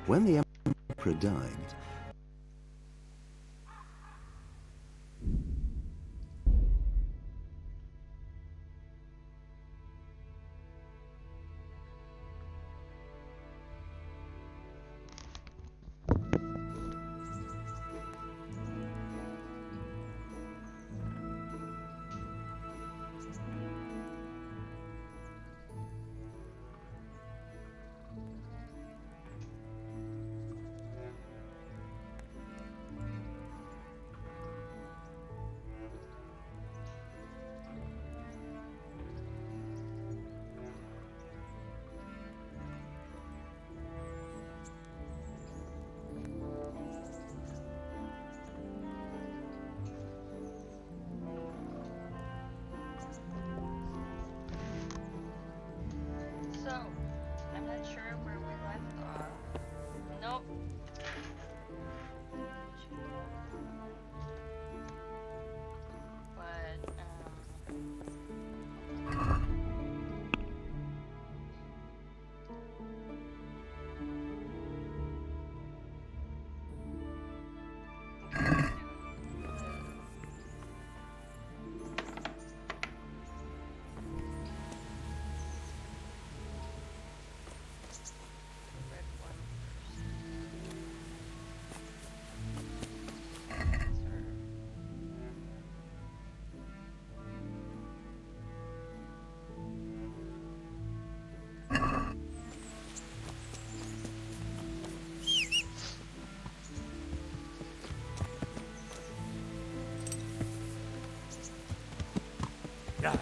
When the emperor died, So, I'm not sure where we left off. Nope. But, red one first. Yeah.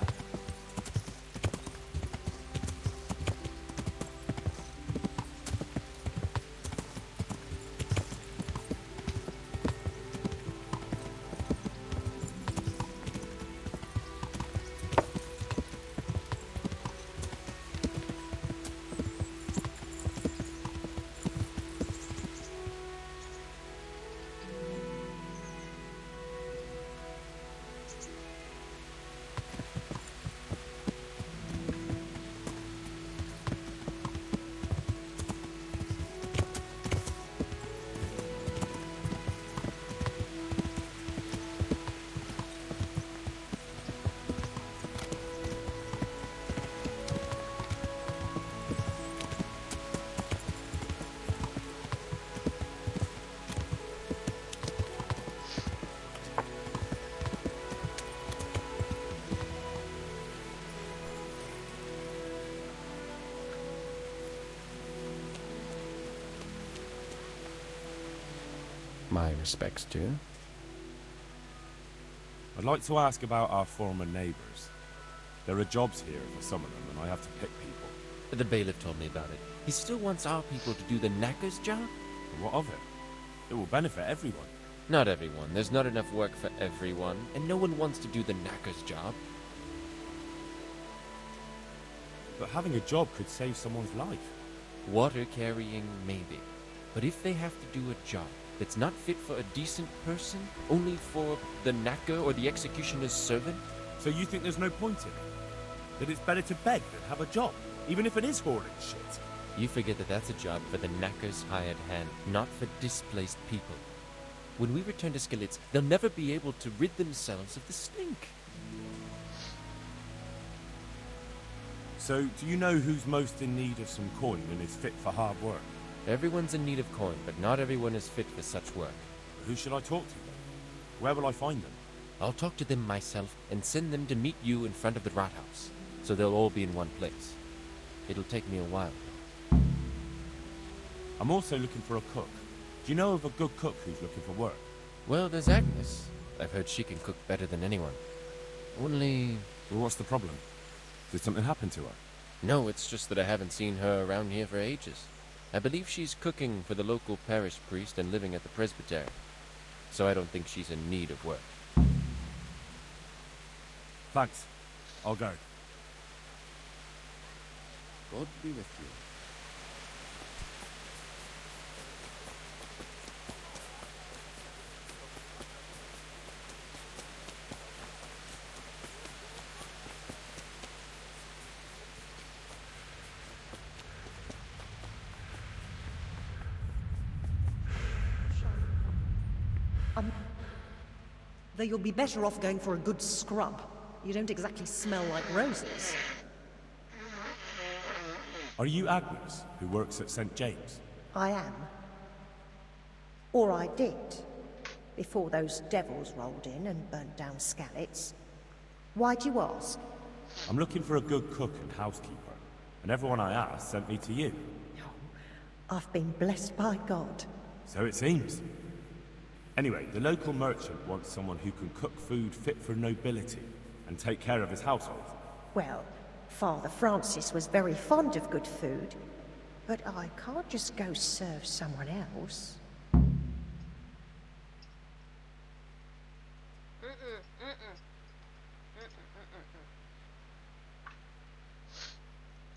My respects to you. I'd like to ask about our former neighbours. There are jobs here for some of them, and I have to pick people. The bailiff told me about it. He still wants our people to do the knacker's job? And what of it? It will benefit everyone. Not everyone. There's not enough work for everyone, and no one wants to do the knacker's job. But having a job could save someone's life. Water carrying, maybe. But if they have to do a job that's not fit for a decent person, only for the knacker or the executioner's servant? So you think there's no point in it? That it's better to beg than have a job, even if it is hauling shit? You forget that that's a job for the knacker's hired hand, not for displaced people. When we return to Skalitz, they'll never be able to rid themselves of the stink. So, do you know who's most in need of some coin and is fit for hard work? Everyone's in need of coin, but not everyone is fit for such work. Who should I talk to then? Where will I find them? I'll talk to them myself and send them to meet you in front of the Rathaus, so they'll all be in one place. It'll take me a while. I'm also looking for a cook. Do you know of a good cook who's looking for work? Well, there's Agnes. I've heard she can cook better than anyone. Only... Well, what's the problem? Did something happen to her? No, it's just that I haven't seen her around here for ages. I believe she's cooking for the local parish priest and living at the presbytery. So I don't think she's in need of work. Thanks. I'll go. God be with you. Though you'll be better off going for a good scrub. You don't exactly smell like roses. Are you Agnes, who works at St. James? I am. Or I did. Before those devils rolled in and burnt down Skalitz. Why do you ask? I'm looking for a good cook and housekeeper, and everyone I asked sent me to you. I've been blessed by God. So it seems. Anyway, the local merchant wants someone who can cook food fit for nobility and take care of his household. Well, Father Francis was very fond of good food, but I can't just go serve someone else.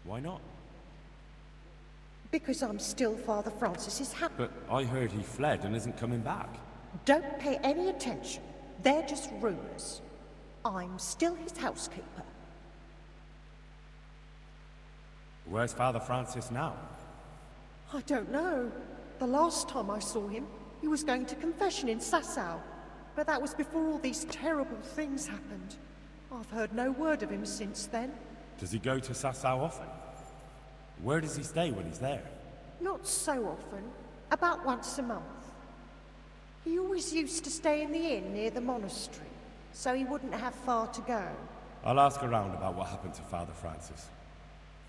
Why not? Because I'm still Father Francis's But I heard he fled and isn't coming back. Don't pay any attention. They're just rumors. I'm still his housekeeper. Where's Father Francis now? I don't know. The last time I saw him, he was going to confession in Sasau. But that was before all these terrible things happened. I've heard no word of him since then. Does he go to Sasau often? Where does he stay when he's there? Not so often. About once a month. He always used to stay in the inn near the monastery, so he wouldn't have far to go. I'll ask around about what happened to Father Francis.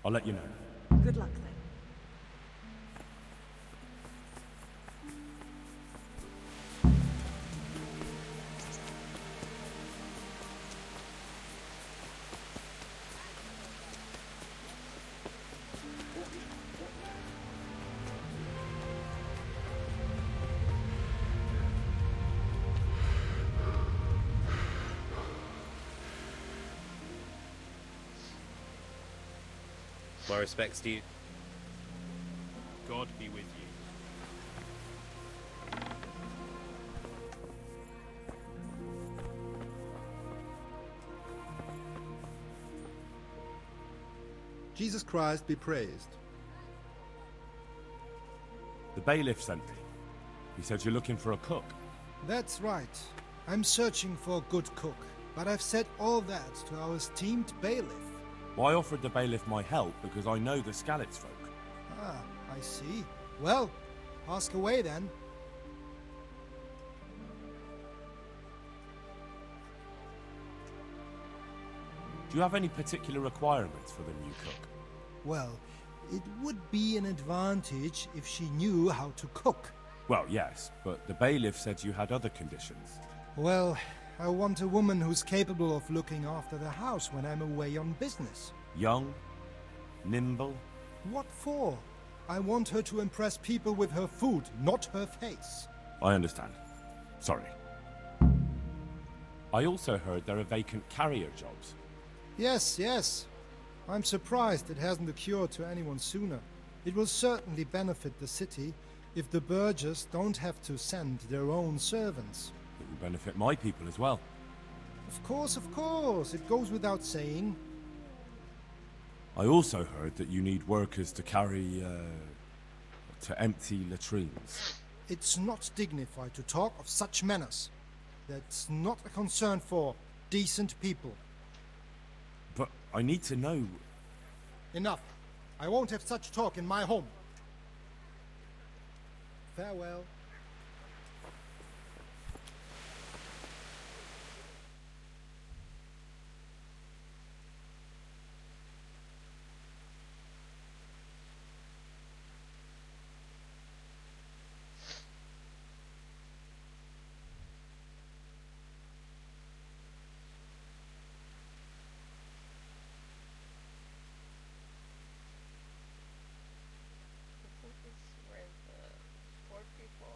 I'll let you know. Good luck then. My respects to you. God be with you. Jesus Christ be praised. The bailiff sent me. He said you're looking for a cook. That's right. I'm searching for a good cook, but I've said all that to our esteemed bailiff. Well, I offered the bailiff my help because I know the Skalitz folk. Ah, I see. Well, ask away then. Do you have any particular requirements for the new cook? Well, it would be an advantage if she knew how to cook. Well, yes, but the bailiff said you had other conditions. Well, I want a woman who's capable of looking after the house when I'm away on business. Young, nimble. What for? I want her to impress people with her food, not her face. I understand. Sorry. I also heard there are vacant carrier jobs. Yes, yes. I'm surprised it hasn't occurred to anyone sooner. It will certainly benefit the city if the burghers don't have to send their own servants. It will benefit my people as well. Of course, it goes without saying. I also heard that you need workers to carry, to empty latrines. It's not dignified to talk of such manners. That's not a concern for decent people. But I need to know... Enough. I won't have such talk in my home. Farewell. I think this is where the poor people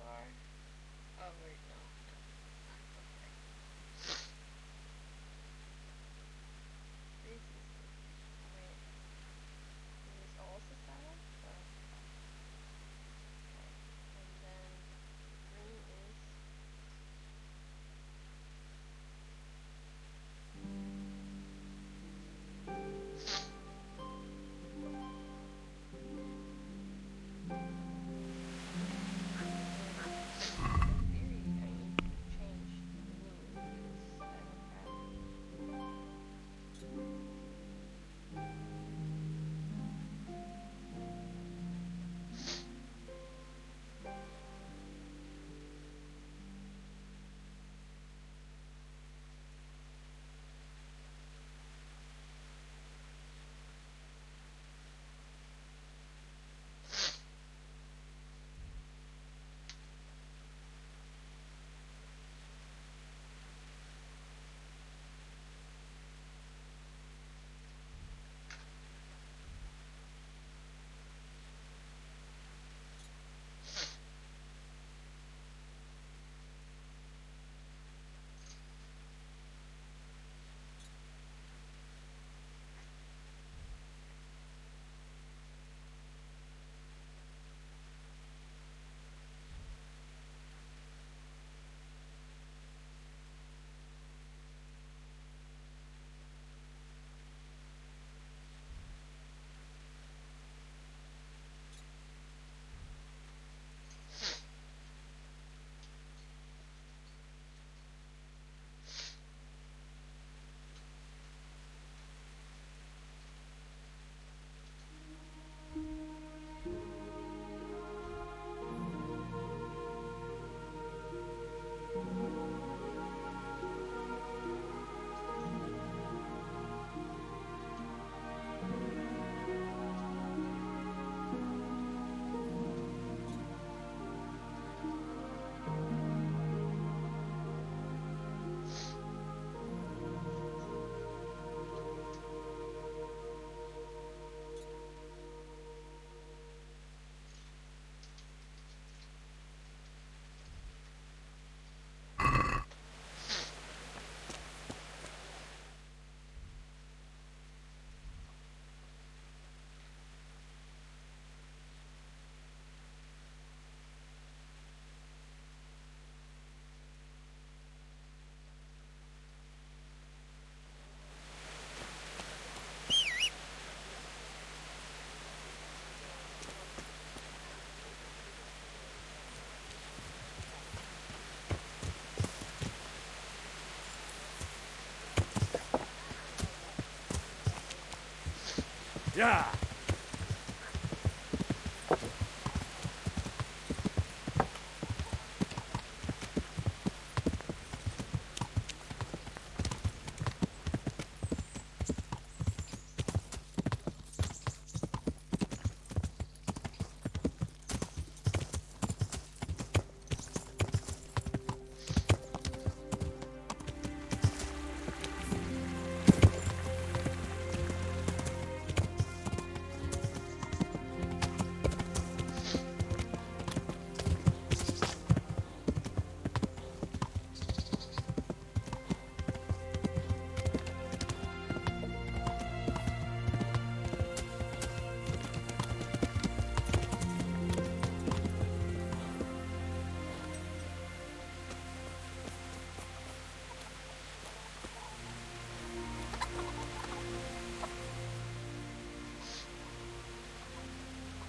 Yeah!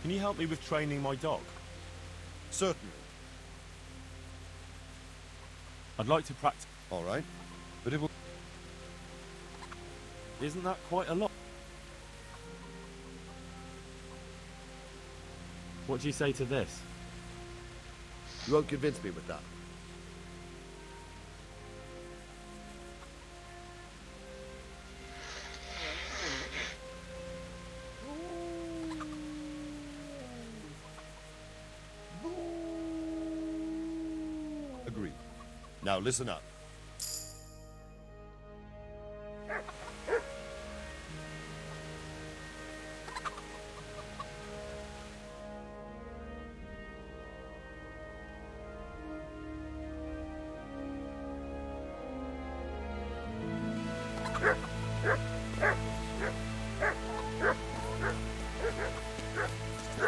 Can you help me with training my dog? Certainly. I'd like to practice. All right. But it will... Isn't that quite a lot? What do you say to this? You won't convince me with that. Agreed. Now listen up.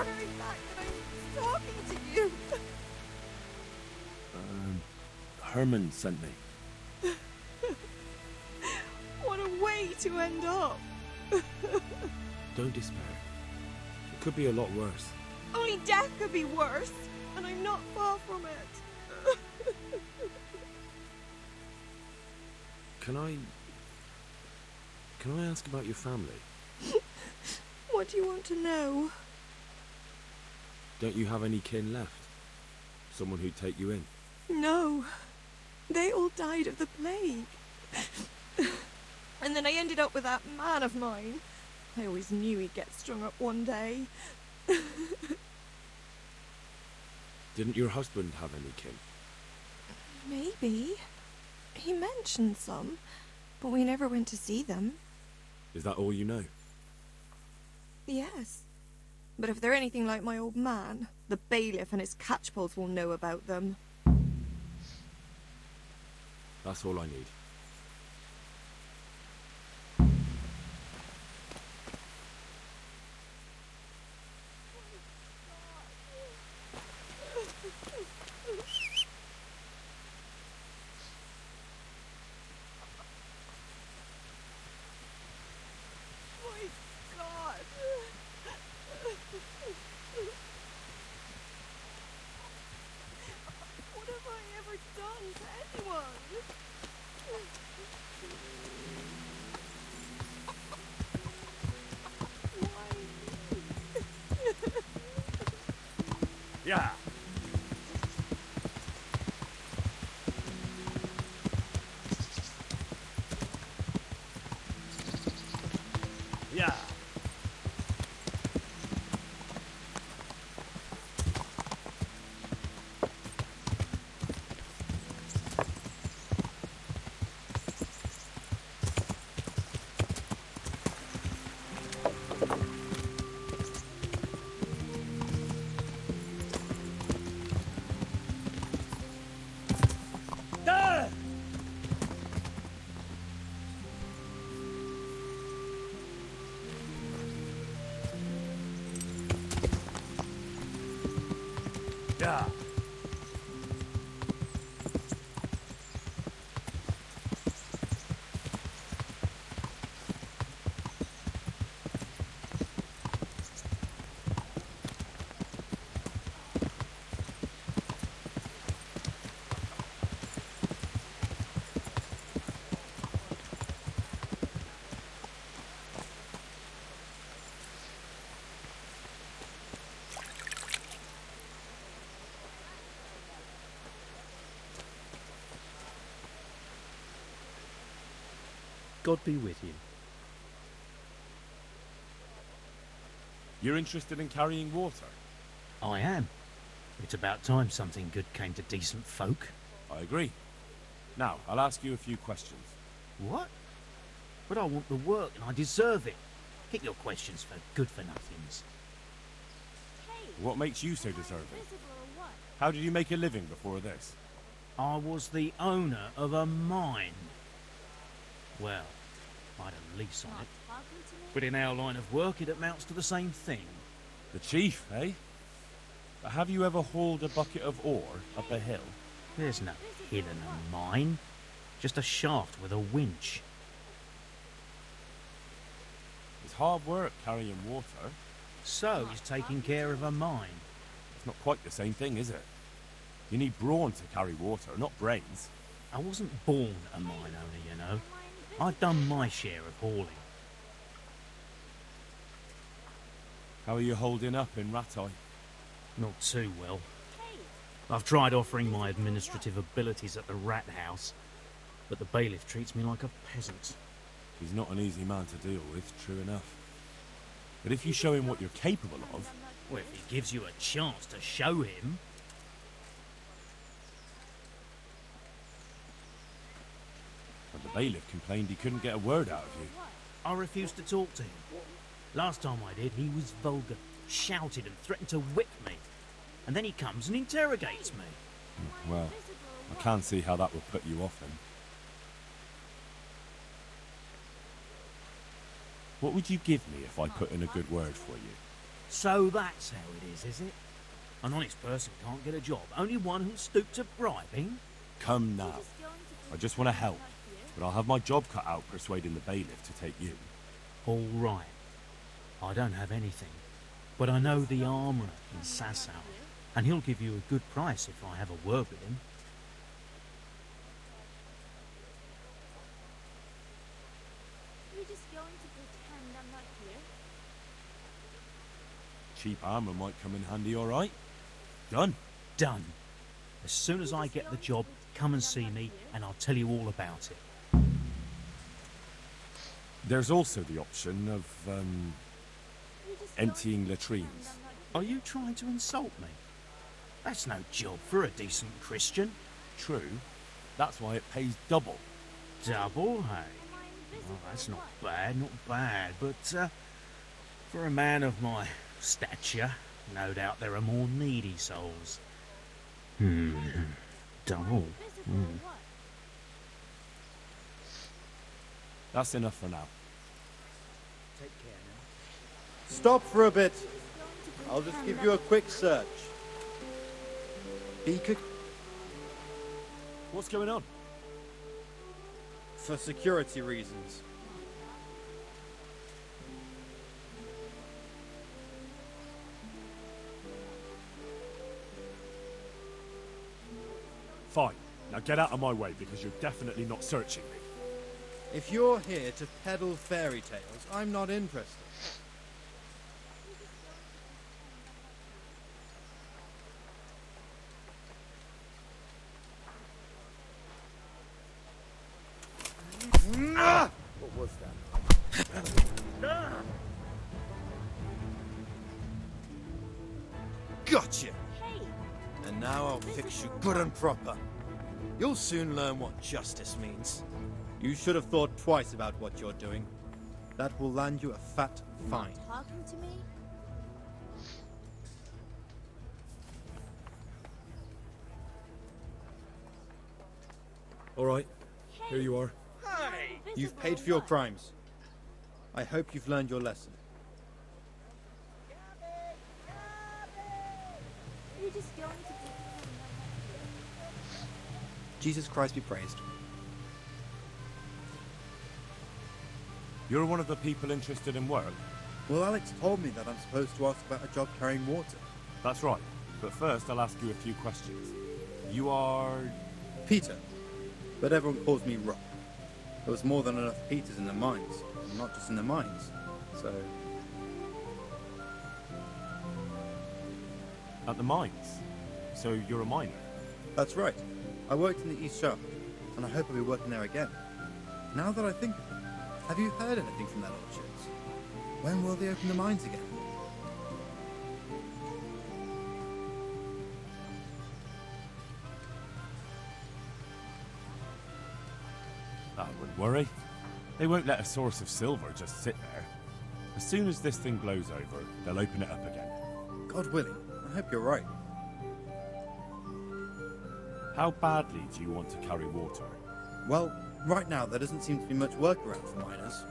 very fact that I'm talking to you. Herman sent me. What a way to end up. Don't despair. It could be a lot worse. Only death could be worse, and I'm not far from it. Can I ask about your family? What do you want to know? Don't you have any kin left? Someone who'd take you in? No. They all died of the plague. And then I ended up with that man of mine. I always knew he'd get strung up one day. Didn't your husband have any kin? Maybe. He mentioned some, but we never went to see them. Is that all you know? Yes. But if they're anything like my old man, the bailiff and his catchpolls will know about them. That's all I need. My God. What have I ever done to anyone? Why me? Yeah! Yeah! Yeah! God be with you. You're interested in carrying water? I am. It's about time something good came to decent folk. I agree. Now, I'll ask you a few questions. What? But I want the work and I deserve it. Keep your questions for good-for-nothings. What makes you so deserving? How did you make a living before this? I was the owner of a mine. Well, I had a lease on it. But in our line of work, it amounts to the same thing. The chief, eh? But have you ever hauled a bucket of ore up a hill? There's no hill in a mine. Just a shaft with a winch. It's hard work carrying water. So is taking care of a mine. It's not quite the same thing, is it? You need brawn to carry water, not brains. I wasn't born a mine owner, you know. I've done my share of hauling. How are you holding up in Rattay? Not too well. I've tried offering my administrative abilities at the rat house, but the bailiff treats me like a peasant. He's not an easy man to deal with, true enough. But if you show him what you're capable of... Well, if he gives you a chance to show him... But the bailiff complained he couldn't get a word out of you. I refused to talk to him. Last time I did, he was vulgar, shouted and threatened to whip me. And then he comes and interrogates me. Well, I can't see how that would put you off him. What would you give me if I put in a good word for you? So that's how it is it? An honest person can't get a job, only one who'll stoop to bribing? Come now. I just want to help, but I'll have my job cut out persuading the bailiff to take you. All right. I don't have anything, but I know the armourer in Sasau, and he'll give you a good price if I have a word with him. You're just going to pretend I'm not here? Cheap armour might come in handy, all right? Done. Done. As soon as I get the job, come and see me, and I'll tell you all about it. There's also the option of, emptying latrines. Are you trying to insult me? That's no job for a decent Christian. True. That's why it pays double. Double, hey? Well, that's not bad, but for a man of my stature, no doubt there are more needy souls. Double. That's enough for now. Take care now. Stop for a bit. I'll just give you a quick search. What's going on? For security reasons. Fine. Now get out of my way because you're definitely not searching me. If you're here to peddle fairy tales, I'm not interested. What was that? Gotcha! And now I'll fix you good and proper. You'll soon learn what justice means. You should have thought twice about what you're doing. That will land you a fat fine. Talking to me? All right. Here you are. You've paid for your crimes. I hope you've learned your lesson. You're just going to pretend I'm not here? Jesus Christ be praised. You're one of the people interested in work? Well, Alex told me that I'm supposed to ask about a job carrying water. That's right. But first, I'll ask you a few questions. You are... Peter. But everyone calls me Rock. There was more than enough Peters in the mines. And not just in the mines. So... at the mines? So you're a miner? That's right. I worked in the East Shaft. And I hope I'll be working there again. Now that I think of it, Have you heard anything from that orchard? When will they open the mines again? I wouldn't worry. They won't let a source of silver just sit there. As soon as this thing blows over, they'll open it up again. God willing, I hope you're right. How badly do you want to carry water? Well, right now there doesn't seem to be much work around for miners,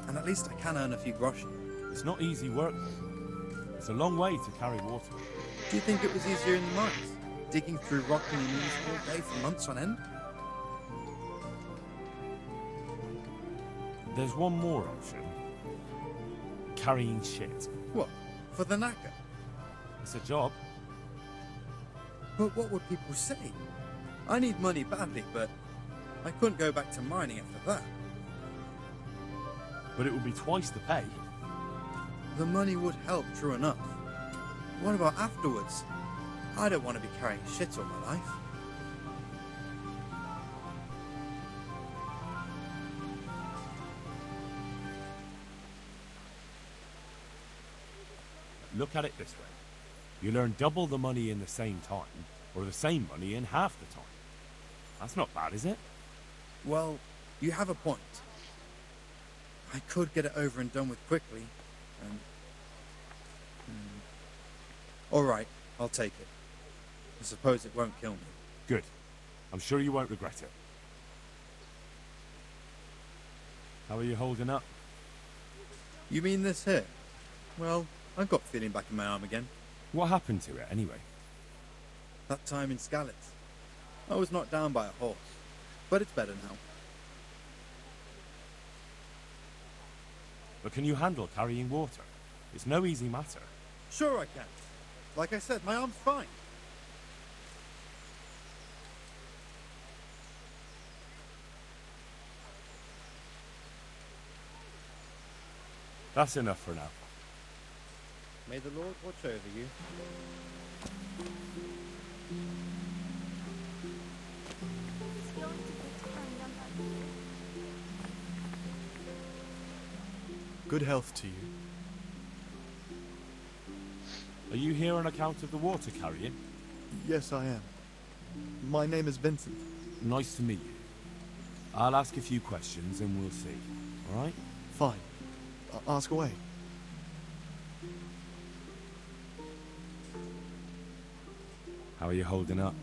and at least I can earn a few groschen. It's not easy work, though. It's a long way to carry water. Do you think it was easier in the mines? Digging through rock on your knees all day for months on end? There's one more option. Carrying shit. What? For the knacker? It's a job. But what would people say? I need money badly, but I couldn't go back to mining after that. But it would be twice the pay. The money would help, true enough. What about afterwards? I don't want to be carrying shit all my life. Look at it this way. You earn double the money in the same time, or the same money in half the time. That's not bad, is it? Well, you have a point. I could get it over and done with quickly, and... Alright, I'll take it. I suppose it won't kill me. Good. I'm sure you won't regret it. How are you holding up? You mean this here? Well, I've got feeling back in my arm again. What happened to it, anyway? That time in Skalitz. I was knocked down by a horse, but it's better now. But can you handle carrying water? It's no easy matter. Sure I can. Like I said, my arm's fine. That's enough for now. May the Lord watch over you. He's going to pretend I'm not here. Good health to you. Are you here on account of the water carrying? Yes, I am. My name is Vincent. Nice to meet you. I'll ask a few questions and we'll see. All right? Fine. Ask away. How are you holding up?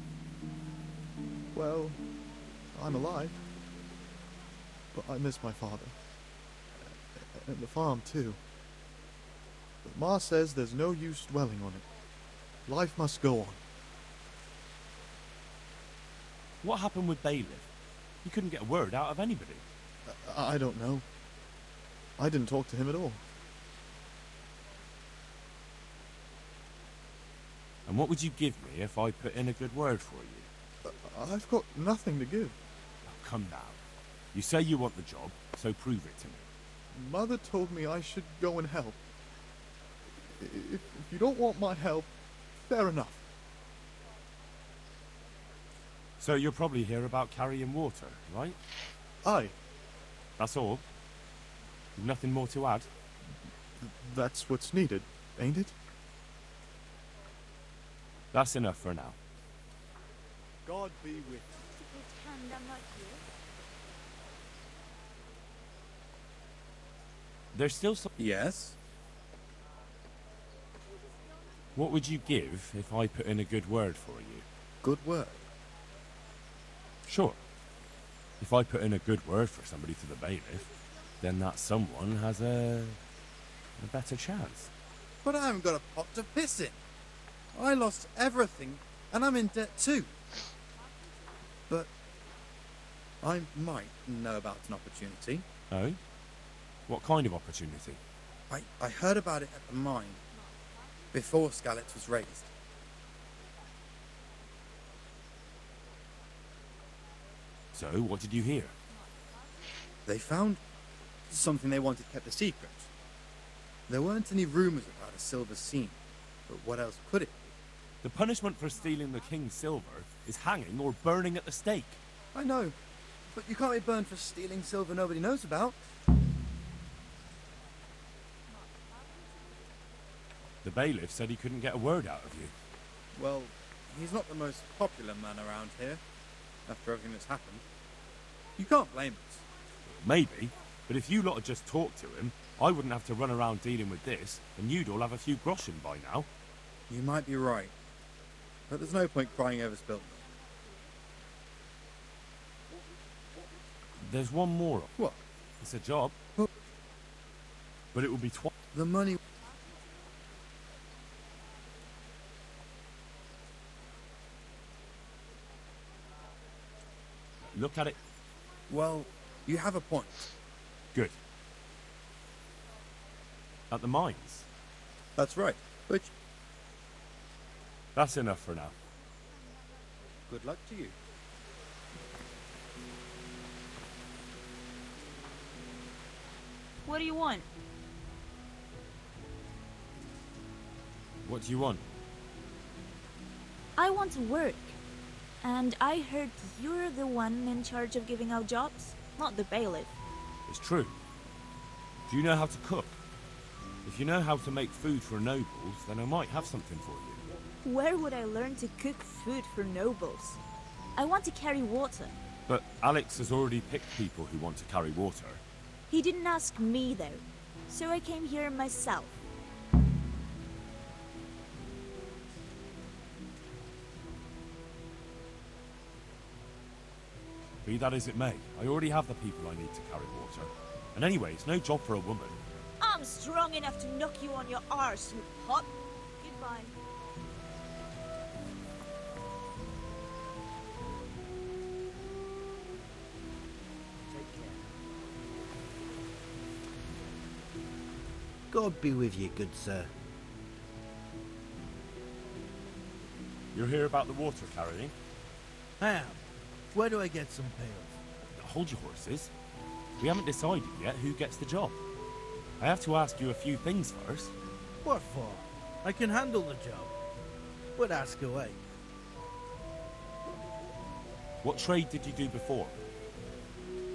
Well, I'm alive. But I miss my father. And the farm, too. But Ma says there's no use dwelling on it. Life must go on. What happened with Bailiff? You couldn't get a word out of anybody. I don't know. I didn't talk to him at all. And what would you give me if I put in a good word for you? I've got nothing to give. Oh, come now. You say you want the job, so prove it to me. Mother told me I should go and help. If you don't want my help, fair enough. So you're probably here about carrying water, right? Aye. That's all? You've nothing more to add? That's what's needed, ain't it? That's enough for now. God be with you. To pretend I'm not here. There's still some... Yes? What would you give if I put in a good word for you? Good word. Sure. If I put in a good word for somebody to the bailiff, then that someone has a better chance. But I haven't got a pot to piss in. I lost everything, and I'm in debt too. But I might know about an opportunity. Oh? What kind of opportunity? I heard about it at the mine, before Skalitz was raised. So, what did you hear? They found something they wanted kept a secret. There weren't any rumours about a silver scene, but what else could it be? The punishment for stealing the king's silver is hanging or burning at the stake. I know, but you can't be burned for stealing silver nobody knows about. The bailiff said he couldn't get a word out of you. Well, he's not the most popular man around here, after everything that's happened. You can't blame us. Maybe, but if you lot had just talked to him, I wouldn't have to run around dealing with this, and you'd all have a few groschen by now. You might be right. But there's no point crying over spilt milk. There's one more. What? It's a job. But it will be twice. The money... Look at it. Well, you have a point. Good. At the mines. That's right. Which... That's enough for now. Good luck to you. What do you want? What do you want? I want to work. And I heard you're the one in charge of giving out jobs, not the bailiff. It's true. Do you know how to cook? If you know how to make food for nobles, then I might have something for you. Where would I learn to cook food for nobles? I want to carry water. But Alex has already picked people who want to carry water. He didn't ask me, though. So I came here myself. Be that as it may, I already have the people I need to carry water. And anyway, it's no job for a woman. I'm strong enough to knock you on your arse, you pot. Goodbye. God be with you, good sir. You're here about the water carrying? I am. Where do I get some pails? Hold your horses. We haven't decided yet who gets the job. I have to ask you a few things first. What for? I can handle the job. But ask away. What trade did you do before?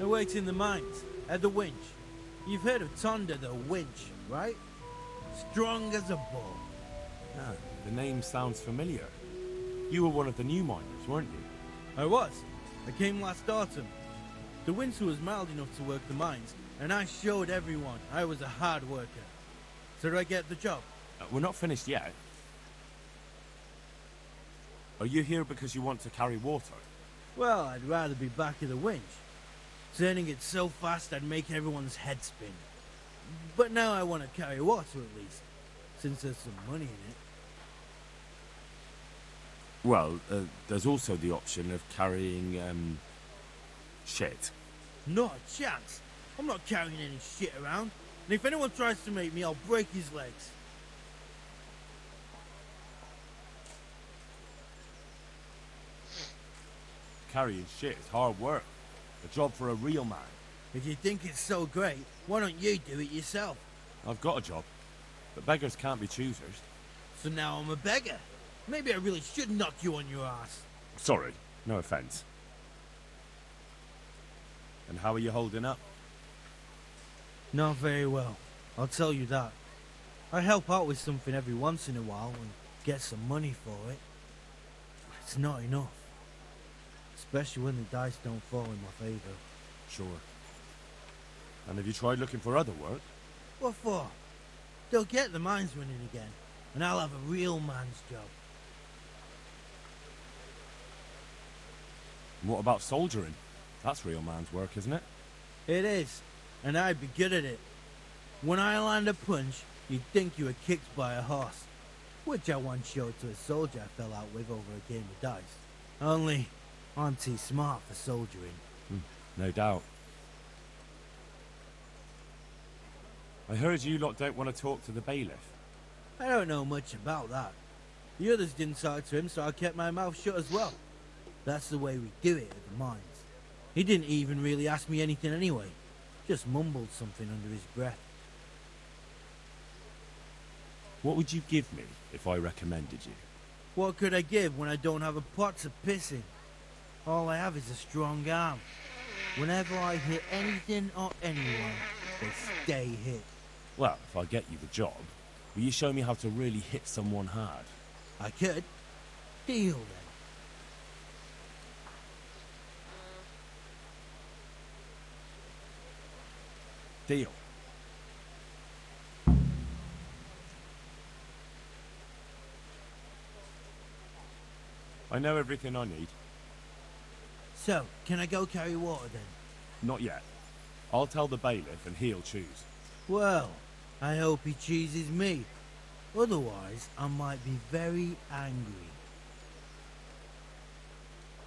I worked in the mines, at the winch. You've heard of Tonda the winch, right? Strong as a bull. Ah, the name sounds familiar. You were one of the new miners, weren't you? I was. I came last autumn. The winter was mild enough to work the mines, and I showed everyone I was a hard worker. So did I get the job? We're not finished yet. Are you here because you want to carry water? Well, I'd rather be back at the winch. Turning it so fast I'd make everyone's head spin. But now I want to carry water at least, since there's some money in it. Well, there's also the option of carrying, shit. Not a chance. I'm not carrying any shit around. And if anyone tries to make me, I'll break his legs. Carrying shit is hard work. A job for a real man. If you think it's so great, why don't you do it yourself? I've got a job. But beggars can't be choosers. So now I'm a beggar. Maybe I really should knock you on your ass. Sorry, no offense. And how are you holding up? Not very well. I'll tell you that. I help out with something every once in a while and get some money for it. It's not enough. Especially when the dice don't fall in my favor. Sure. And have you tried looking for other work? What for? They'll get the mines running again, and I'll have a real man's job. And what about soldiering? That's real man's work, isn't it? It is, and I'd be good at it. When I land a punch, you'd think you were kicked by a horse, which I once showed to a soldier I fell out with over a game of dice. Only, I'm too smart for soldiering. No doubt. I heard you lot don't want to talk to the bailiff. I don't know much about that. The others didn't talk to him, so I kept my mouth shut as well. That's the way we do it at the mines. He didn't even really ask me anything anyway. Just mumbled something under his breath. What would you give me if I recommended you? What could I give when I don't have a pot to piss in? All I have is a strong arm. Whenever I hit anything or anyone, they stay hit. Well, if I get you the job, Will you show me how to really hit someone hard? I could. Deal then. Deal. I know everything I need. So, can I go carry water then? Not yet. I'll tell the bailiff and he'll choose. Well, I hope he chooses me. Otherwise, I might be very angry.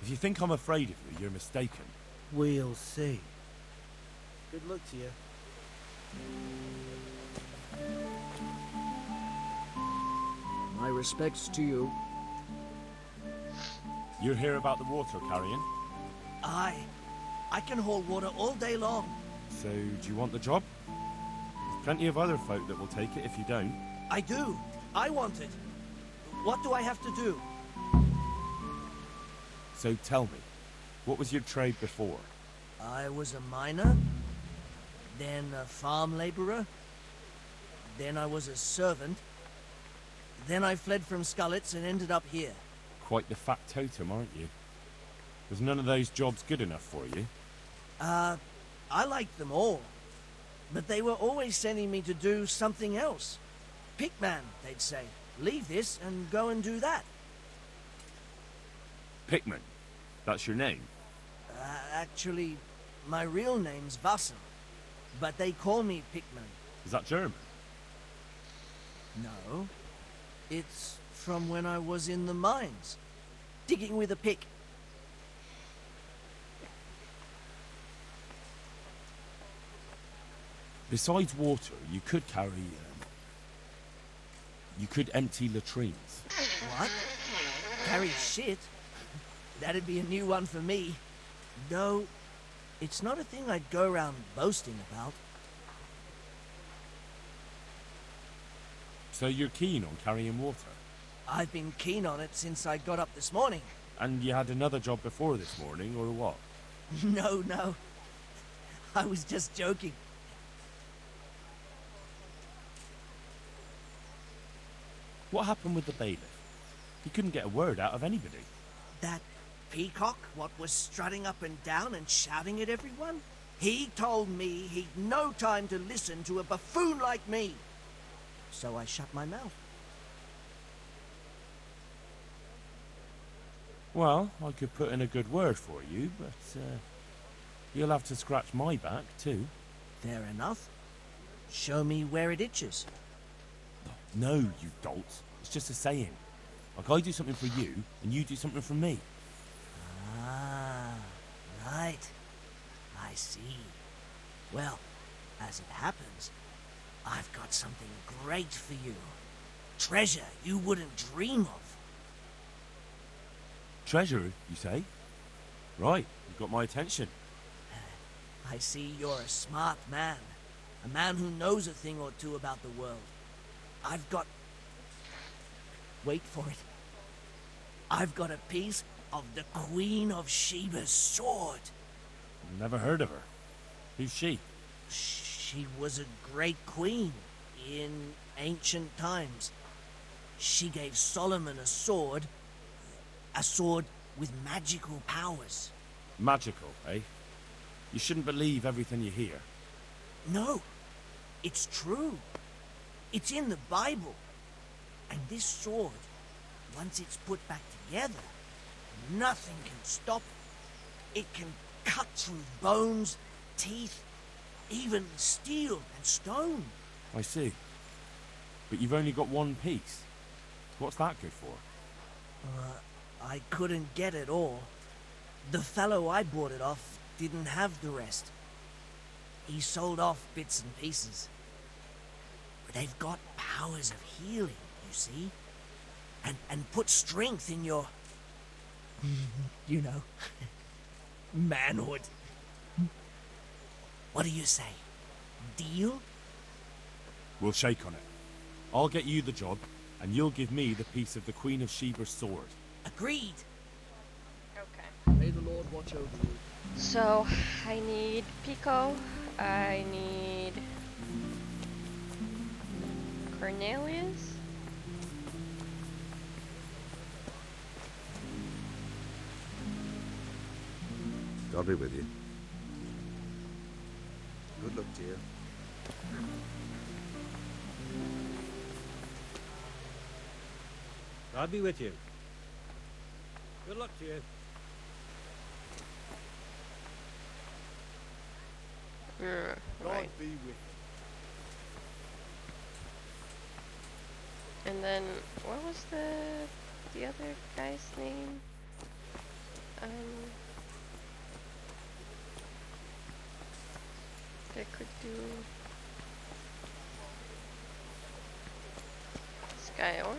If you think I'm afraid of you, you're mistaken. We'll see. Good luck to you. My respects to you. You're here about the water carrying? Aye. I can haul water all day long. So, do you want the job? There's plenty of other folk that will take it if you don't. I do. I want it. What do I have to do? So tell me, what was your trade before? I was a miner, then a farm laborer, then I was a servant, then I fled from Skullets and ended up here. Quite the fat totem, aren't you? Was none of those jobs good enough for you? I liked them all, but they were always sending me to do something else. Pickman, they'd say. Leave this and go and do that. Pickman? That's your name? Actually, my real name's Vassal, but they call me Pickman. Is that German? No. It's from when I was in the mines, digging with a pick. Besides water, you could carry, you could empty latrines. What? Carry shit? That'd be a new one for me. Though, it's not a thing I'd go around boasting about. So you're keen on carrying water? I've been keen on it since I got up this morning. And you had another job before this morning, or what? No. I was just joking. What happened with the bailiff? He couldn't get a word out of anybody. That peacock, what was strutting up and down and shouting at everyone? He told me he'd no time to listen to a buffoon like me. So I shut my mouth. Well, I could put in a good word for you, but you'll have to scratch my back too. Fair enough. Show me where it itches. No, you dolt. It's just a saying. Like I do something for you, and you do something for me. Ah, right. I see. Well, as it happens, I've got something great for you. Treasure you wouldn't dream of. Treasure, you say? Right, you've got my attention. I see you're a smart man. A man who knows a thing or two about the world. I've got... Wait for it. I've got a piece of the Queen of Sheba's sword. Never heard of her. Who's she? She was a great queen in ancient times. She gave Solomon a sword with magical powers. Magical, eh? You shouldn't believe everything you hear. No, it's true. It's in the Bible. And this sword, once it's put back together, nothing can stop it. It can cut through bones, teeth, even steel and stone. I see. But you've only got one piece. What's that good for? I couldn't get it all. The fellow I bought it off didn't have the rest. He sold off bits and pieces. But they've got powers of healing, you see? And put strength in your... you know... manhood. What do you say? Deal? We'll shake on it. I'll get you the job, and you'll give me the piece of the Queen of Sheba's sword. Agreed. Okay. May the Lord watch over you. So, I need Pico. I need Cornelius? God be with you. Good luck to you. God be with you. Good luck to you. Right. Be with And then, what was the other guy's name? That could do this guy, or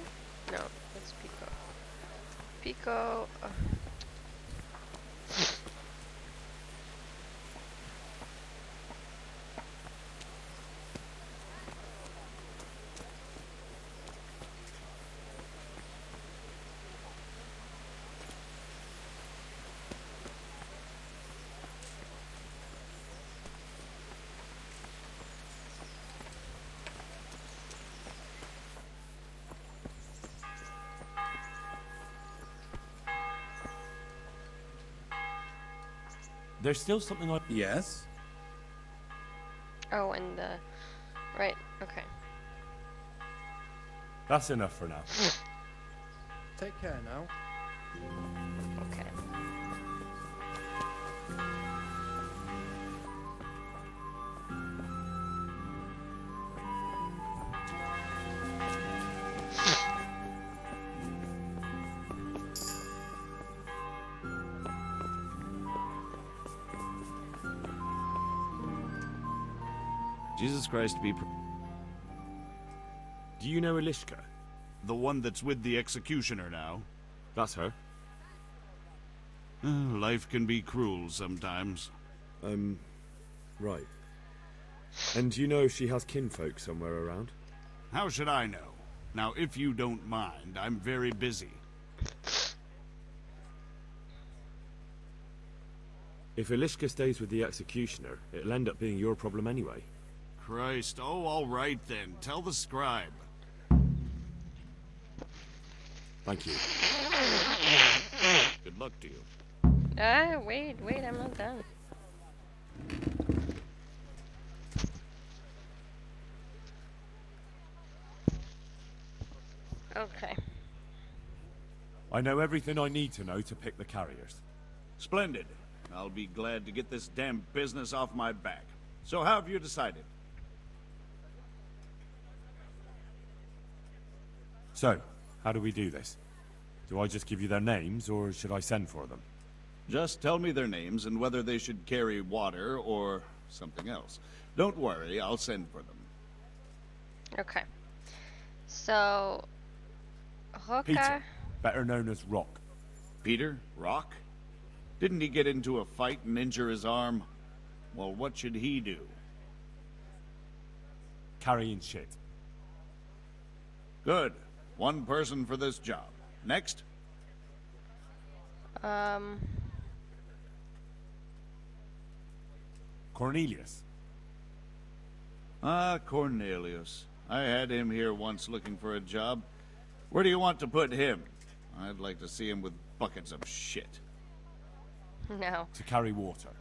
no, that's Pico. Pico. There's still something I... Yes? Oh, and right. Okay. That's enough for now. Take care now. Okay. Jesus Christ be... Do you know Elishka? The one that's with the executioner now? That's her. Life can be cruel sometimes. Right. And do you know if she has kinfolk somewhere around? How should I know? Now, if you don't mind, I'm very busy. If Elishka stays with the executioner, it'll end up being your problem anyway. Christ, oh, all right then. Tell the scribe. Thank you. Good luck to you. Wait, I'm not done. Okay. I know everything I need to know to pick the carriers. Splendid. I'll be glad to get this damn business off my back. So how have you decided? So, how do we do this? Do I just give you their names, or should I send for them? Just tell me their names and whether they should carry water or something else. Don't worry, I'll send for them. Okay. So, Roca. Peter, better known as Rock. Peter? Rock? Didn't he get into a fight and injure his arm? Well, what should he do? Carrying shit. Good. One person for this job. Next? Cornelius. Ah, Cornelius. I had him here once looking for a job. Where do you want to put him? I'd like to see him with buckets of shit. No. To carry water.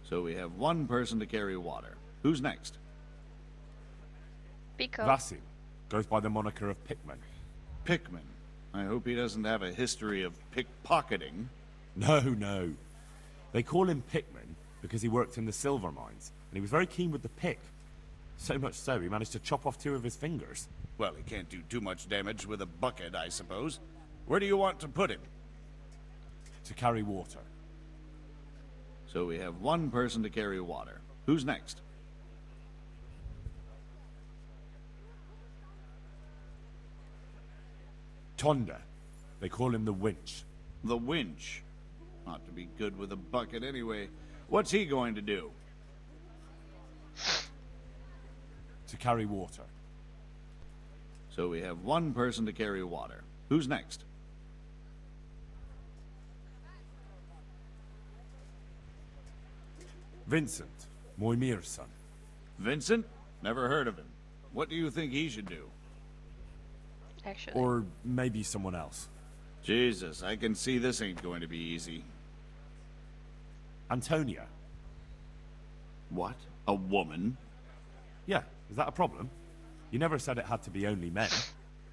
So we have one person to carry water. Who's next? Pico. Vasil. Goes by the moniker of Pickman. Pickman. I hope he doesn't have a history of pickpocketing. No. They call him Pickman because he worked in the silver mines, and he was very keen with the pick. So much so, he managed to chop off 2 of his fingers. Well, he can't do too much damage with a bucket, I suppose. Where do you want to put him? To carry water. So we have one person to carry water. Who's next? Tonda. They call him the Winch. The Winch. Ought to be good with a bucket anyway. What's he going to do? To carry water. So we have one person to carry water. Who's next? Vincent. Moimir's son. Vincent? Never heard of him. What do you think he should do? Actually. Or maybe someone else. Jesus, I can see this ain't going to be easy. Antonia. What? A woman? Yeah, is that a problem? You never said it had to be only men.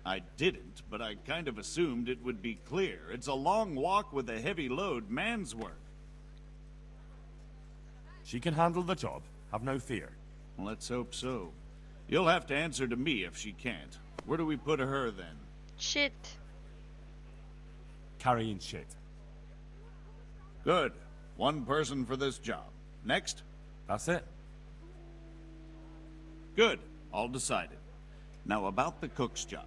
I didn't, but I kind of assumed it would be clear. It's a long walk with a heavy load, man's work. She can handle the job, have no fear. Let's hope so. You'll have to answer to me if she can't. Where do we put her, then? Shit. Carrying shit. Good. One person for this job. Next? That's it. Good. All decided. Now about the cook's job.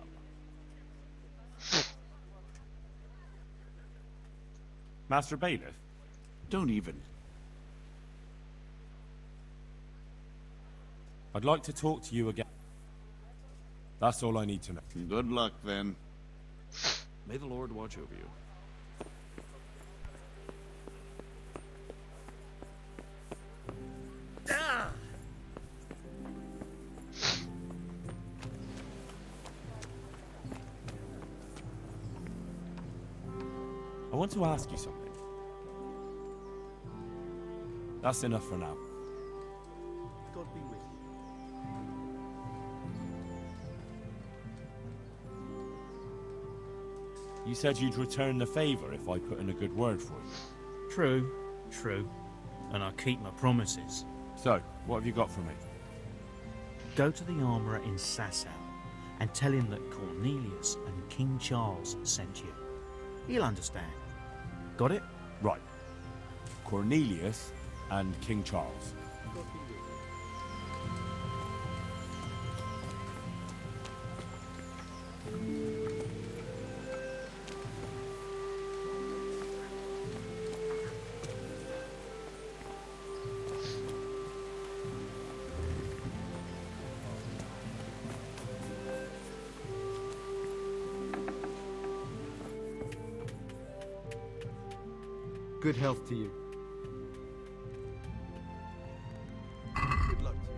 Master Bailiff? Don't even. I'd like to talk to you again. That's all I need to know. Good luck, then. May the Lord watch over you. I want to ask you something. That's enough for now. God be with you. You said you'd return the favor if I put in a good word for you. True, true. And I keep my promises. So, what have you got for me? Go to the armourer in Sasau and tell him that Cornelius and King Charles sent you. He'll understand. Got it? Right. Cornelius and King Charles. God be with you. Good health to you. Good luck to you.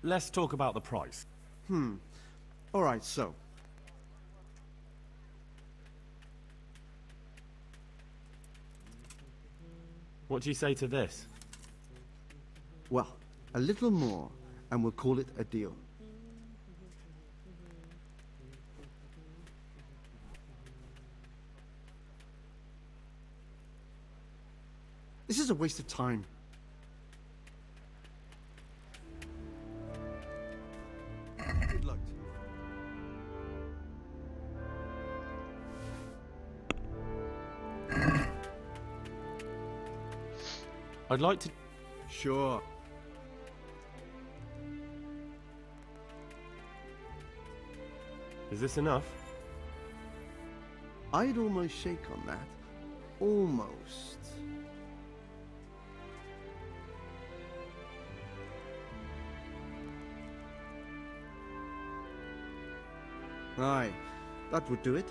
Let's talk about the price. Alright, so. What do you say to this? Well, a little more, and we'll call it a deal. This is a waste of time. Good luck to you. I'd like to... Sure. Is this enough? I'd almost shake on that. Almost. Aye, that would do it.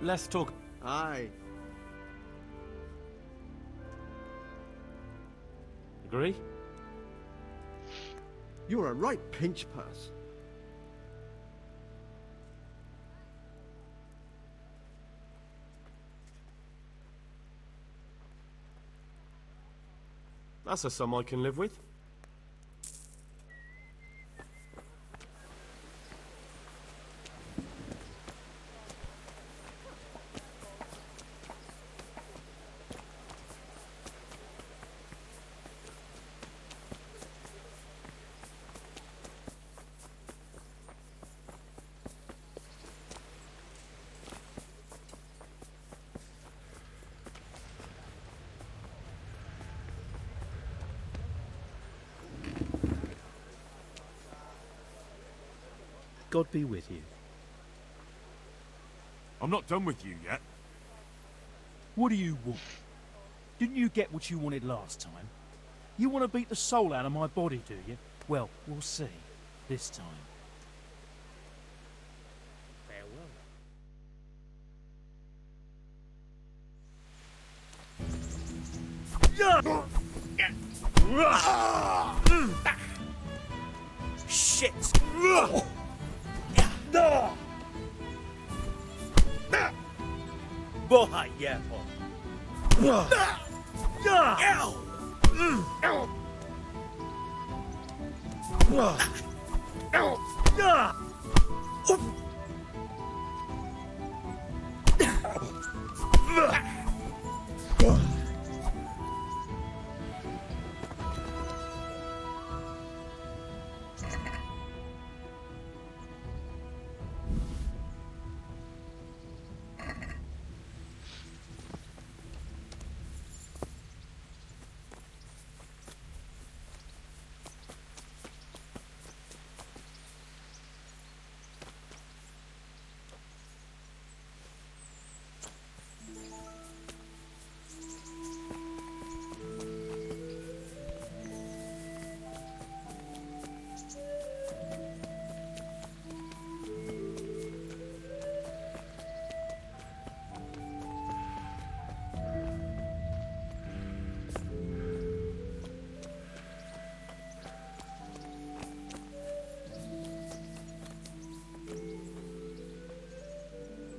Let's talk. Aye. Agree? You're a right pinch purse. That's a sum I can live with. God be with you. I'm not done with you yet. What do you want? Didn't you get what you wanted last time? You want to beat the soul out of my body, do you? Well, we'll see. This time. Farewell. Shit! Boy, yeah,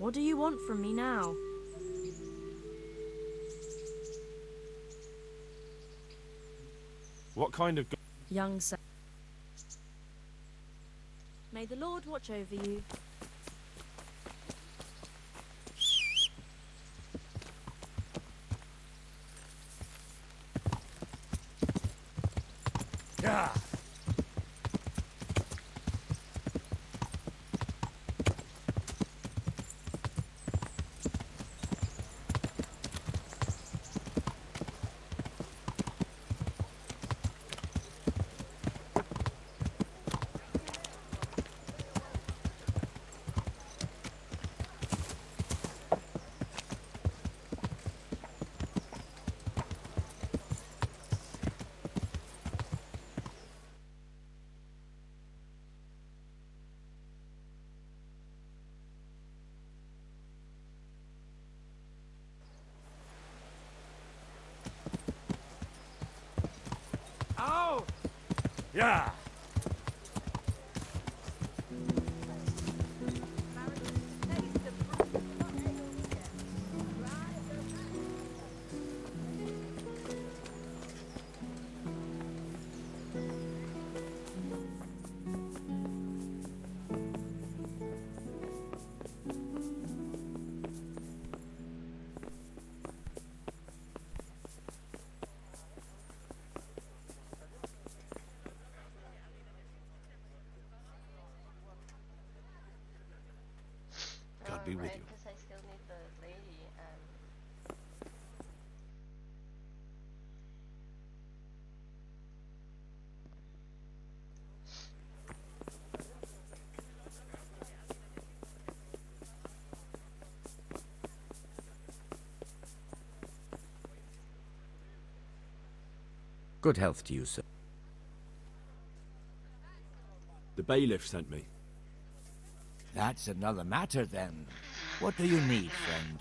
What do you want from me now? What kind of... Young son. May the Lord watch over you. Yeah. Yeah. God be with right, you. because I still need the lady. Good health to you, sir. The bailiff sent me. That's another matter, then. What do you need, friend?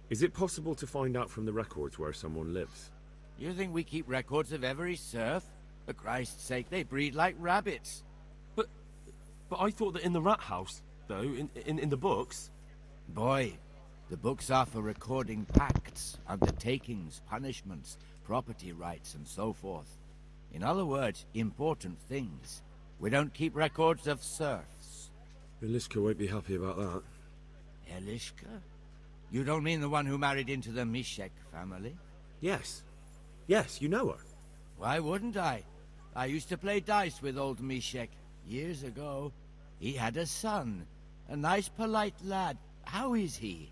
Is it possible to find out from the records where someone lives? You think we keep records of every serf? For Christ's sake, they breed like rabbits. But I thought that in the rat house, though, in the books... Boy, the books are for recording pacts, undertakings, punishments, property rights, and so forth. In other words, important things. We don't keep records of serfs. Eliska won't be happy about that. Eliska? You don't mean the one who married into the Mishek family? Yes. Yes, you know her. Why wouldn't I? I used to play dice with old Mishek years ago. He had a son, a nice polite lad. How is he?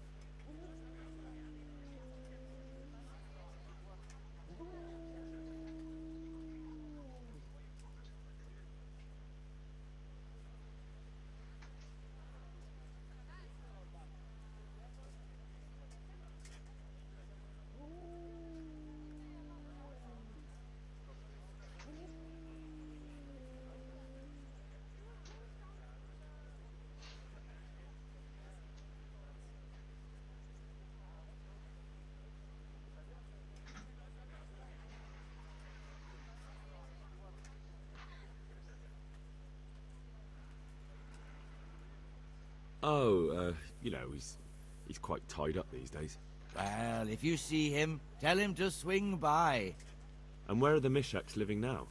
Oh, you know, he's quite tied up these days. Well, if you see him, tell him to swing by. And where are the Mishaks living now?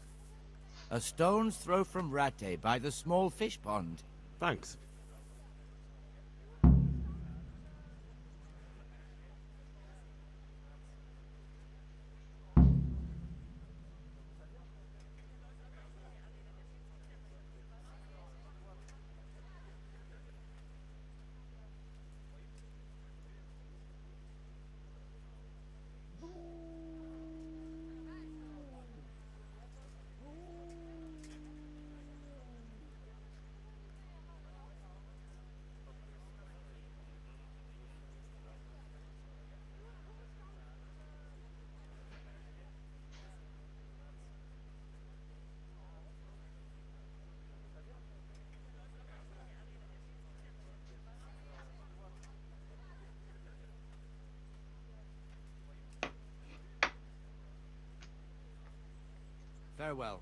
A stone's throw from Rate by the small fish pond. Thanks. Farewell.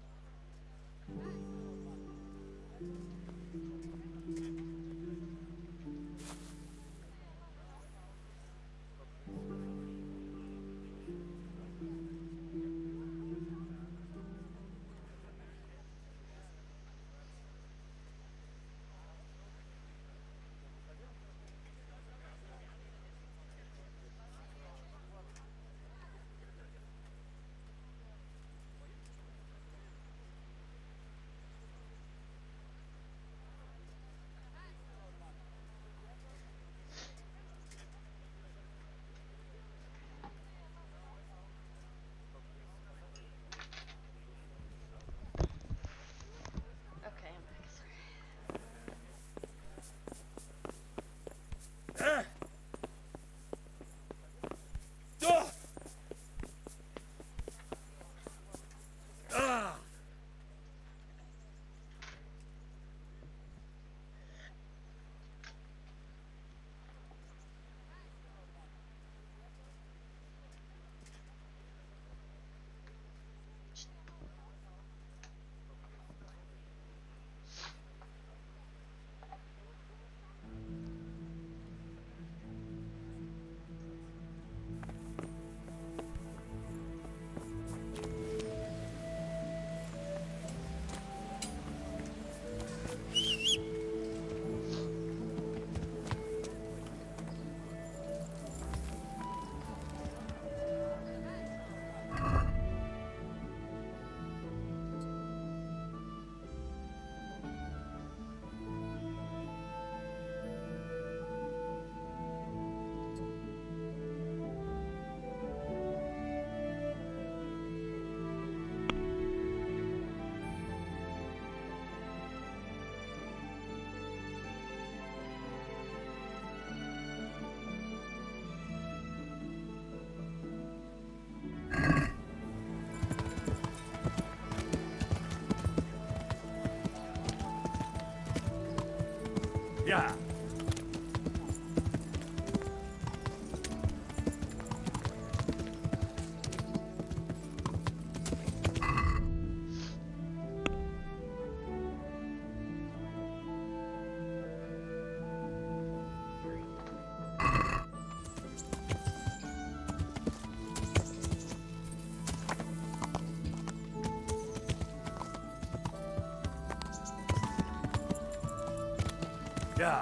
Yeah.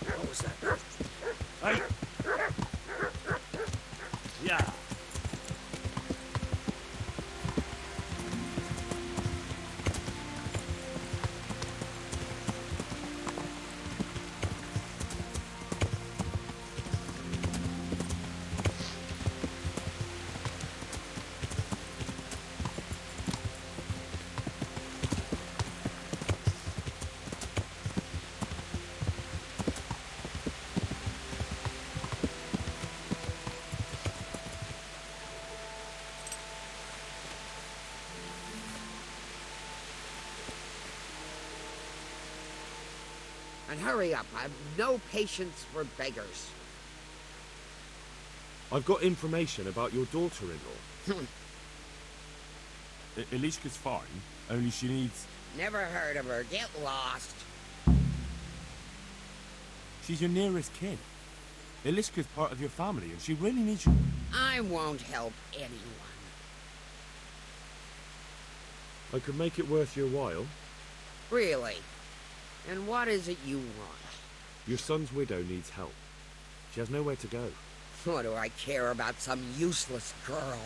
What was that? Hey! Yeah. And hurry up, I've no patience for beggars. I've got information about your daughter-in-law. Elishka's fine, only she needs... Never heard of her. Get lost. She's your nearest kin. Elishka's part of your family, and she really needs you. I won't help anyone. I could make it worth your while. Really? And what is it you want? Your son's widow needs help. She has nowhere to go. What do I care about some useless girl?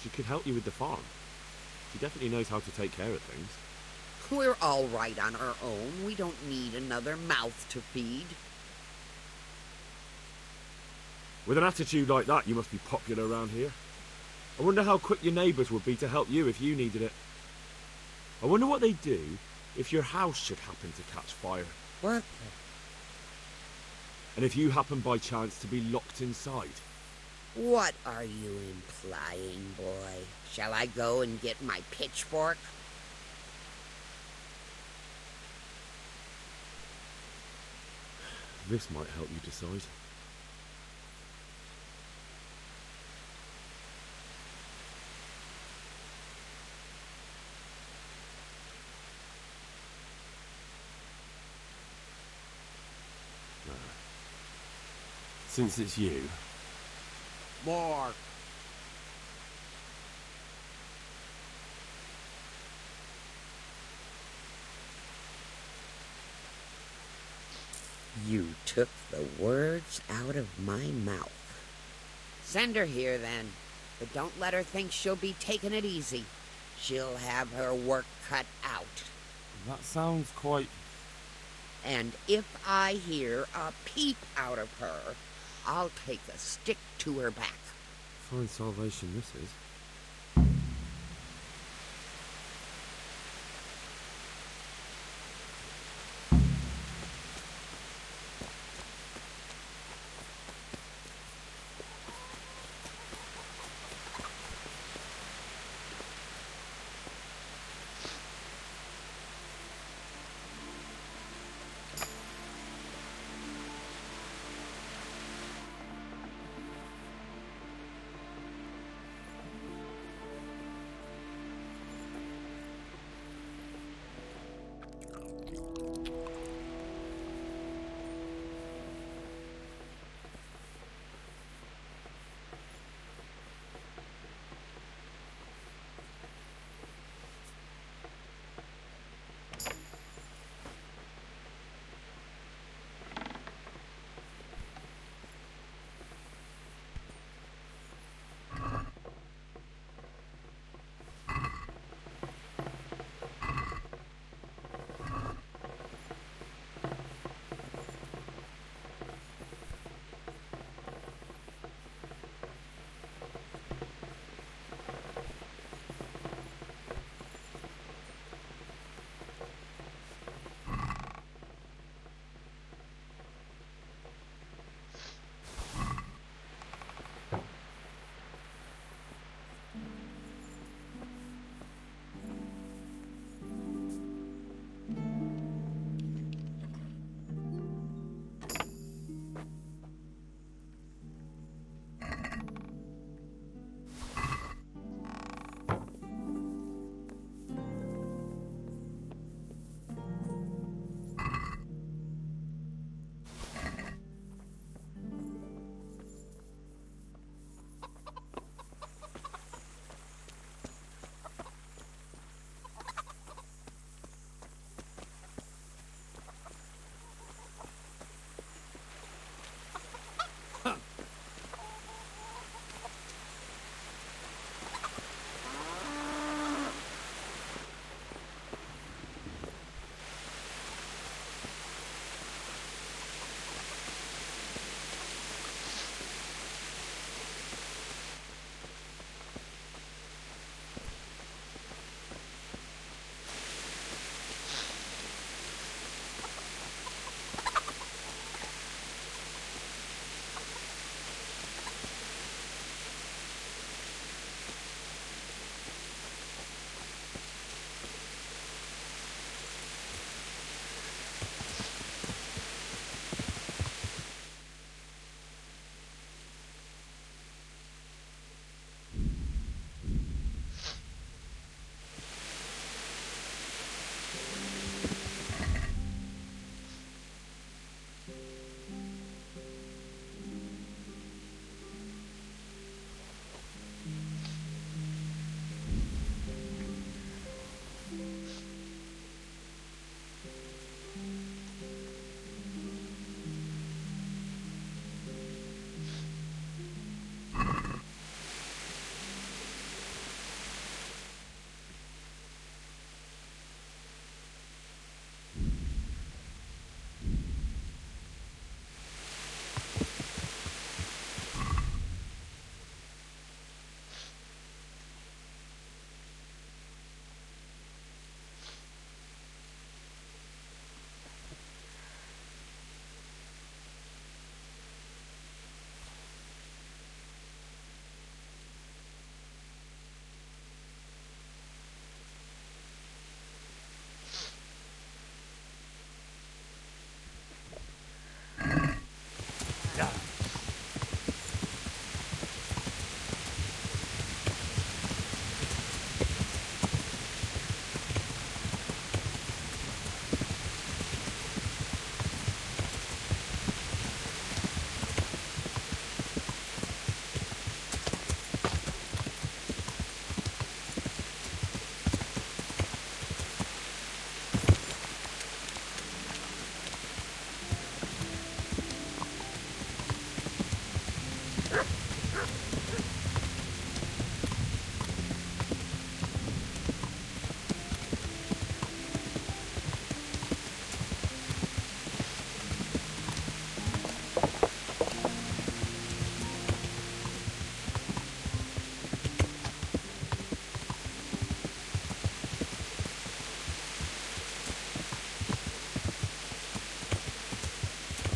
She could help you with the farm. She definitely knows how to take care of things. We're all right on our own. We don't need another mouth to feed. With an attitude like that, you must be popular around here. I wonder how quick your neighbours would be to help you if you needed it. I wonder what they'd do if your house should happen to catch fire. What? And if you happen by chance to be locked inside. What are you implying, boy? Shall I go and get my pitchfork? This might help you decide. Since it's you... More. You took the words out of my mouth. Send her here, then. But don't let her think she'll be taking it easy. She'll have her work cut out. That sounds quite... And if I hear a peep out of her, I'll take a stick to her back. Fine salvation this is.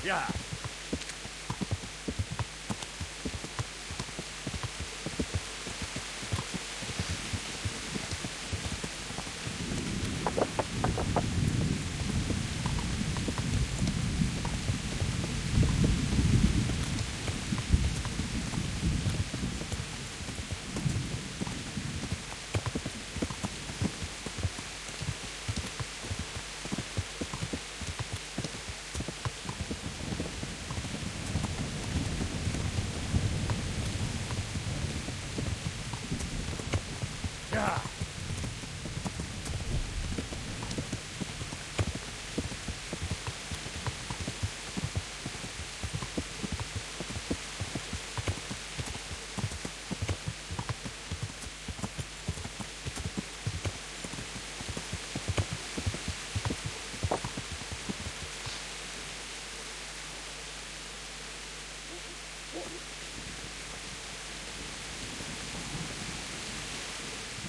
Yeah. Yeah.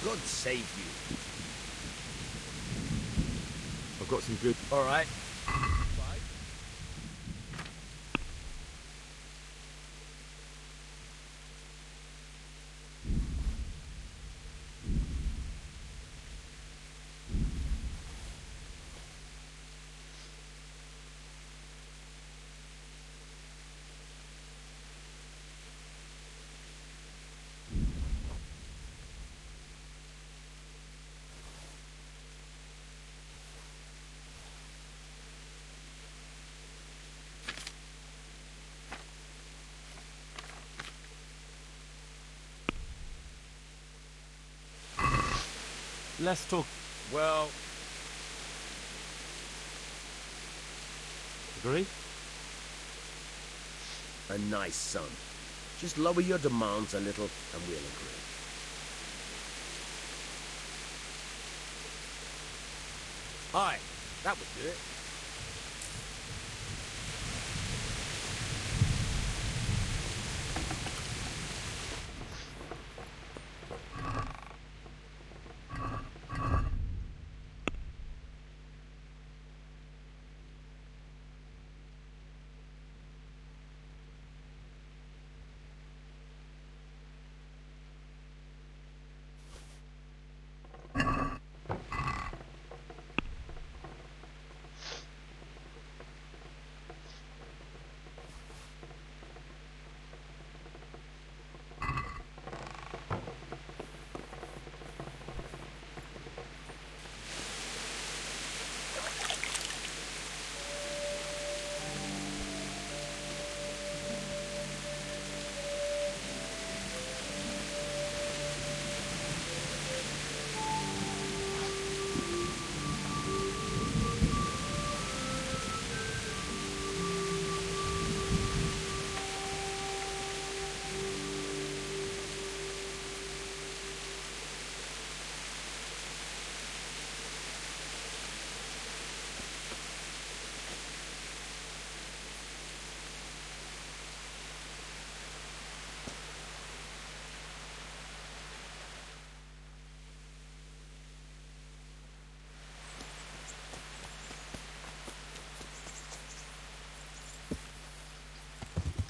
God save you. I've got some good... All right. Let's talk. Well... Agree? A nice son. Just lower your demands a little and we'll agree. Aye, that would do it.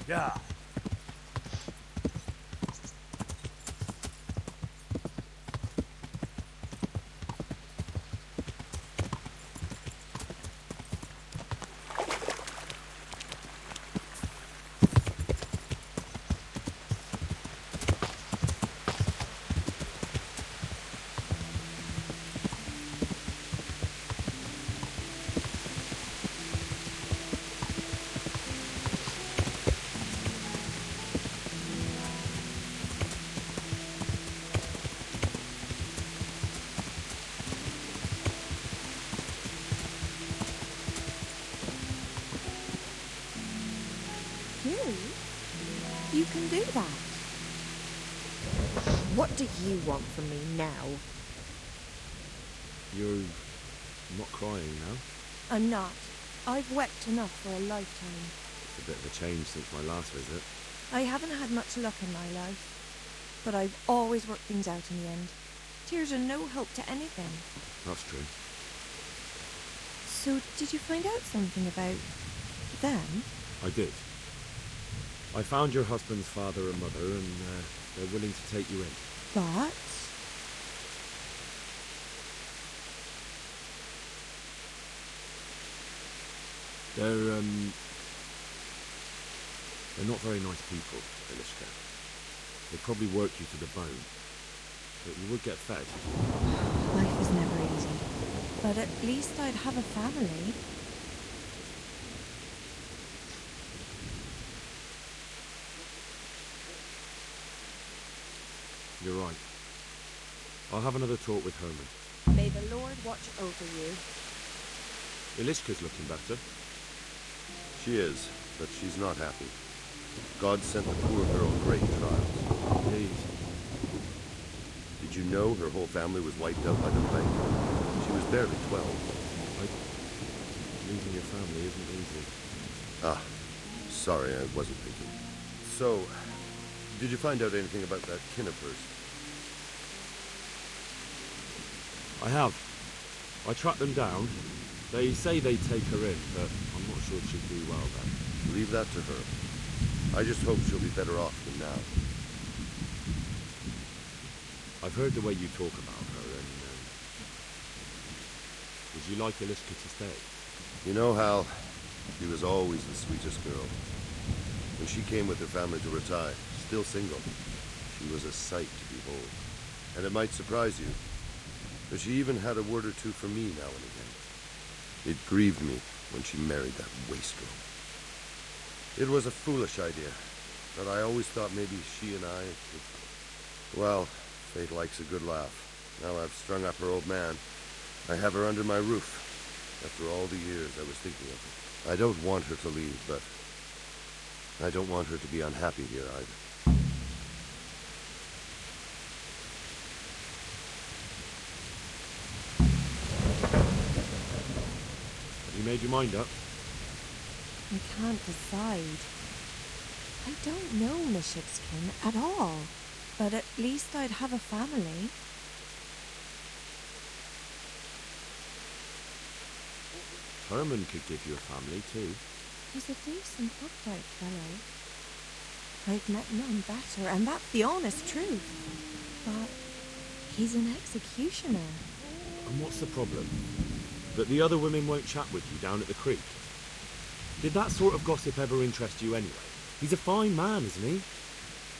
Yeah. You can do that. What do you want from me now? You're not crying now? I'm not. I've wept enough for a lifetime. It's a bit of a change since my last visit. I haven't had much luck in my life, but I've always worked things out in the end. Tears are no help to anything. That's true. So, did you find out something about Then? I did. I found your husband's father and mother, and they're willing to take you in. But... They're not very nice people, Elishka. They'd probably work you to the bone. But you would get fed. Life is never easy. But at least I'd have a family. You're right. I'll have another talk with Herman. May the Lord watch over you. Elishka's looking better. She is, but she's not happy. God sent the poor girl great trials. Indeed. Did you know her whole family was wiped out by the plague? She was barely 12. Losing your family isn't easy. Ah, sorry, I wasn't thinking. So, did you find out anything about that kin of hers? I have. I tracked them down. They say they'd take her in, but I'm not sure she'd do well there. Leave that to her. I just hope she'll be better off than now. I've heard the way you talk about her, and would you like Elishka to stay? You know, Hal, she was always the sweetest girl. When she came with her family to Ratai, still single, she was a sight to behold. And it might surprise you, but she even had a word or two for me now and again. It grieved me when she married that wastrel. It was a foolish idea, but I always thought maybe she and I could... Well, fate likes a good laugh. Now I've strung up her old man. I have her under my roof. After all the years I was thinking of her. I don't want her to leave, but I don't want her to be unhappy here either. Have you made your mind up? I can't decide. I don't know Mishipskin at all. But at least I'd have a family. Herman could give you a family, too. He's a decent, upright fellow. I've met none better, and that's the honest truth. But he's an executioner. And what's the problem? That the other women won't chat with you down at the creek? Did that sort of gossip ever interest you anyway? He's a fine man, isn't he?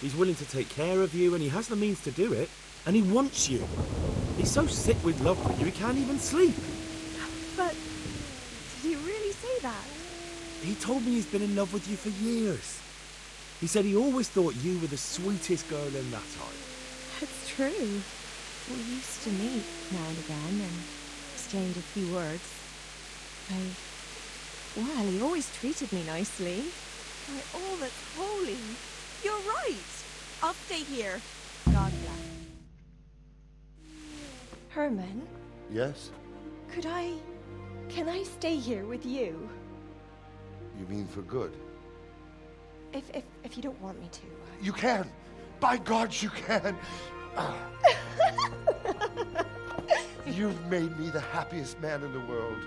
He's willing to take care of you, and he has the means to do it. And he wants you. He's so sick with love for you, he can't even sleep. But did he really say that? He told me he's been in love with you for years. He said he always thought you were the sweetest girl in that time. It's true. We used to meet now and again and exchange a few words. Well, he always treated me nicely. By all that's holy. You're right. I'll stay here. God bless. Herman? Yes? Can I stay here with you? You mean for good? If you don't want me to. You can! By God, you can! You've made me the happiest man in the world.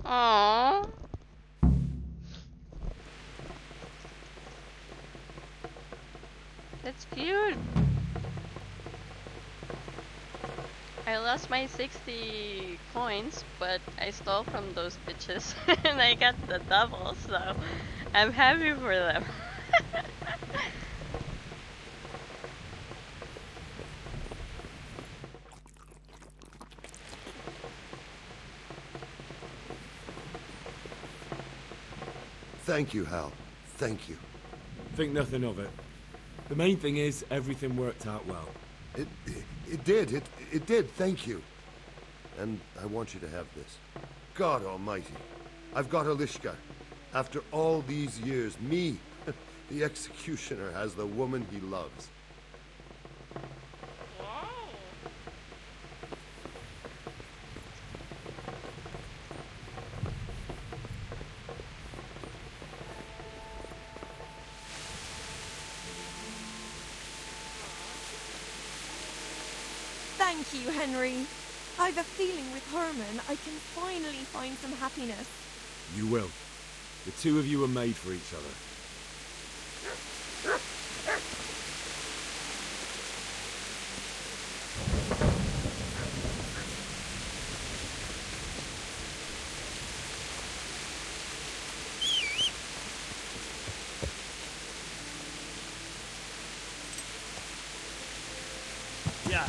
Aww. That's cute. I lost my 60 coins, but I stole from those bitches and I got the double, so I'm happy for them. Thank you, Hal. Thank you. Think nothing of it. The main thing is, everything worked out well. It did. It did. Thank you. And I want you to have this. God almighty. I've got Elishka. After all these years, me, the executioner, has the woman he loves. Thank you, Henry. I've a feeling with Herman I can finally find some happiness. You will. The two of you are made for each other. Yeah.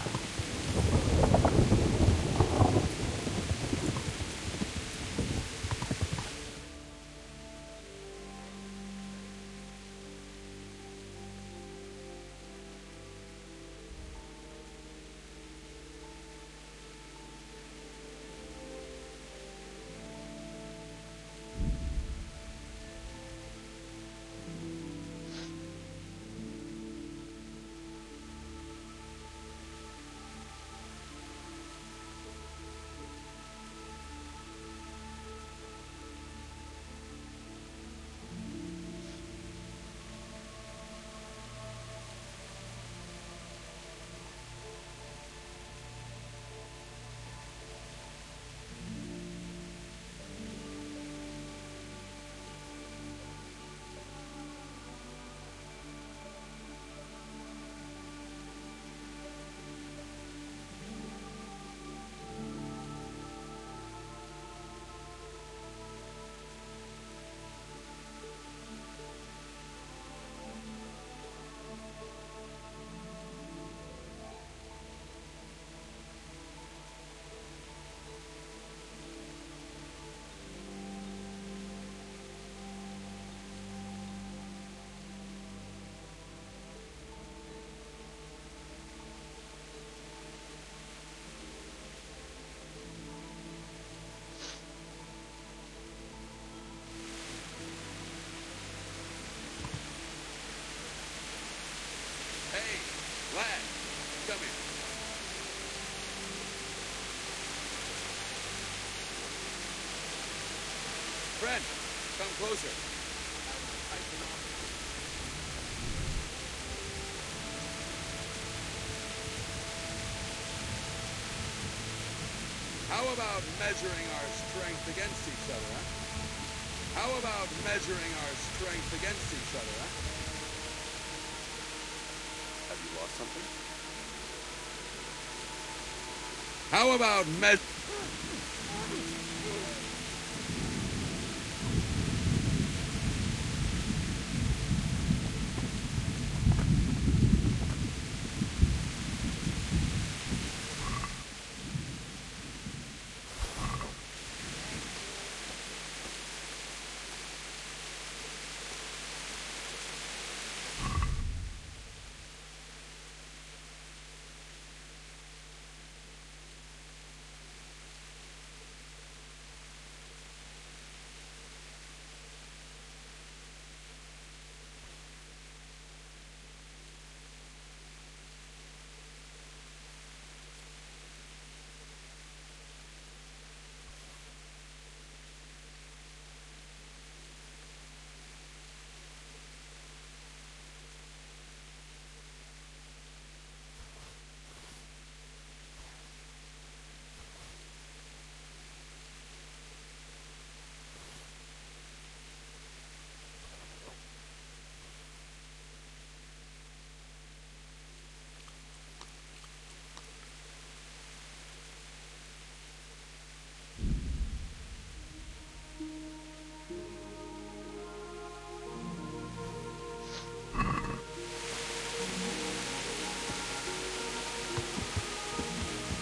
Hey, lad, come here. Friend, come closer. How about measuring our strength against each other, huh? How about measuring our strength against each other, huh? Have you lost something? How about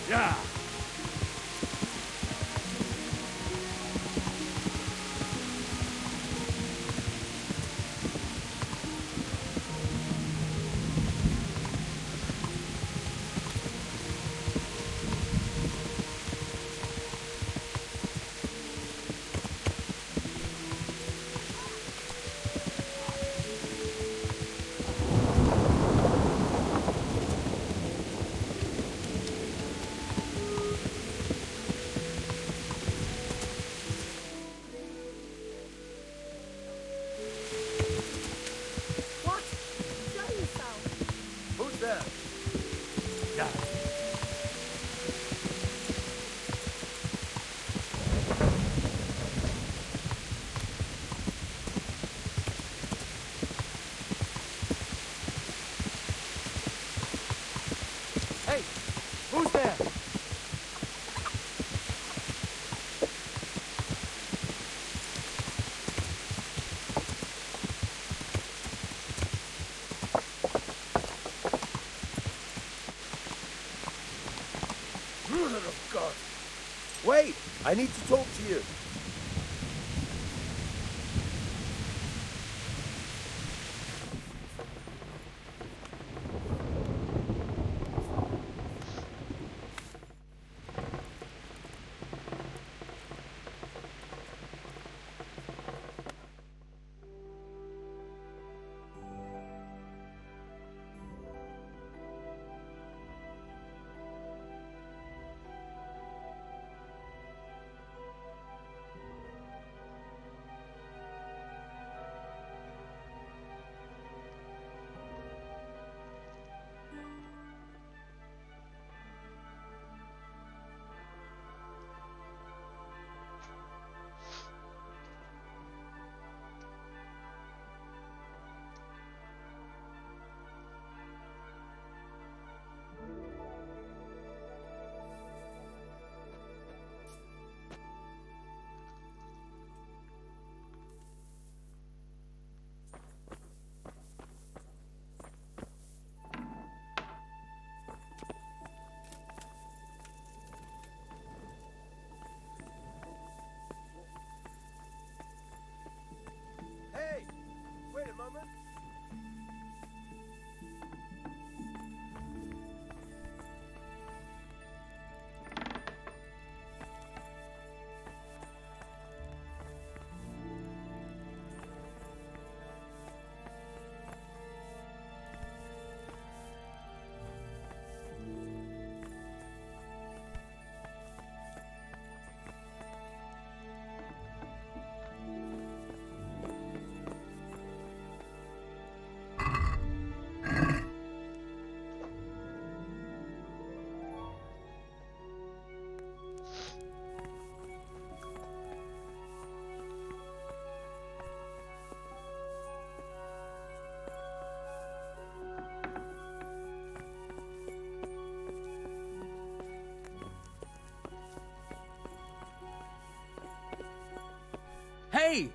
Yeah. What? Show yourself! Who's there? Yeah. Hey, who's there? Mother of God! Wait! I need to talk to you. Hey! Wait a moment. Hey!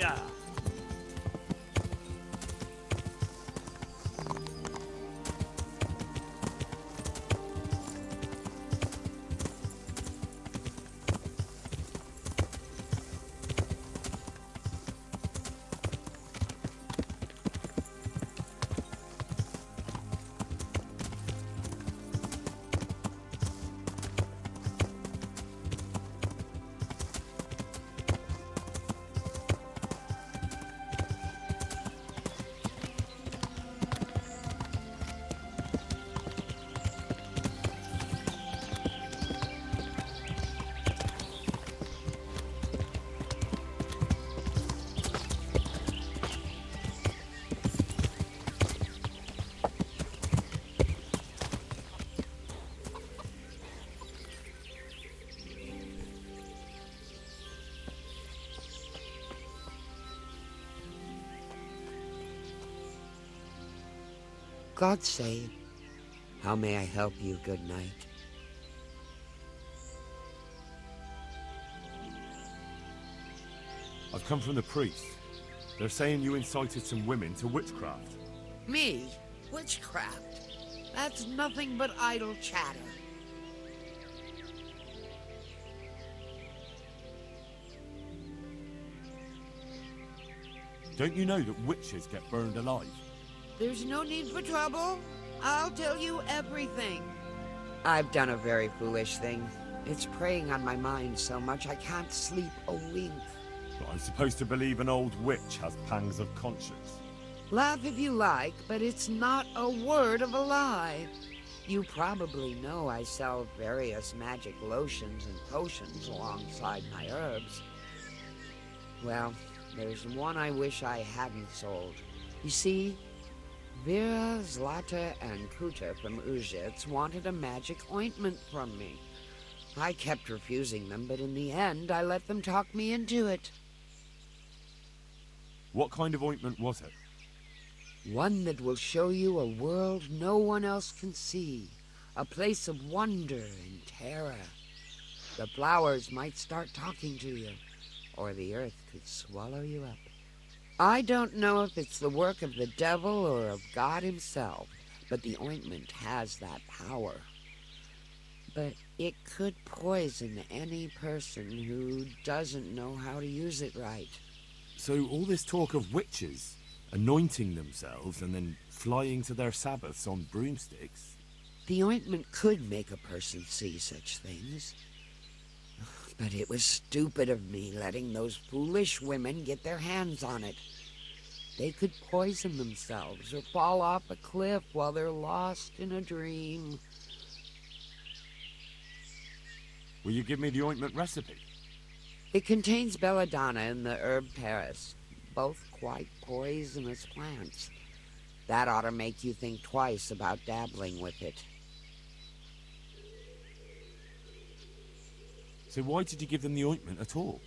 Yeah. God save. How may I help you? Good night. I've come from the priest. They're saying you incited some women to witchcraft. Me? Witchcraft? That's nothing but idle chatter. Don't you know that witches get burned alive? There's no need for trouble. I'll tell you everything. I've done a very foolish thing. It's preying on my mind so much I can't sleep a wink. But I'm supposed to believe an old witch has pangs of conscience. Laugh if you like, but it's not a word of a lie. You probably know I sell various magic lotions and potions alongside my herbs. Well, there's one I wish I hadn't sold. You see, Vera, Zlata, and Kuta from Uzhitz wanted a magic ointment from me. I kept refusing them, but in the end, I let them talk me into it. What kind of ointment was it? One that will show you a world no one else can see. A place of wonder and terror. The flowers might start talking to you, or the earth could swallow you up. I don't know if it's the work of the devil or of God himself, but the ointment has that power. But it could poison any person who doesn't know how to use it right. So all this talk of witches anointing themselves and then flying to their sabbaths on broomsticks? The ointment could make a person see such things. But it was stupid of me letting those foolish women get their hands on it. They could poison themselves or fall off a cliff while they're lost in a dream. Will you give me the ointment recipe? It contains belladonna and the herb Paris, both quite poisonous plants. That ought to make you think twice about dabbling with it. So why did you give them the ointment at all?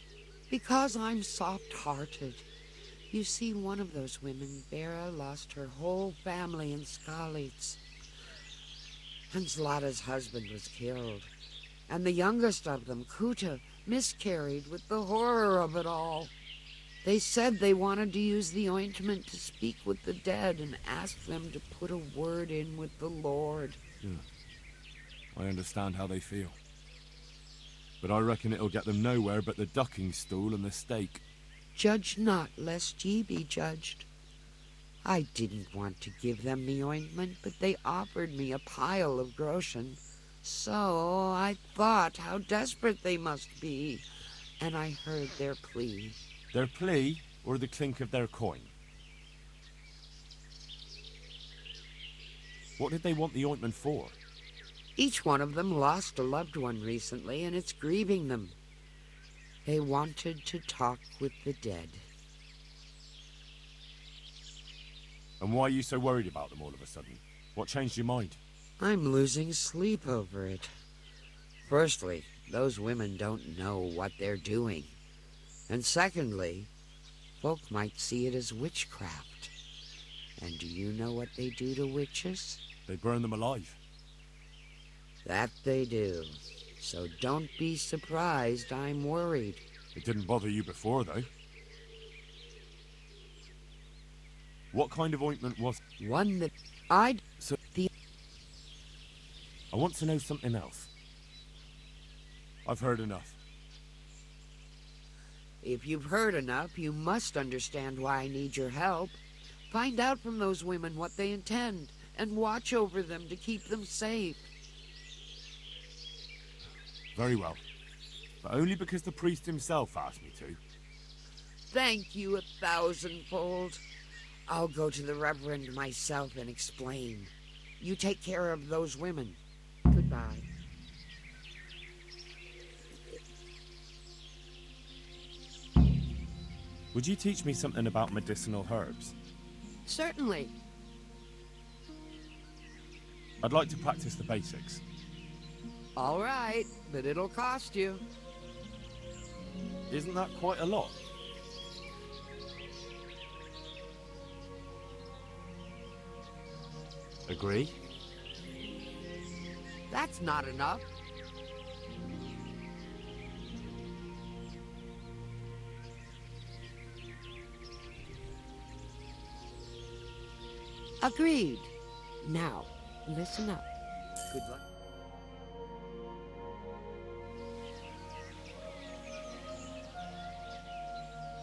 Because I'm soft-hearted. You see, one of those women, Vera, lost her whole family in Skalitz. And Zlata's husband was killed. And the youngest of them, Kuta, miscarried with the horror of it all. They said they wanted to use the ointment to speak with the dead and ask them to put a word in with the Lord. Yeah. I understand how they feel. But I reckon it'll get them nowhere but the ducking stool and the stake. Judge not, lest ye be judged. I didn't want to give them the ointment, but they offered me a pile of groschen. So I thought how desperate they must be, and I heard their plea. Their plea, or the clink of their coin? What did they want the ointment for? Each one of them lost a loved one recently, and it's grieving them. They wanted to talk with the dead. And why are you so worried about them all of a sudden? What changed your mind? I'm losing sleep over it. Firstly, those women don't know what they're doing. And secondly, folk might see it as witchcraft. And do you know what they do to witches? They burn them alive. That they do. So don't be surprised I'm worried. It didn't bother you before, though. What kind of ointment was... One that I'd... So... The... I want to know something else. I've heard enough. If you've heard enough, you must understand why I need your help. Find out from those women what they intend, and watch over them to keep them safe. Very well. But only because the priest himself asked me to. Thank you 1,000-fold. I'll go to the Reverend myself and explain. You take care of those women. Goodbye. Would you teach me something about medicinal herbs? Certainly. I'd like to practice the basics. All right, but it'll cost you. Isn't that quite a lot? Agree? That's not enough. Agreed. Now, listen up. Good luck.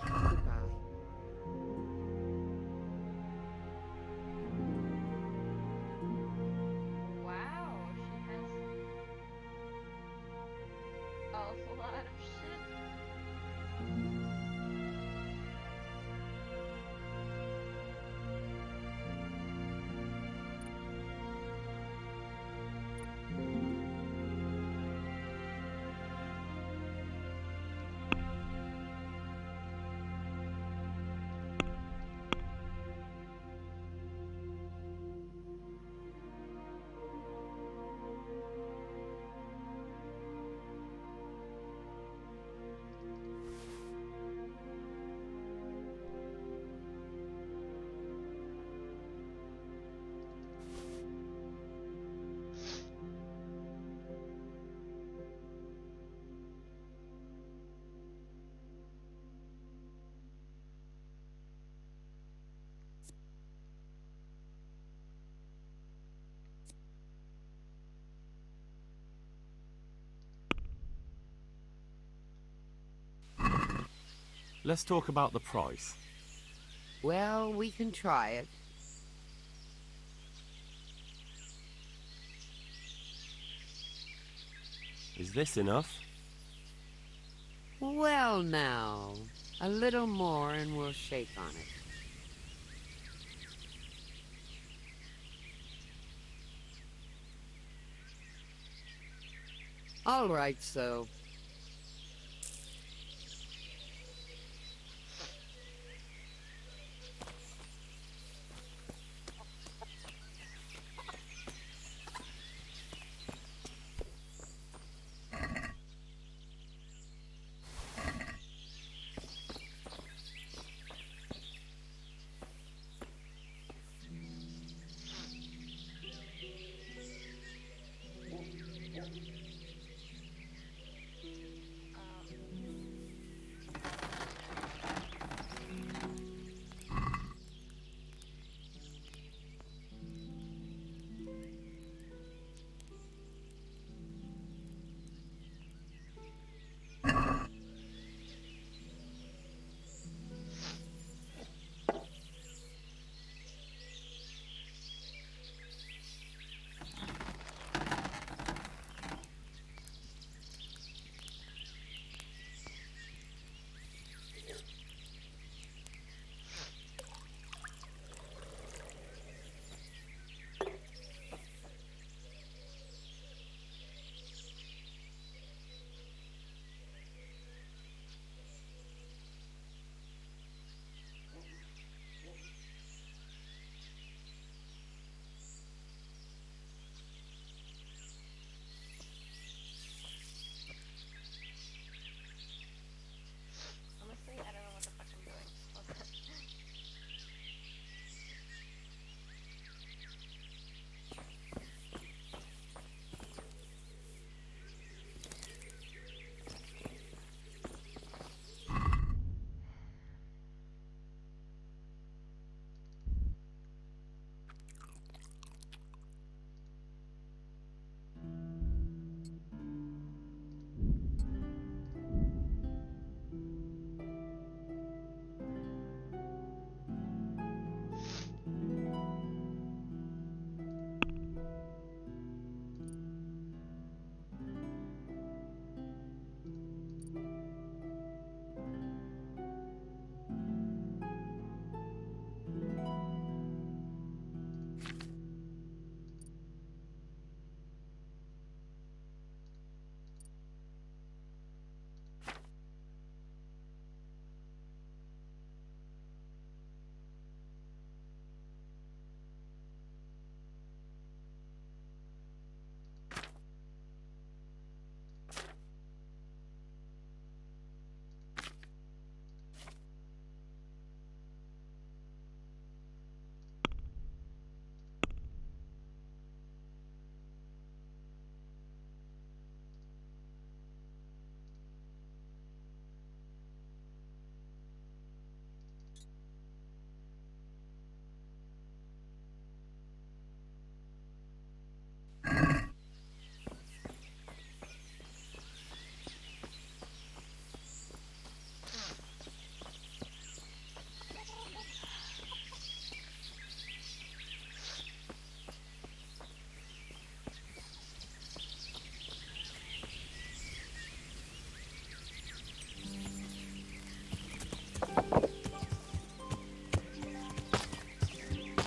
Goodbye. Wow, she has awful lot of shit. Let's talk about the price. Well, we can try it. Is this enough? Well, now, a little more and we'll shake on it. All right, so.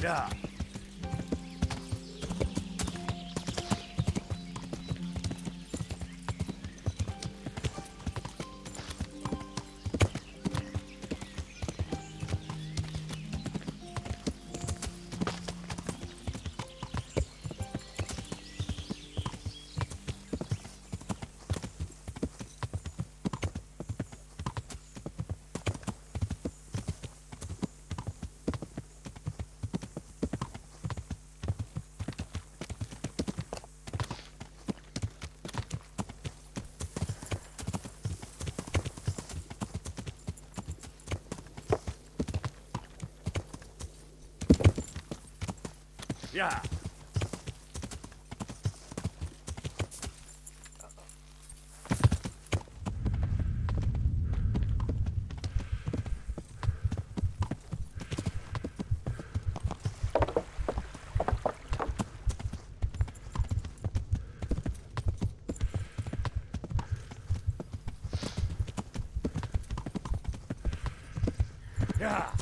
Yeah. Yeah. Yeah.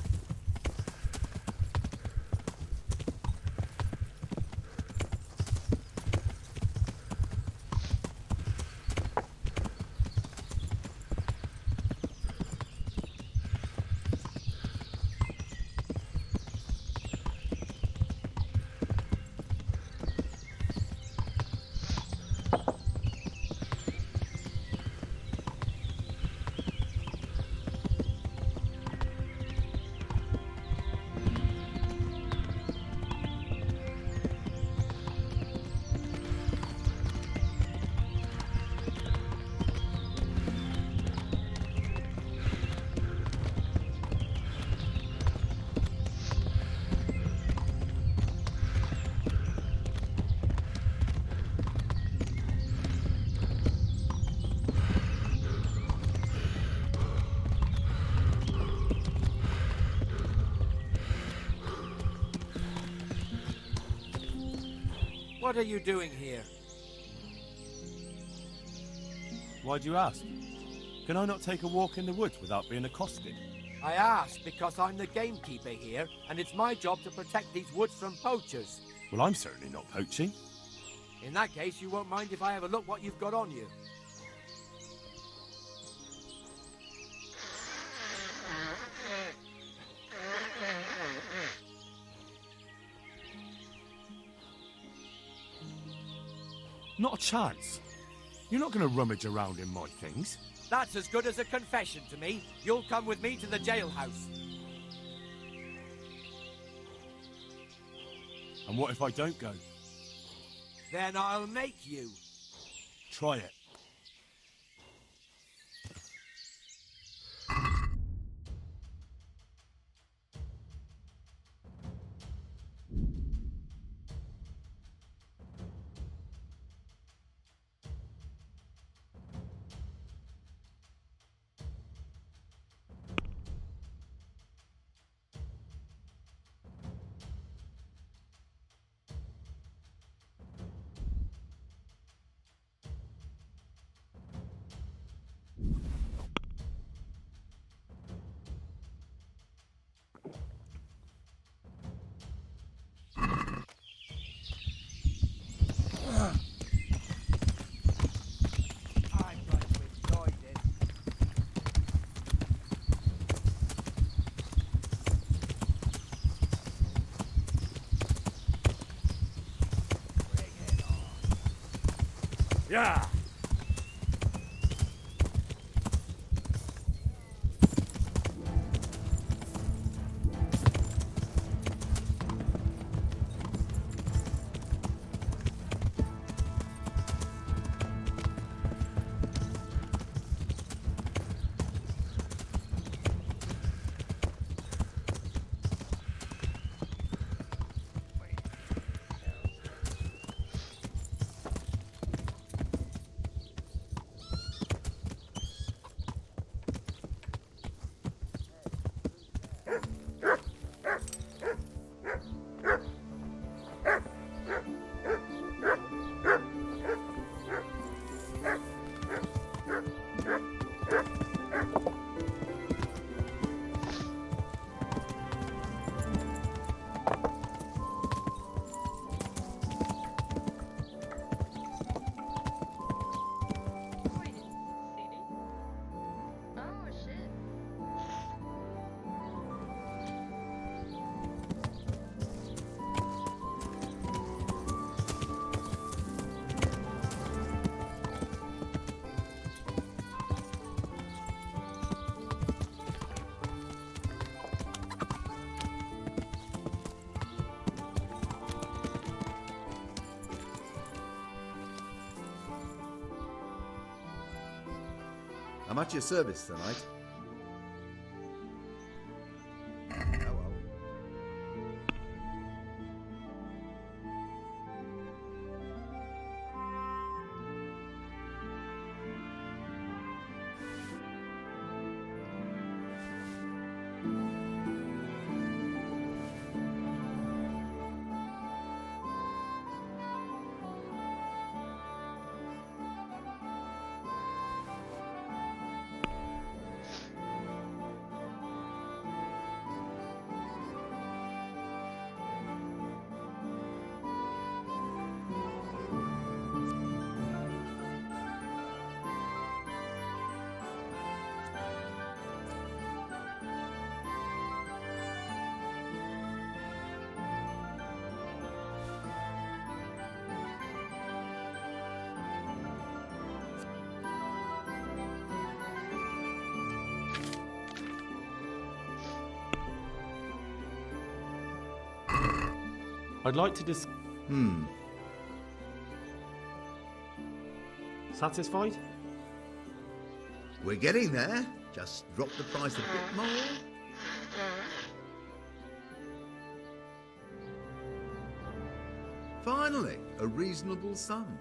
What are you doing here? Why'd you ask? Can I not take a walk in the woods without being accosted? I asked because I'm the gamekeeper here, and it's my job to protect these woods from poachers. Well, I'm certainly not poaching. In that case, you won't mind if I have a look what you've got on you. Not a chance. You're not going to rummage around in my things. That's as good as a confession to me. You'll come with me to the jailhouse. And what if I don't go? Then I'll make you. Try it. Yeah. I'm at your service tonight. I'd like to Satisfied? We're getting there. Just drop the price a bit more. Finally, a reasonable sum.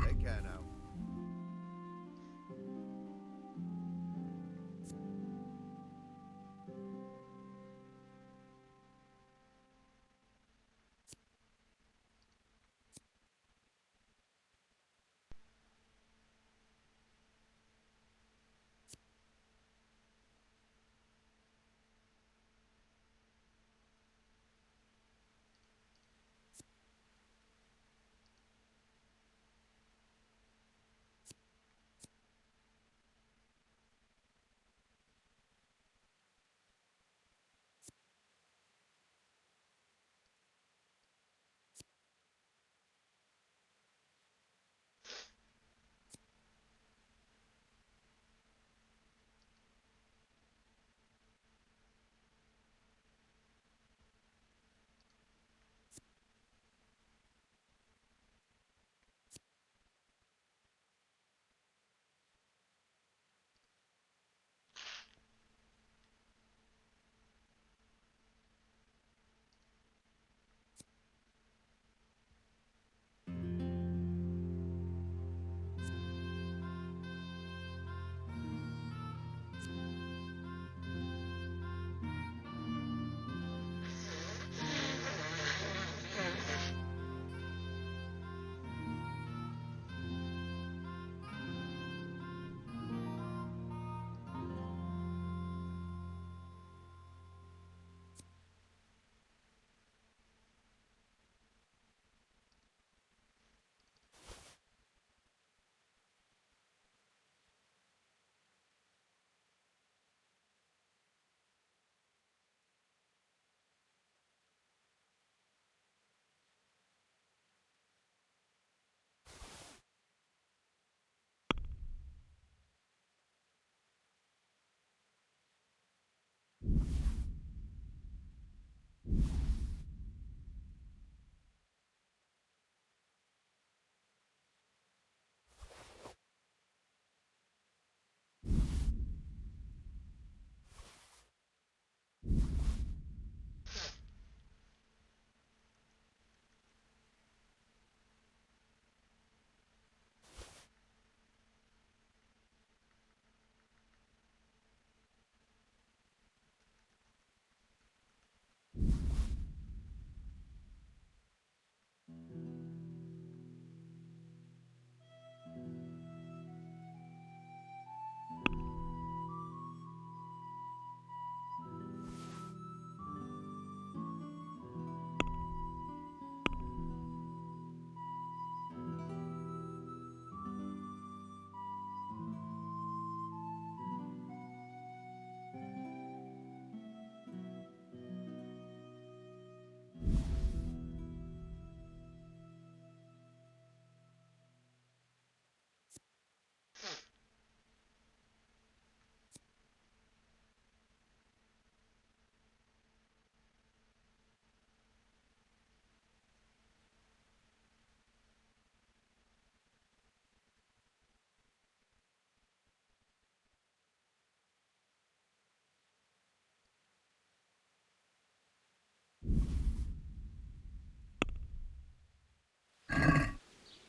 Take care now.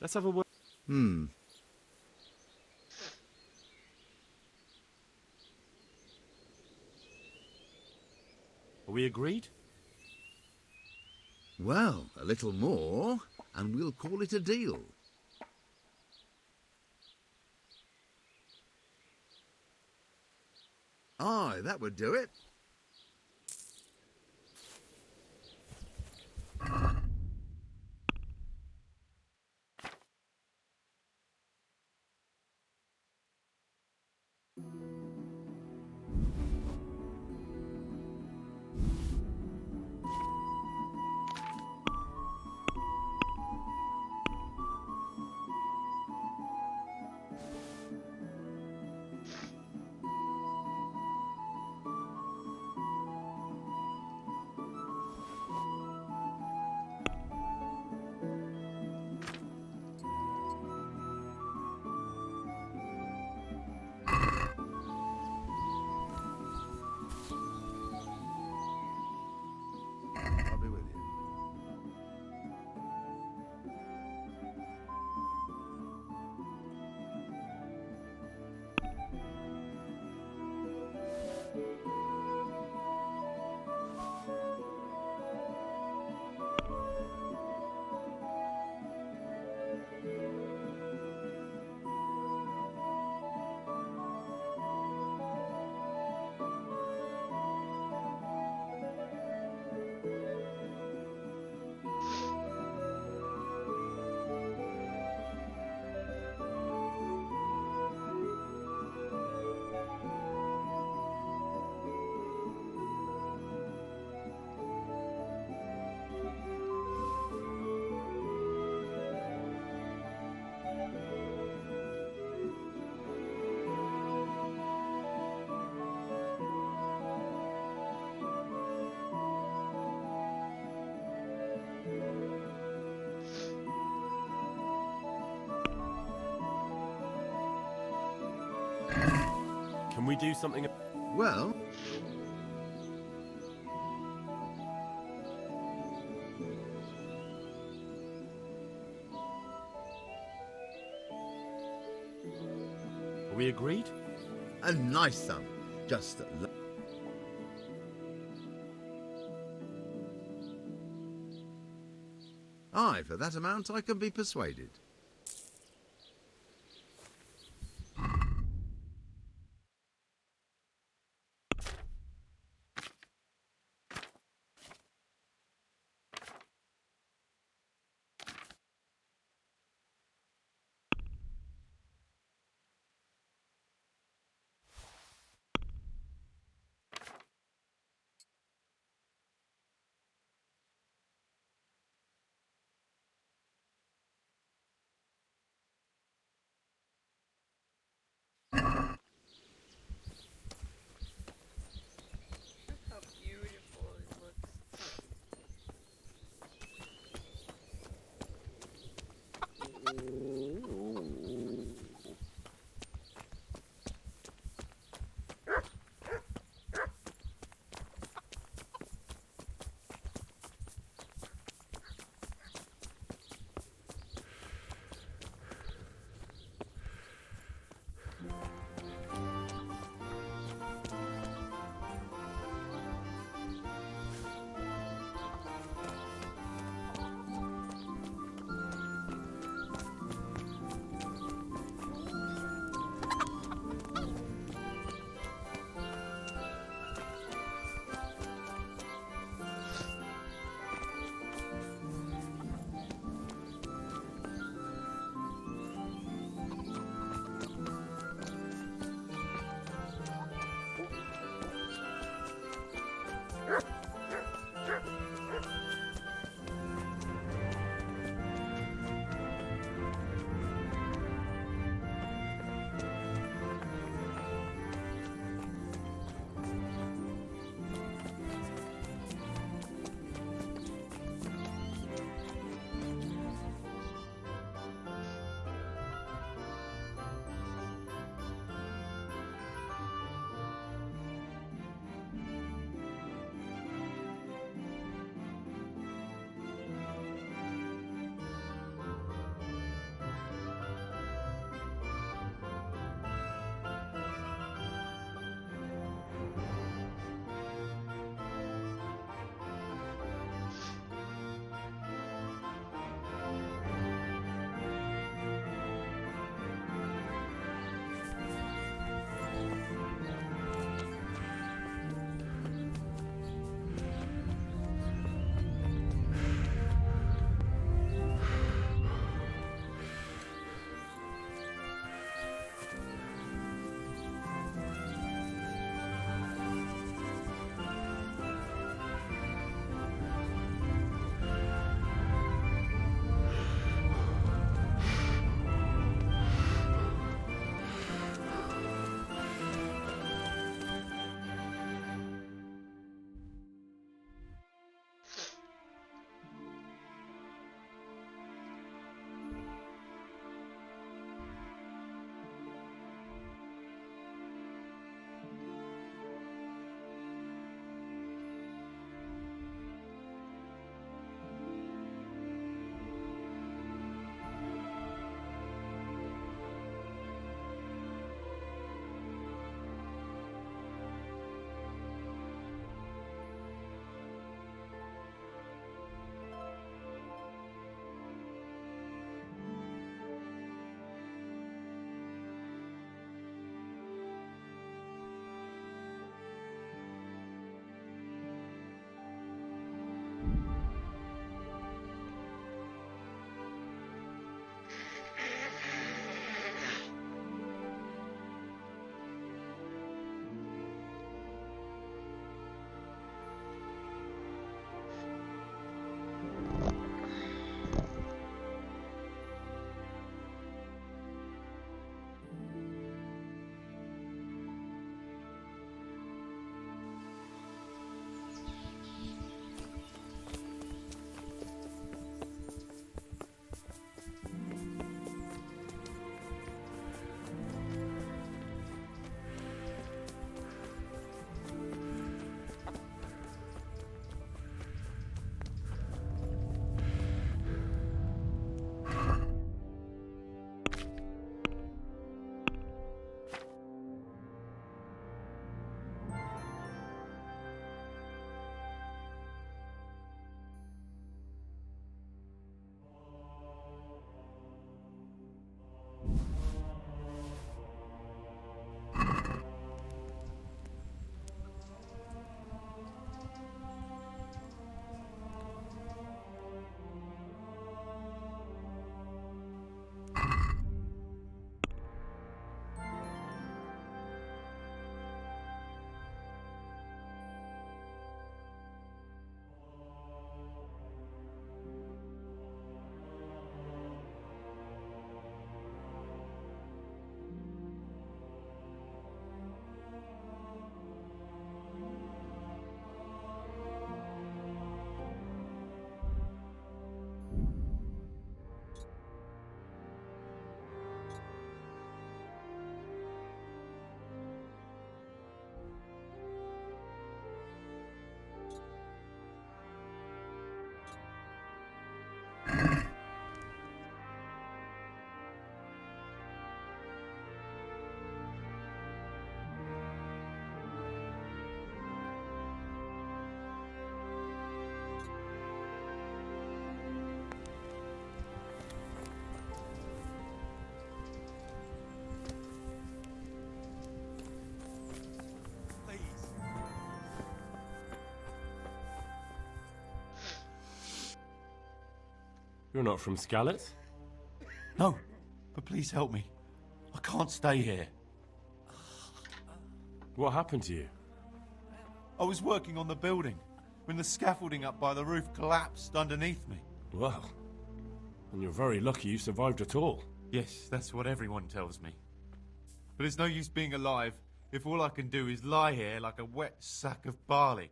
Let's have a word. Hmm. Are we agreed? Well, a little more, and we'll call it a deal. Aye, that would do it. I'll be with you. Can we do something? Well, Are we agreed? a nice sum. Just aye, for that amount I can be persuaded. You're not from Scarlet? No, but please help me. I can't stay here. What happened to you? I was working on the building when the scaffolding up by the roof collapsed underneath me. Well, and you're very lucky you survived at all. Yes, that's what everyone tells me. But it's no use being alive if all I can do is lie here like a wet sack of barley.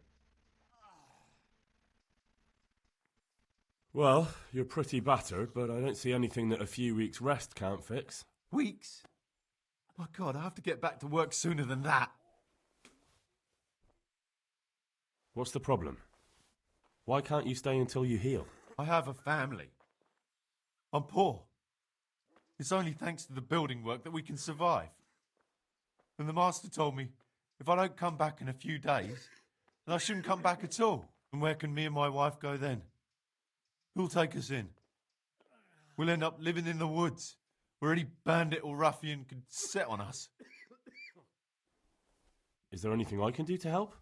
Well, you're pretty battered, but I don't see anything that a few weeks' rest can't fix. Weeks? My God, I have to get back to work sooner than that. What's the problem? Why can't you stay until you heal? I have a family. I'm poor. It's only thanks to the building work that we can survive. And the master told me if I don't come back in a few days, then I shouldn't come back at all. And where can me and my wife go then? Who'll take us in? We'll end up living in the woods, where any bandit or ruffian could set on us. Is there anything I can do to help?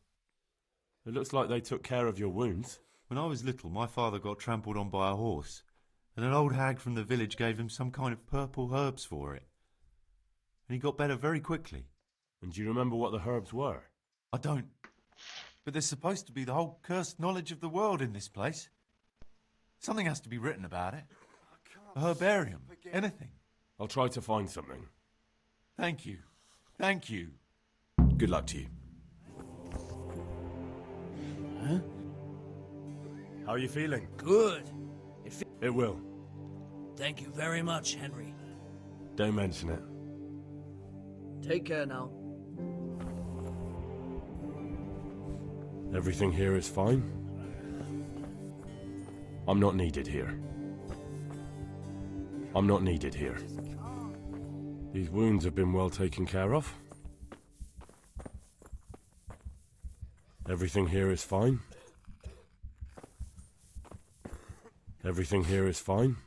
It looks like they took care of your wounds. When I was little, my father got trampled on by a horse, and an old hag from the village gave him some kind of purple herbs for it. And he got better very quickly. And do you remember what the herbs were? I don't. But there's supposed to be the whole cursed knowledge of the world in this place. Something has to be written about it. A herbarium. Anything. I'll try to find something. Thank you. Thank you. Good luck to you. Huh? How are you feeling? Good. It will. Thank you very much, Henry. Don't mention it. Take care now. Everything here is fine. I'm not needed here. I'm not needed here. These wounds have been well taken care of. Everything here is fine. Everything here is fine.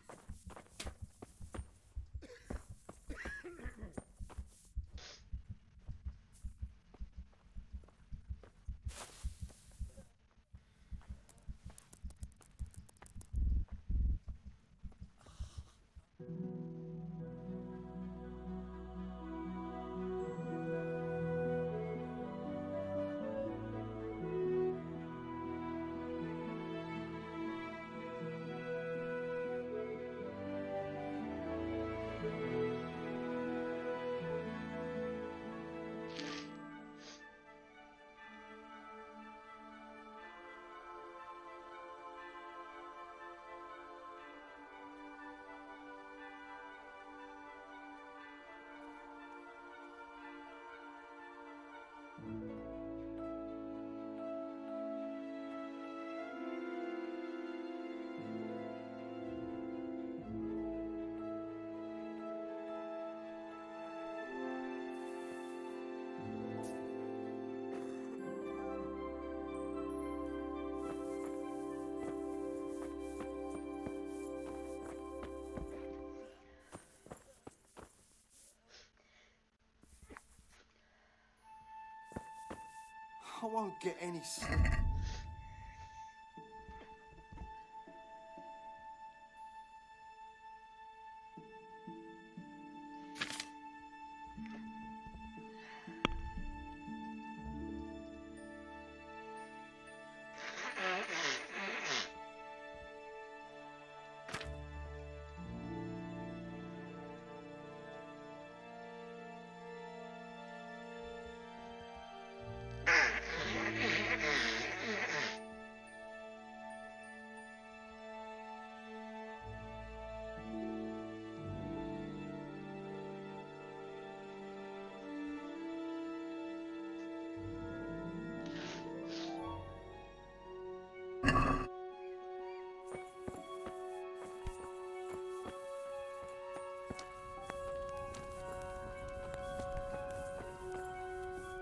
I won't get any sleep.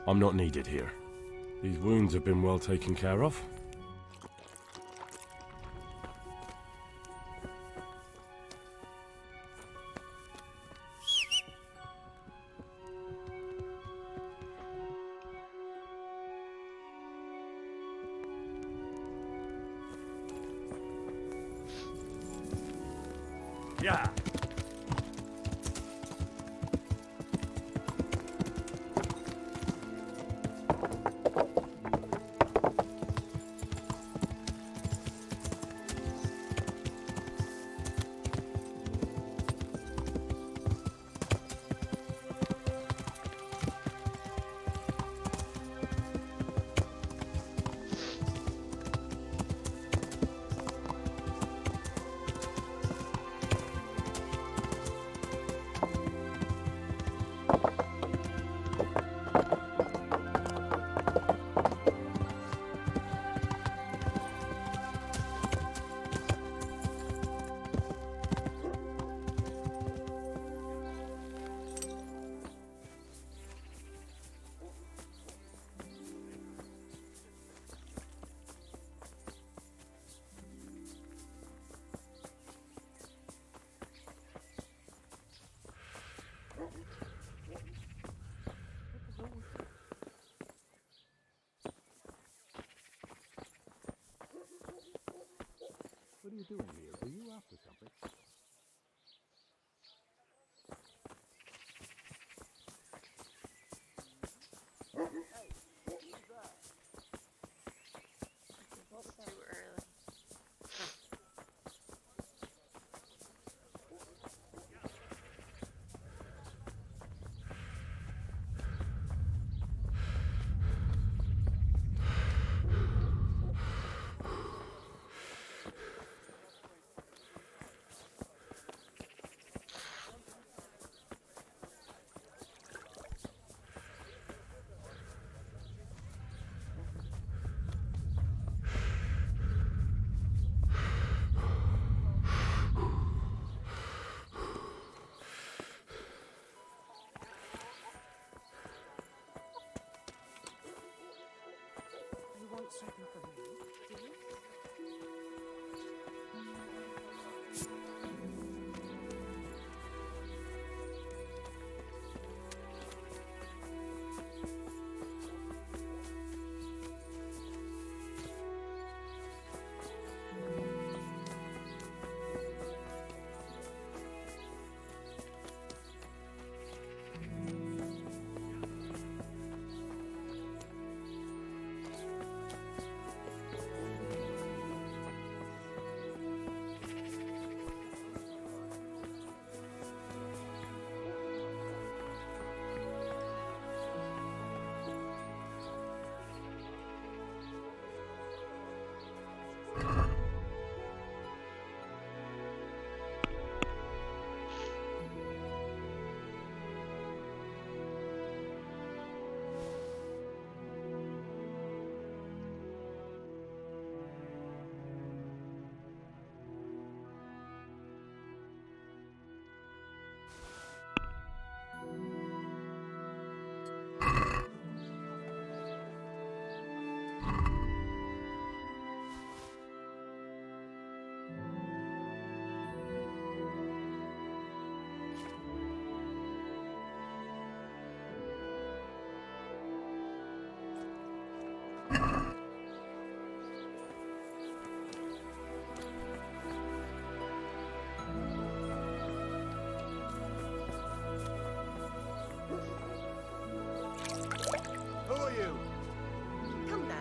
I'm not needed here. These wounds have been well taken care of. Yeah. What are you doing here? Are you after something? It's too early. You want something from me, do you? Who are you? Come now.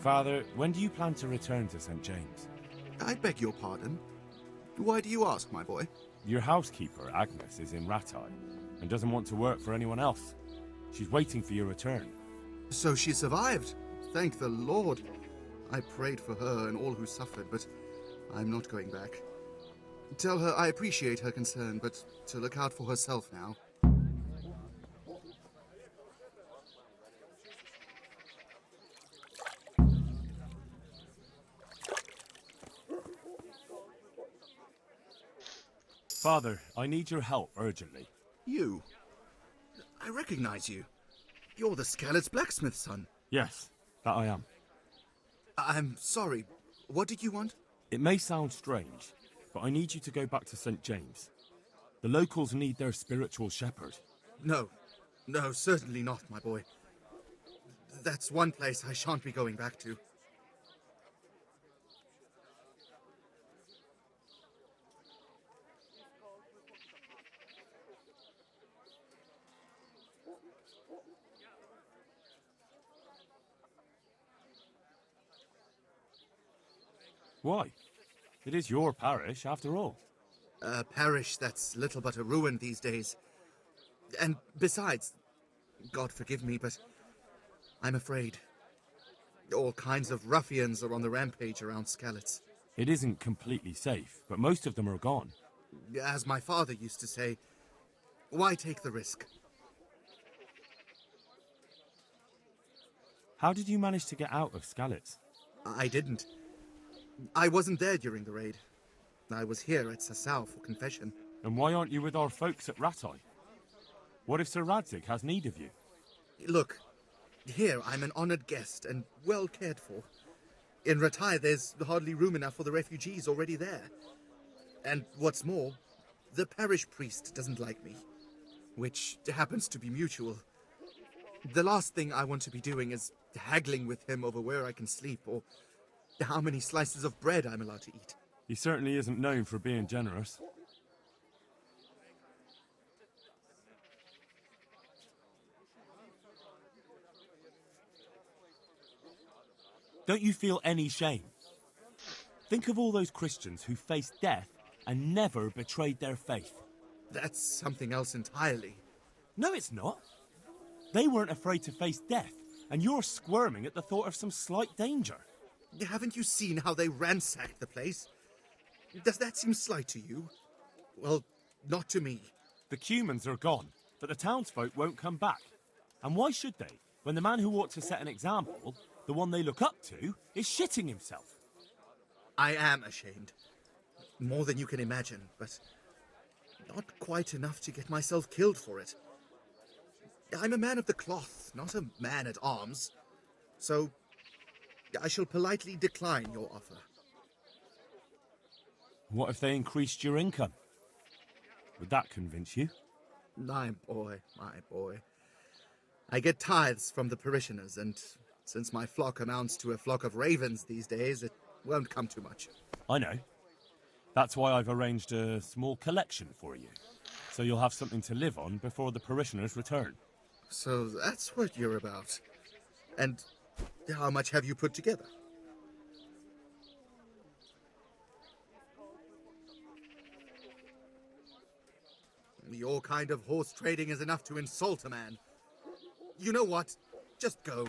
Father, when do you plan to return to St. James? I beg your pardon. Why do you ask, my boy? Your housekeeper, Agnes, is in Rattay and doesn't want to work for anyone else. She's waiting for your return. So she survived. Thank the Lord. I prayed for her and all who suffered, but I'm not going back. Tell her I appreciate her concern, but to look out for herself now. Father, I need your help urgently. You? I recognize you. You're the Scarlet's blacksmith's son. Yes, that I am. I'm sorry. What did you want? It may sound strange, but I need you to go back to St. James. The locals need their spiritual shepherd. No, certainly not, my boy. That's one place I shan't be going back to. Why? It is your parish, after all. A parish that's little but a ruin these days. And besides, God forgive me, but I'm afraid. All kinds of ruffians are on the rampage around Skalitz. It isn't completely safe, but most of them are gone. As my father used to say, why take the risk? How did you manage to get out of Skalitz? I didn't. I wasn't there during the raid. I was here at Sasau for confession. And why aren't you with our folks at Ratai? What if Sir Radzig has need of you? Look, here I'm an honored guest and well cared for. In Ratai there's hardly room enough for the refugees already there. And what's more, the parish priest doesn't like me, which happens to be mutual. The last thing I want to be doing is haggling with him over where I can sleep or how many slices of bread I'm allowed to eat. He certainly isn't known for being generous. Don't you feel any shame? Think of all those Christians who faced death and never betrayed their faith. That's something else entirely. No, it's not. They weren't afraid to face death, and you're squirming at the thought of some slight danger. Haven't you seen how they ransacked the place? Does that seem slight to you? Well, not to me. The Cumans are gone, but the townsfolk won't come back. And why should they, when the man who ought to set an example, the one they look up to, is shitting himself? I am ashamed. More than you can imagine, but not quite enough to get myself killed for it. I'm a man of the cloth, not a man at arms. So I shall politely decline your offer. What if they increased your income? Would that convince you? My boy. I get tithes from the parishioners, and since my flock amounts to a flock of ravens these days, it won't come to much. I know. That's why I've arranged a small collection for you, so you'll have something to live on before the parishioners return. So that's what you're about. And how much have you put together? Your kind of horse trading is enough to insult a man. You know what? Just go.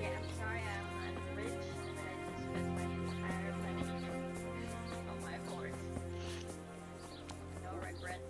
Yeah, I'm sorry I'm rich, but I just spent my entire money on my horse. No regrets.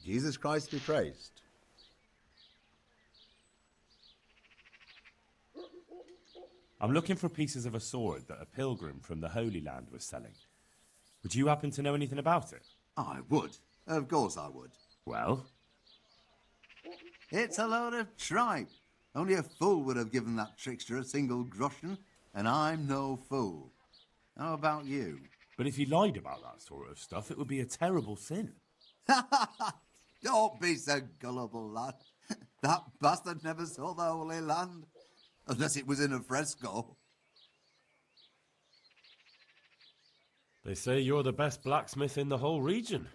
Jesus Christ be praised. I'm looking for pieces of a sword that a pilgrim from the Holy Land was selling. Would you happen to know anything about it? I would. Of course I would. Well? It's a load of tripe. Only a fool would have given that trickster a single groschen, and I'm no fool. How about you? But if he lied about that sort of stuff, it would be a terrible sin. Don't be so gullible, lad. That bastard never saw the Holy Land. Unless it was in a fresco. They say you're the best blacksmith in the whole region.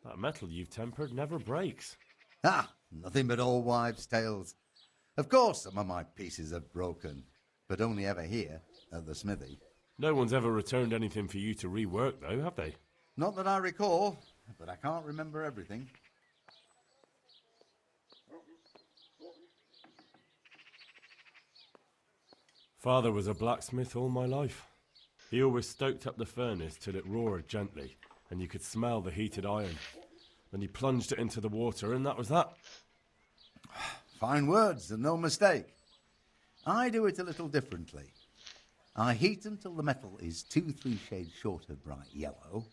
That metal you've tempered never breaks. Ah, nothing but old wives' tales. Of course some of my pieces have broken, but only ever here, at the smithy. No one's ever returned anything for you to rework, though, have they? Not that I recall, but I can't remember everything. Father was a blacksmith all my life. He always stoked up the furnace till it roared gently, and you could smell the heated iron. Then he plunged it into the water, and that was that. Fine words, and no mistake. I do it a little differently. I heat until the metal is 2-3 shades short of bright yellow.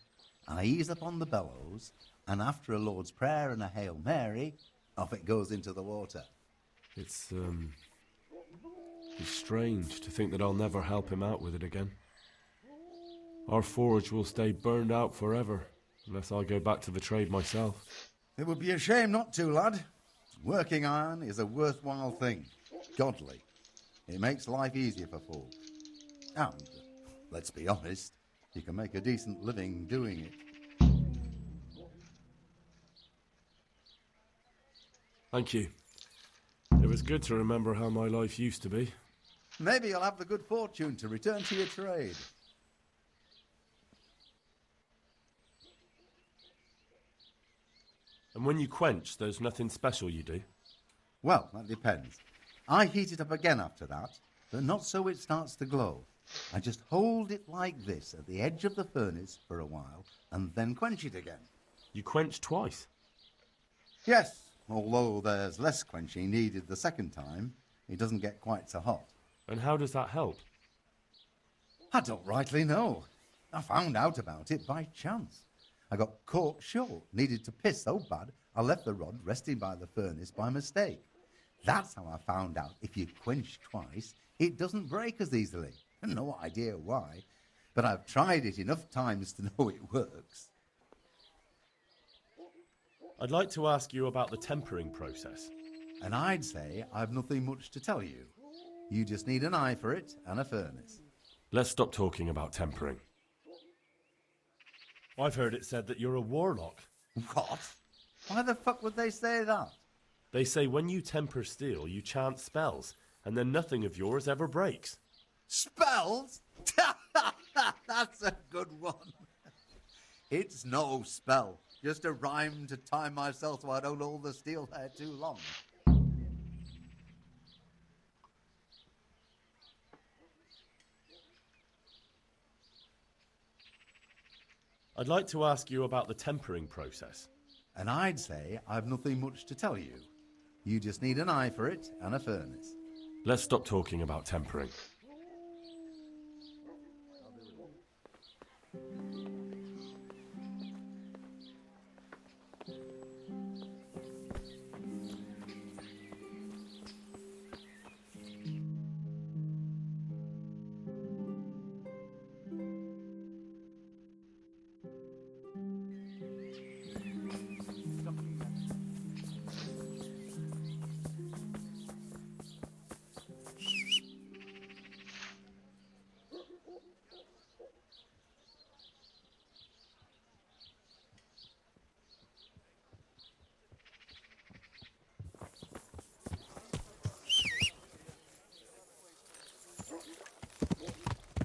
I ease up on the bellows, and after a Lord's Prayer and a Hail Mary, off it goes into the water. It's strange to think that I'll never help him out with it again. Our forge will stay burned out forever, unless I go back to the trade myself. It would be a shame not to, lad. Working iron is a worthwhile thing. Godly. It makes life easier for folk. And, let's be honest, you can make a decent living doing it. Thank you. It was good to remember how my life used to be. Maybe you'll have the good fortune to return to your trade. And when you quench, there's nothing special you do? Well, that depends. I heat it up again after that, but not so it starts to glow. I just hold it like this at the edge of the furnace for a while, and then quench it again. You quench twice? Yes, although there's less quenching needed the second time. It doesn't get quite so hot. And how does that help? I don't rightly know. I found out about it by chance. I got caught short, needed to piss so bad, I left the rod resting by the furnace by mistake. That's how I found out if you quench twice, it doesn't break as easily. No idea why, but I've tried it enough times to know it works. I'd like to ask you about the tempering process. And I'd say I've nothing much to tell you. You just need an eye for it and a furnace. Let's stop talking about tempering. I've heard it said that you're a warlock. What? Why the fuck would they say that? They say when you temper steel, you chant spells, and then nothing of yours ever breaks. Spells? That's a good one. It's no spell, just a rhyme to time myself so I don't hold the steel there too long. I'd like to ask you about the tempering process. And I'd say I've nothing much to tell you. You just need an eye for it and a furnace. Let's stop talking about tempering.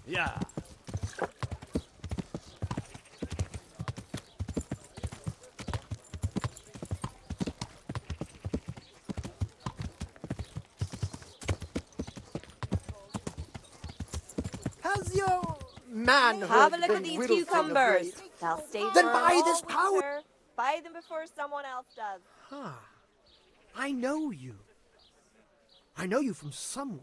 Yeah. Has your manhood Have a look been at these whittled from the cucumbers. blade? They'll stay Then for buy all this power. winter. Buy them before someone else does. Huh. I know you. I know you from somewhere.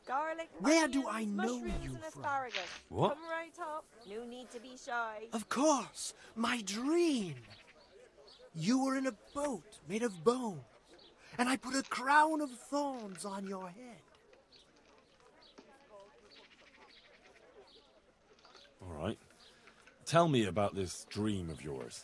Garlic, Where do onions, I know mushrooms, you and from? asparagus. What? Come right up. No need to be shy. Of course, my dream. You were in a boat made of bone, and I put a crown of thorns on your head. All right. Tell me about this dream of yours.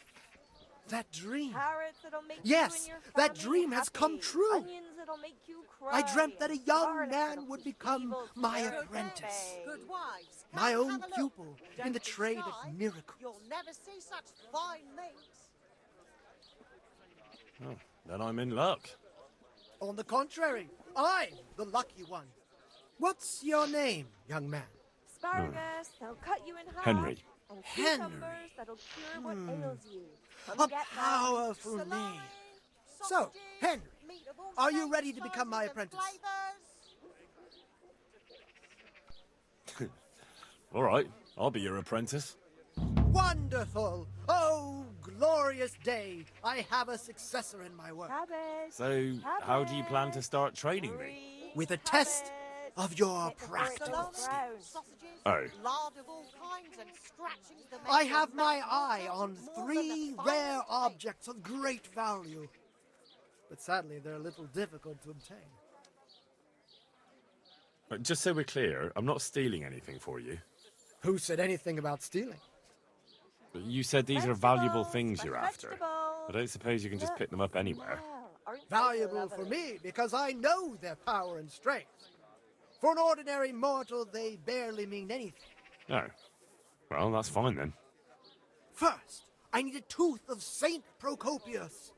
That dream. Carrots that'll make Yes, you and your that family dream has happy. come true. Onions that'll make you cry. I dreamt that a young Garlic man that'll would keep become evil my spirits at apprentice. bay. Good wives. My Come own have a look. pupil in Don't the be trade shy. of miracles. You'll never see such fine meats. Oh, then I'm in luck. On the contrary, I'm the lucky one. What's your name, young man? Asparagus, they'll cut you in half. Henry. And Henry. cucumbers that'll cure what ails you. Come A get them. powerful name. So, Henry, are you ready to become my apprentice? All right, I'll be your apprentice. Wonderful! Oh, glorious day! I have a successor in my work. Cabbage. So, how do you plan to start training me? With a test of your practical skills. Oh, Lard of all kinds and scratchings to make I your have my mouth eye water on more than 3 the rare finest objects of great value. But sadly, they're a little difficult to obtain. but just so we're clear, I'm not stealing anything for you. Who said anything about stealing? But you said these are valuable things you're after. I don't suppose you can just pick them up anywhere. Valuable for me because I know their power and strength. For an ordinary mortal, they barely mean anything. Oh, well, that's fine then. First, I need a tooth of Saint Procopius.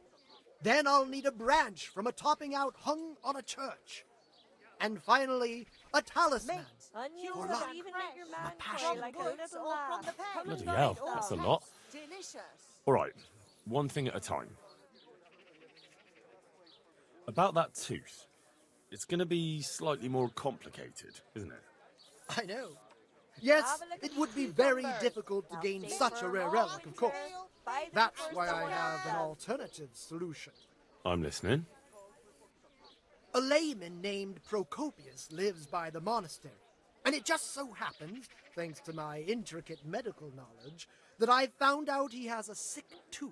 Then I'll need a branch from a topping out hung on a church. And finally, a talisman. Onions For that'll luck. even make your man passion. cry like a little lamb. Come Bloody and hell, buy them. that's a lot. Delicious. All right, one thing at a time. About that tooth, it's going to be slightly more complicated, isn't it? I know. Yes, it would be very difficult to gain such a rare relic, of course. That's why I have an alternative solution. I'm listening. A layman named Procopius lives by the monastery, and it just so happens, thanks to my intricate medical knowledge, that I found out he has a sick tooth.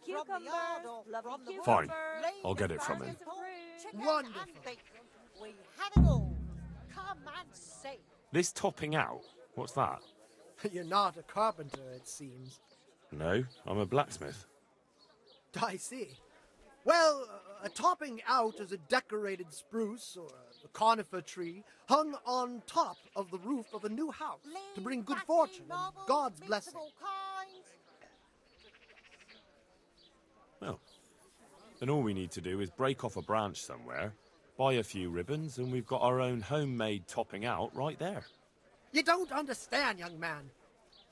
Cucumbers, lovely cucumbers. Fine, I'll get it from him. Wonderful. We have it all. Come and see. This topping out, what's that? You're not a carpenter, it seems. No, I'm a blacksmith. I see. Well, a topping out is a decorated spruce or a conifer tree hung on top of the roof of a new house to bring good fortune and God's blessing. Well, then all we need to do is break off a branch somewhere, buy a few ribbons, and we've got our own homemade topping out right there. You don't understand, young man.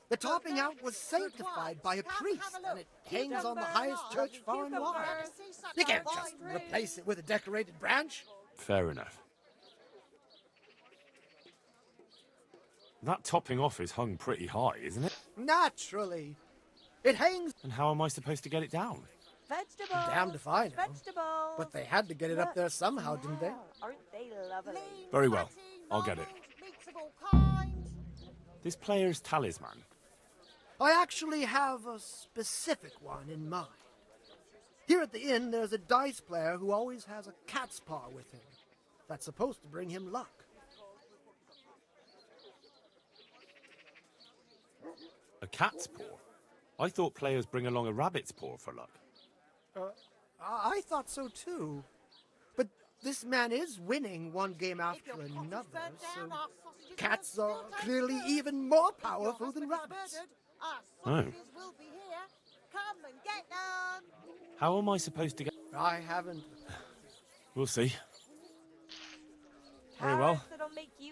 The topping out was sanctified by a priest, and it hangs on the highest church far and wide. You can't just replace it with a decorated branch. Fair enough. That topping off is hung pretty high, isn't it? Naturally. It hangs... And how am I supposed to get it down? Vegetables. Damned if I know. Vegetables. But they had to get it up there somehow, didn't they? Aren't they lovely? Very well, I'll get it. Meats of all kinds. This player's talisman. I actually have a specific one in mind. Here at the inn, there's a dice player who always has a cat's paw with him. That's supposed to bring him luck. A cat's paw? I thought players bring along a rabbit's paw for luck. I thought so too. But this man is winning one game after another, so cats are clearly even more powerful than rabbits. Oh. Will be here. Come and get them. How am I supposed to get... I haven't... We'll see. Very well.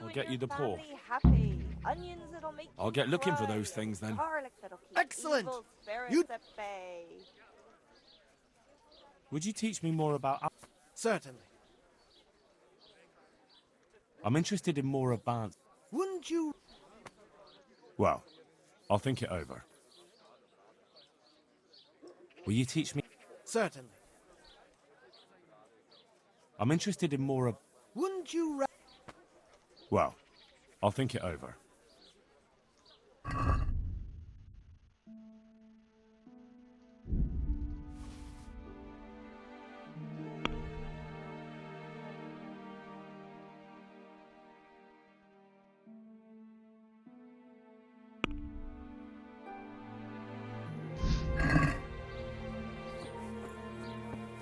I'll get you the paw. Happy. Onions that'll make I'll get looking for those things then. Garlic that'll keep Excellent. evil spirits You- at bay. Would you teach me more about... Certainly. I'm interested in more advanced... Wouldn't you... Well, I'll think it over. Will you teach me? Certainly. I'm interested in more... Wouldn't you... Well, I'll think it over.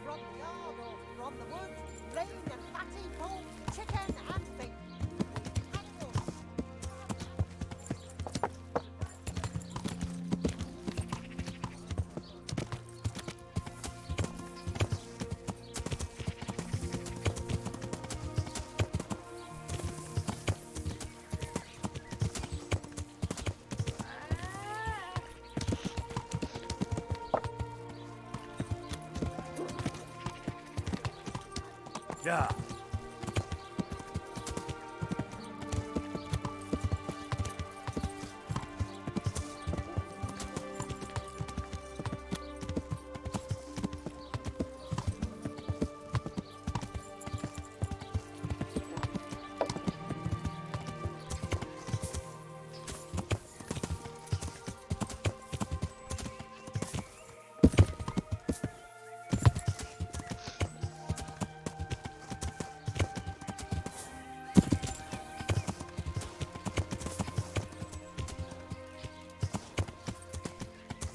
From the yard or from the woods, lean and fatty pork, chicken and fish. Yeah.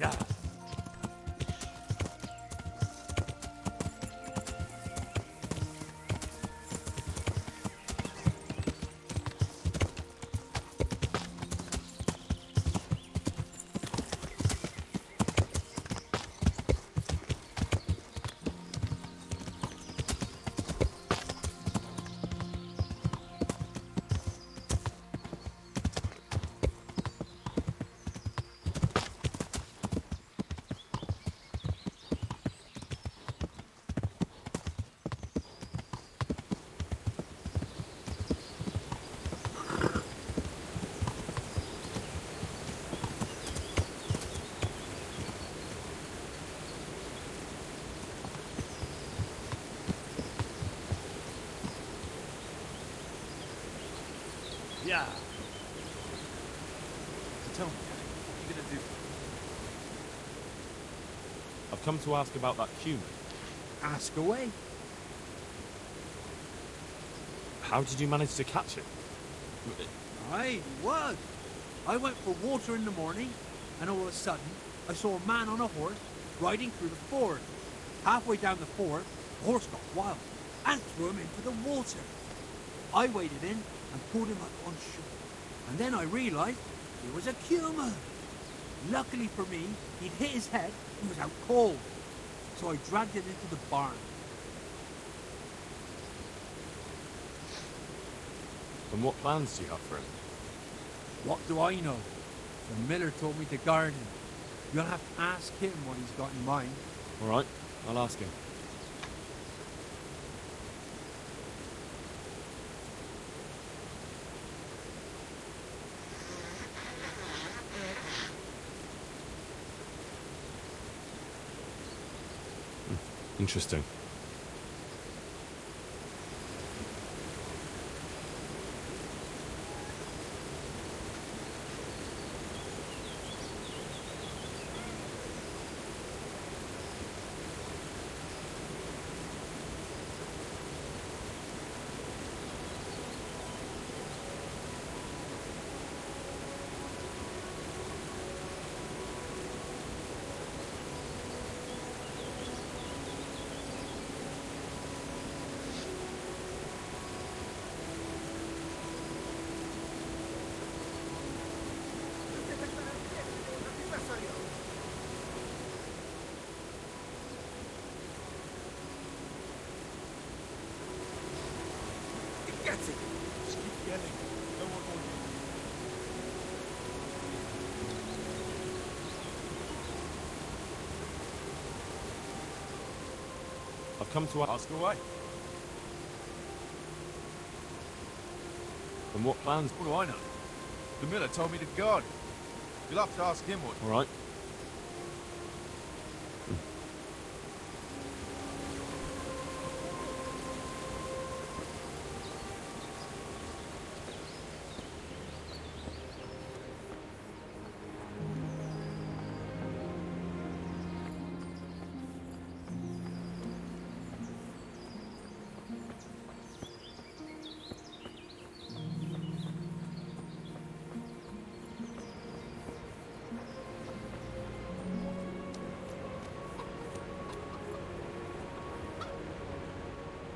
Yeah. Yeah. Tell me, what are you gonna do? I've come to ask about that human. Ask away. How did you manage to catch it? I was. I went for water in the morning, and all of a sudden, I saw a man on a horse riding through the ford. Halfway down the ford, the horse got wild and threw him into the water. I waded in and pulled him up on shore. And then I realized he was a Kuma. Luckily for me, he'd hit his head and was out cold. So I dragged him into the barn. And what plans do you have for him? What do I know? The miller told me to guard him. You'll have to ask him what he's got in mind. All right, I'll ask him. Interesting. Gets it. Just keep yelling. No more going. I've come to ask away. And what plans? What do I know? The miller told me to guard it. You'll have to ask him what... All right.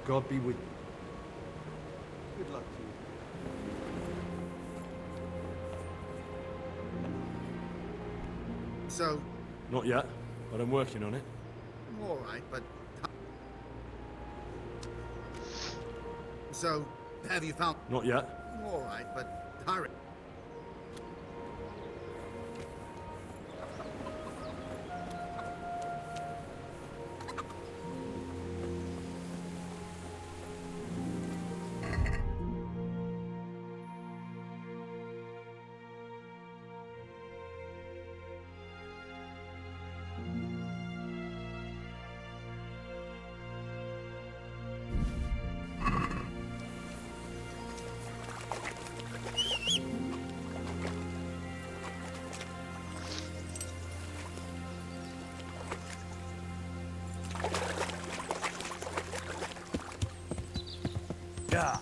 God be with you. Good luck to you. So, Not yet, but I'm working on it. all right, but... So, have you found... Not yet. All right, but hurry. Yeah.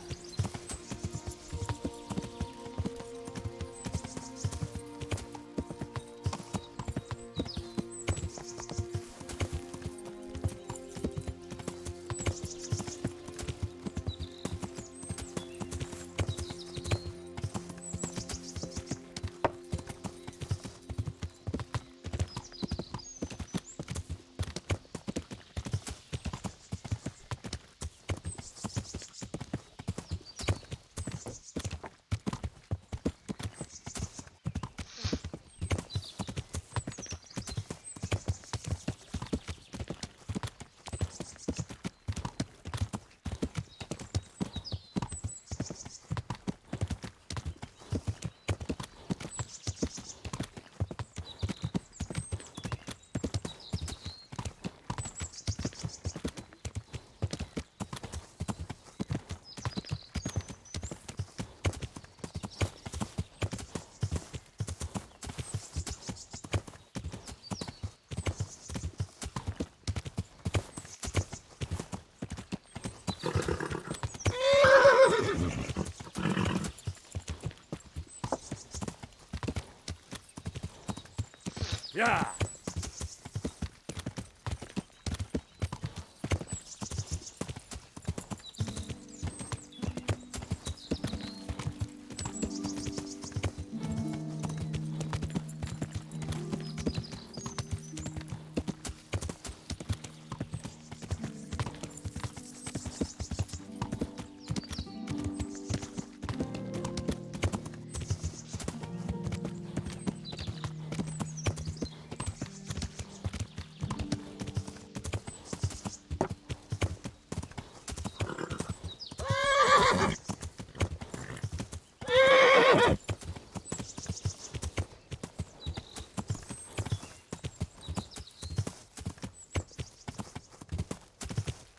Yeah.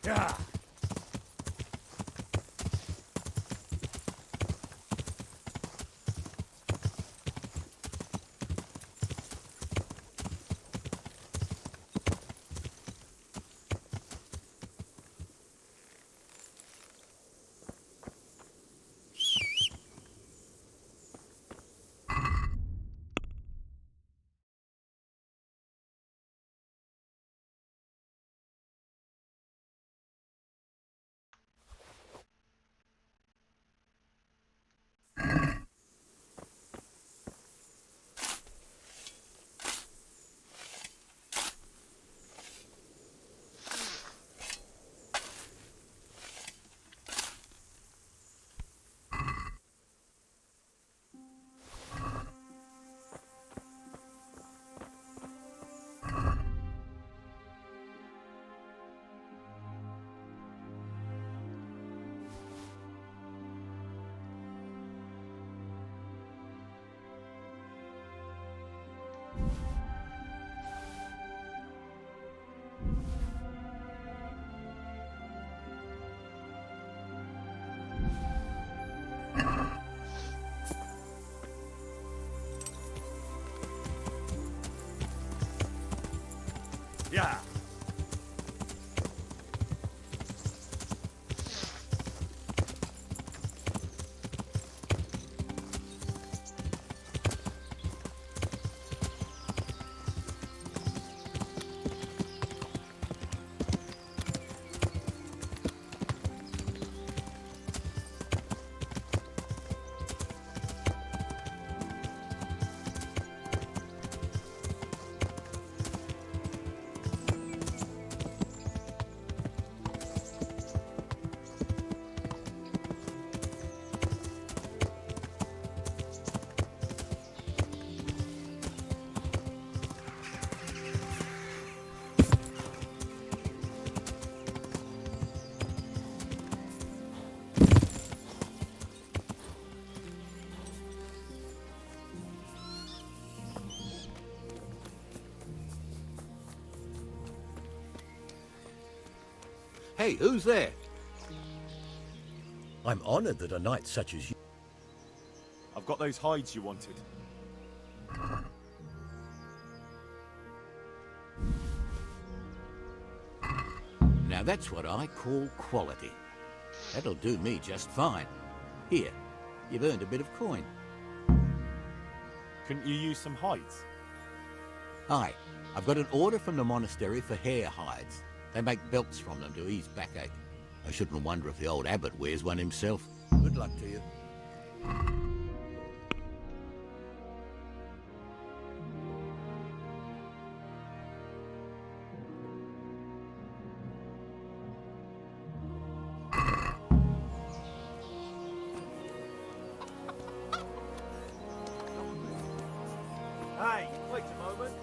Yeah. Yeah. Hey, who's there? I'm honored that a knight such as you... I've got those hides you wanted. Now that's what I call quality. That'll do me just fine. Here, you've earned a bit of coin. Couldn't you use some hides? Aye, I've got an order from the monastery for hare hides. They make belts from them to ease backache. I shouldn't wonder if the old abbot wears one himself. Good luck to you. Hey, wait a moment.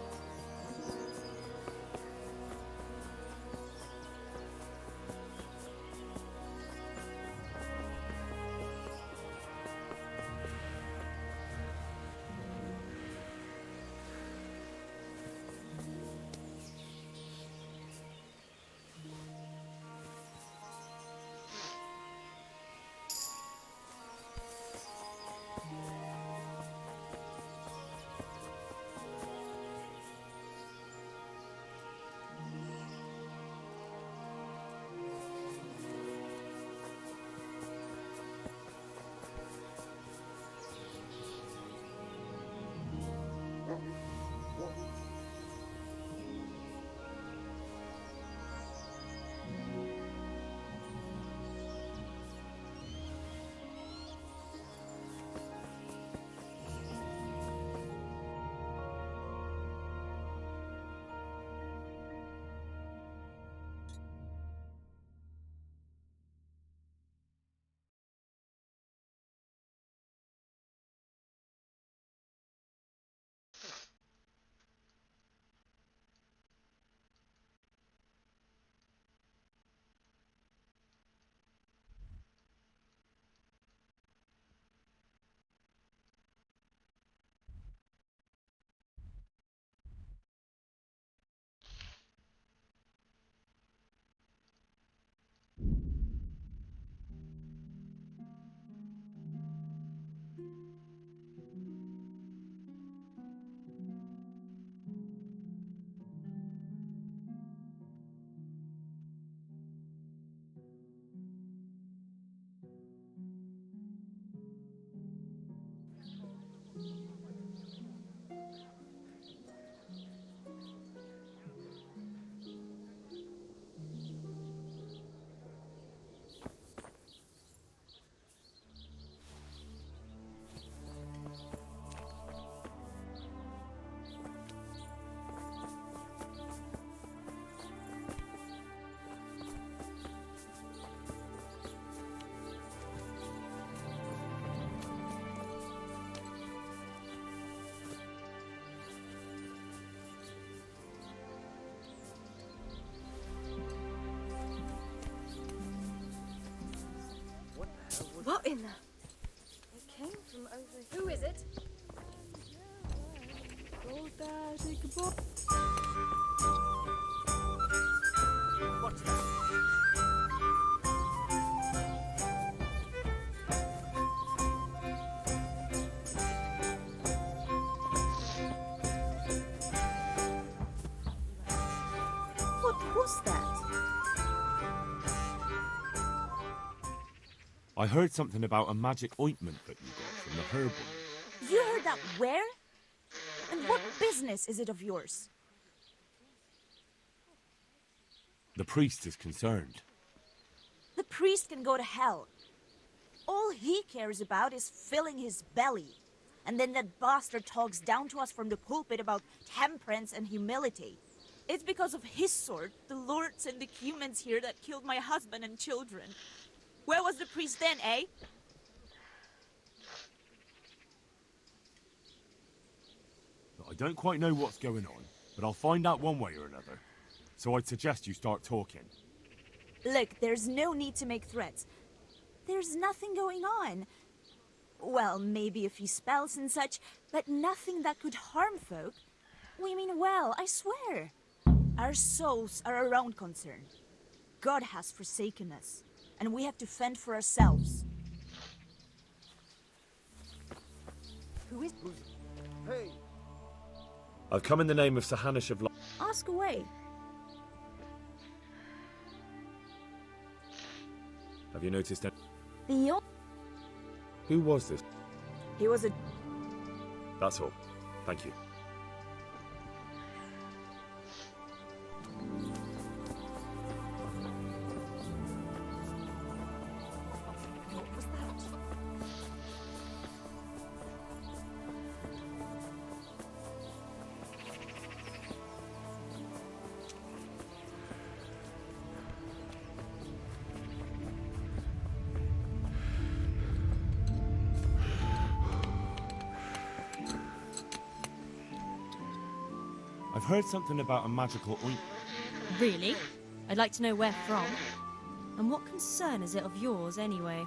What in the... It came from over here. Who is it? What's that? was that? I heard something about a magic ointment that you got from the herb woman. You heard that where? And what business is it of yours? The priest is concerned. The priest can go to hell. All he cares about is filling his belly. And then that bastard talks down to us from the pulpit about temperance and humility. It's because of his sort, the lords and the humans here, that killed my husband and children. Where was the priest then, eh? I don't quite know what's going on, but I'll find out one way or another. So I'd suggest you start talking. Look, there's no need to make threats. There's nothing going on. Well, maybe a few spells and such, but nothing that could harm folk. We mean well, I swear. Our souls are our own concern. God has forsaken us, and we have to fend for ourselves. Who is... Hey! I've come in the name of Sahanish of... Ask away. Have you noticed that? The... Who was this? He was a... That's all. Thank you. What was that? I've heard something about a magical ointment. Really? I'd like to know where from. And what concern is it of yours, anyway?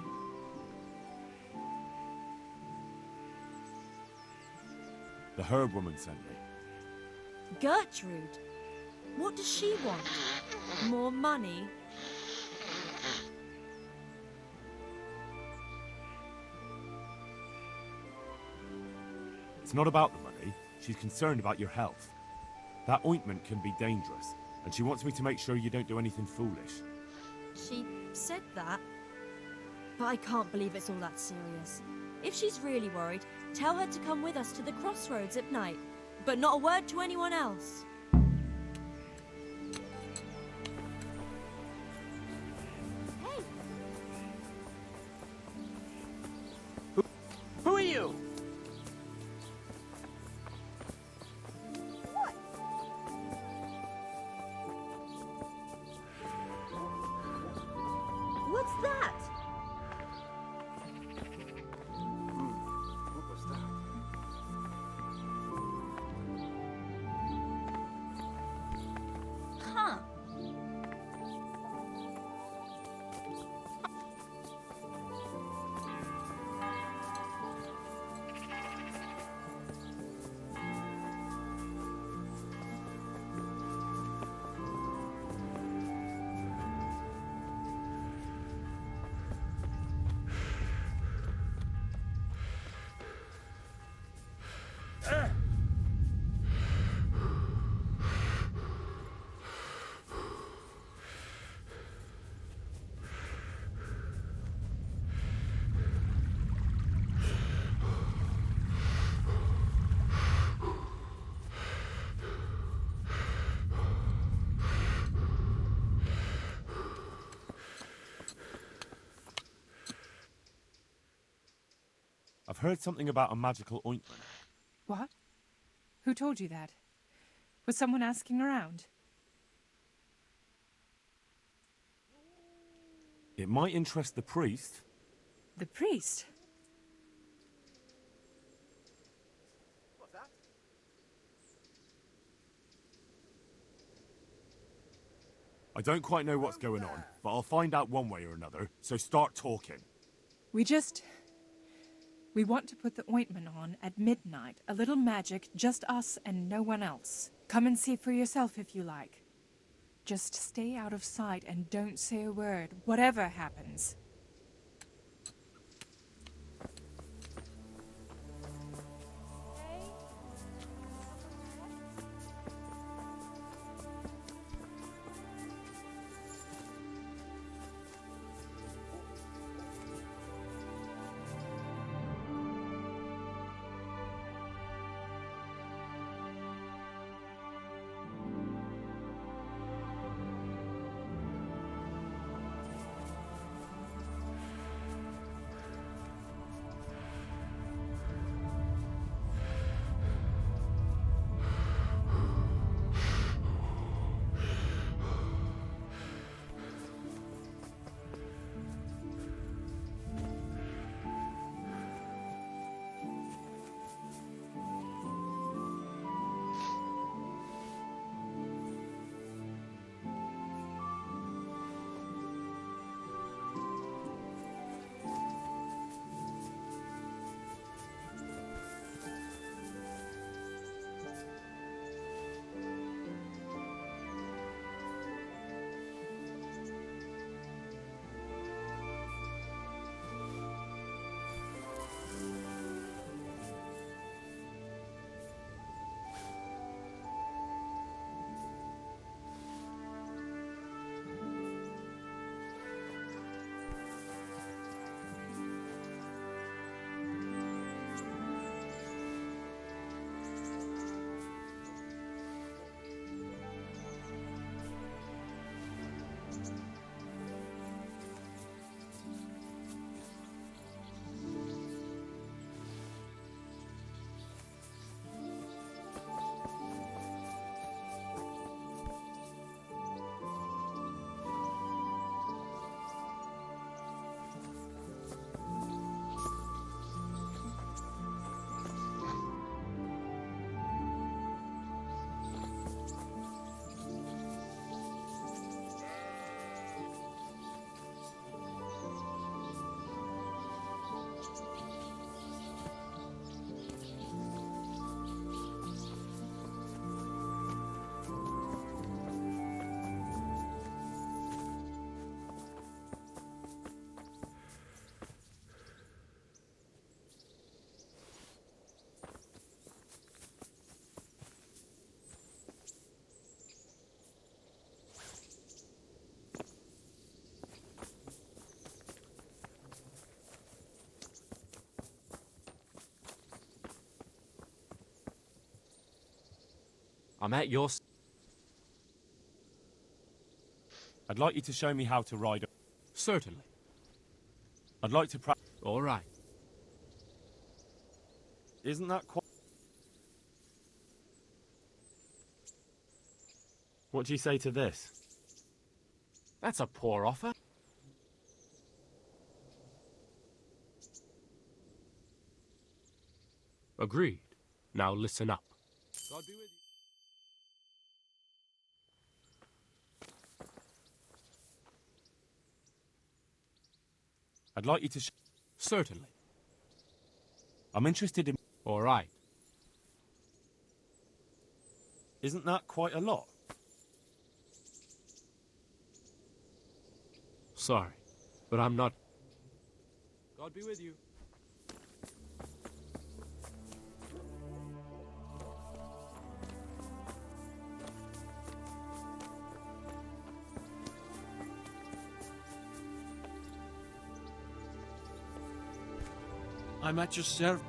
The herb woman sent me. Gertrude? What does she want? More money? It's not about the money. She's concerned about your health. That ointment can be dangerous, and she wants me to make sure you don't do anything foolish. She said that? But I can't believe it's all that serious. If she's really worried, tell her to come with us to the crossroads at night. But not a word to anyone else. Hey! Who are you? What? What's that? What was that? Huh. I've heard something about a magical ointment. What? Who told you that? Was someone asking around? It might interest the priest. The priest? I don't quite know what's going on, but I'll find out one way or another, so start talking. We want to put the ointment on at midnight. A little magic, just us and no one else. Come and see for yourself if you like. Just stay out of sight and don't say a word, whatever happens. I'm at your... I'd like you to show me how to ride a... Certainly. I'd like to practice... All right. Isn't that quite... What do you say to this? That's a poor offer. Agreed. Now listen up. God be with you. I'd like you to... Certainly. I'm interested in... All right. Isn't that quite a lot? Sorry, but I'm not... God be with you. I'm at your service.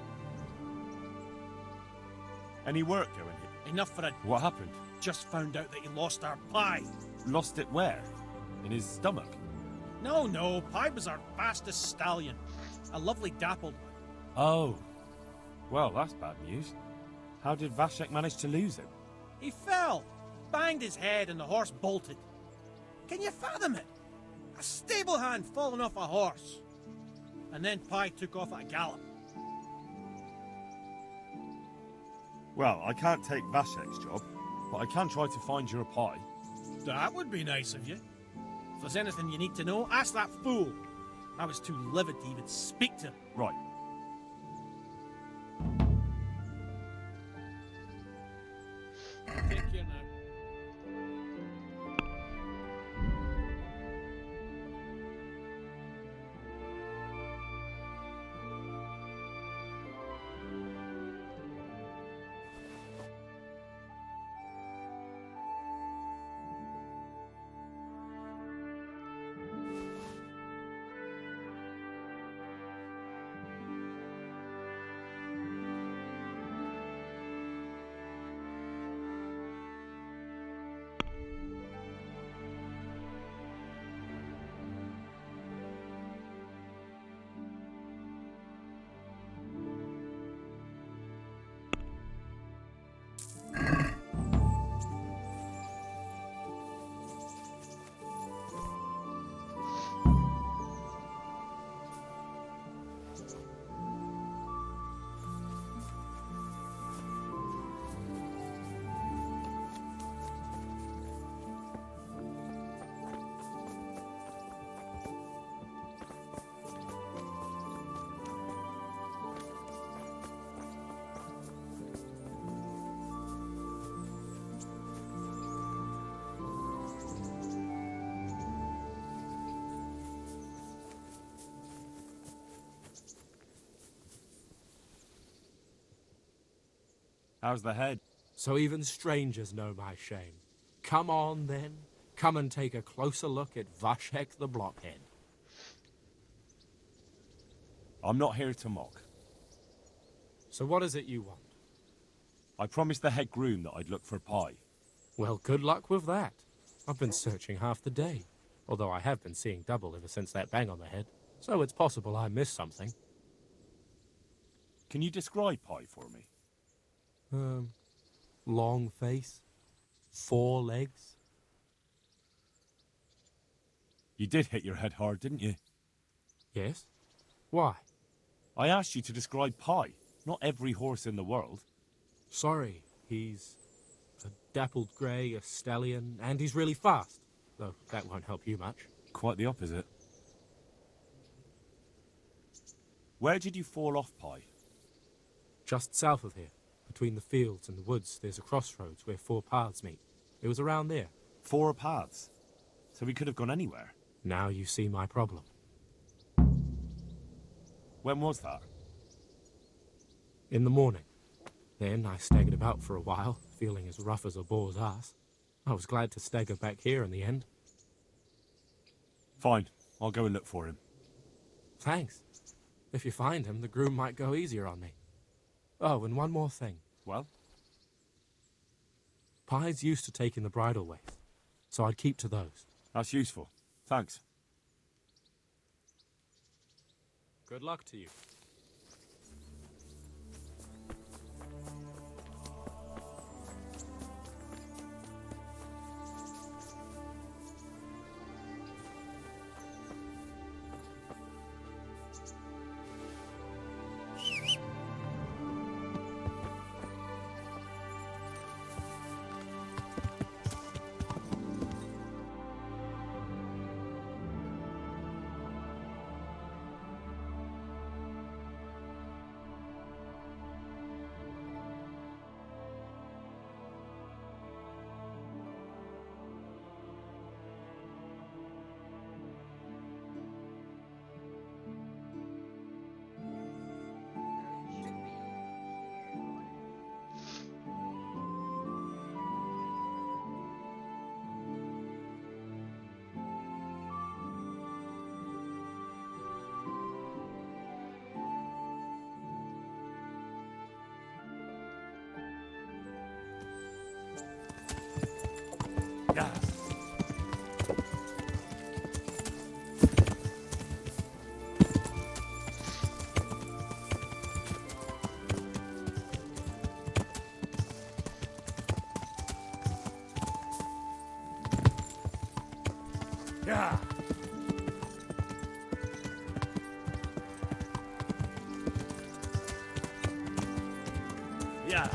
Any work going here? Enough for a... What happened? Just found out that he lost our pie. Lost it where? In his stomach? No, Pie was our fastest stallion. A lovely dappled one. Oh. Well, that's bad news. How did Vashek manage to lose him? He fell, banged his head, and the horse bolted. Can you fathom it? A stable hand falling off a horse. And then Pie took off at a gallop. Well, I can't take Vashek's job, but I can try to find your pie. That would be nice of you. If there's anything you need to know, ask that fool. I was too livid to even speak to him. Right. Take care now. How's the head? So even strangers know my shame. Come on, then. Come and take a closer look at Vashek the Blockhead. I'm not here to mock. So what is it you want? I promised the head groom that I'd look for pie. Well, good luck with that. I've been searching half the day, although I have been seeing double ever since that bang on the head, so it's possible I missed something. Can you describe pie for me? Long face, 4 legs. You did hit your head hard, didn't you? Yes? Why? I asked you to describe Pie, not every horse in the world. Sorry, he's a dappled grey, a stallion, and he's really fast. Though that won't help you much. Quite the opposite. Where did you fall off, Pie? Just south of here. Between the fields and the woods, there's a crossroads where 4 paths meet. It was around there. 4 paths? So we could have gone anywhere. Now you see my problem. When was that? In the morning. Then I staggered about for a while, feeling as rough as a boar's ass. I was glad to stagger back here in the end. Fine. I'll go and look for him. Thanks. If you find him, the groom might go easier on me. Oh, and one more thing. Well? Pi's used to taking the bridleways, so I'd keep to those. That's useful. Thanks. Good luck to you. Yeah. Yeah. Yeah.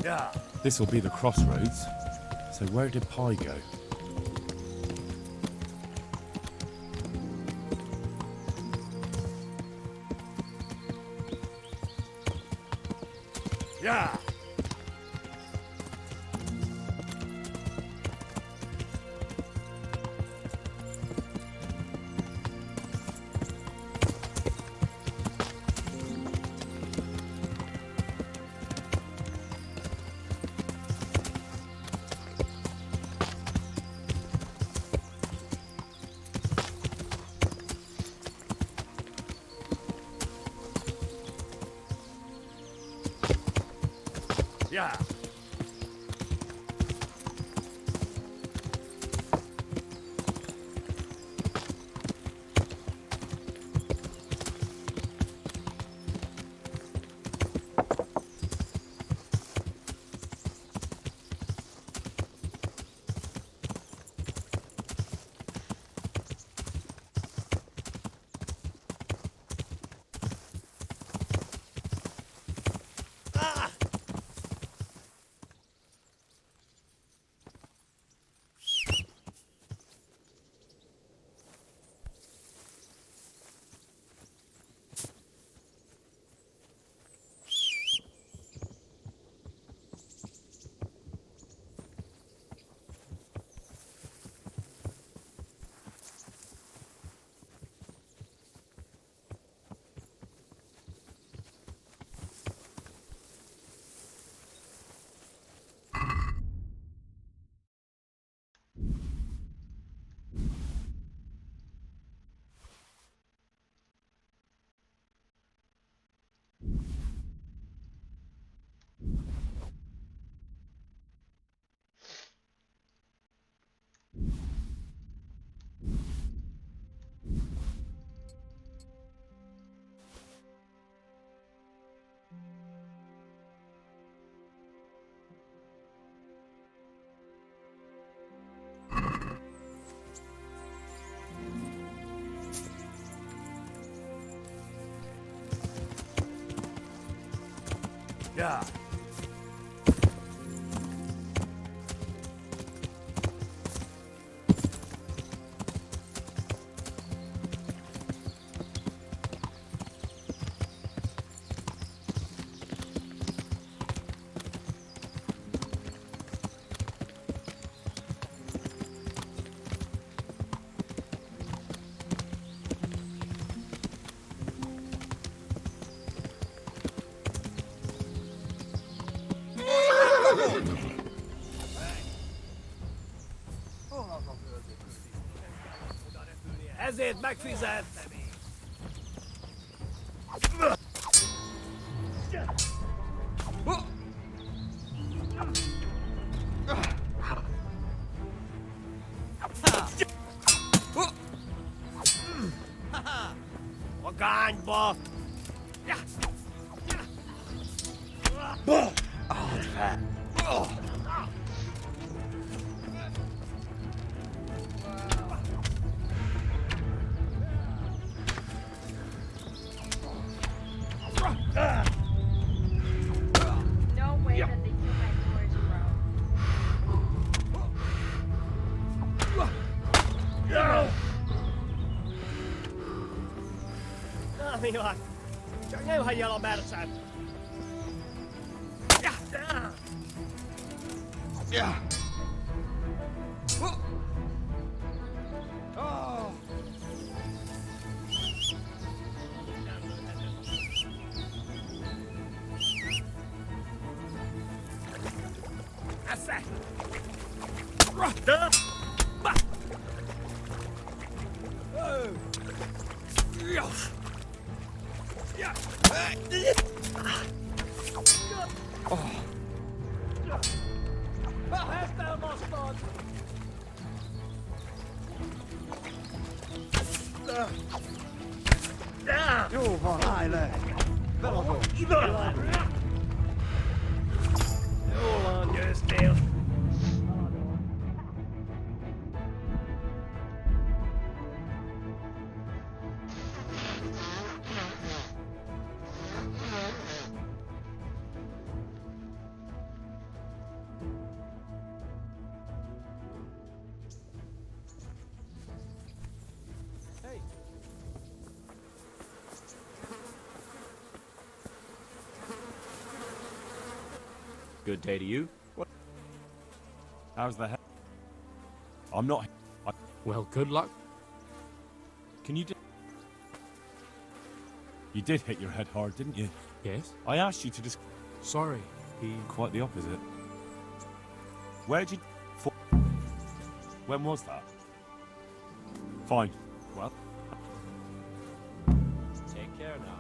Yeah. This will be the crossroads. So where did Pi go? Yeah. Yeah. Yeah. Ezért megfizetsz! Magányba! Add fel! No way that they killed my horse, bro. Na, mi van? Csak nem hagyj el a mercet! Esze! Ezt elbasztad! Jó van, állj le! Feladom! Ide! Jó van, győztél! Good day to you. What? How's the head? I'm not. Well, good luck. Can you? You did hit your head hard, didn't you? Yes. I asked you to just. Sorry, Quite the opposite. Where'd you? When was that? Fine. Well. Take care now.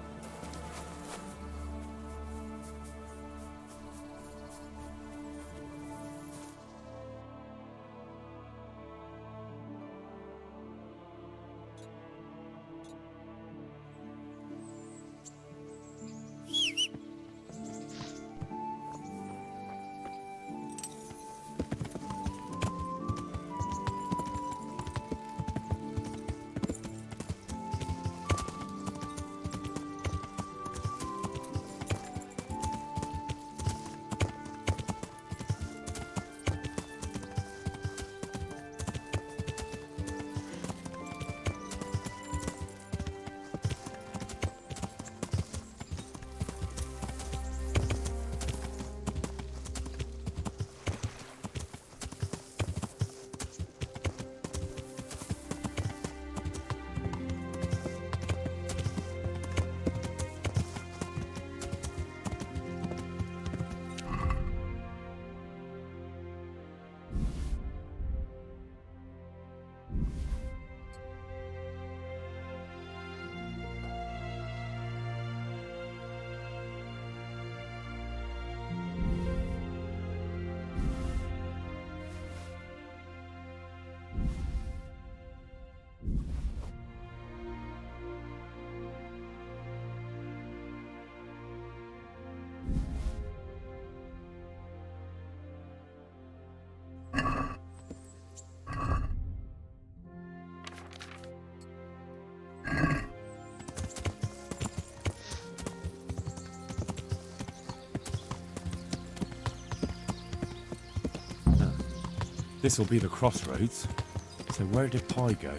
This'll be the crossroads. So where did Pi go?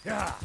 Yeah.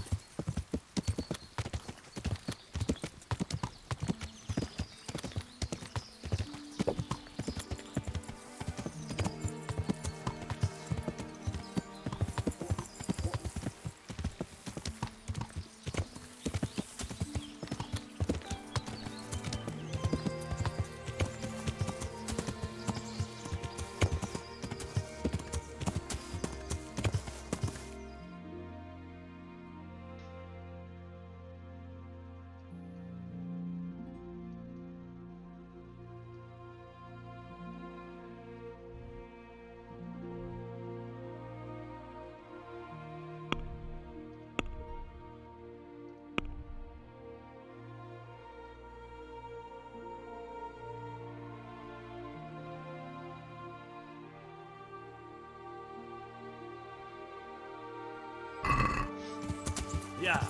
Yeah.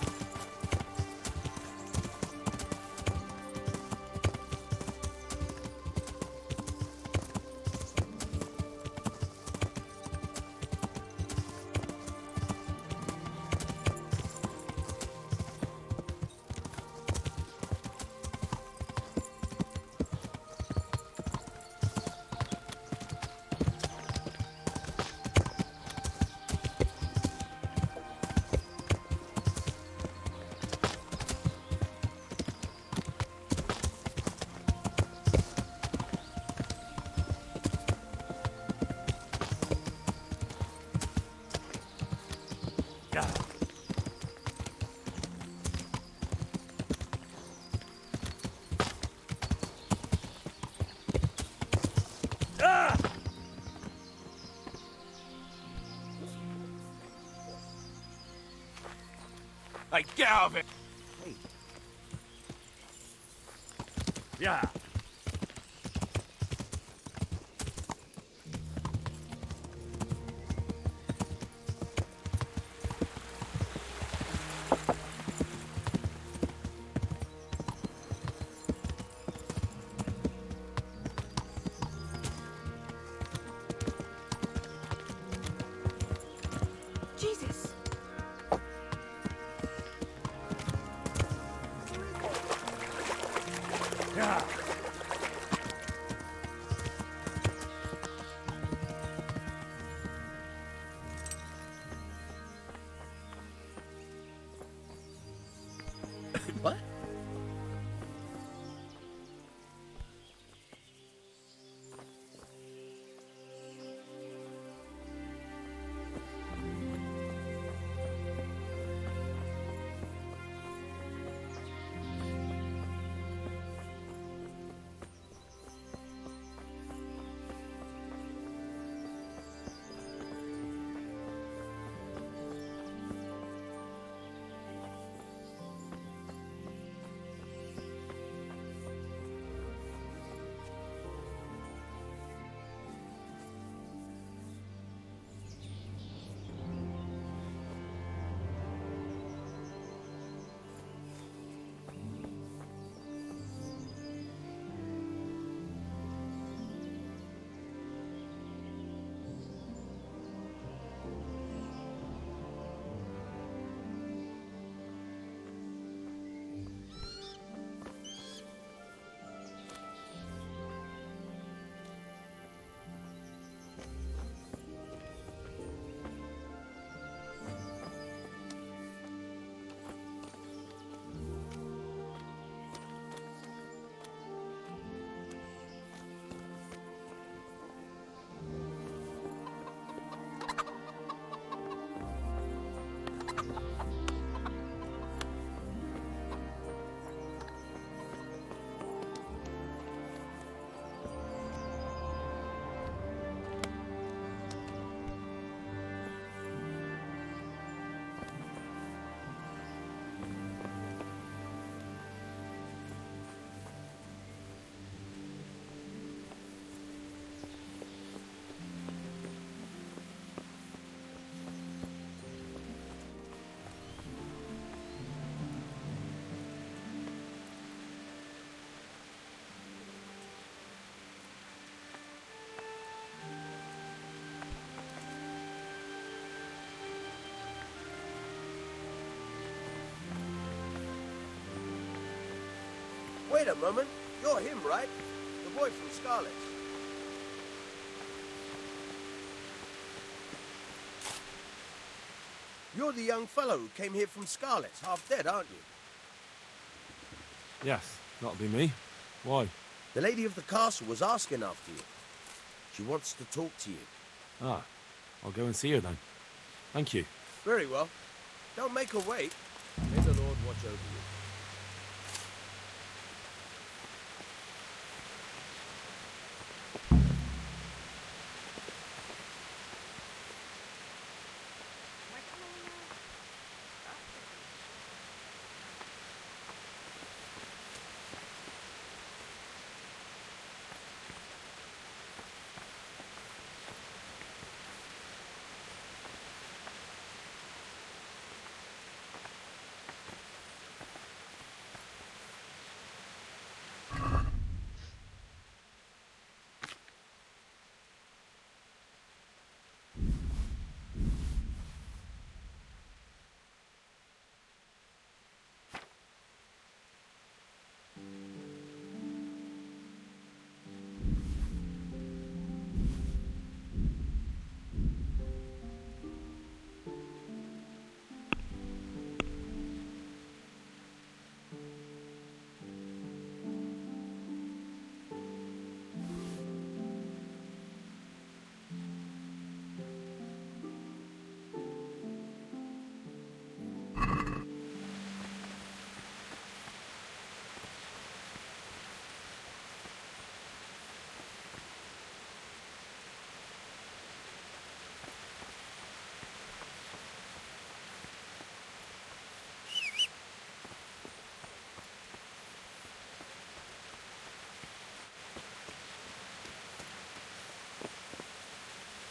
Yeah. Ah! Hey, get out of it! Hey. Yeah. Jesus! Yeah. What? Wait a moment. You're him, right? The boy from Scarlet's. You're the young fellow who came here from Scarlet's, half dead, aren't you? Yes, that'll be me. Why? The lady of the castle was asking after you. She wants to talk to you. Ah, I'll go and see her then. Thank you. Very well. Don't make her wait. May the Lord watch over you.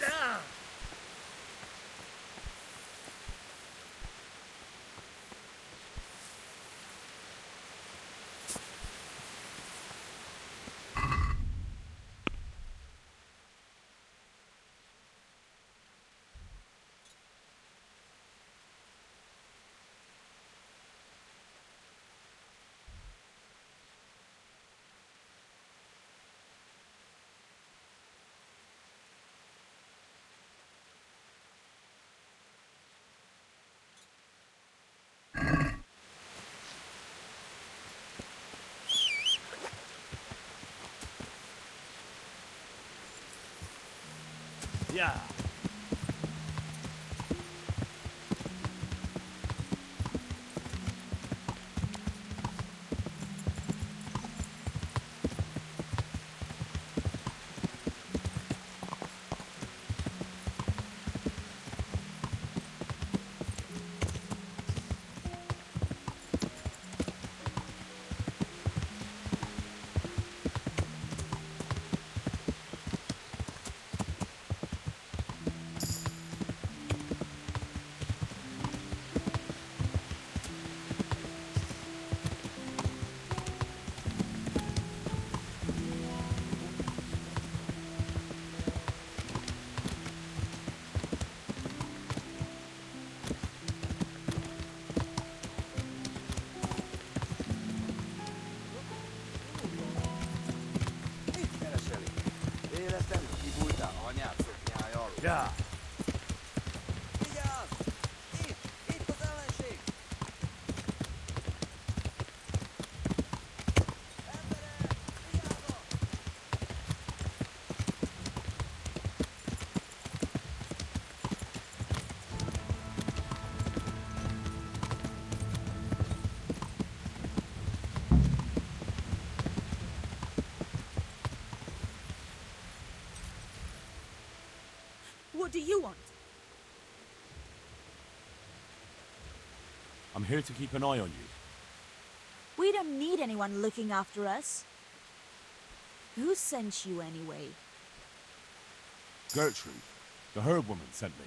Yeah. Yeah. What do you want? I'm here to keep an eye on you. We don't need anyone looking after us. Who sent you anyway? Gertrude, the herb woman, sent me.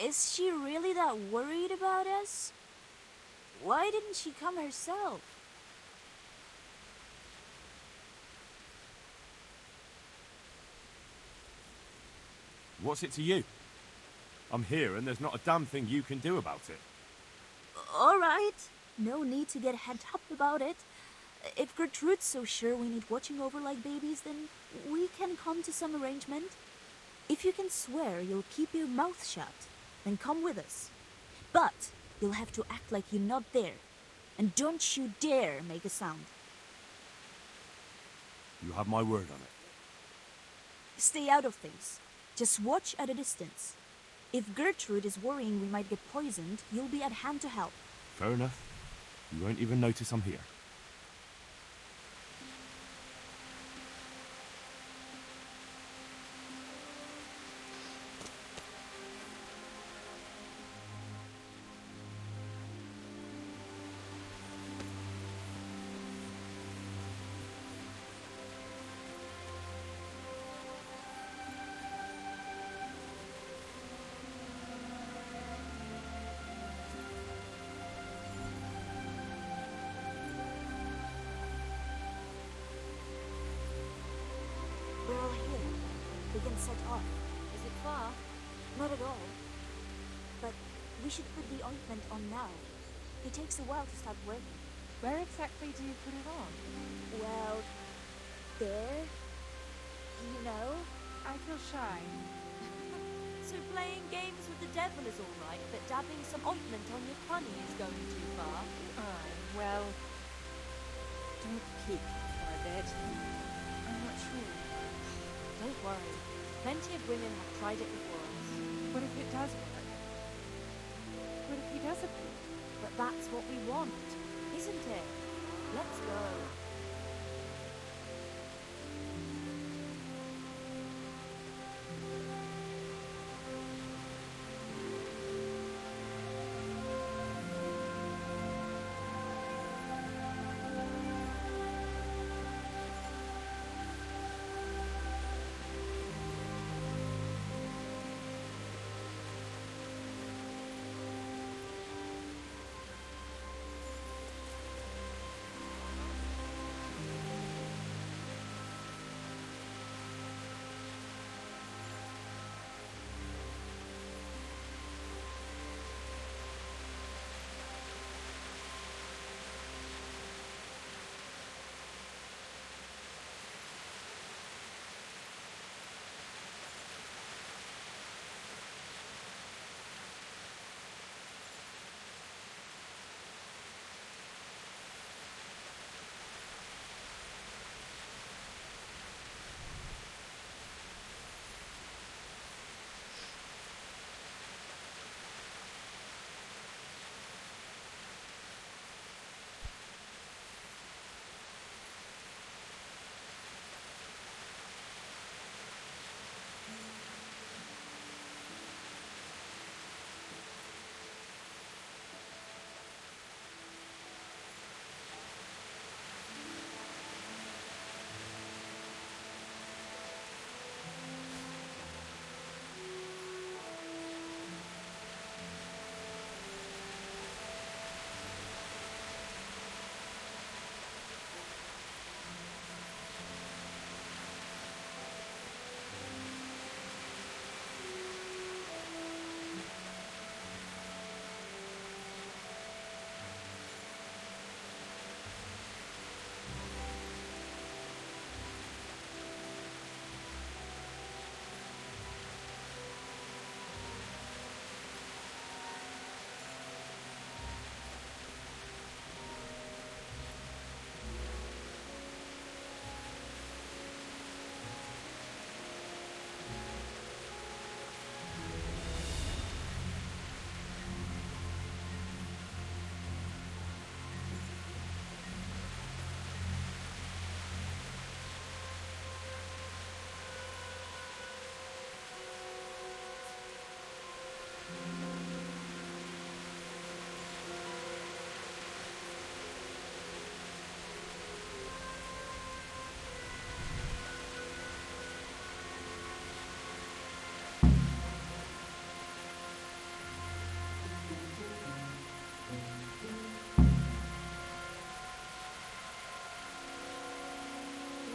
Is she really that worried about us? Why didn't she come herself? What's it to you? I'm here and there's not a damn thing you can do about it. All right. No need to get head up about it. If Gertrude's so sure we need watching over like babies, then we can come to some arrangement. If you can swear you'll keep your mouth shut, then come with us. But you'll have to act like you're not there. And don't you dare make a sound. You have my word on it. Stay out of things. Just watch at a distance. If Gertrude is worrying we might get poisoned, you'll be at hand to help. Fair enough. You won't even notice I'm here. We're all here. We can set off. Is it far? Not at all. But we should put the ointment on now. It takes a while to start working. Where exactly do you put it on? Well, there. You know? I feel shy. So playing games with the devil is all right, but dabbing some ointment on your punny is going too far. Well, don't keep for a bit. I'm not sure. Don't worry. Plenty of women have tried it before us. What if it does work? What if he does appear? But that's what we want, isn't it? Let's go.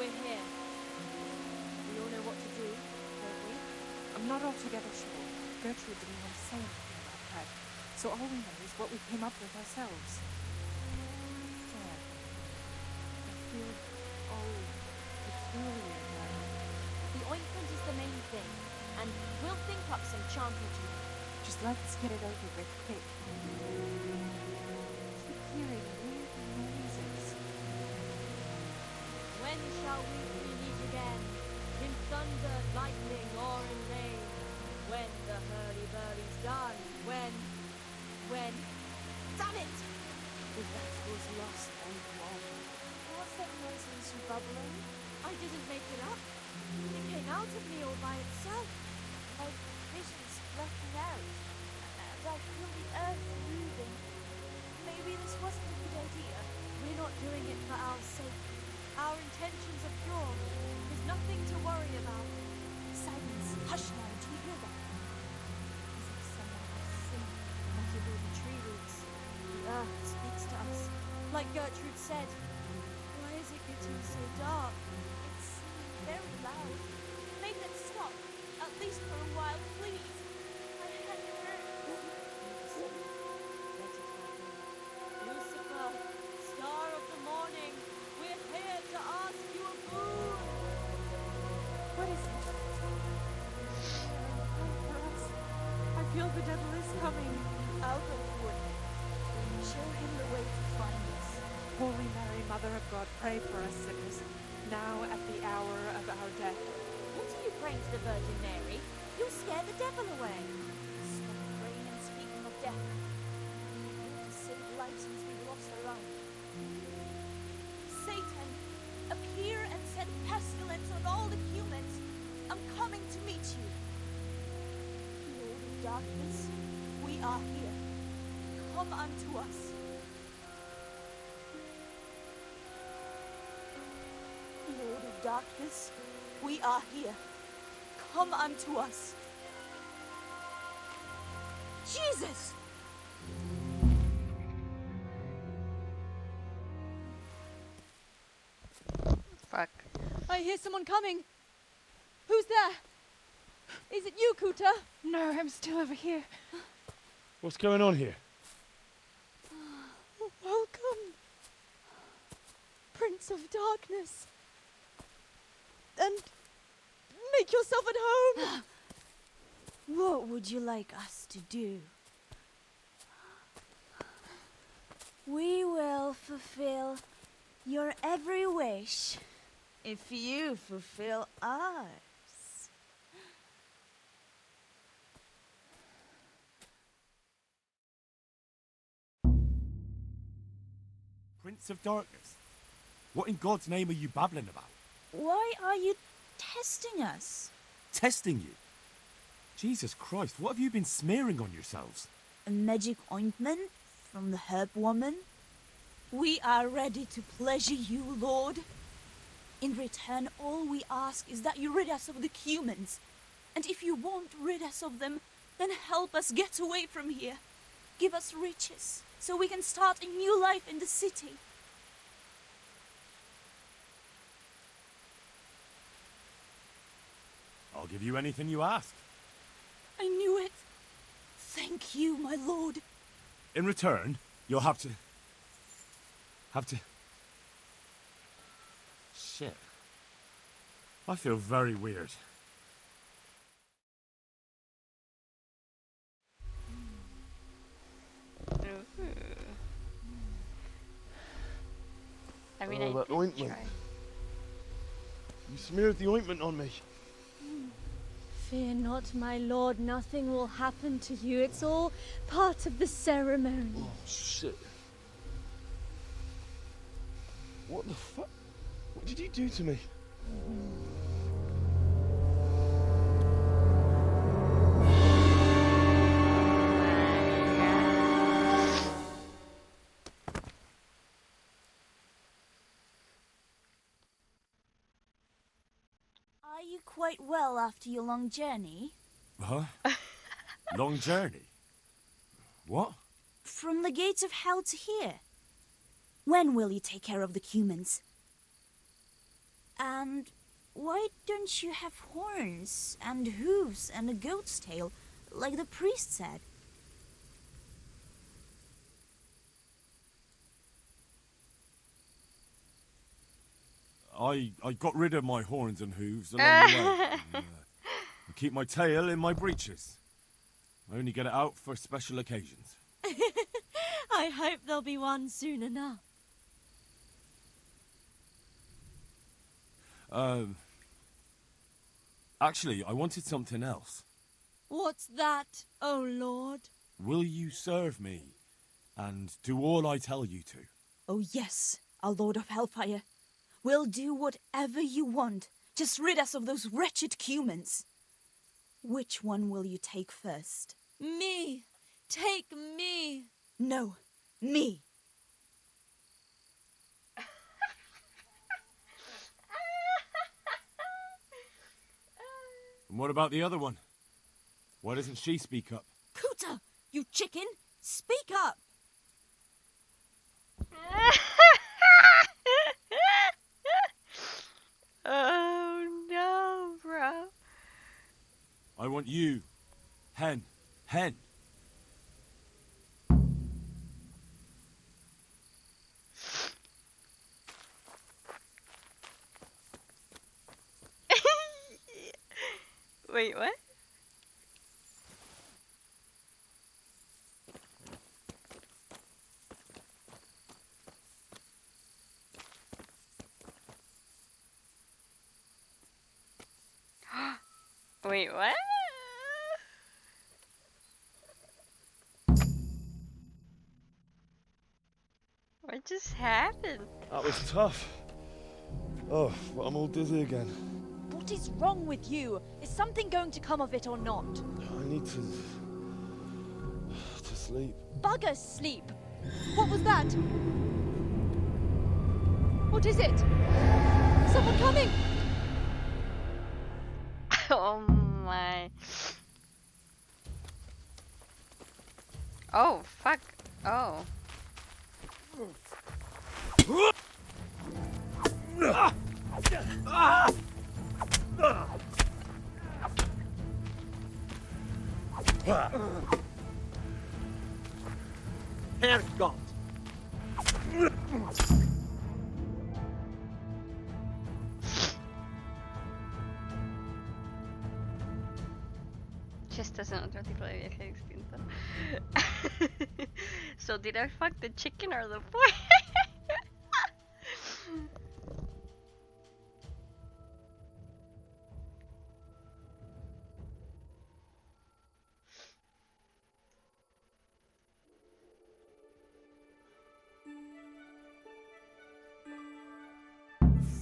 We're here. We all know what to do, don't we? I'm not altogether sure. Gertrude didn't want to say anything about that. So all we know is what we came up with ourselves. There. it's earlier now. The ointment is the main thing, and we'll think up some chant or two. Just let's get it over with quick. Keep hearing weird noises. When shall we three meet again? In thunder, lightning, or in rain? When the hurly-burly's done? When? Damn it! The vet was lost and won. What's that nonsense you bubbling? I didn't make it up. It came out of me all by itself. My vision's blacking out, and I feel the earth moving. Maybe this wasn't a good idea. We're not doing it for our sake. Our intentions are pure. There's nothing to worry about. Silence. Hush now. Do you hear that? As if someone has sinned, muttered all the tree roots. The earth speaks to us. Like Gertrude said. Why is it getting so dark? It's very loud. Make them stop. At least for a while, please. My head hurts. Let it happen. Lucifer, star of the morning, we're here to ask you a boon. What is it? Wait for us. I feel the devil is coming. Out of wood. Show him the way to find us. Holy Mary, Mother of God, pray for us sinners, now at the hour of our death. What are you praying to the Virgin Mary? You'll scare the devil away. Stop praying and speaking of death. We need to save lives since we've lost our own. Satan, appear and send pestilence on all the humans. I'm coming to meet you. Lord of darkness, we are here. Come unto us. Lord of darkness, we are here. Come unto us. Jesus! Fuck. I hear someone coming. Who's there? Is it you, Kuta? No, I'm still over here. What's going on here? Welcome, Prince of Darkness. And make yourself at home. What would you like us to do? We will fulfill your every wish if you fulfill ours. Prince of Darkness? What in God's name are you babbling about? Why are you testing us? Testing you? Jesus Christ, what have you been smearing on yourselves? A magic ointment from the herb woman? We are ready to pleasure you, Lord. In return, all we ask is that you rid us of the humans. And if you won't rid us of them, then help us get away from here. Give us riches, so we can start a new life in the city. I'll give you anything you ask. I knew it. Thank you, my lord. In return, you'll have to... Shit. I feel very weird. I mean, Oh, I that did ointment. try. You smeared the ointment on me. Fear not, my lord. Nothing will happen to you. It's all part of the ceremony. Oh, shit. What the fuck? What did you do to me? Are you quite well after your long journey? Huh? Long journey? What? From the gates of hell to here. When will you take care of the humans? And why don't you have horns and hooves and a goat's tail, like the priest said? I got rid of my horns and hooves along the way. And keep my tail in my breeches. I only get it out for special occasions. I hope there'll be one soon enough. Actually, I wanted something else. What's that, oh Lord? Will you serve me and do all I tell you to? Oh yes, our Lord of Hellfire. We'll do whatever you want. Just rid us of those wretched humans. Which one will you take first? Me! Take me! No, me. And what about the other one? Why doesn't she speak up? Cooter, you chicken! Speak up! Oh no, bro. I want you. Hen. Hen. Wait, what? Wait, what? What just happened? That was tough. Oh, but I'm all dizzy again. What is wrong with you? Is something going to come of it or not? I need to sleep. Bugger sleep! What was that? What is it? Someone coming! Oh my. Oh, fuck. Oh. Herrgott! Just doesn't otro tipo de viaje distinto. So did I fuck the chicken or the boy?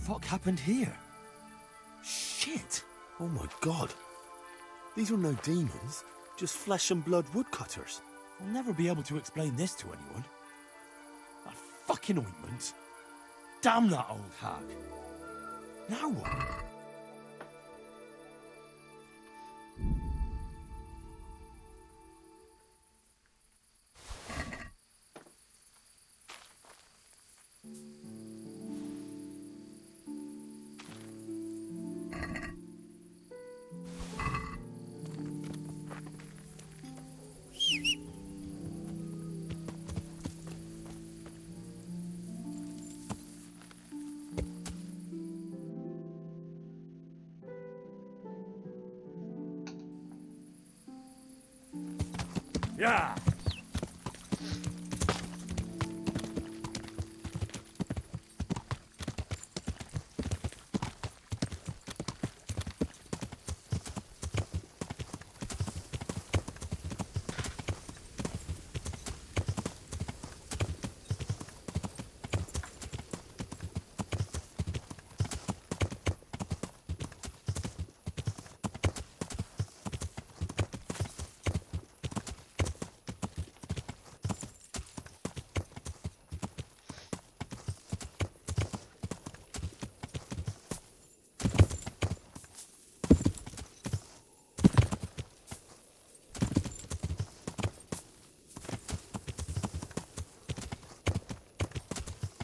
What happened here? Shit! Oh my god. These are no demons, just flesh and blood woodcutters. I'll never be able to explain this to anyone. That fucking ointment. Damn that old hag. Now what? Yeah.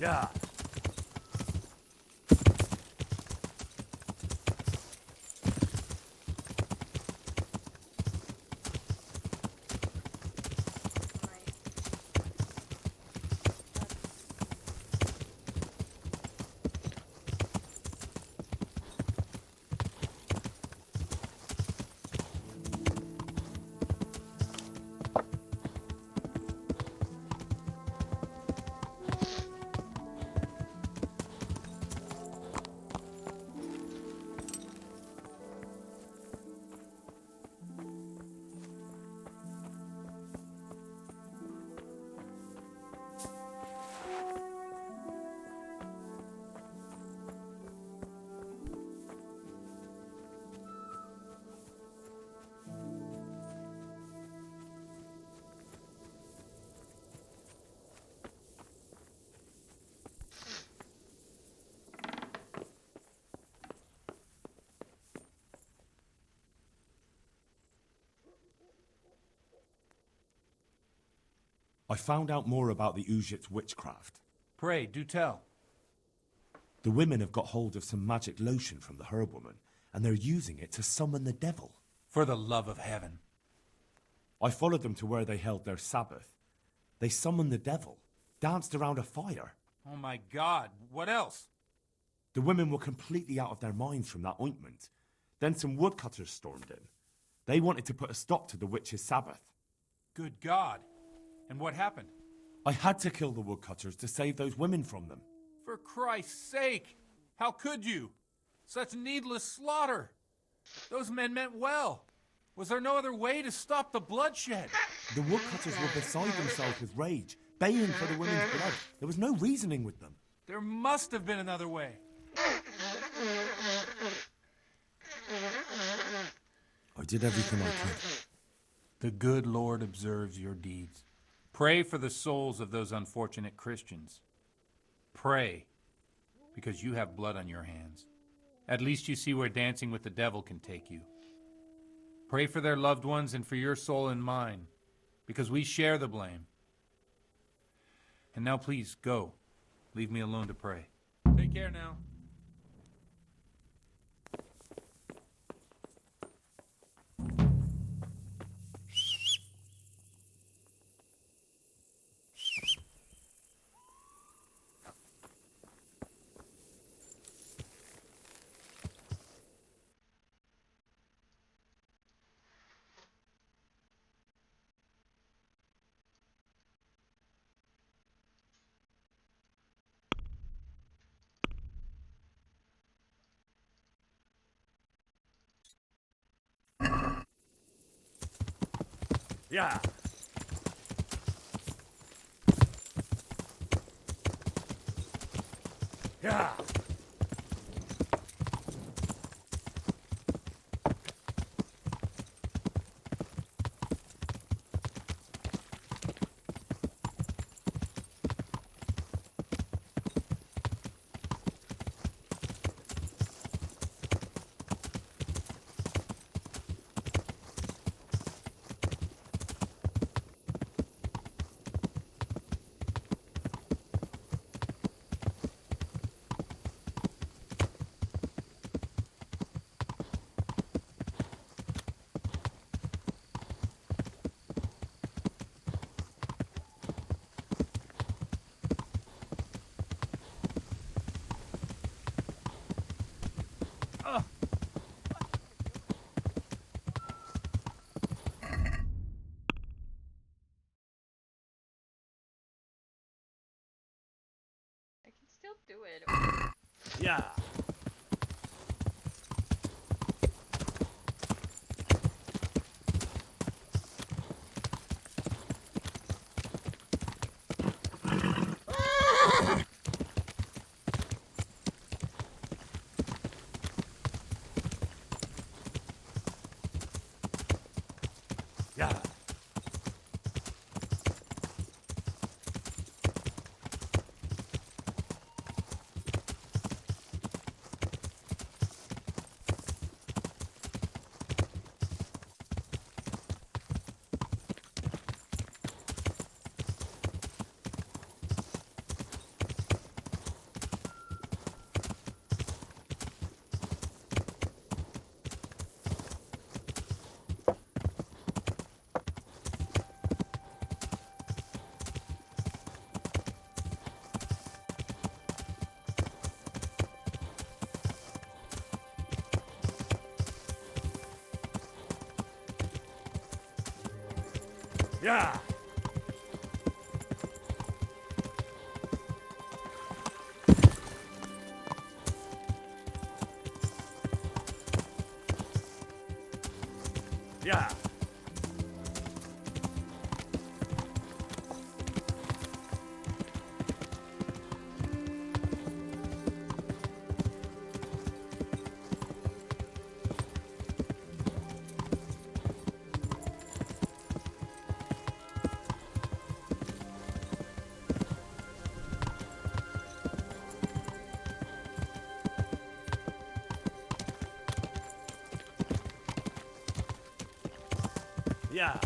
Yeah. I found out more about the Ujit's witchcraft. Pray, do tell. The women have got hold of some magic lotion from the herb woman, and they're using it to summon the devil. For the love of heaven. I followed them to where they held their Sabbath. They summoned the devil, danced around a fire. Oh my God, what else? The women were completely out of their minds from that ointment. Then some woodcutters stormed in. They wanted to put a stop to the witch's Sabbath. Good God. And what happened? I had to kill the woodcutters to save those women from them. For Christ's sake! How could you? Such needless slaughter! Those men meant well. Was there no other way to stop the bloodshed? The woodcutters were beside themselves with rage, baying for the women's blood. There was no reasoning with them. There must have been another way. I did everything I could. The good Lord observes your deeds. Pray for the souls of those unfortunate Christians. Pray, because you have blood on your hands. At least you see where dancing with the devil can take you. Pray for their loved ones and for your soul and mine, because we share the blame. And now please, go. Leave me alone to pray. Take care now. Yeah. Yeah. I can still do it. Yeah. Yeah. Yeah. Yeah. Yeah.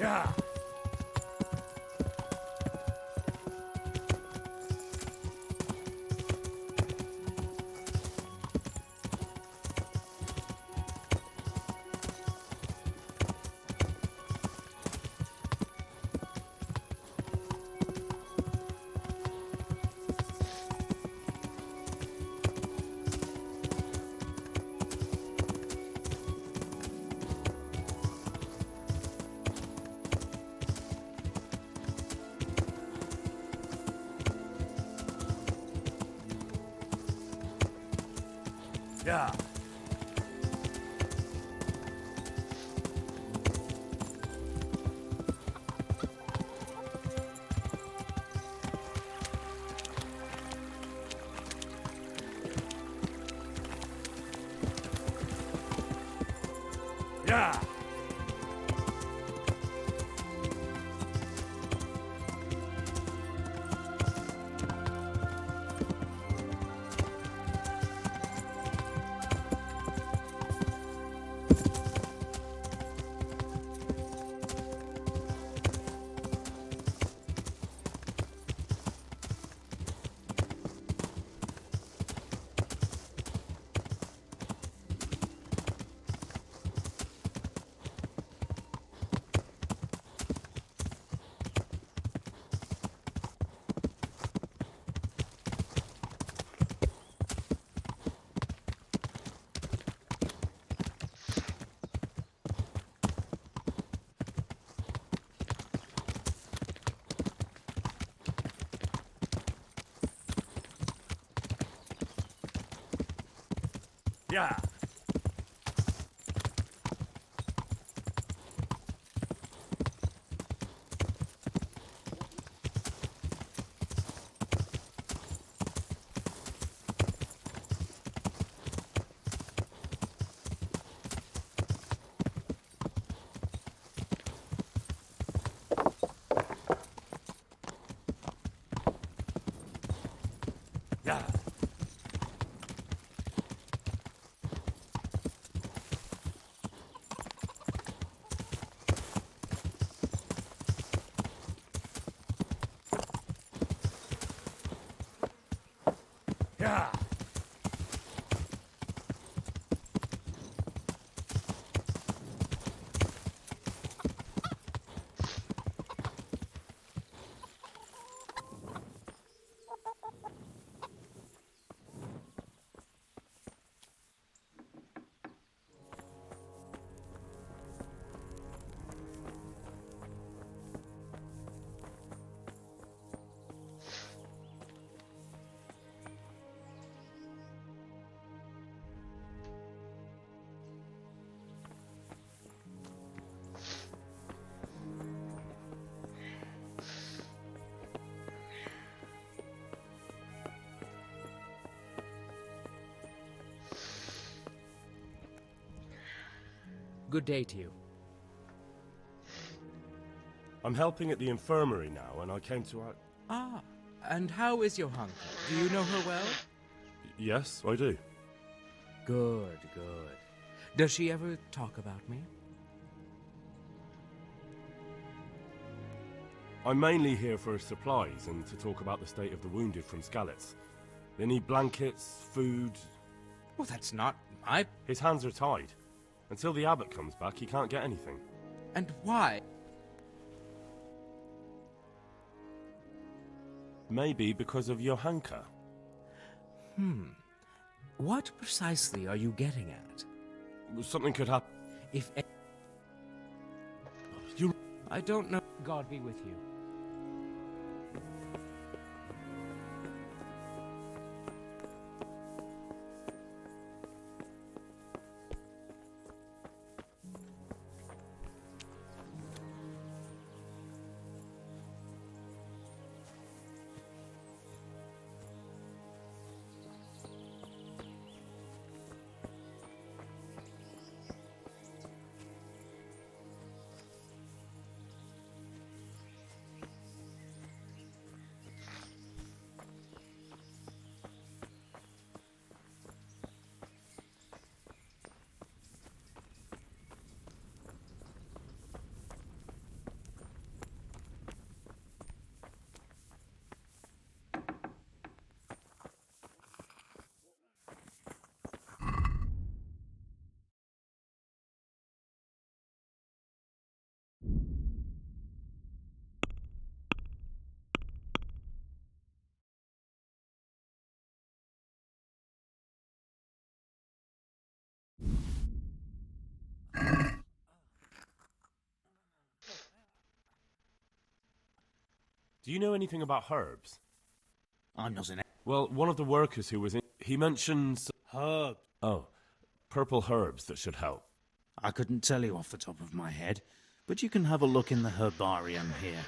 Yeah. Yeah. Yeah. Yeah. Yeah. Yeah. Good day to you. I'm helping at the infirmary now, and I came to... Ah, and how is your hunter? Do you know her well? Yes, I do. Good, good. Does she ever talk about me? I'm mainly here for supplies and to talk about the state of the wounded from Skalitz. They need blankets, food... Well, that's not my... His hands are tied. Until the abbot comes back, he can't get anything. And why? Maybe because of Johanka. What precisely are you getting at? Something could happen. If... You... I don't know. God be with you. Do you know anything about herbs? I'm not an... Well, one of the workers who was in... He mentions... Herb. Oh, purple herbs that should help. I couldn't tell you off the top of my head, but you can have a look in the herbarium here.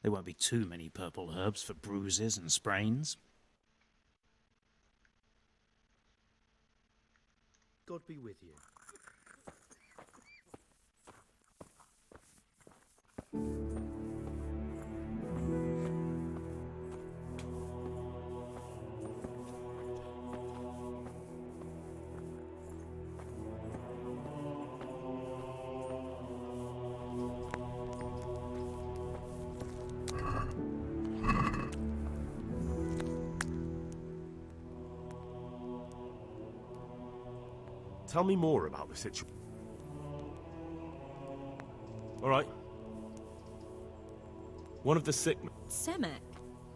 There won't be too many purple herbs for bruises and sprains. God be with you. Tell me more about the situation. All right. One of the sick men... Semek?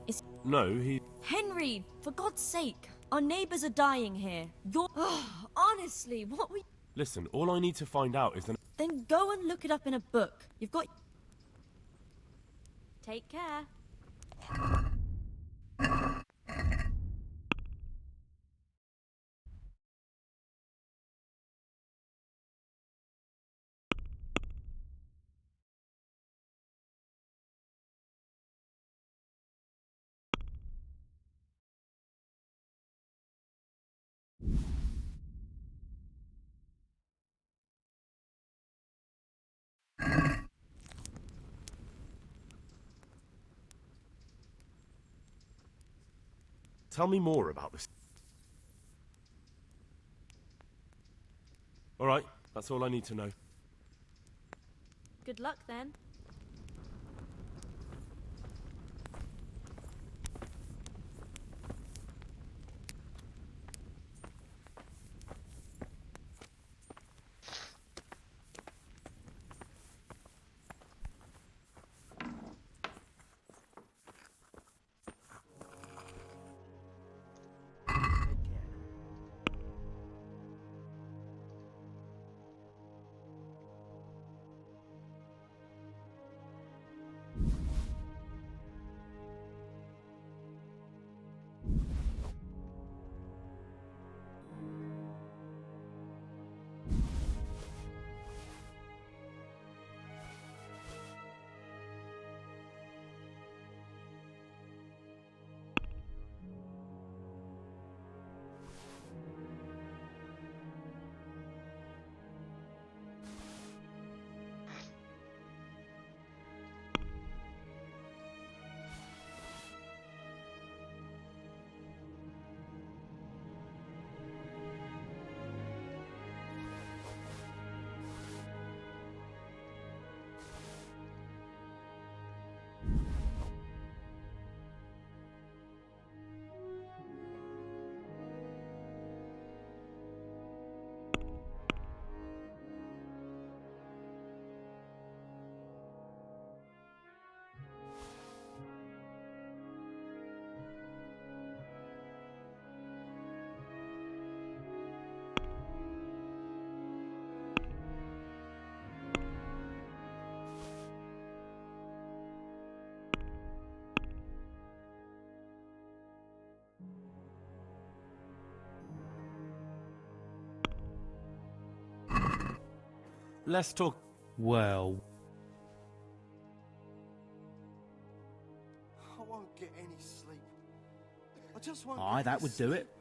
Is... No, he... Henry, for God's sake. Our neighbors are dying here. You're... honestly, what we... Listen, all I need to find out is the... Then go and look it up in a book. You've got... Take care. Tell me more about this. All right, that's all I need to know. Good luck then. Let's talk... Well... I won't get any sleep. I just won't Aye, get that any would do sleep. it.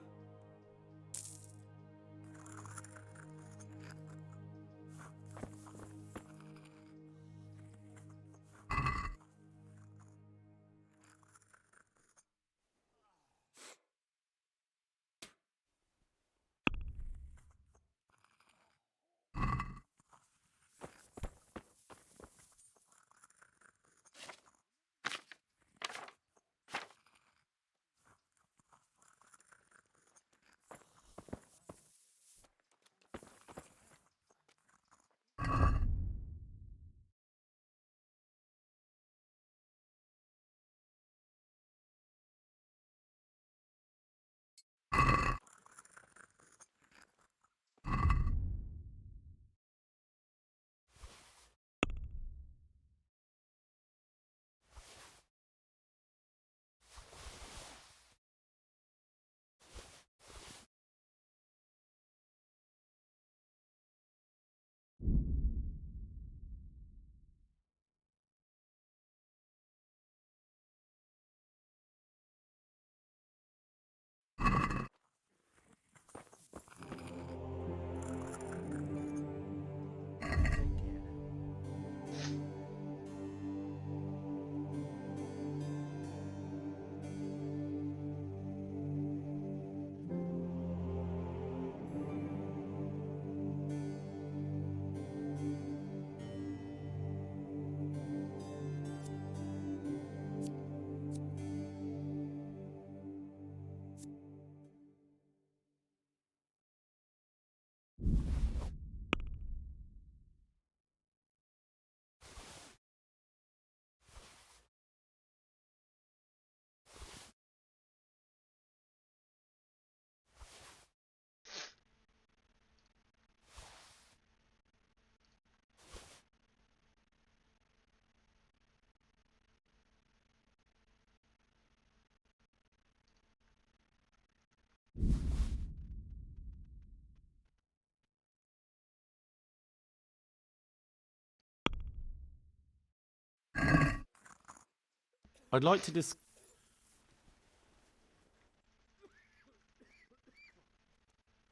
I'd like to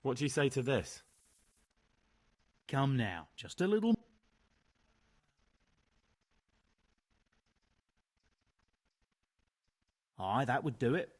What do you say to this? Come now, just a little. Aye, that would do it.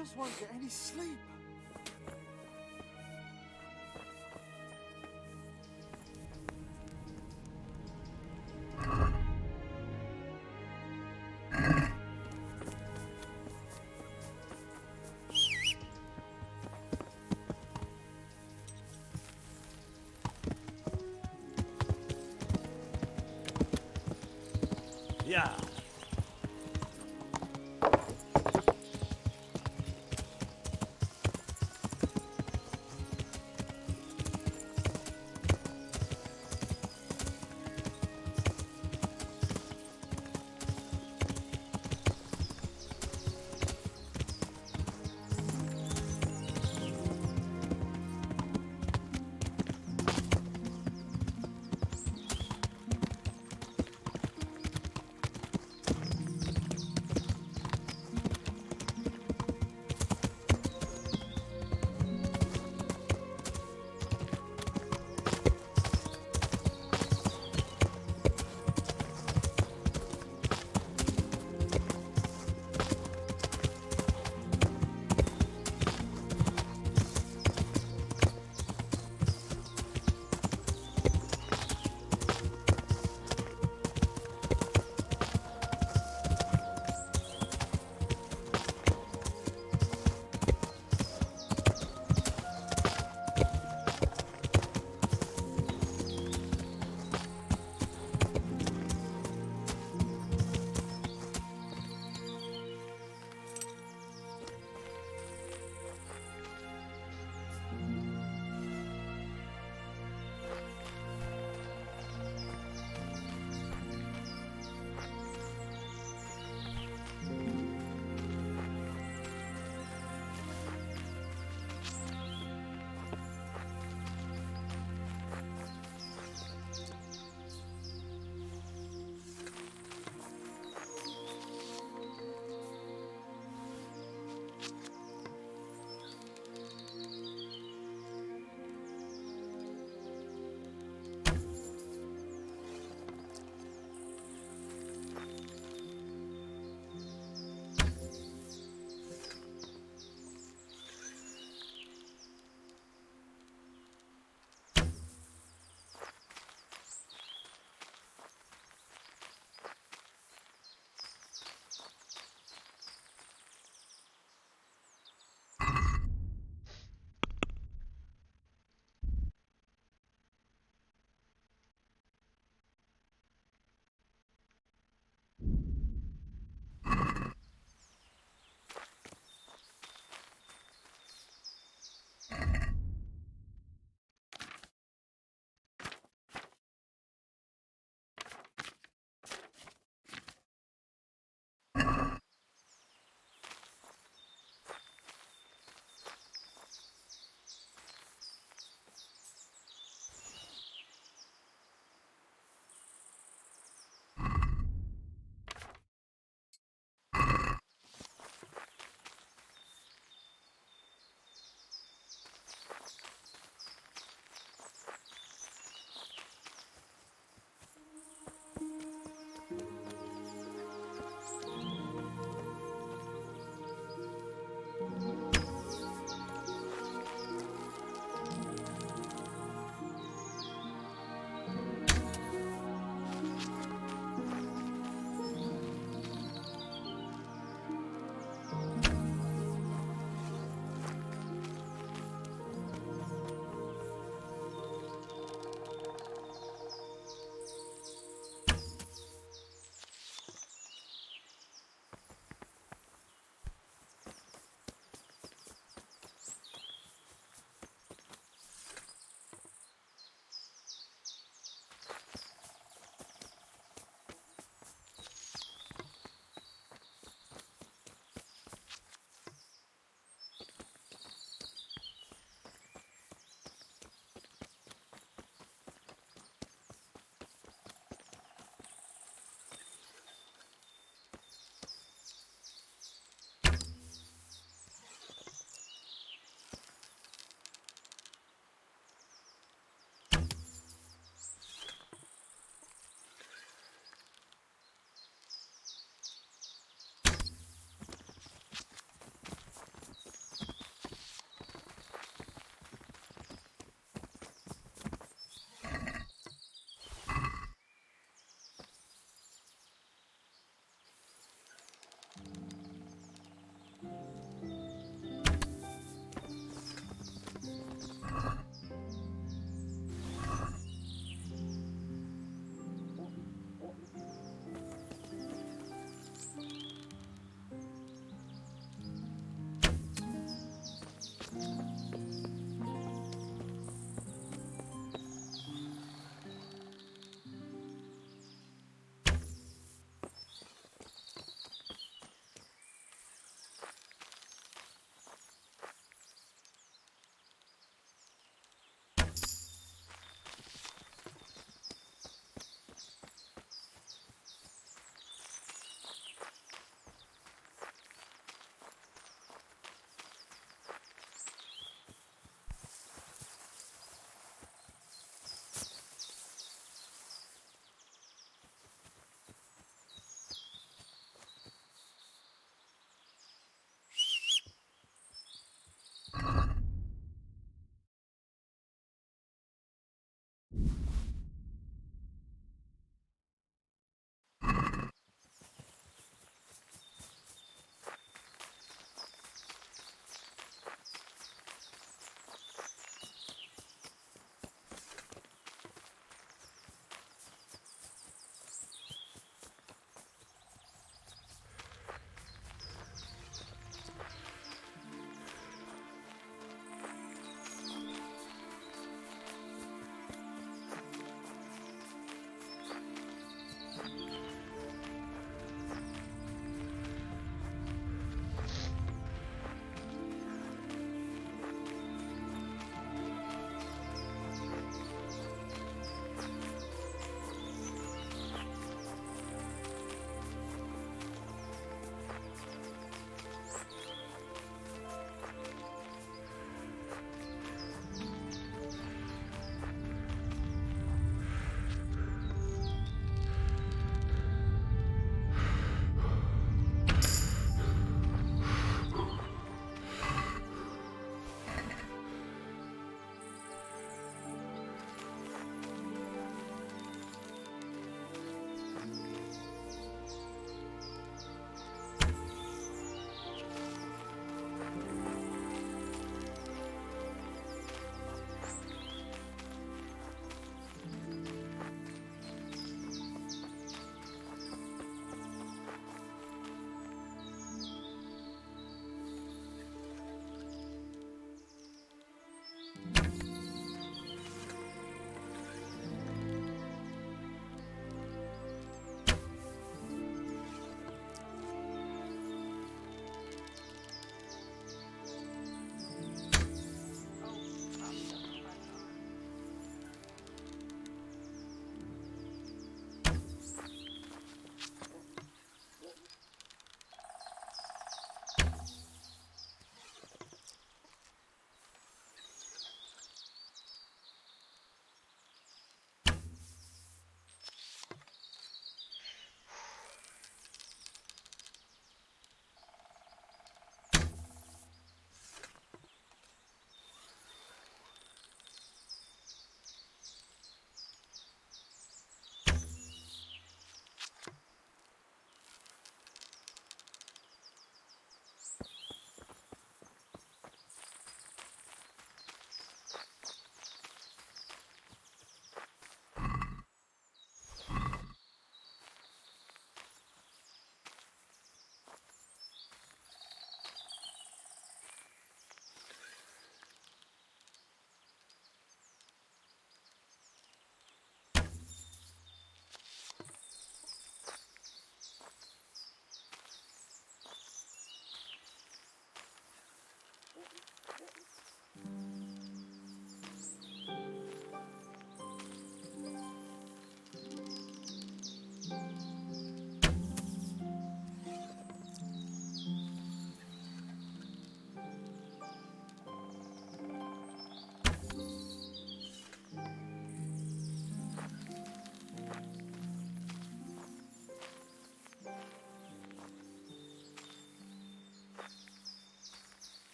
just won't get any sleep. Yeah.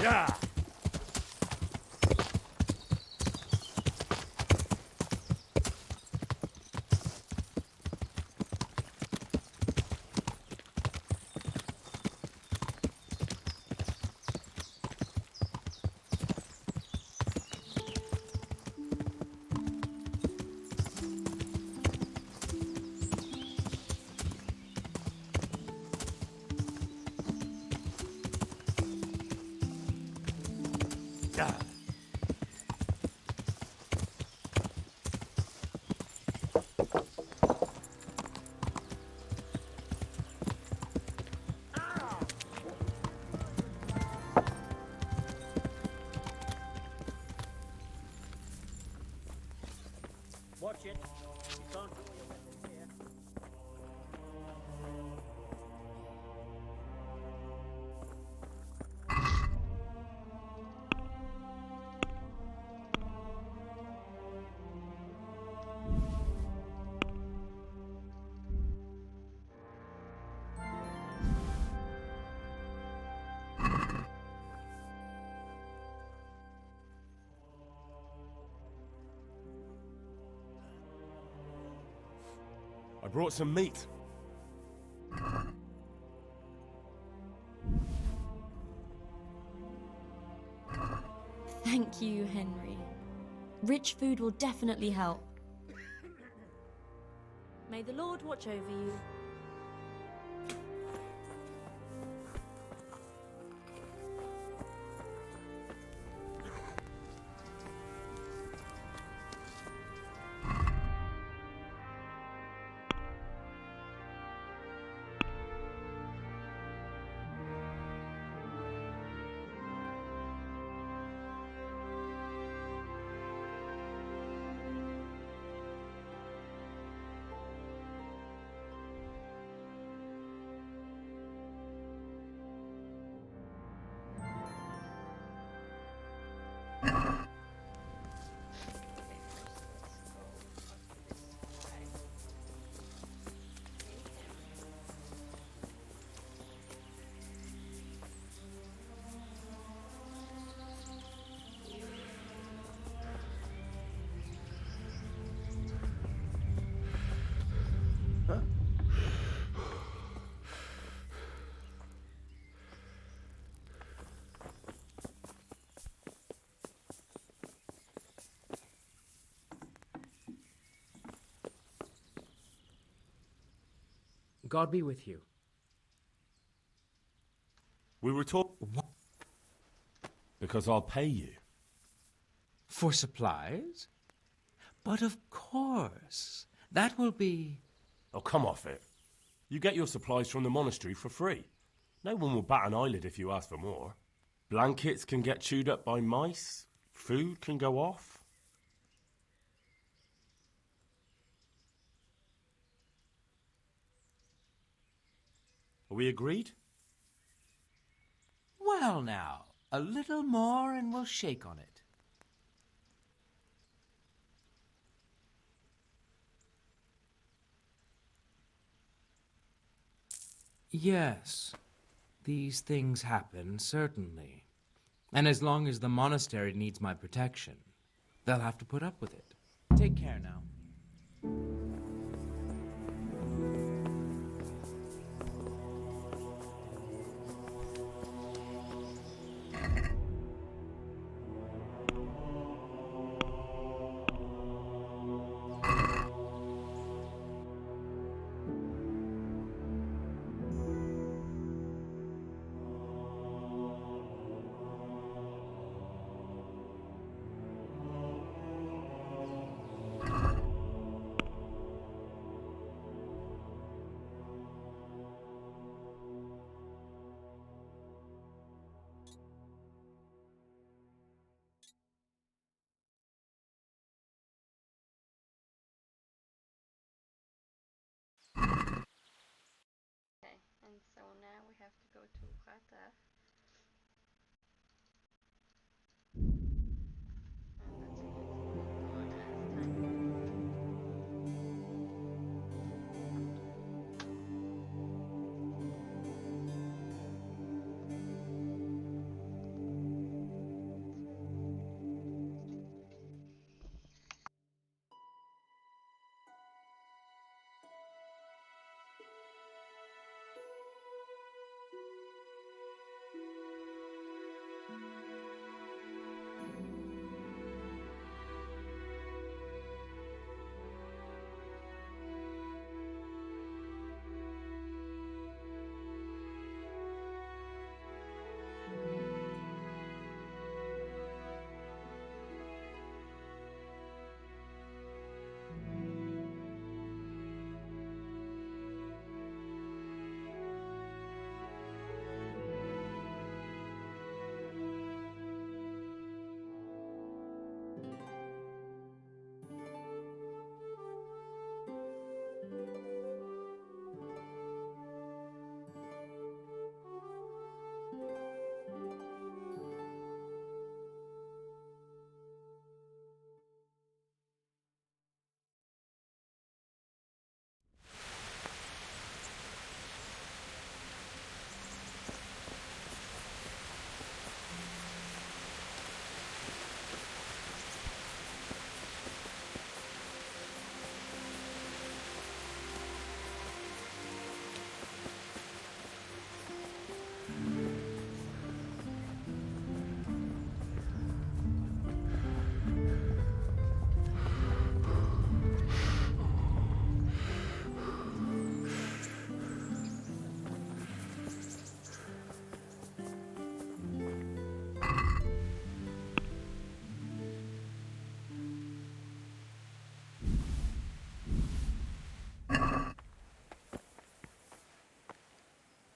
Yeah. Yeah. Watch it. You can't draw your weapon here. I brought some meat. Thank you, Henry. Rich food will definitely help. May the Lord watch over you. God be with you. We were talking... Because I'll pay you. For supplies? But of course. That will be... Oh, come off it. You get your supplies from the monastery for free. No one will bat an eyelid if you ask for more. Blankets can get chewed up by mice. Food can go off. Are we agreed? Well now, a little more and we'll shake on it. Yes, these things happen, certainly. And as long as the monastery needs my protection, they'll have to put up with it. Take care now. water.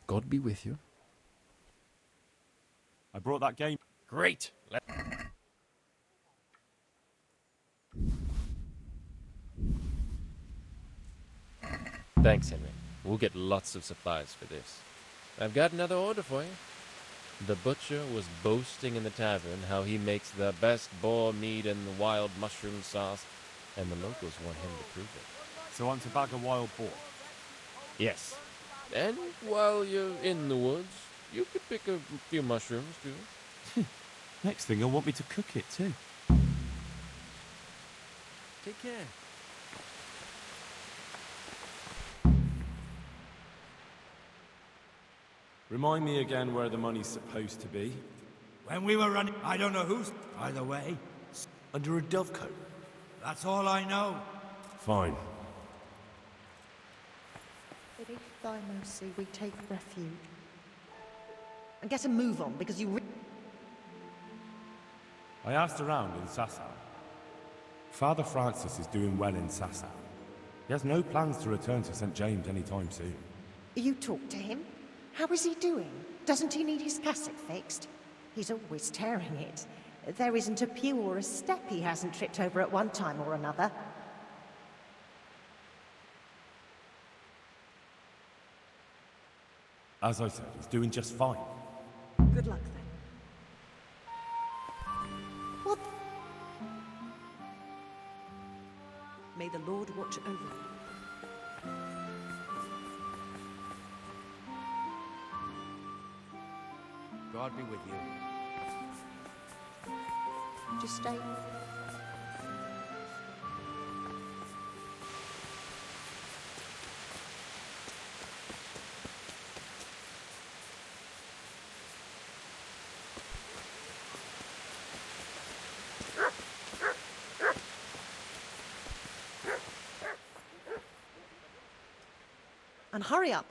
God be with you. I brought that game. Great. Thanks, Henry. We'll get lots of supplies for this. I've got another order for you. The butcher was boasting in the tavern how he makes the best boar meat and the wild mushroom sauce, and the locals want him to prove it. So I'm to bag a wild boar. Yes. And while you're in the woods, you could pick a few mushrooms, too. Next thing, you'll want me to cook it too. Take care. Remind me again where the money's supposed to be. When we were running, I don't know who's either way. Under a dovecote. That's all I know. Fine. Beneath thy mercy we take refuge. And get a move on, because you... I asked around in Sasau. Father Francis is doing well in Sasau. He has no plans to return to St. James anytime soon. You talked to him? How is he doing? Doesn't he need his cassock fixed? He's always tearing it. There isn't a pew or a step he hasn't tripped over at one time or another. As I said, he's doing just fine. Good luck, then. What? May the Lord watch over you. God be with you. Just stay. And hurry up.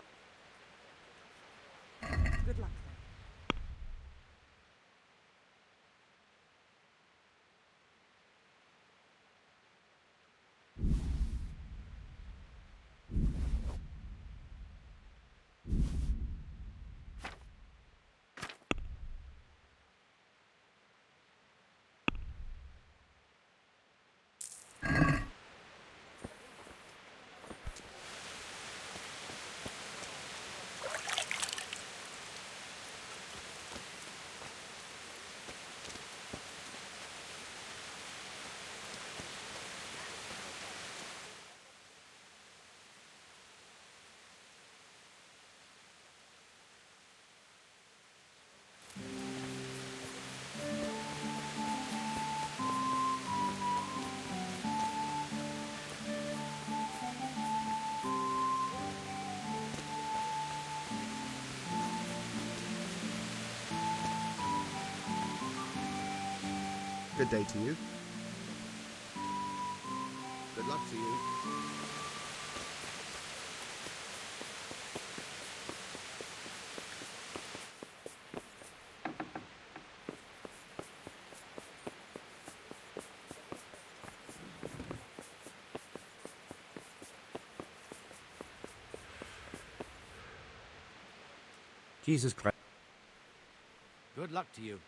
Good luck. Good day to you. Good luck to you. Jesus Christ. Good luck to you.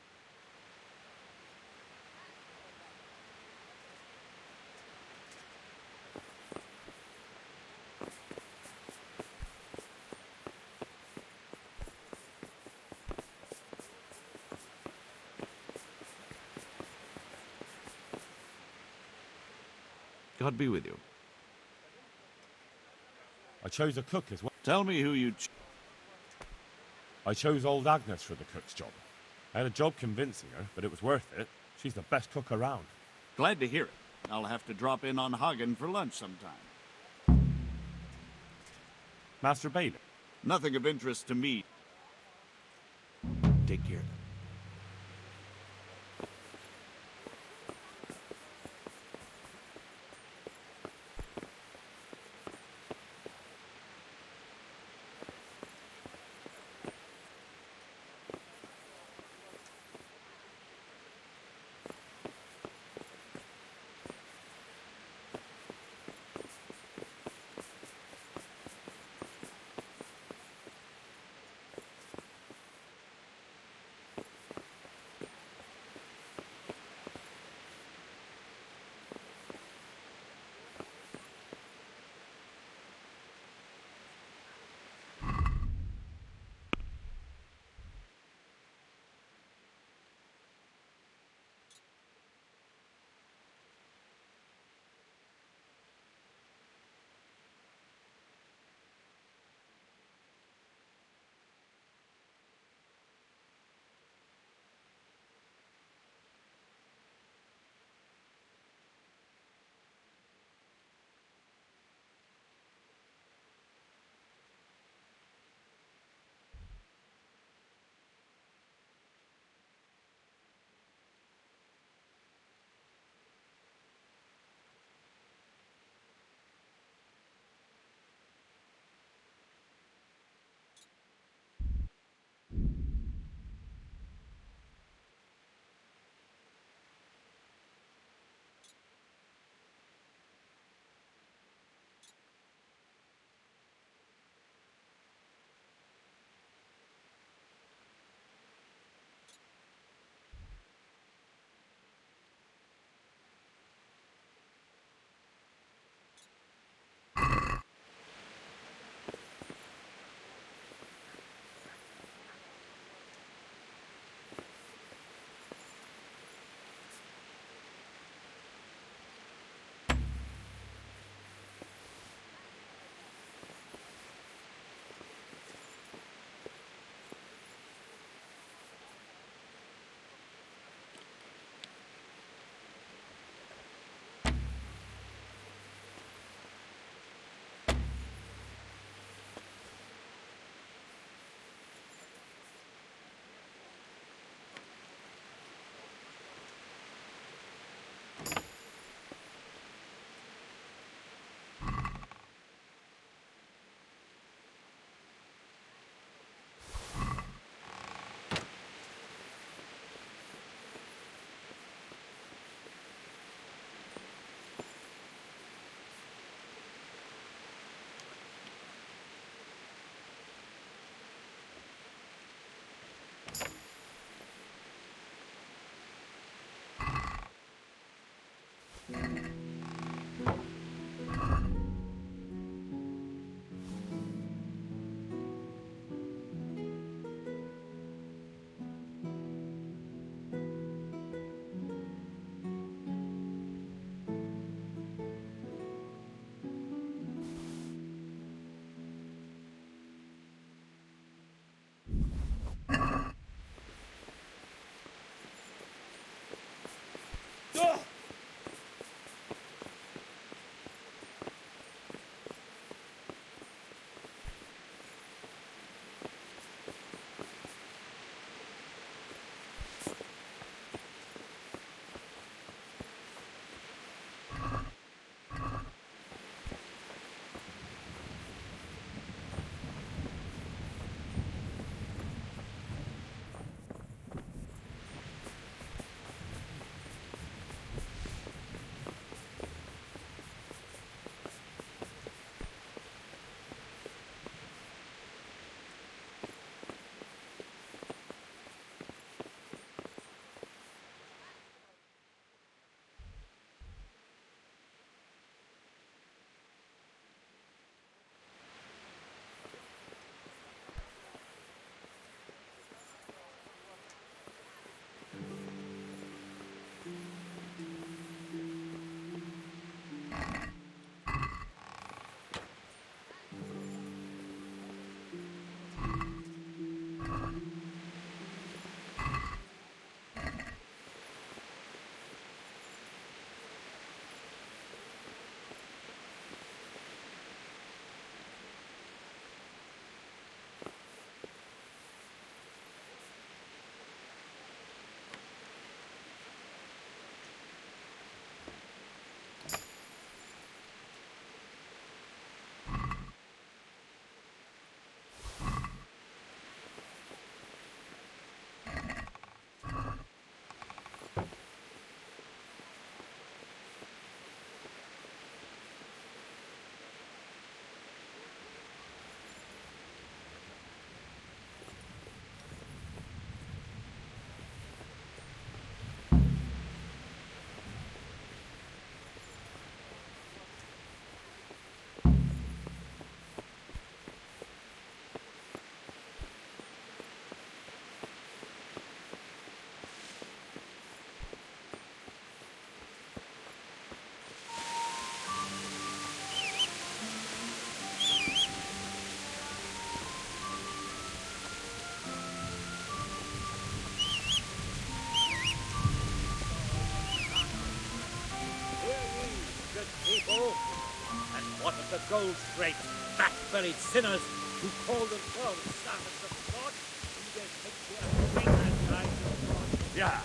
God be with you. I chose a cook as well. Tell me who you... I chose old Agnes for the cook's job. I had a job convincing her, but it was worth it. She's the best cook around. Glad to hear it. I'll have to drop in on Hagen for lunch sometime. Master Bailey? Nothing of interest to me. Take care. the gold-scraped, fat-bellied sinners who call themselves servants of God. You don't think they are bring that guy to God? Yeah.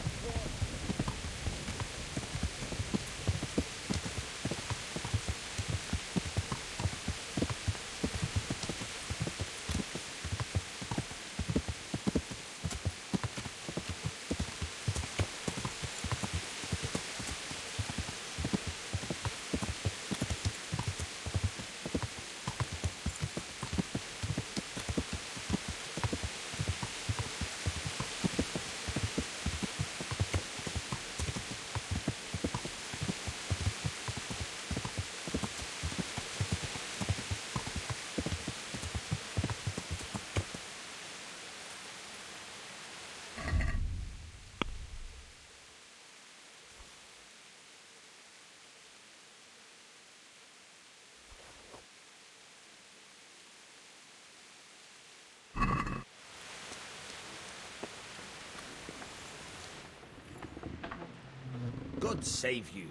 God save you.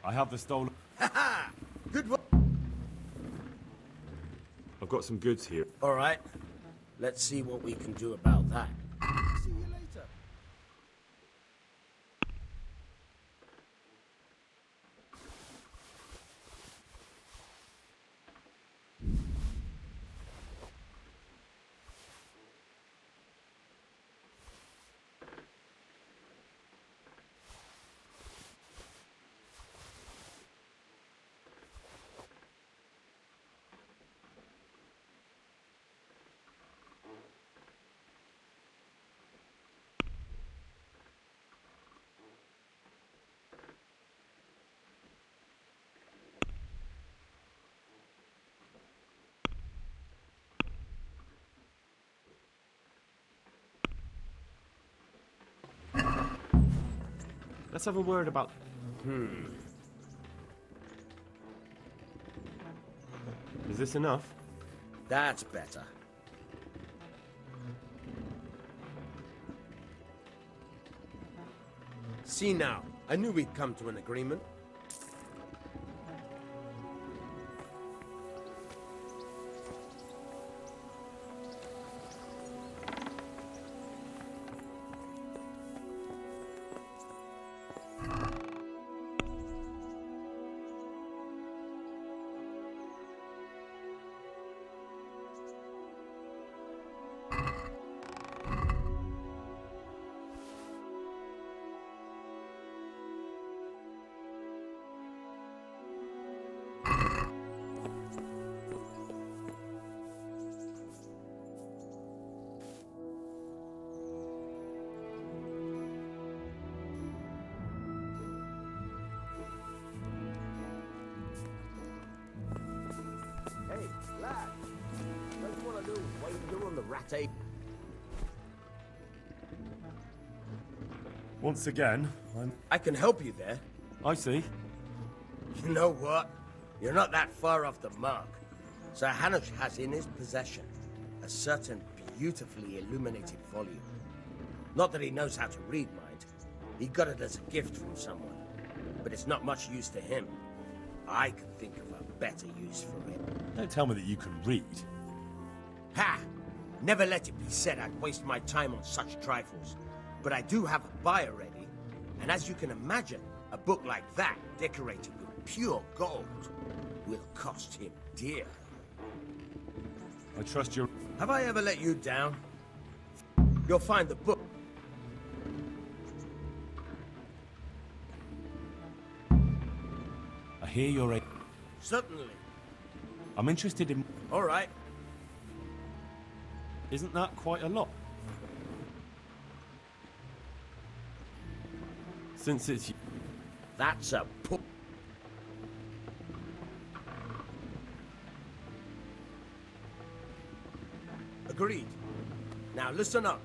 I have the stolen... Ha ha! Good one. I've got some goods here. All right. Let's see what we can do about that. See you later. Let's have a word about... Is this enough? That's better. See now, I knew we'd come to an agreement. Hey, lad. Don't you want to know why you're on the rat ape? Once again, I can help you there. I see. You know what? You're not that far off the mark. Sir Hanush has in his possession a certain beautifully illuminated volume. Not that he knows how to read, mind. He got it as a gift from someone. But it's not much use to him. I can think of a better use for it. Don't tell me that you can read. Ha! Never let it be said I'd waste my time on such trifles. But I do have a buyer ready, and as you can imagine, a book like that, decorated with pure gold, will cost him dear. I trust your... Have I ever let you down? You'll find the book. I hear you're a... Certainly. I'm interested in... All right. Isn't that quite a lot? Since it's... That's a book. Agreed. Now listen up.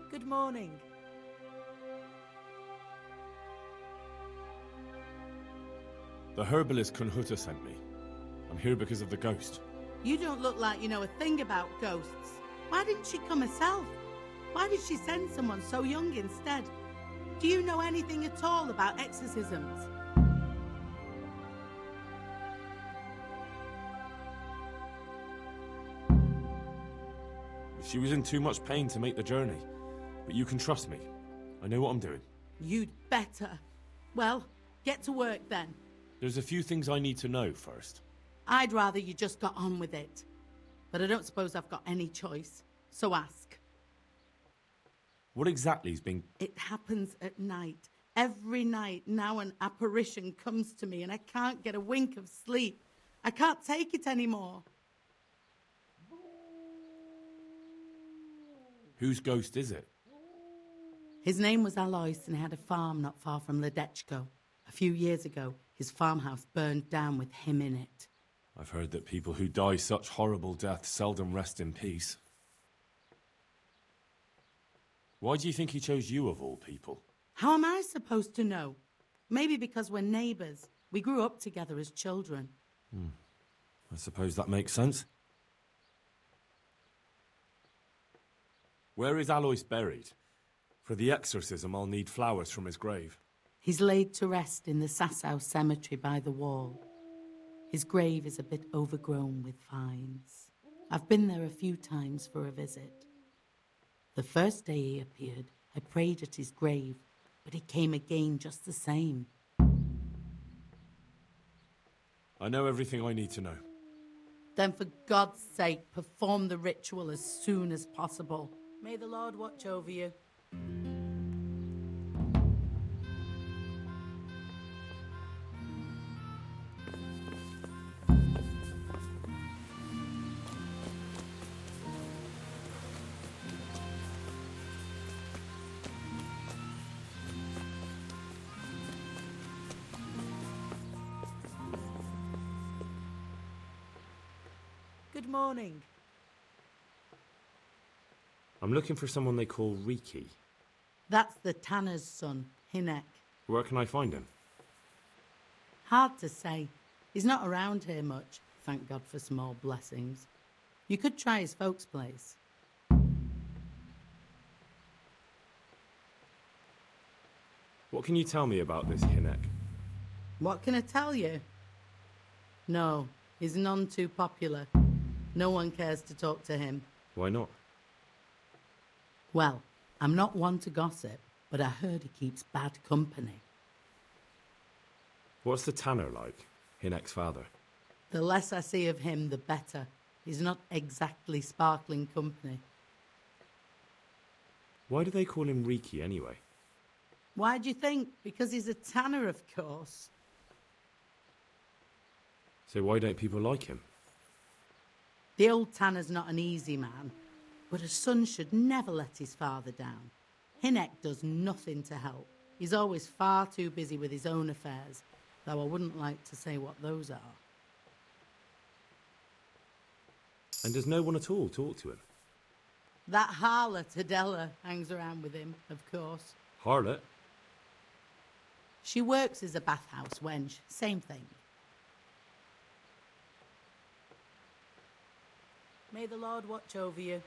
Good morning. The herbalist Kunhuta sent me. I'm here because of the ghost. You don't look like you know a thing about ghosts. Why didn't she come herself? Why did she send someone so young instead? Do you know anything at all about exorcisms? She was in too much pain to make the journey. But you can trust me. I know what I'm doing. You'd better. Well, get to work then. There's a few things I need to know first. I'd rather you just got on with it. But I don't suppose I've got any choice. So ask. What exactly is being... It happens at night. Every night now an apparition comes to me and I can't get a wink of sleep. I can't take it anymore. Whose ghost is it? His name was Alois and he had a farm not far from Ledechko. A few years ago, his farmhouse burned down with him in it. I've heard that people who die such horrible deaths seldom rest in peace. Why do you think he chose you of all people? How am I supposed to know? Maybe because we're neighbours. We grew up together as children. I suppose that makes sense. Where is Alois buried? For the exorcism, I'll need flowers from his grave. He's laid to rest in the Sasau cemetery by the wall. His grave is a bit overgrown with vines. I've been there a few times for a visit. The first day he appeared, I prayed at his grave, but he came again just the same. I know everything I need to know. Then for God's sake, perform the ritual as soon as possible. May the Lord watch over you. Good morning. I'm looking for someone they call Riki. That's the tanner's son, Hinek. Where can I find him? Hard to say. He's not around here much, thank God for small blessings. You could try his folks' place. What can you tell me about this Hinek? What can I tell you? No, he's none too popular. No one cares to talk to him. Why not? Well, I'm not one to gossip, but I heard he keeps bad company. What's the tanner like? Hinek's father. The less I see of him, the better. He's not exactly sparkling company. Why do they call him Riki anyway? Why do you think? Because he's a tanner, of course. So why don't people like him? The old tanner's not an easy man, but a son should never let his father down. Hinek does nothing to help. He's always far too busy with his own affairs, though I wouldn't like to say what those are. And does no one at all talk to him? That harlot Adela hangs around with him, of course. Harlot? She works as a bathhouse wench, same thing. May the Lord watch over you.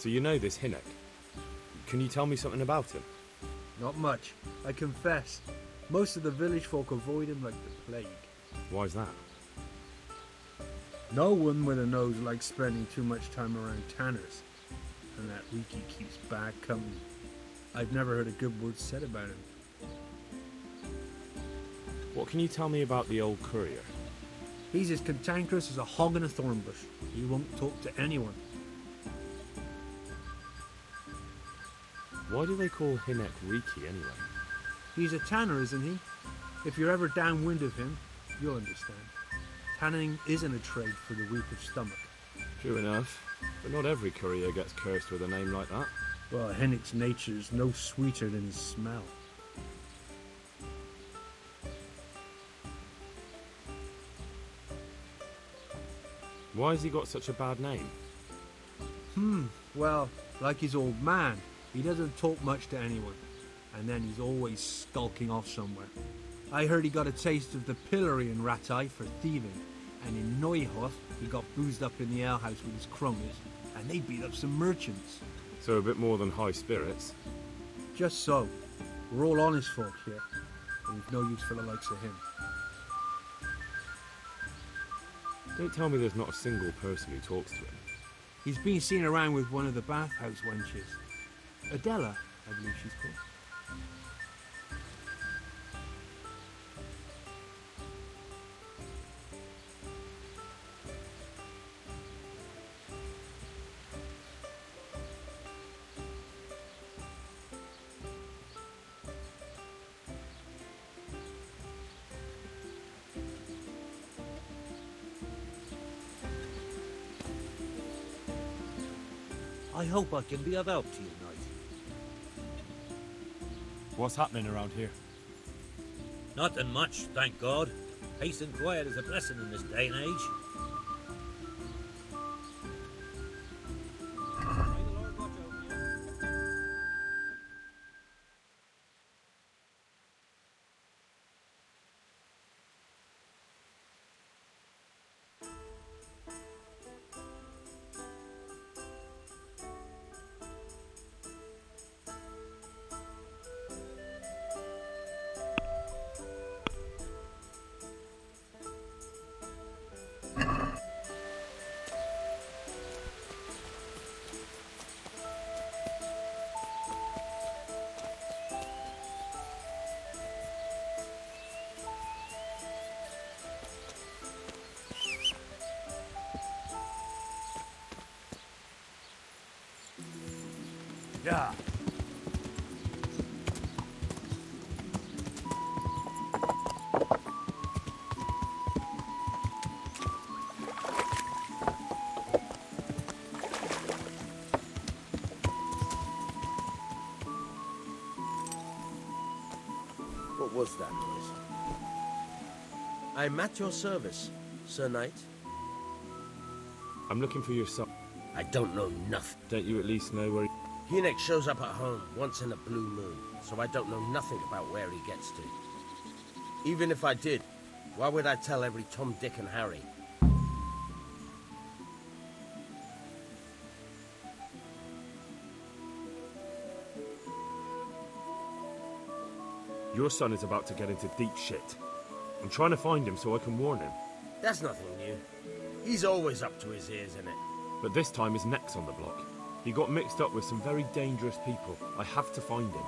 So you know this Hinnock. Can you tell me something about him? Not much, I confess. Most of the village folk avoid him like the plague. Why's that? No one with a nose likes spending too much time around tanners. And that Riki keeps bad company. I've never heard a good word said about him. What can you tell me about the old courier? He's as cantankerous as a hog in a thorn bush. He won't talk to anyone. Why do they call Hinnock Riki anyway? He's a tanner, isn't he? If you're ever downwind of him, you'll understand. Tanning isn't a trade for the weak of stomach. True enough, but not every courier gets cursed with a name like that. Well, Hinnock's nature's no sweeter than his smell. Why has he got such a bad name? Well, like his old man, he doesn't talk much to anyone. And then he's always skulking off somewhere. I heard he got a taste of the pillory in Rattay for thieving. And in Neuhof, he got boozed up in the alehouse with his cronies. And they beat up some merchants. So a bit more than high spirits. Just so. We're all honest folk here. And we've no use for the likes of him. Don't tell me there's not a single person who talks to him. He's been seen around with one of the bathhouse wenches. Adela, I believe she's called. I hope I can be of help to you, Knight. What's happening around here? Nothing much, thank God. Peace and quiet is a blessing in this day and age. Yeah. What was that noise? I'm at your service, Sir Knight. I'm looking for your son. I don't know nothing. Don't you at least know where he... Hinnock shows up at home once in a blue moon, so I don't know nothing about where he gets to. Even if I did, why would I tell every Tom, Dick and Harry? Your son is about to get into deep shit. I'm trying to find him so I can warn him. That's nothing new. He's always up to his ears in it. But this time his neck's on the block. He got mixed up with some very dangerous people. I have to find him.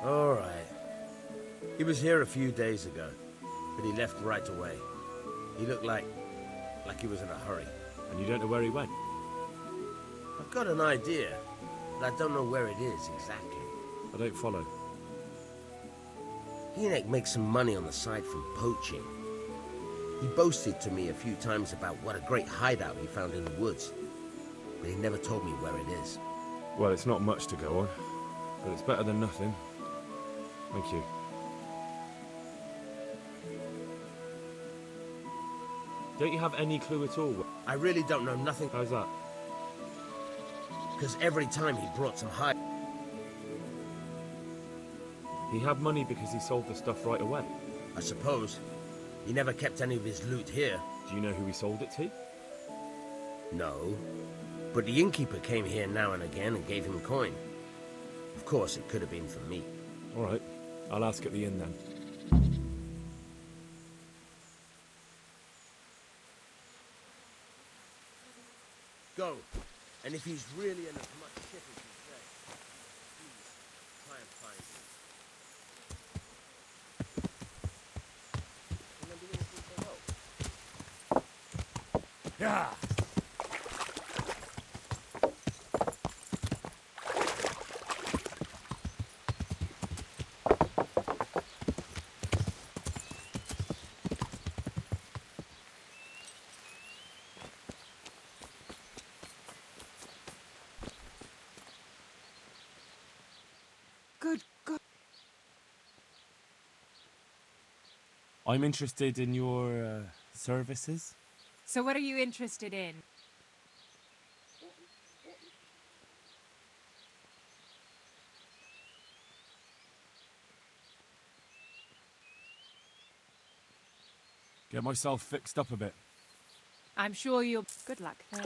All right. He was here a few days ago, but he left right away. He looked like he was in a hurry. And you don't know where he went? I've got an idea, but I don't know where it is exactly. I don't follow. Hinnock makes some money on the side from poaching. He boasted to me a few times about what a great hideout he found in the woods, but he never told me where it is. Well, it's not much to go on, but it's better than nothing. Thank you. Don't you have any clue at all? I really don't know nothing. How's that? Because every time he brought some hide... He had money because he sold the stuff right away. I suppose. He never kept any of his loot here. Do you know who he sold it to? No. But the innkeeper came here now and again and gave him a coin. Of course, it could have been for me. All right, I'll ask at the inn then. Go, and if he's really in as much shit as you say, please try and find him. Yeah. Good God. I'm interested in your services. So what are you interested in? Get myself fixed up a bit. I'm sure you'll... Good luck then.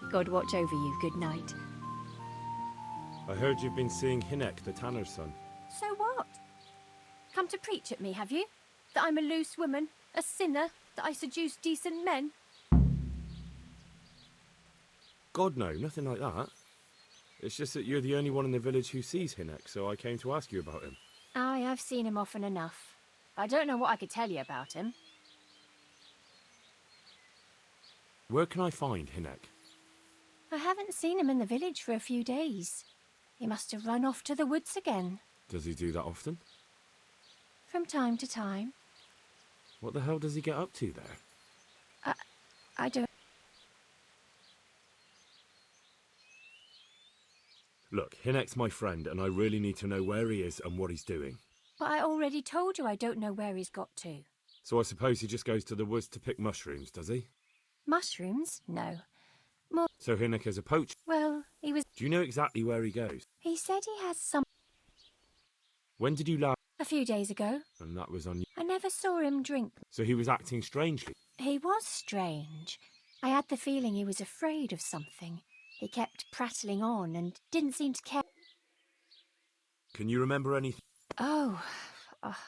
God watch over you. Good night. I heard you've been seeing Hinek, the tanner's son. So what? Come to preach at me, have you? That I'm a loose woman, a sinner, that I seduce decent men? God, no, nothing like that. It's just that you're the only one in the village who sees Hinek, so I came to ask you about him. Aye, I've seen him often enough. I don't know what I could tell you about him. Where can I find Hinek? I haven't seen him in the village for a few days. He must have run off to the woods again. Does he do that often? From time to time. What the hell does he get up to there? I don't... Look, Hinek's my friend, and I really need to know where he is and what he's doing. But I already told you I don't know where he's got to. So I suppose he just goes to the woods to pick mushrooms, does he? Mushrooms? No. More... So Hinek is a poacher? Well, he was... Do you know exactly where he goes? He said he has some... When did you last... A few days ago. And that was on... I never saw him drink. So he was acting strangely? He was strange. I had the feeling he was afraid of something. He kept prattling on and didn't seem to care. Can you remember anything? Oh,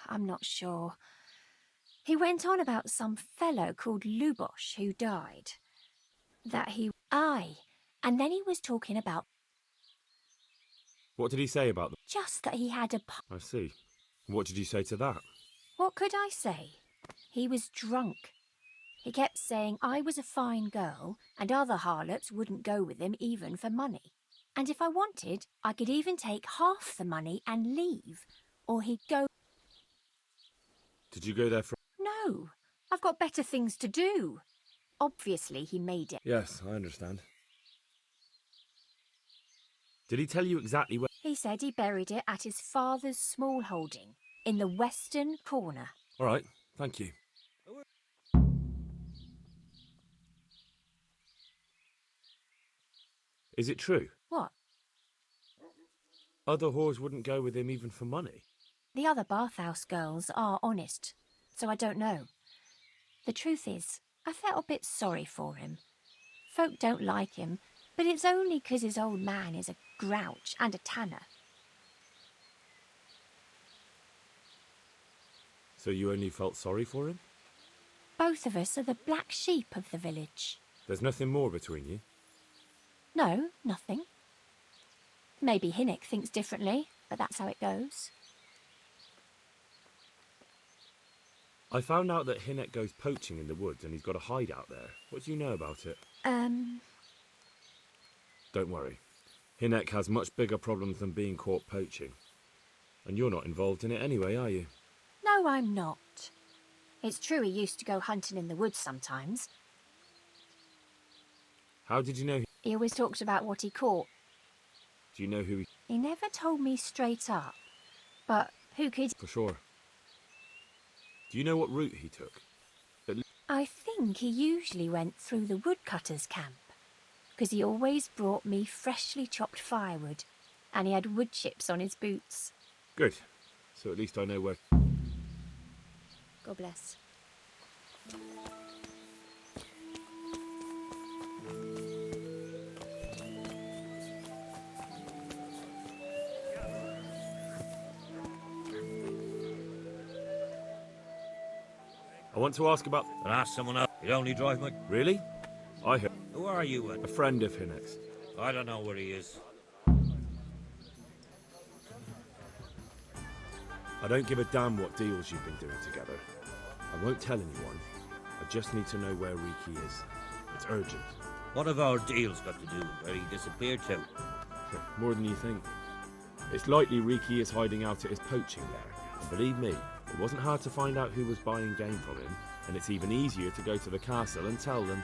I'm not sure. He went on about some fellow called Lubosh who died. That he... Aye. And then he was talking about... What did he say about them? Just that he had a... I see. What did you say to that? What could I say? He was drunk. He kept saying I was a fine girl and other harlots wouldn't go with him even for money. And if I wanted, I could even take half the money and leave. Or he'd go... Did you go there for... No, I've got better things to do. Obviously, he made it. Yes, I understand. Did he tell you exactly where... He said he buried it at his father's small holding, in the western corner. All right, thank you. Is it true? What? Other whores wouldn't go with him even for money? The other bathhouse girls are honest, so I don't know. The truth is, I felt a bit sorry for him. Folk don't like him, but it's only 'cause his old man is a grouch and a tanner. So you only felt sorry for him? Both of us are the black sheep of the village. There's nothing more between you? No, nothing. Maybe Hinek thinks differently, but that's how it goes. I found out that Hinek goes poaching in the woods and he's got a hideout there. What do you know about it? Don't worry. Hinek has much bigger problems than being caught poaching. And you're not involved in it anyway, are you? No, I'm not. It's true he used to go hunting in the woods sometimes. How did you know? He always talked about what he caught. Do you know who he... He never told me straight up. But who could... For sure. Do you know what route he took? think he usually went through the woodcutter's camp, because he always brought me freshly chopped firewood, and he had wood chips on his boots. Good. So at least I know where... God bless. I want to ask about... And ask someone else. You only drive my... Really? I heard... Who are you with? A friend of Hinnick's. I don't know where he is. I don't give a damn what deals you've been doing together. I won't tell anyone. I just need to know where Riki is. It's urgent. What have our deals got to do with where he disappeared to? More than you think. It's likely Riki is hiding out at his poaching lair. And believe me, it wasn't hard to find out who was buying game from him, and it's even easier to go to the castle and tell them.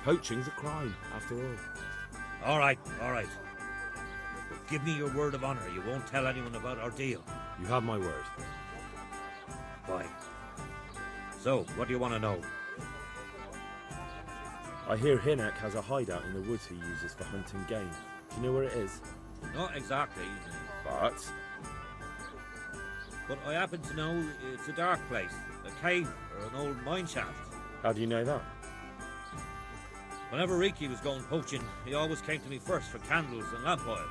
Poaching's a crime, after all. All right. But give me your word of honor. You won't tell anyone about our deal. You have my word. Fine. So, what do you want to know? I hear Hinnock has a hideout in the woods he uses for hunting game. Do you know where it is? Not exactly. But I happen to know it's a dark place, a cave or an old mine shaft. How do you know that? Whenever Riki was going poaching, he always came to me first for candles and lamp oil.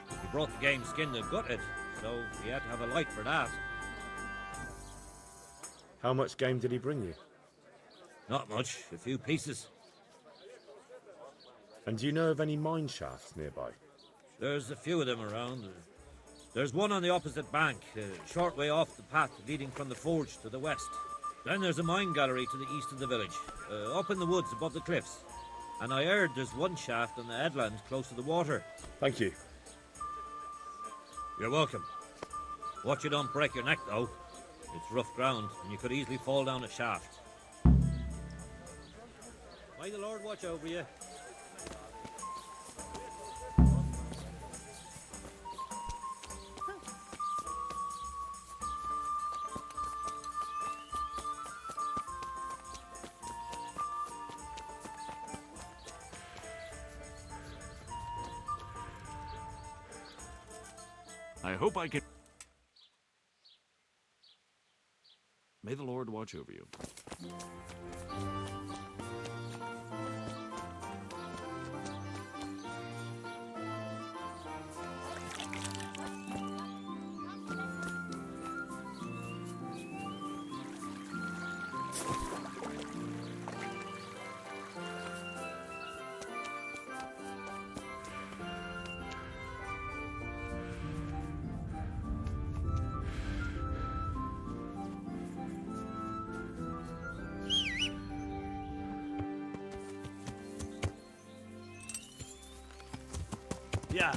He brought the game skinned and gutted, so he had to have a light for that. How much game did he bring you? Not much, a few pieces. And do you know of any mine shafts nearby? There's a few of them around. There's one on the opposite bank, a short way off the path leading from the forge to the west. Then there's a mine gallery to the east of the village, up in the woods above the cliffs. And I heard there's one shaft on the headland close to the water. Thank you. You're welcome. Watch you don't break your neck, though. It's rough ground, and you could easily fall down a shaft. May the Lord watch over you. I hope I can... May the Lord watch over you. Yeah.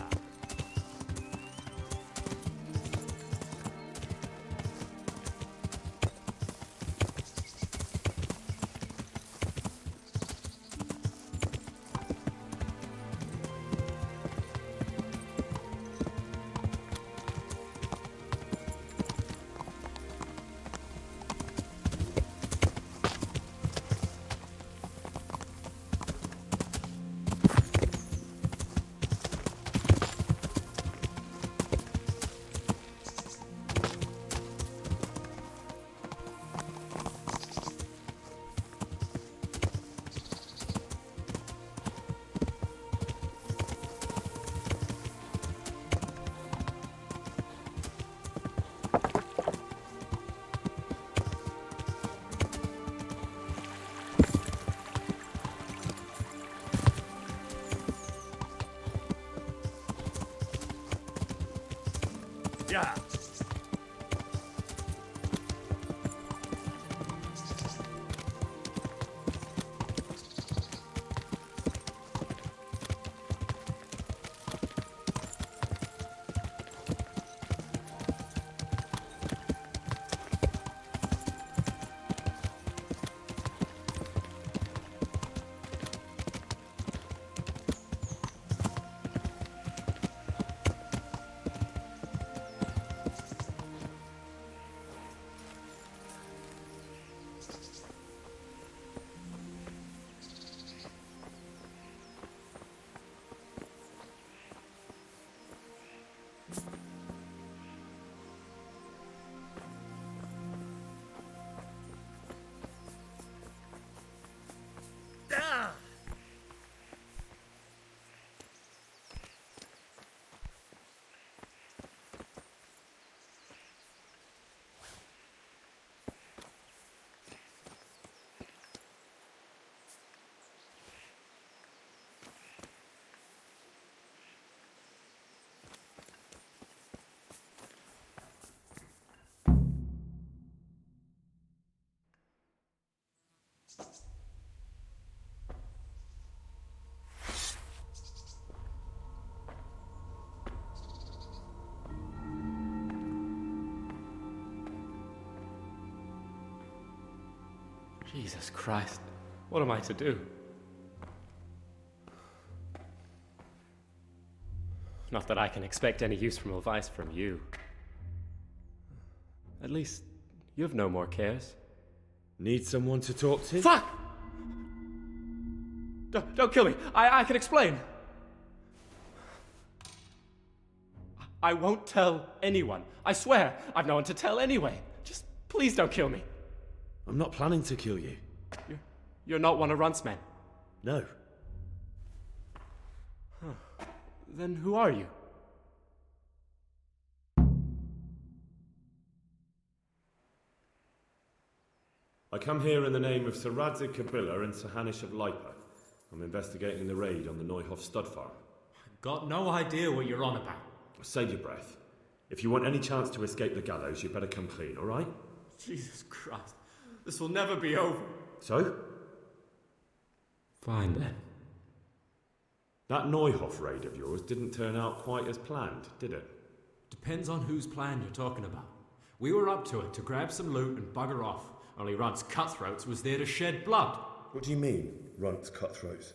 Yeah. Jesus Christ. What am I to do? Not that I can expect any useful advice from you. At least, you've no more cares. Need someone to talk to? Fuck! Don't kill me. I can explain. I won't tell anyone. I swear, I've no one to tell anyway. Just please don't kill me. I'm not planning to kill you. You're not one of Runt's men? No. Huh. Then who are you? I come here in the name of Sir Radzig Kabila and Sir Hanish of Lipa. I'm investigating the raid on the Neuhoff stud farm. Got no idea what you're on about. Save your breath. If you want any chance to escape the gallows, you better come clean, all right? Jesus Christ. This will never be over. So? Fine then. That Neuhoff raid of yours didn't turn out quite as planned, did it? Depends on whose plan you're talking about. We were up to it to grab some loot and bugger off. Only Runt's cutthroats was there to shed blood. What do you mean, Runt's cutthroats?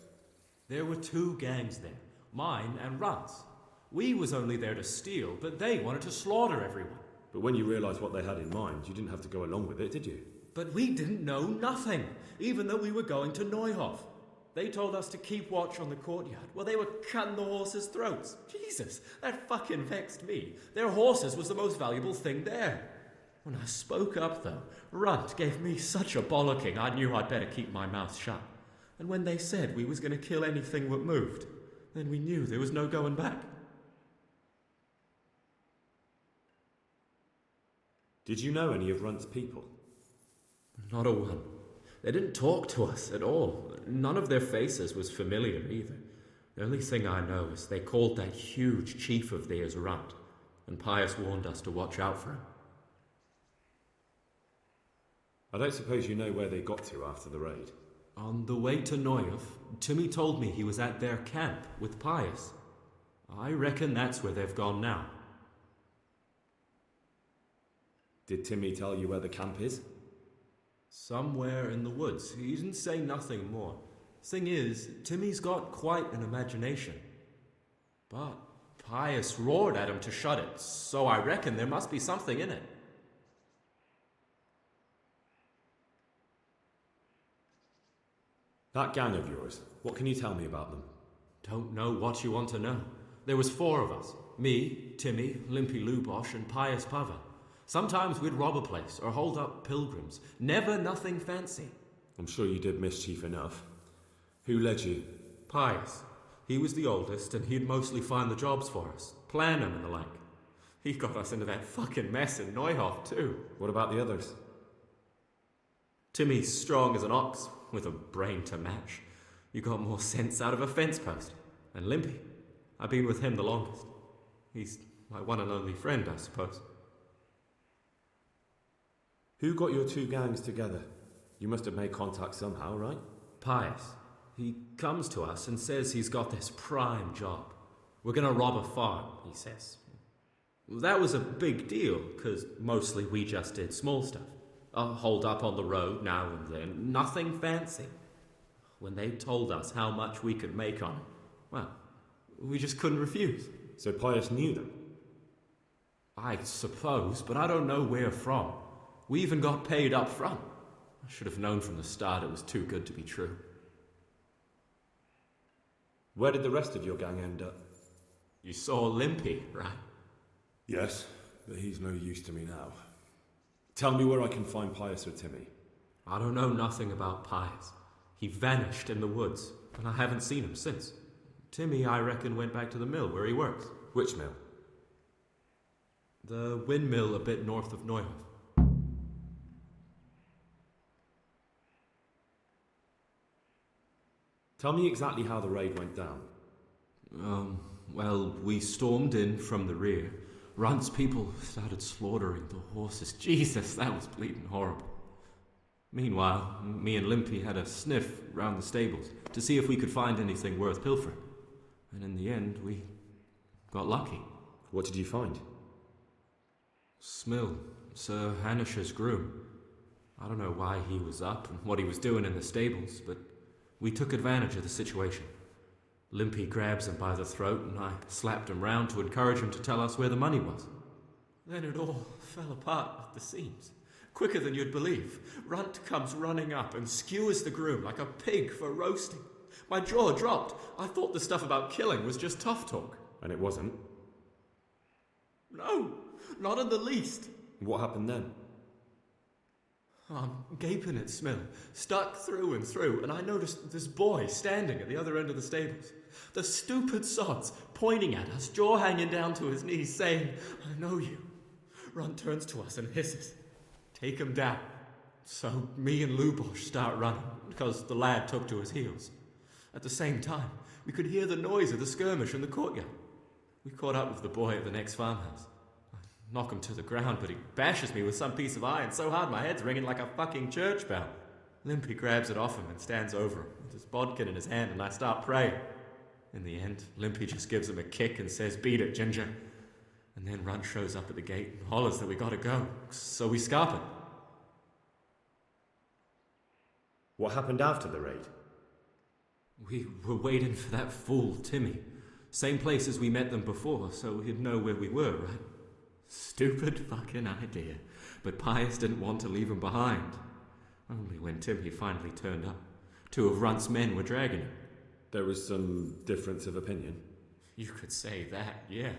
There were two gangs there, mine and Runt's. We was only there to steal, but they wanted to slaughter everyone. But when you realised what they had in mind, you didn't have to go along with it, did you? But we didn't know nothing, even though we were going to Neuhoff. They told us to keep watch on the courtyard while they were cutting the horses' throats. Jesus, that fucking vexed me. Their horses was the most valuable thing there. When I spoke up, though, Runt gave me such a bollocking I knew I'd better keep my mouth shut. And when they said we was going to kill anything that moved, then we knew there was no going back. Did you know any of Runt's people? Not a one. They didn't talk to us at all. None of their faces was familiar either. The only thing I know is they called that huge chief of theirs Runt, and Pius warned us to watch out for him. I don't suppose you know where they got to after the raid? On the way to Neuhoff, Timmy told me he was at their camp with Pius. I reckon that's where they've gone now. Did Timmy tell you where the camp is? Somewhere in the woods. He didn't say nothing more. Thing is, Timmy's got quite an imagination. But Pius roared at him to shut it, so I reckon there must be something in it. That gang of yours, what can you tell me about them? Don't know what you want to know. There was 4 of us. Me, Timmy, Limpy Lubosh, and Pius Pava. Sometimes we'd rob a place or hold up pilgrims. Never nothing fancy. I'm sure you did mischief enough. Who led you? Pius. He was the oldest, and he'd mostly find the jobs for us, plan them and the like. He got us into that fucking mess in Neuhoff, too. What about the others? Timmy's strong as an ox, with a brain to match. You got more sense out of a fence post. And Limpy, I've been with him the longest. He's my one and only friend, I suppose. Who got your 2 gangs together? You must have made contact somehow, right? Pius. He comes to us and says he's got this prime job. We're gonna rob a farm, he says. That was a big deal, because mostly we just did small stuff. Hold up on the road now and then, nothing fancy. When they told us how much we could make on it, well, we just couldn't refuse. So Pius knew them? I suppose, but I don't know where from. We even got paid up front. I should have known from the start it was too good to be true. Where did the rest of your gang end up? You saw Limpy, right? Yes, but he's no use to me now. Tell me where I can find Pius or Timmy. I don't know nothing about Pius. He vanished in the woods, and I haven't seen him since. Timmy, I reckon, went back to the mill where he works. Which mill? The windmill a bit north of Neuhoff. Tell me exactly how the raid went down. Well, we stormed in from the rear. Runt's people started slaughtering the horses. Jesus, that was bleeding horrible. Meanwhile, me and Limpy had a sniff round the stables to see if we could find anything worth pilfering. And in the end, we got lucky. What did you find? Smill, Sir Hanish's groom. I don't know why he was up and what he was doing in the stables, but we took advantage of the situation. Limpy grabs him by the throat and I slapped him round to encourage him to tell us where the money was. Then it all fell apart at the seams. Quicker than you'd believe. Runt comes running up and skewers the groom like a pig for roasting. My jaw dropped. I thought the stuff about killing was just tough talk. And it wasn't? No, not in the least. What happened then? I'm gaping at Smill, stuck through and through, and I noticed this boy standing at the other end of the stables. The stupid sods pointing at us, jaw hanging down to his knees, saying, "I know you." Runt turns to us and hisses, "Take him down." So me and Lubosh start running, because the lad took to his heels. At the same time, we could hear the noise of the skirmish in the courtyard. We caught up with the boy at the next farmhouse. I knock him to the ground, but he bashes me with some piece of iron so hard my head's ringing like a fucking church bell. Limpy grabs it off him and stands over him with his bodkin in his hand, and I start praying. In the end, Limpy just gives him a kick and says, "Beat it, Ginger." And then Runt shows up at the gate and hollers that we gotta go, so we scarp it. What happened after the raid? We were waiting for that fool, Timmy. Same place as we met them before, so he'd know where we were, right? Stupid fucking idea. But Pius didn't want to leave him behind. Only when Timmy finally turned up, 2 of Runt's men were dragging him. There was some difference of opinion? You could say that, yeah.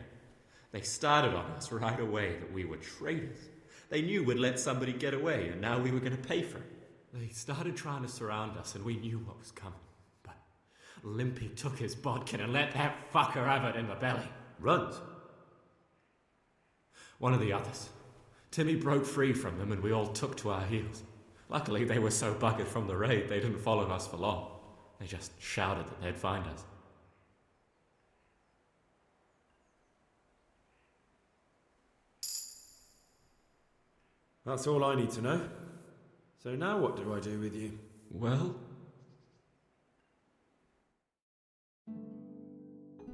They started on us right away that we were traitors. They knew we'd let somebody get away, and now we were going to pay for it. They started trying to surround us, and we knew what was coming. But Limpy took his bodkin and let that fucker have it in the belly. Runt? One of the others. Timmy broke free from them, and we all took to our heels. Luckily, they were so buggered from the raid, they didn't follow us for long. They just shouted that they'd find us. That's all I need to know. So now what do I do with you? Well?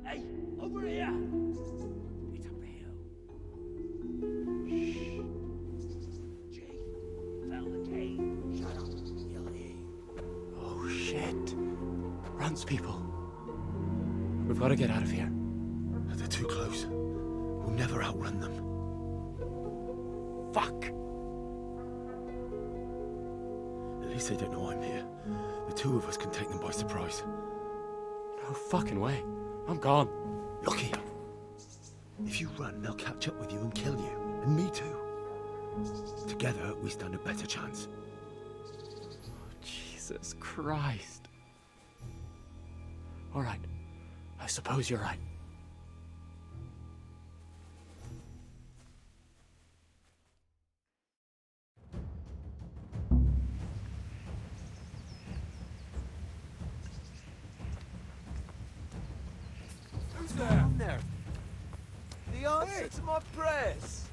Hey, over here! It's up the hill. Shh. Jake, fell the cave. Shut up, he'll hear you. Oh shit. Runt's people. We've got to get out of here. They're too close. We'll never outrun them. Fuck! At least they don't know I'm here. The 2 of us can take them by surprise. No fucking way. I'm gone. Look here. If you run, they'll catch up with you and kill you. And me too. Together, we stand a better chance. Jesus Christ. All right. I suppose you're right. Who's there? The answer to my prayers.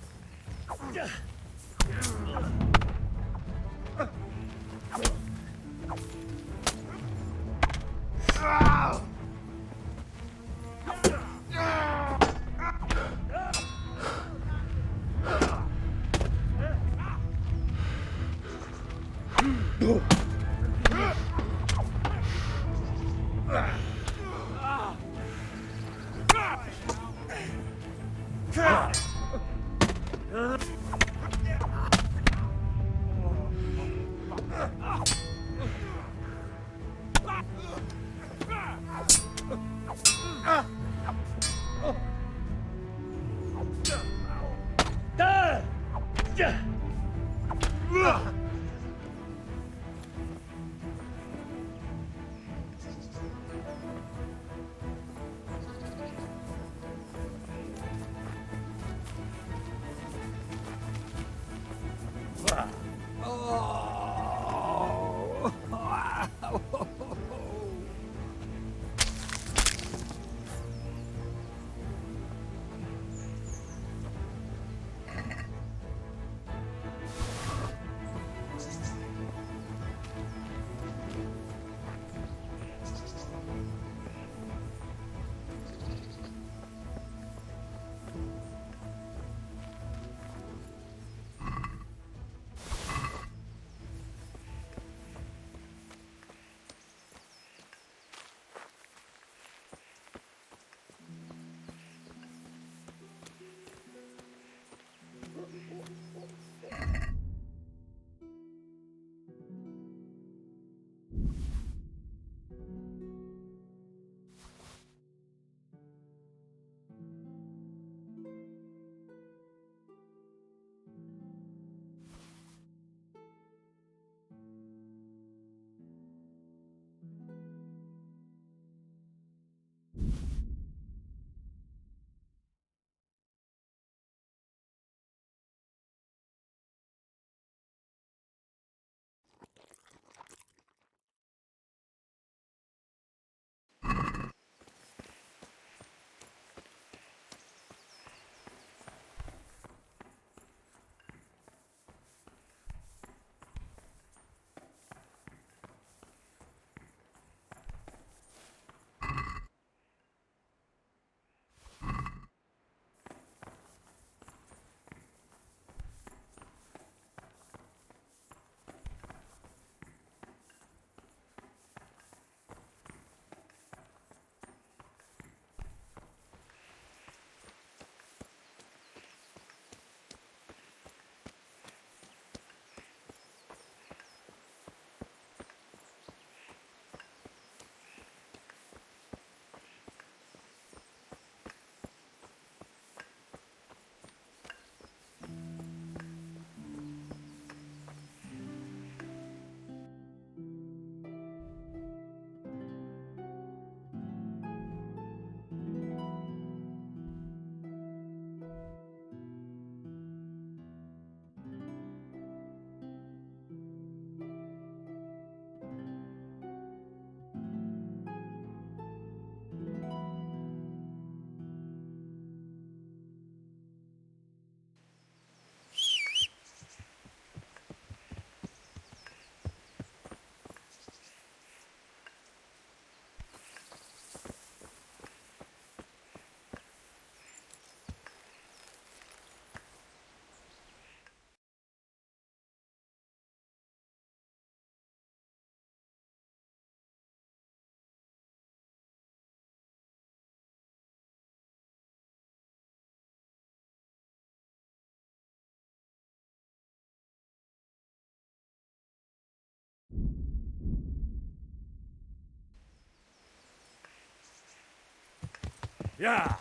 Yeah.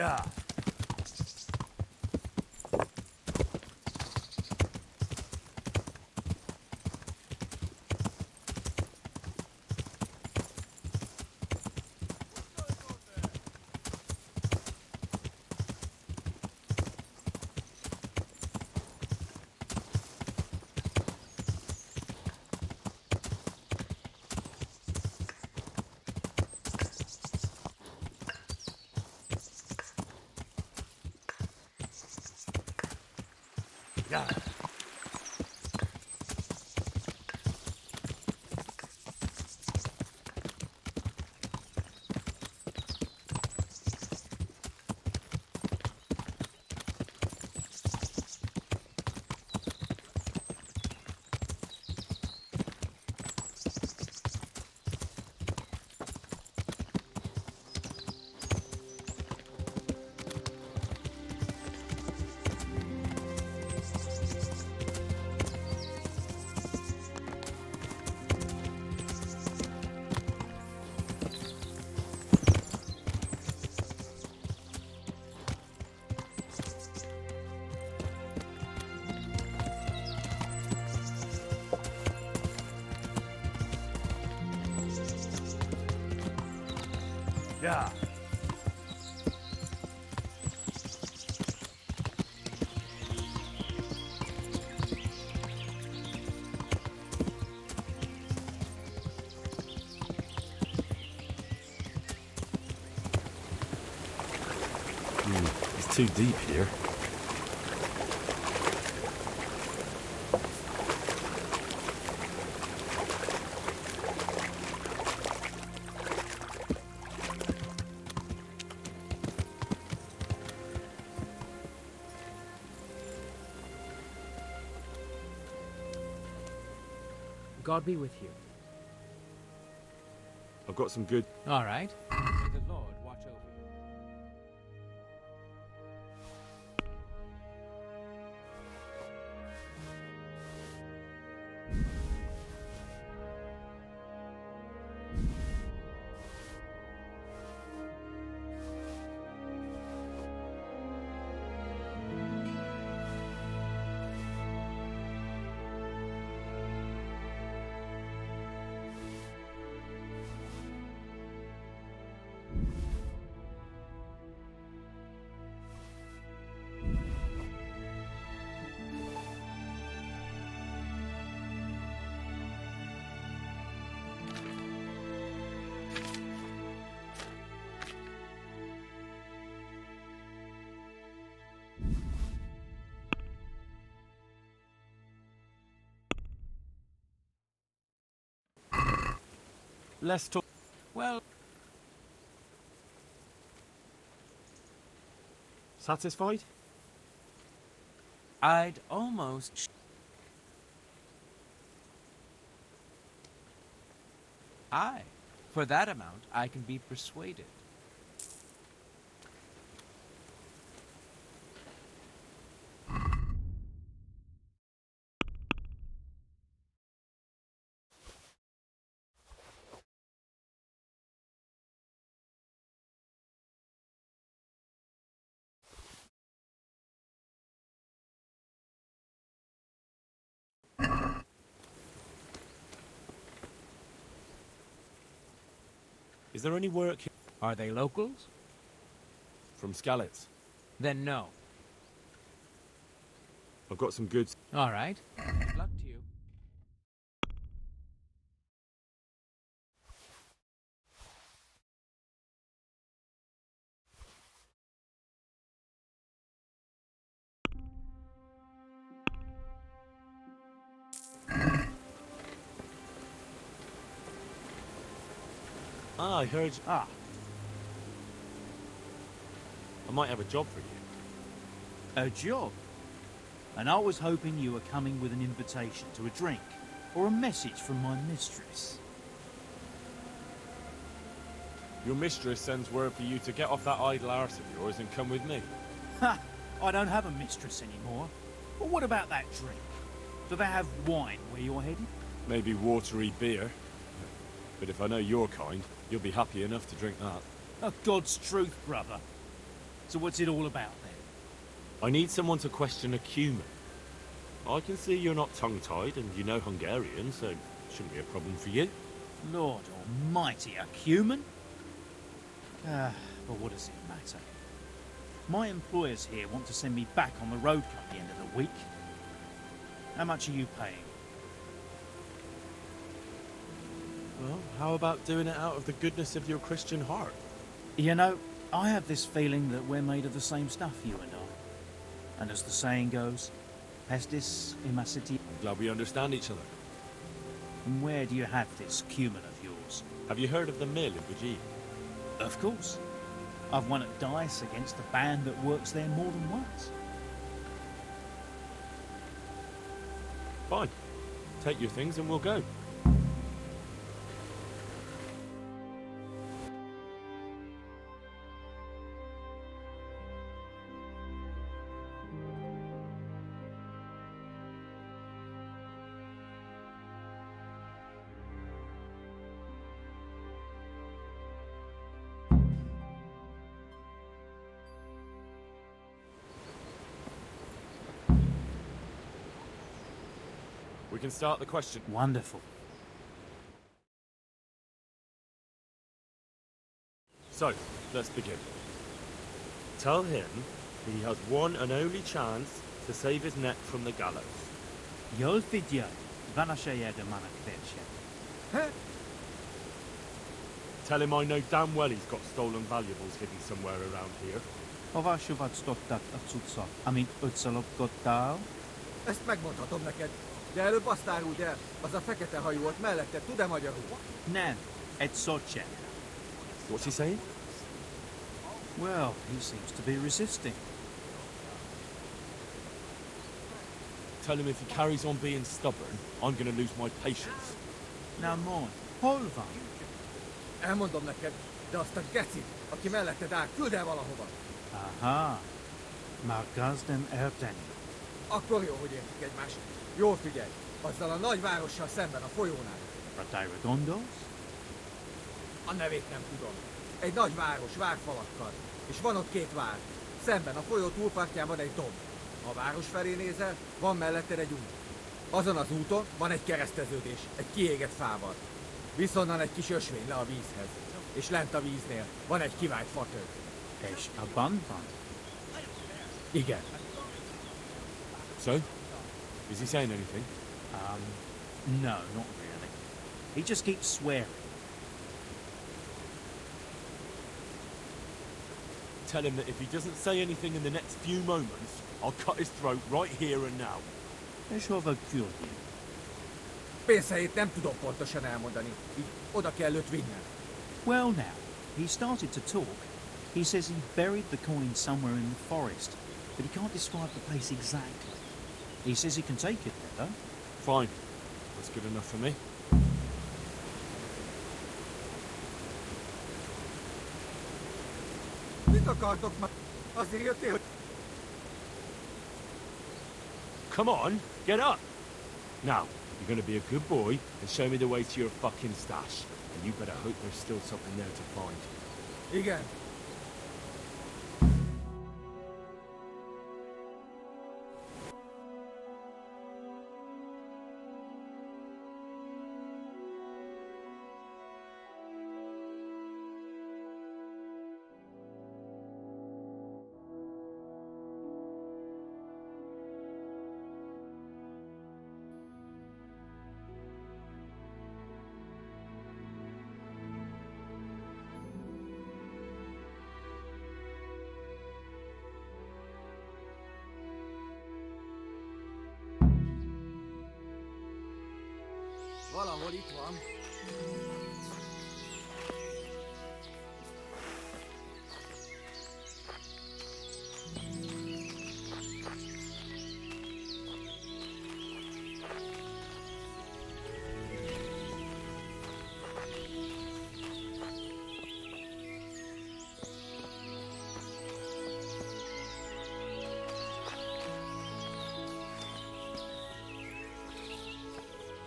Yeah. Yeah. Yeah. It's too deep here. God be with you. I've got some good... All right. May the Lord watch over you. Let's talk... Well... Satisfied? I'd almost... Aye. For that amount, I can be persuaded. Is there any work here? Are they locals? From Skalitz. Then no. I've got some goods. All right. Good luck to you. Ah, I heard. Ah. I might have a job for you. A job? And I was hoping you were coming with an invitation to a drink, or a message from my mistress. Your mistress sends word for you to get off that idle arse of yours and come with me. Ha! I don't have a mistress anymore. But what about that drink? Do they have wine where you're headed? Maybe watery beer. But if I know your kind, you'll be happy enough to drink that. Oh, God's truth, brother. So what's it all about then? I need someone to question a cumin. I can see you're not tongue-tied and you know Hungarian, so it shouldn't be a problem for you. Lord almighty, a cumin? But what does it matter? My employers here want to send me back on the road come the end of the week. How much are you paying? Well, how about doing it out of the goodness of your Christian heart? You know, I have this feeling that we're made of the same stuff, you and I. And as the saying goes, pestis imaciti. I'm glad we understand each other. And where do you have this cumin of yours? Have you heard of the mill in Bajie? Of course. I've won at dice against the band that works there more than once. Fine. Take your things and we'll go. We can start the question. Wonderful. So, let's begin. Tell him he has one and only chance to save his neck from the gallows. Jól figyelj, van a de manakverse. Tell him I know damn well he's got stolen valuables hidden somewhere around here. Hova sokat stottat a cuccot, amit ötszaloggottál? Ezt megmondhatom neked. De előbb azt áruld el, az a fekete hajú ott mellette tud-e magyarul? Nem, egy szocse. What's he saying? Well, he seems to be resisting. Tell him if he carries on being stubborn, I'm gonna lose my patience. Now, mon, hol van? Elmondom neked, de azt a gecit, aki melletted áll, küld el valahova. Aha, már kezdem érteni. Akkor jó, hogy értjük egymást. Jól figyelj, azzal a nagy várossal szemben a folyónál. Ratályra gondolsz? A nevét nem tudom. Egy nagy város várfalakkal, és van ott két vár. Szemben a folyó túlpartján van egy domb. Ha a város felé nézel, van melletted egy út. Azon az úton van egy kereszteződés, egy kiégett fával. Viszonnan egy kis ösvény le a vízhez. És lent a víznél van egy kivált fatő. És abban van? Igen. So? Is he saying anything? No, not really. He just keeps swearing. Tell him that if he doesn't say anything in the next few moments, I'll cut his throat right here and now. És hova küldjük? Pénzhelyét nem tudom pontosan elmondani, így oda kell őt vinnem. Well now, he started to talk. He says he buried the coin somewhere in the forest, but he can't describe the place exactly. He says he can take it there, though. Fine. That's good enough for me. Mit akartok ma? Azért jöttél, hogy... Come on, get up! Now, you're gonna be a good boy and show me the way to your fucking stash. And you better hope there's still something there to find. Igen. Sorry, Plum.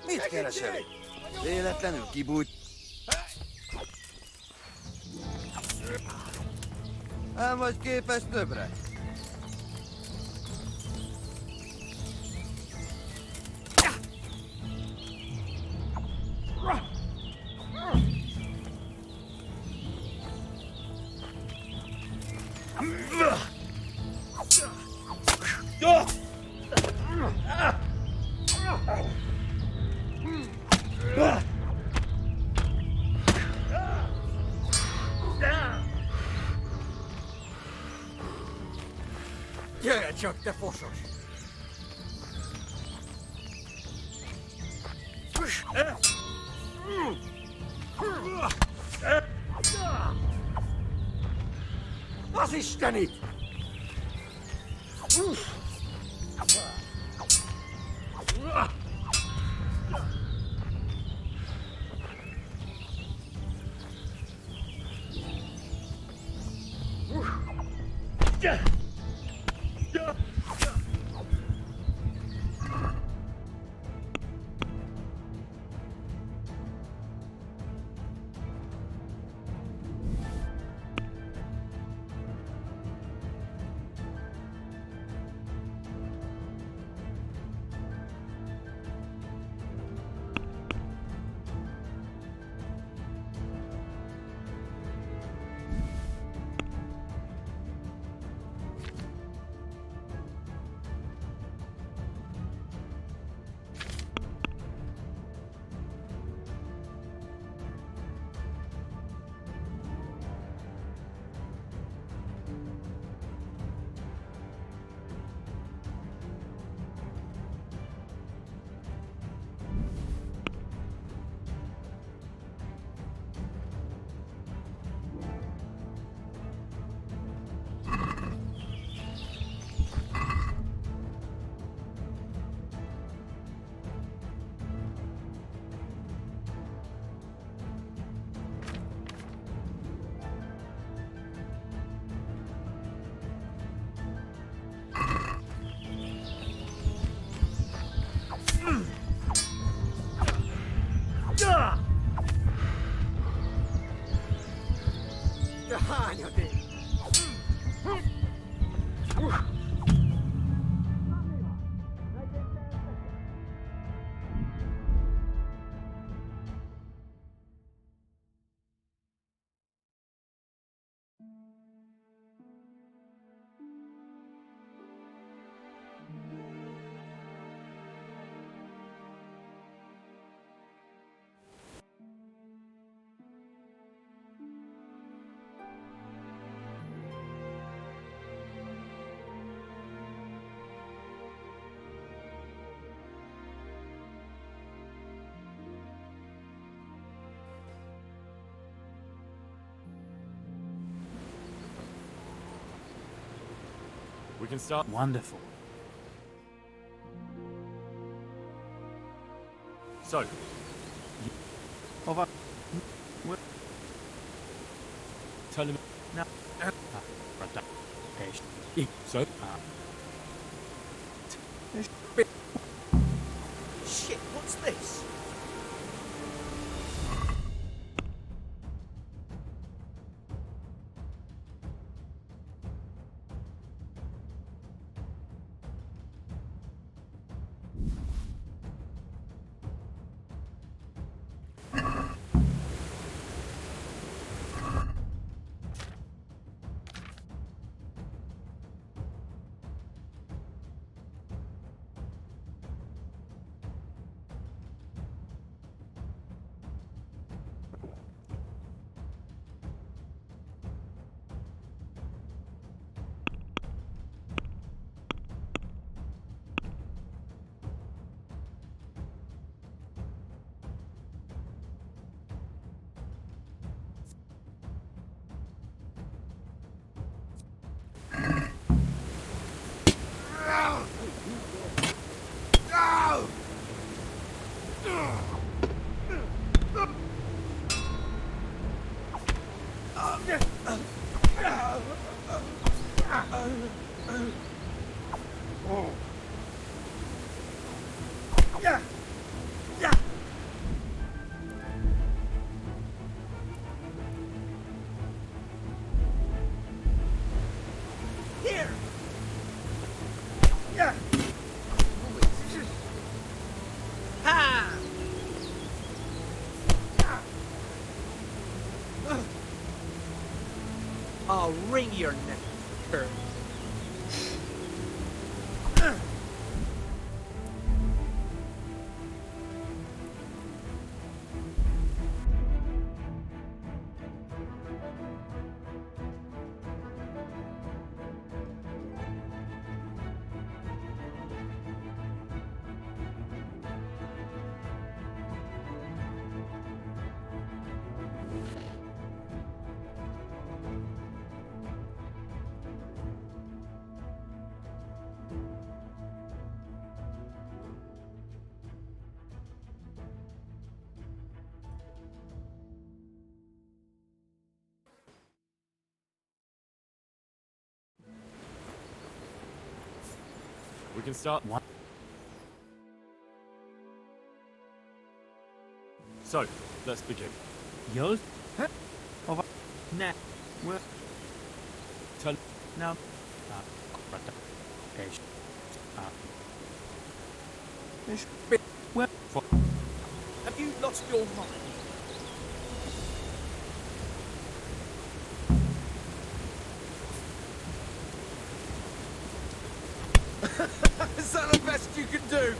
Mit keresel? Véletlenül kibújt. Nem vagy képes többre? Gyere csak, te fosos! Az Istenit! De hányadék? We can start. Wonderful. So. Over. Tell him. No. So. Shit, what's this? Here! Yeah! Ha! I'll wring your neck, Kurt. We can start. What? So, let's begin. Yours? Over. Nah. Well. Tell. Now. Well. Have you lost your mind? Is that the best you can do?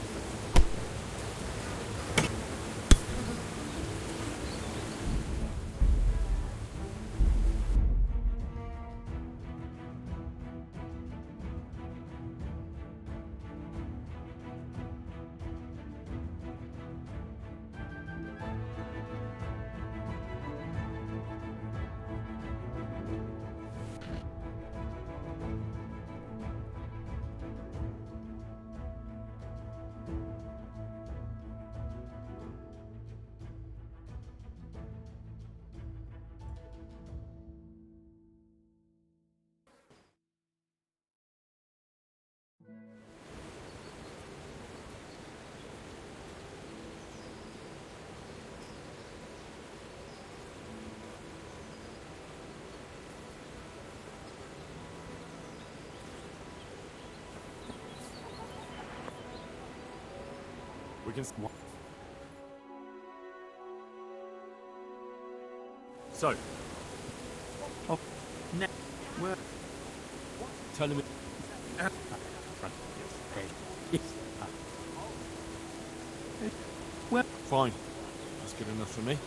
We can. So. Oh. Nah. Well. Tell him. Well. Fine. That's good enough for me.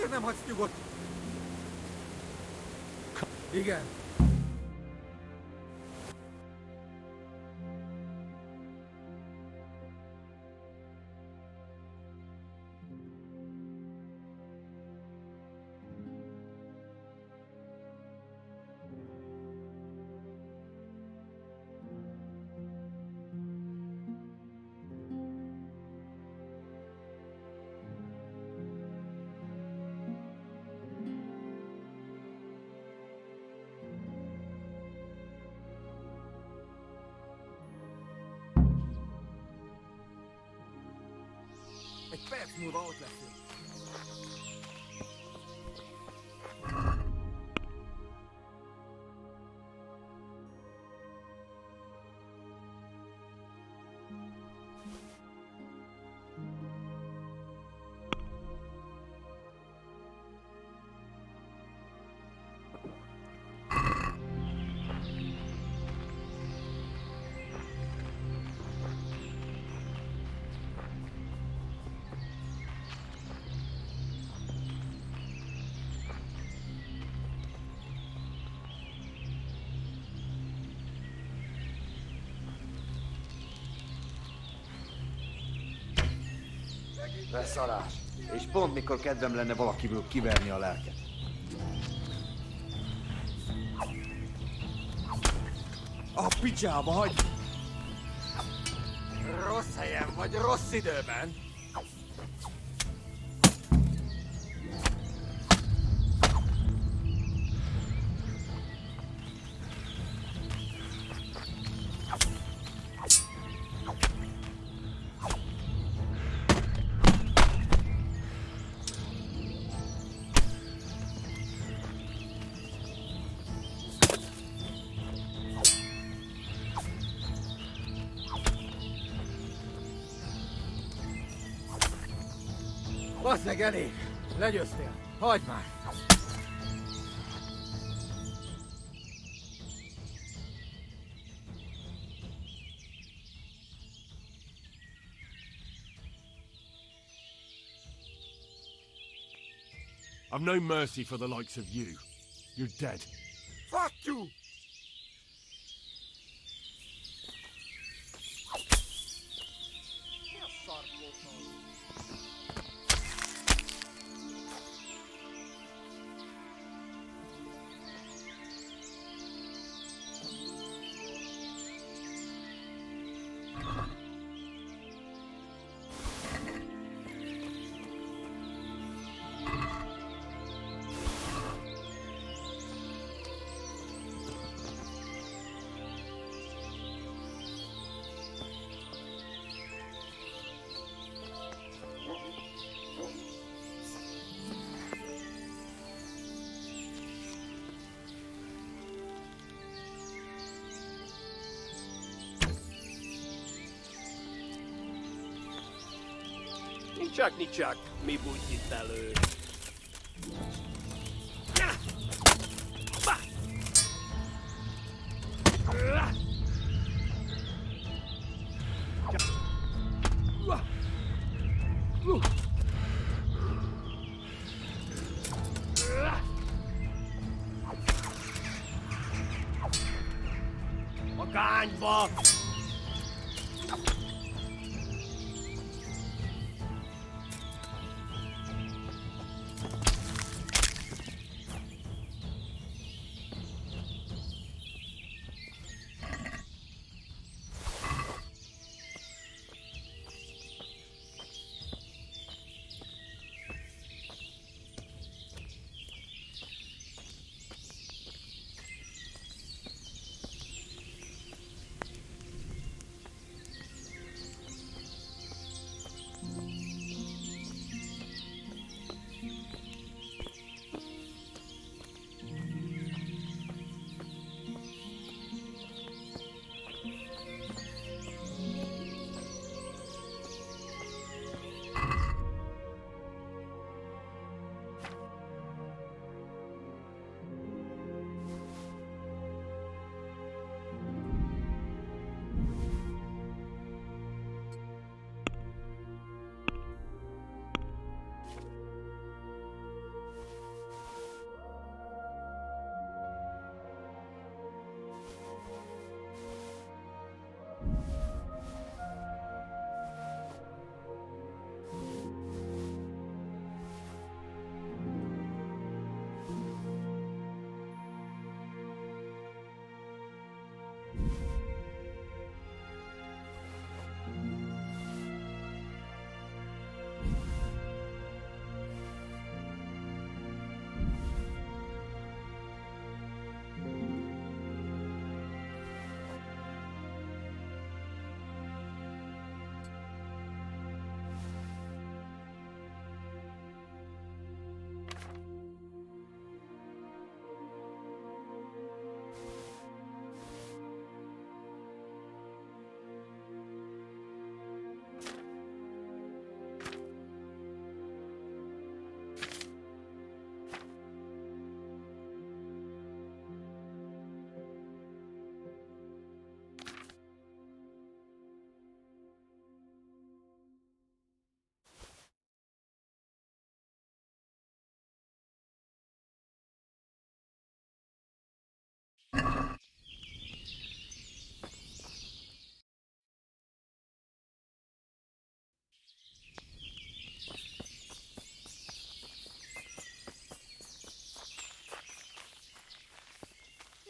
Nem hagysz nyugodt. Igen. Egy perc múlva ott leszünk. Beszarás. És pont mikor kedvem lenne valakiből kiverni a lelket. A picsába hagy! Rossz helyen vagy, rossz időben. Basz meg elég! Legyőztél! Hagyd már! I've no mercy for the likes of you. You're dead. Fuck you! Nicsak, mi bújt itt elő? Magányba!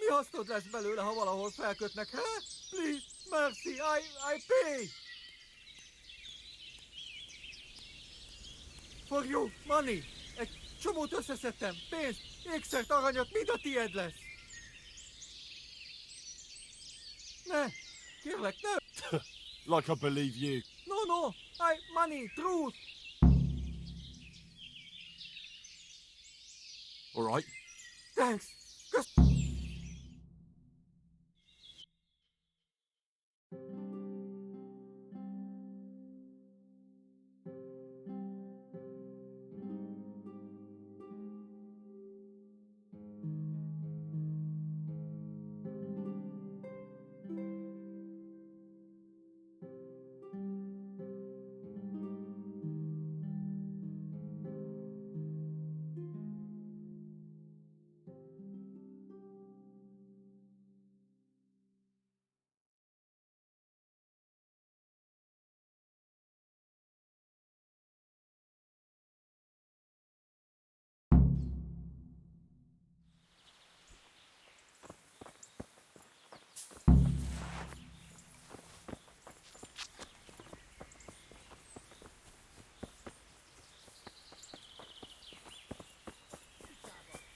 Mi hasznod lesz belőle, ha valahol felkötnek, he? Please, mercy, I pay! For you, money! Egy csomót összeszedtem, pénzt, ékszert, aranyat, mind a tied lesz! Ne! Kérlek, ne! Like I believe you. No, money, truth! All right. Thanks!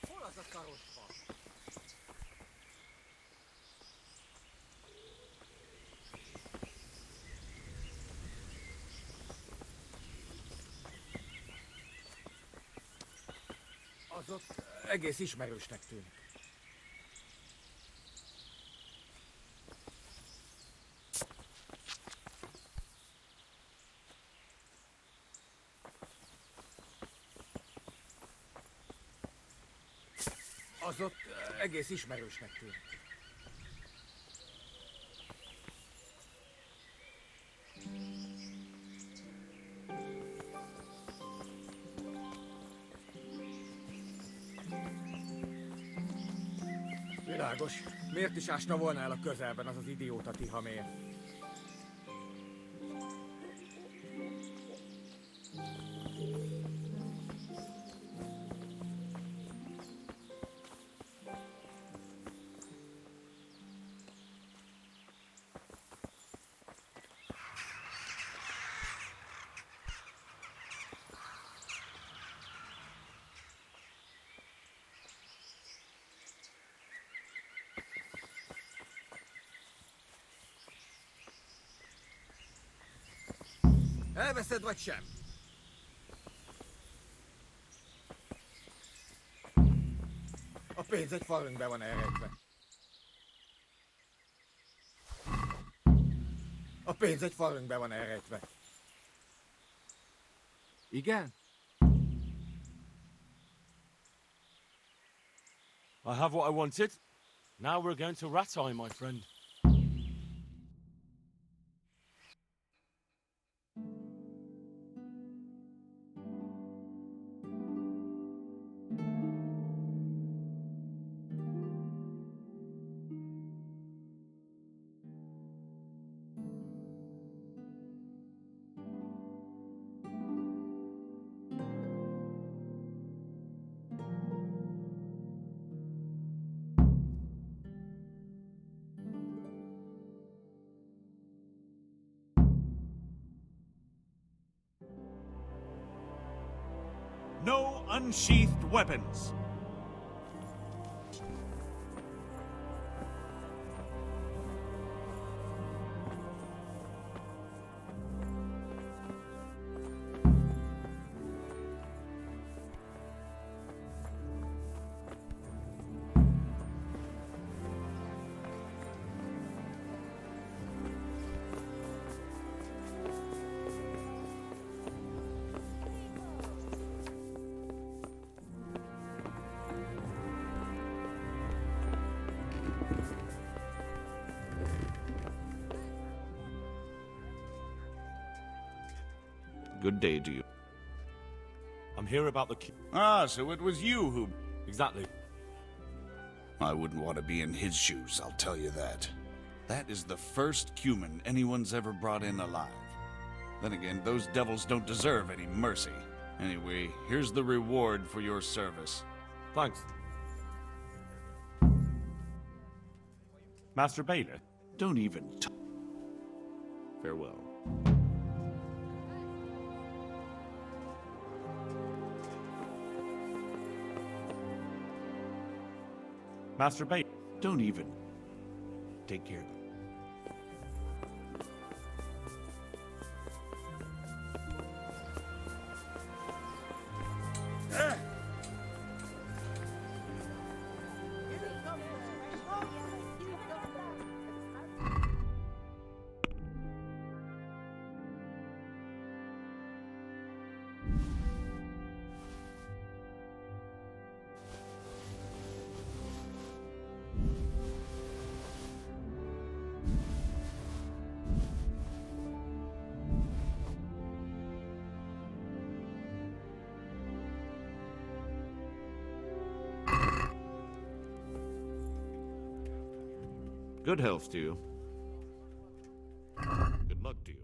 Hol az a szaros fa? Az ott egész ismerősnek tűnik. Az ott egész ismerősnek tűnik. Világos. Miért is ásta volna el a közelben az az idióta Tihamér? Elveszed vagy sem? A pénz egy falünkbe van elrejtve. A pénz egy falünkbe van elrejtve. Igen? I have what I wanted. Now we're going to Rattay, my friend. No unsheathed weapons. Good day to you. I'm here about the... Ah, so it was you who... Exactly. I wouldn't want to be in his shoes, I'll tell you that. That is the first cumin anyone's ever brought in alive. Then again, those devils don't deserve any mercy. Anyway, here's the reward for your service. Thanks. Master Bailiff? Don't even Farewell. Master Bailiff? Don't even. Take care. Good health to you. Good luck to you.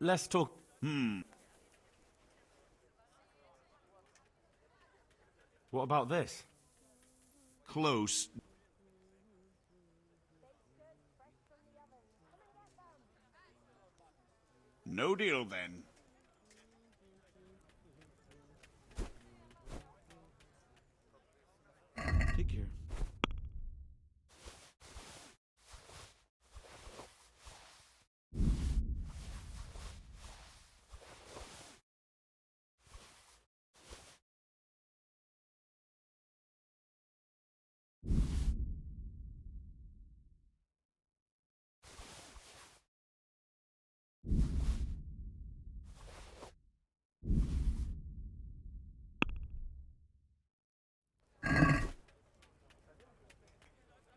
Let's talk. What about this? Close. No deal, then. Take care.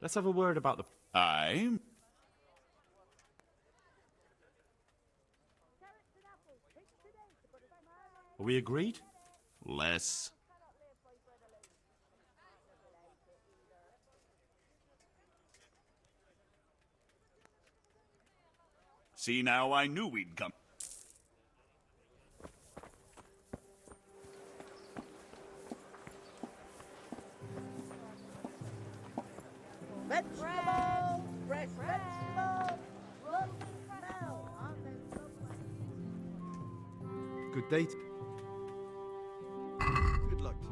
Let's have a word about the... Aye? Are we agreed? Less. See, now I knew we'd come. Vegetables! Fresh vegetables! Lovely smell! Aren't they lovely? Good day. Good luck to you.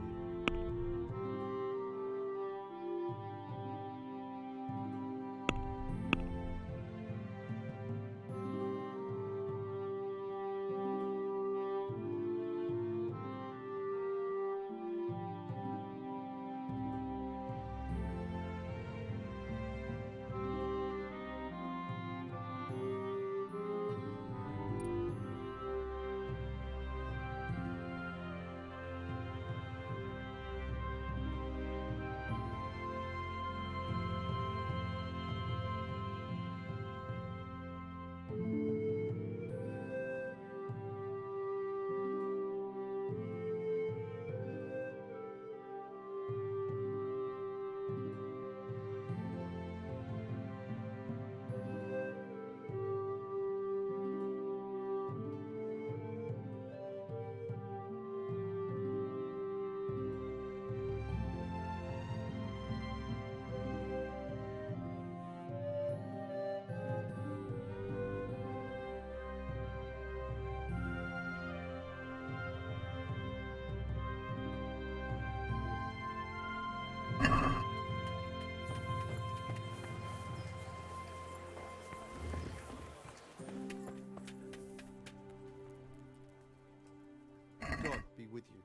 with you.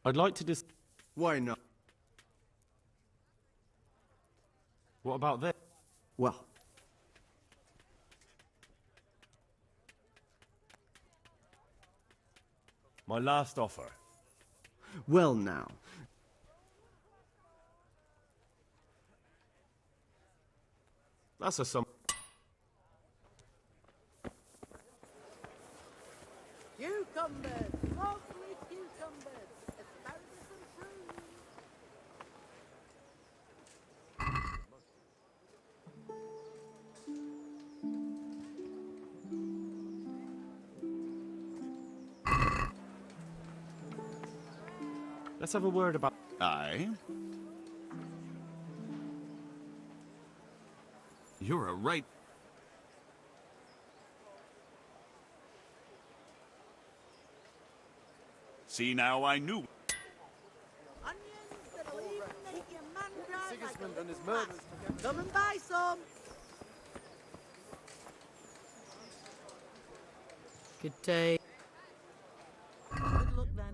I'd like to dis... Why not? What about this? Well, My last offer. well now. That's a sum. Cucumbers! Lovely cucumbers! Asparagus and fruit! Let's have a word about... Aye? You're a right... See, now I knew... Onions that'll even make your man drive like a Sigismund and his little murderers brat. together. Come and buy some! Good day. Good luck then.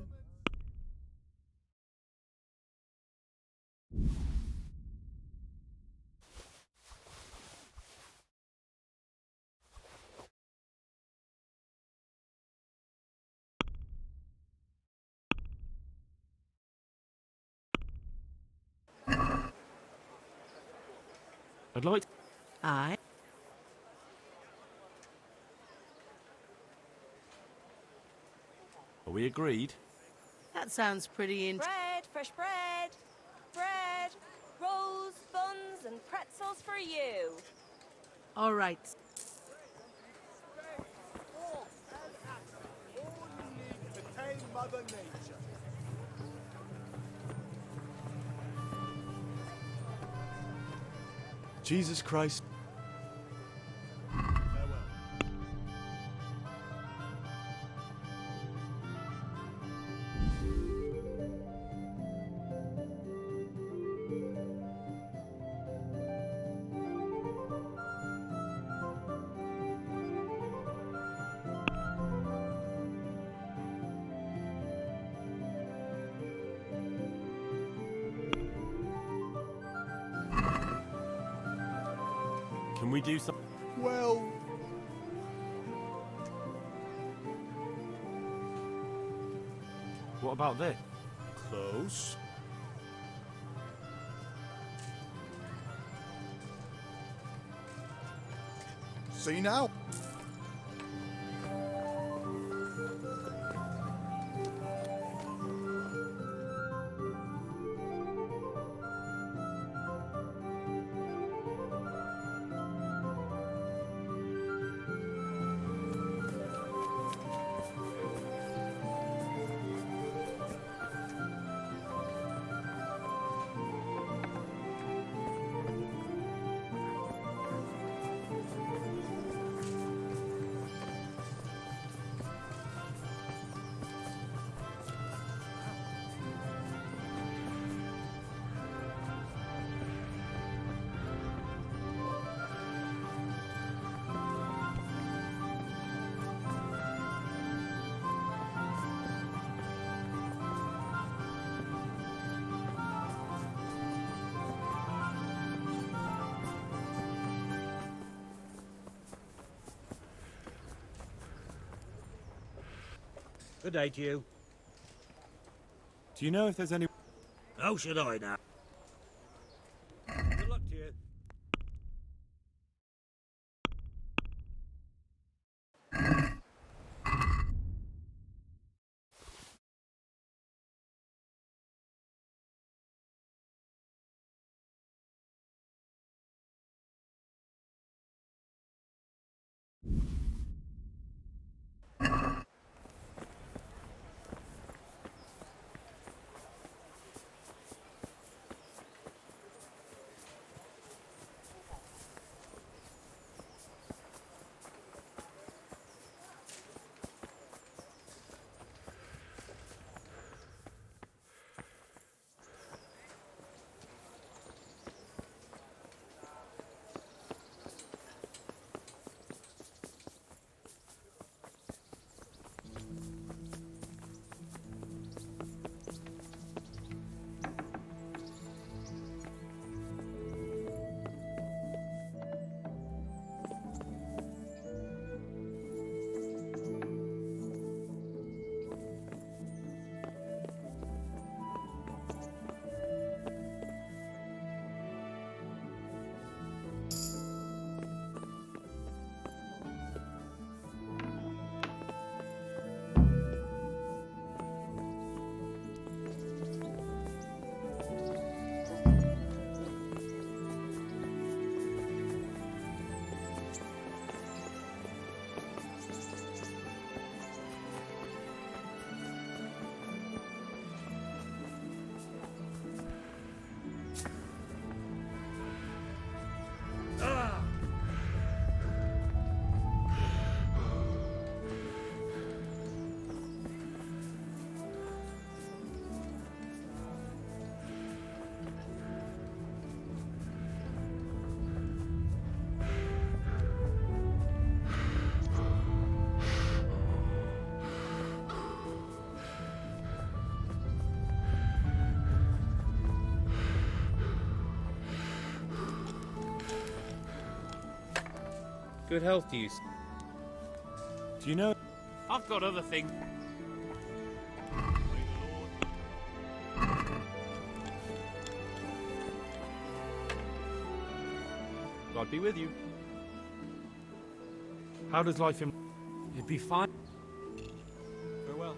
I'd like... Aye. Are we agreed? That sounds pretty Bread, fresh bread, bread, rolls, buns, and pretzels for you. All right. To tame Mother Nature. Jesus Christ. Farewell. Can we do something? Well, What about this? close. See now? Good day to you. Do you know if there's any... How should I now? Good luck to you. Good health to you. Do you know? I've got other things. God be with you. How does life in... It'd be fine. Farewell.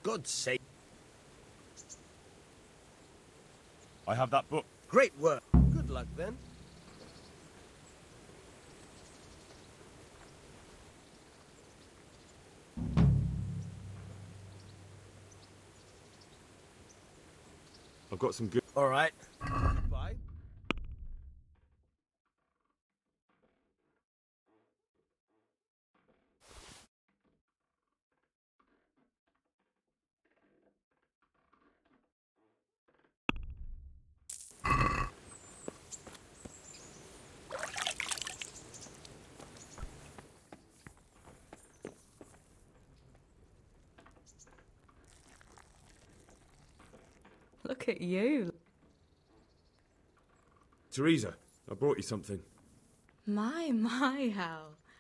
God's sake. I have that book. Great work. Good luck then. I've got some good... All right. Goodbye. Look at you. Teresa, I brought you something. My,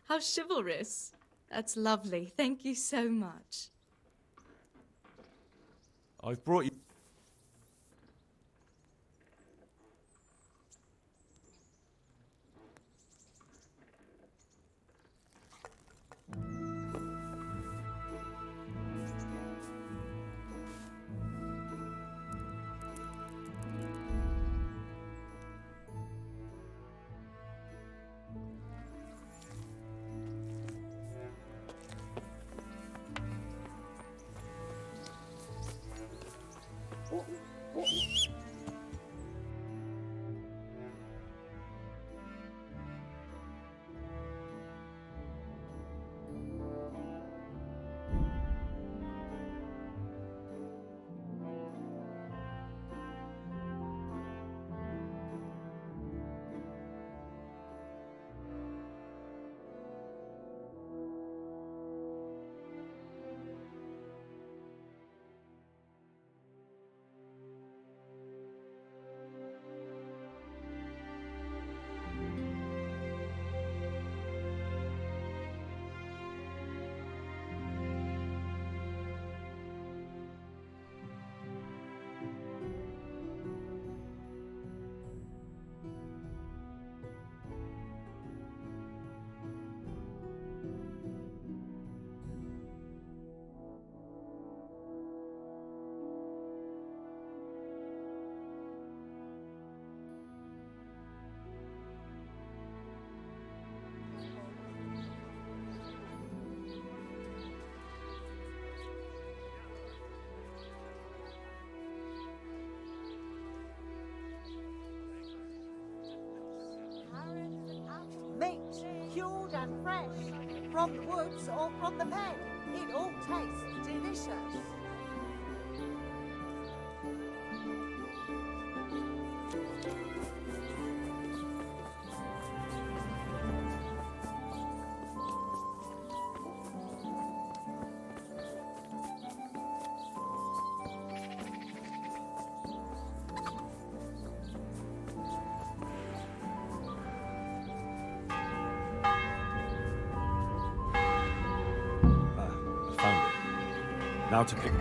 how chivalrous. That's lovely. Thank you so much. I've brought you... Meat, cured and fresh, from the woods or from the pen. It all tastes delicious. I found it. Now to pick...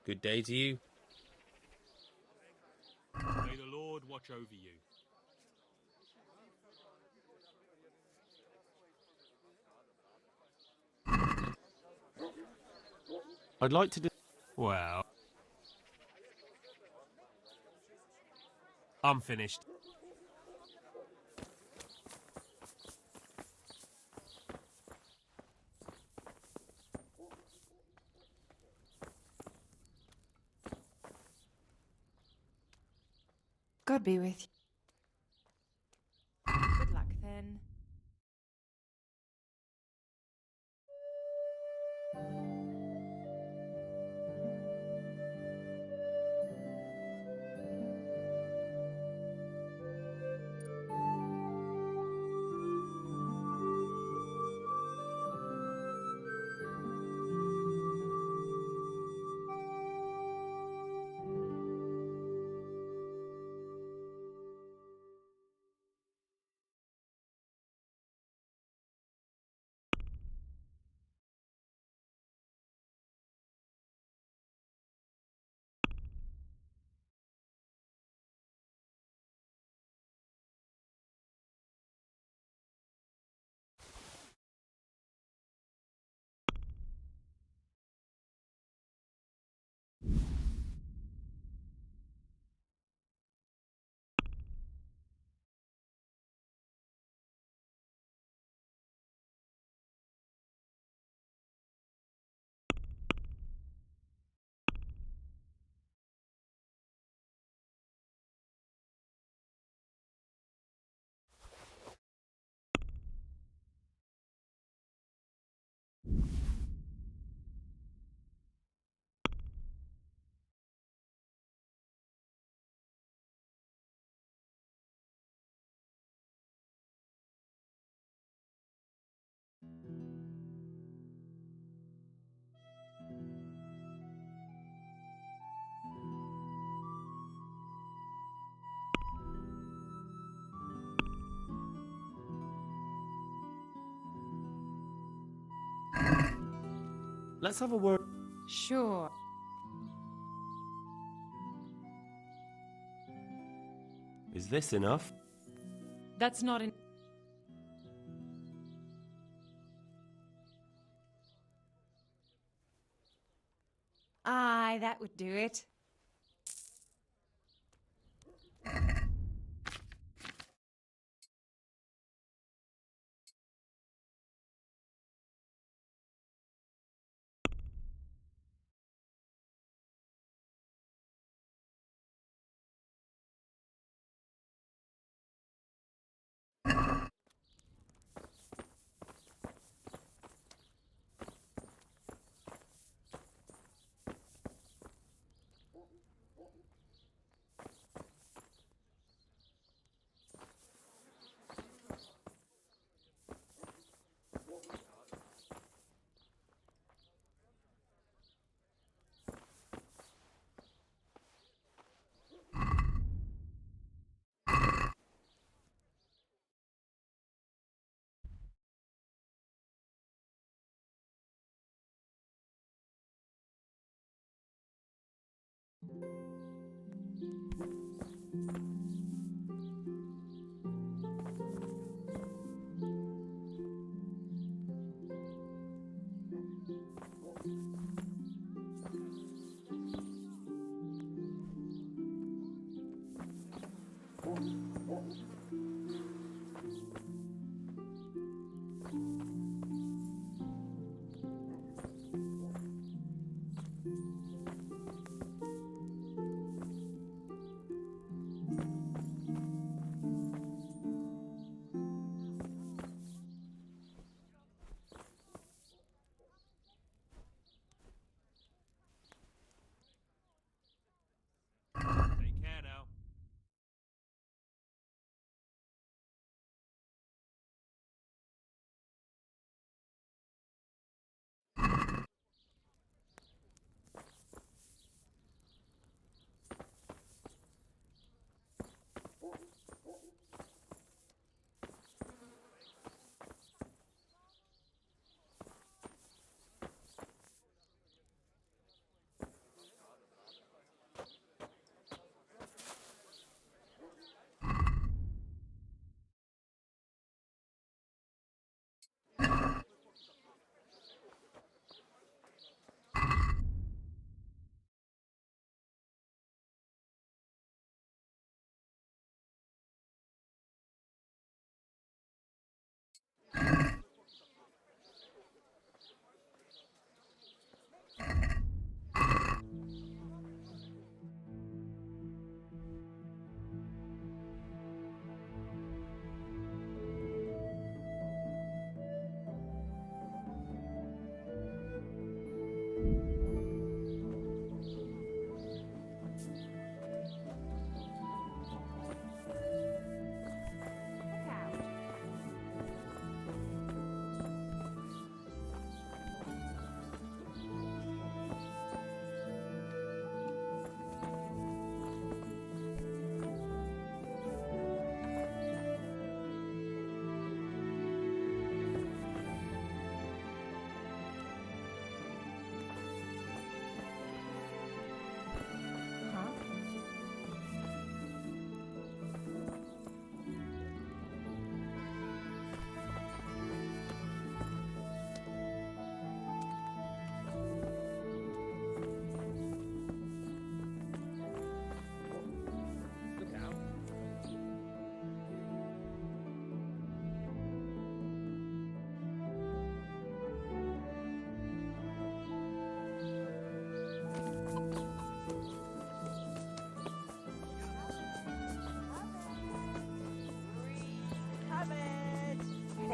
Good day to you. May the Lord watch over you. I'd like to do... Well... I'm finished. God be with you. Good luck then. Let's have a word. Sure. Is this enough? That's not an... Aye, that would do it.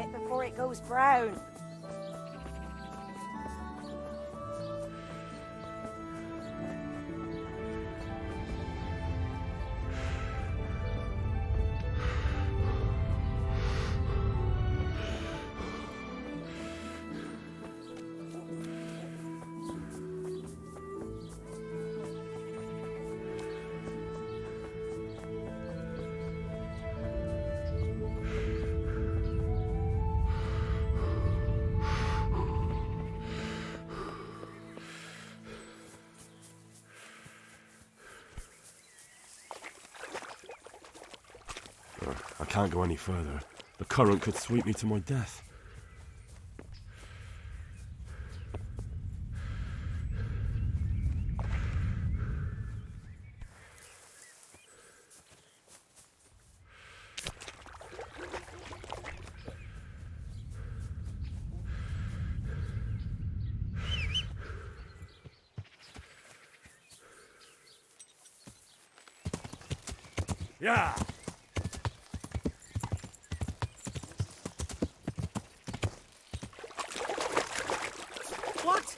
it before it goes brown. I can't go any further. The current could sweep me to my death. Yeah! What?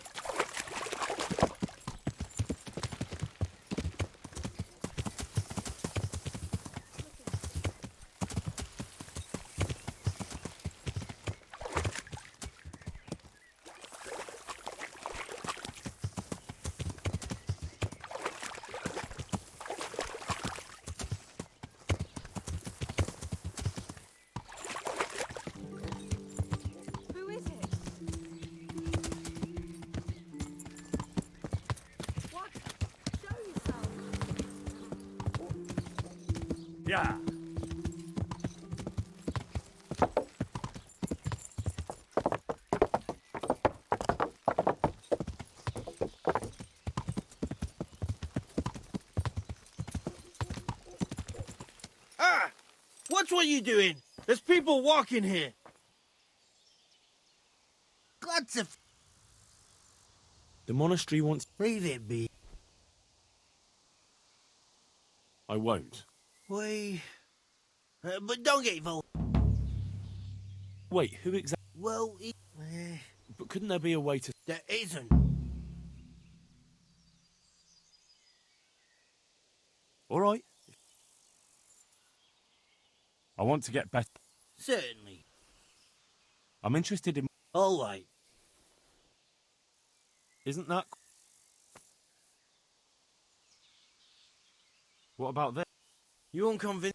Who is it? What? Show yourself. Yeah! Ah! Watch what you doing! There's people walking here! Gods of... The monastery wants... Leave it be. I won't. Why... but don't get involved. Wait, who exactly... Well, But couldn't there be a way to... there isn't. All right. I want to get better. Certainly. I'm interested in... All right. Isn't that... What about this? You won't convince...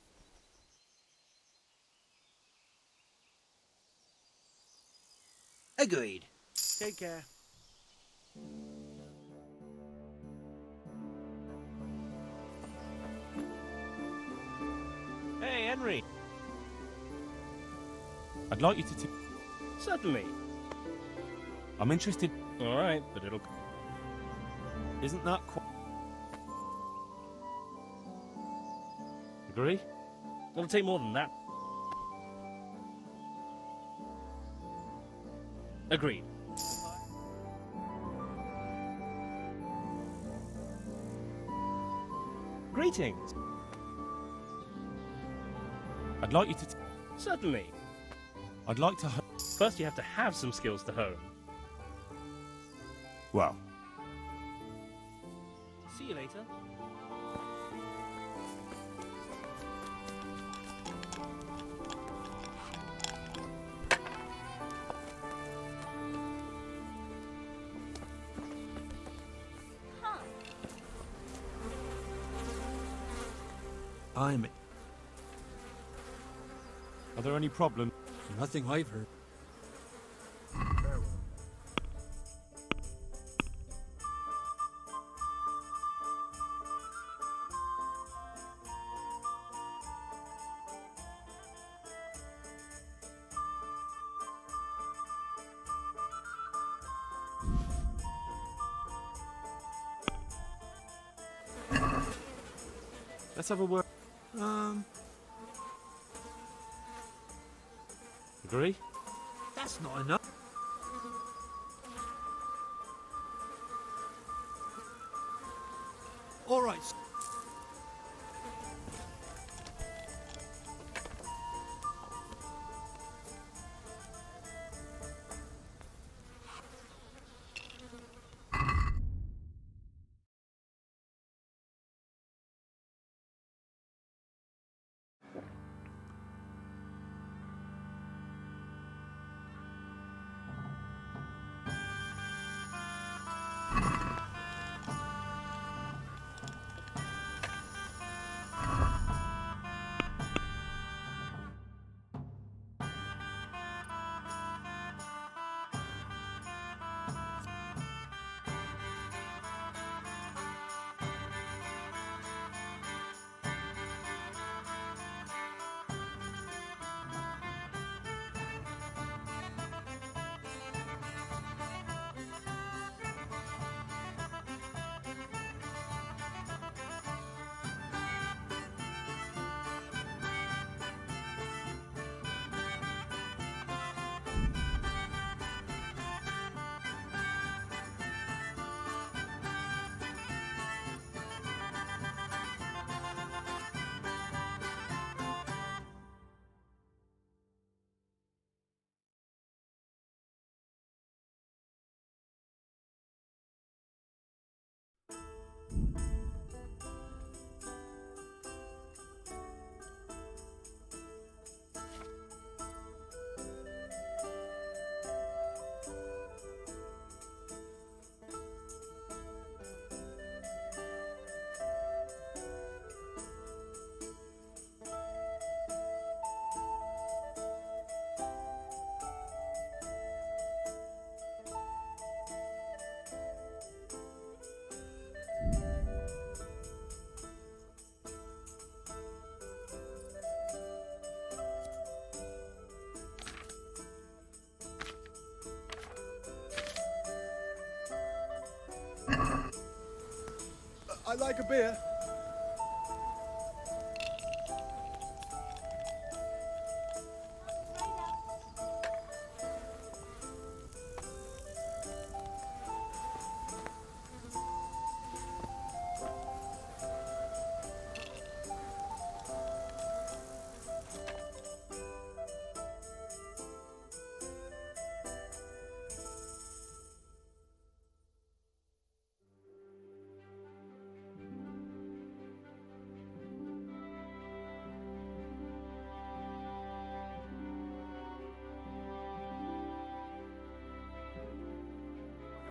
Agreed. Take care. Hey, Henry. I'd like you to... Certainly. I'm interested... All right, but it'll... Isn't that quite... Agree? It'll take more than that. Agreed. Greetings. I'd like you to... Certainly. I'd like to... First, you have to have some skills to hone. Well, See you later. I'm... are there any problems? Nothing I've heard. Let's have a word. Agree? That's not enough. All right. I like a beer.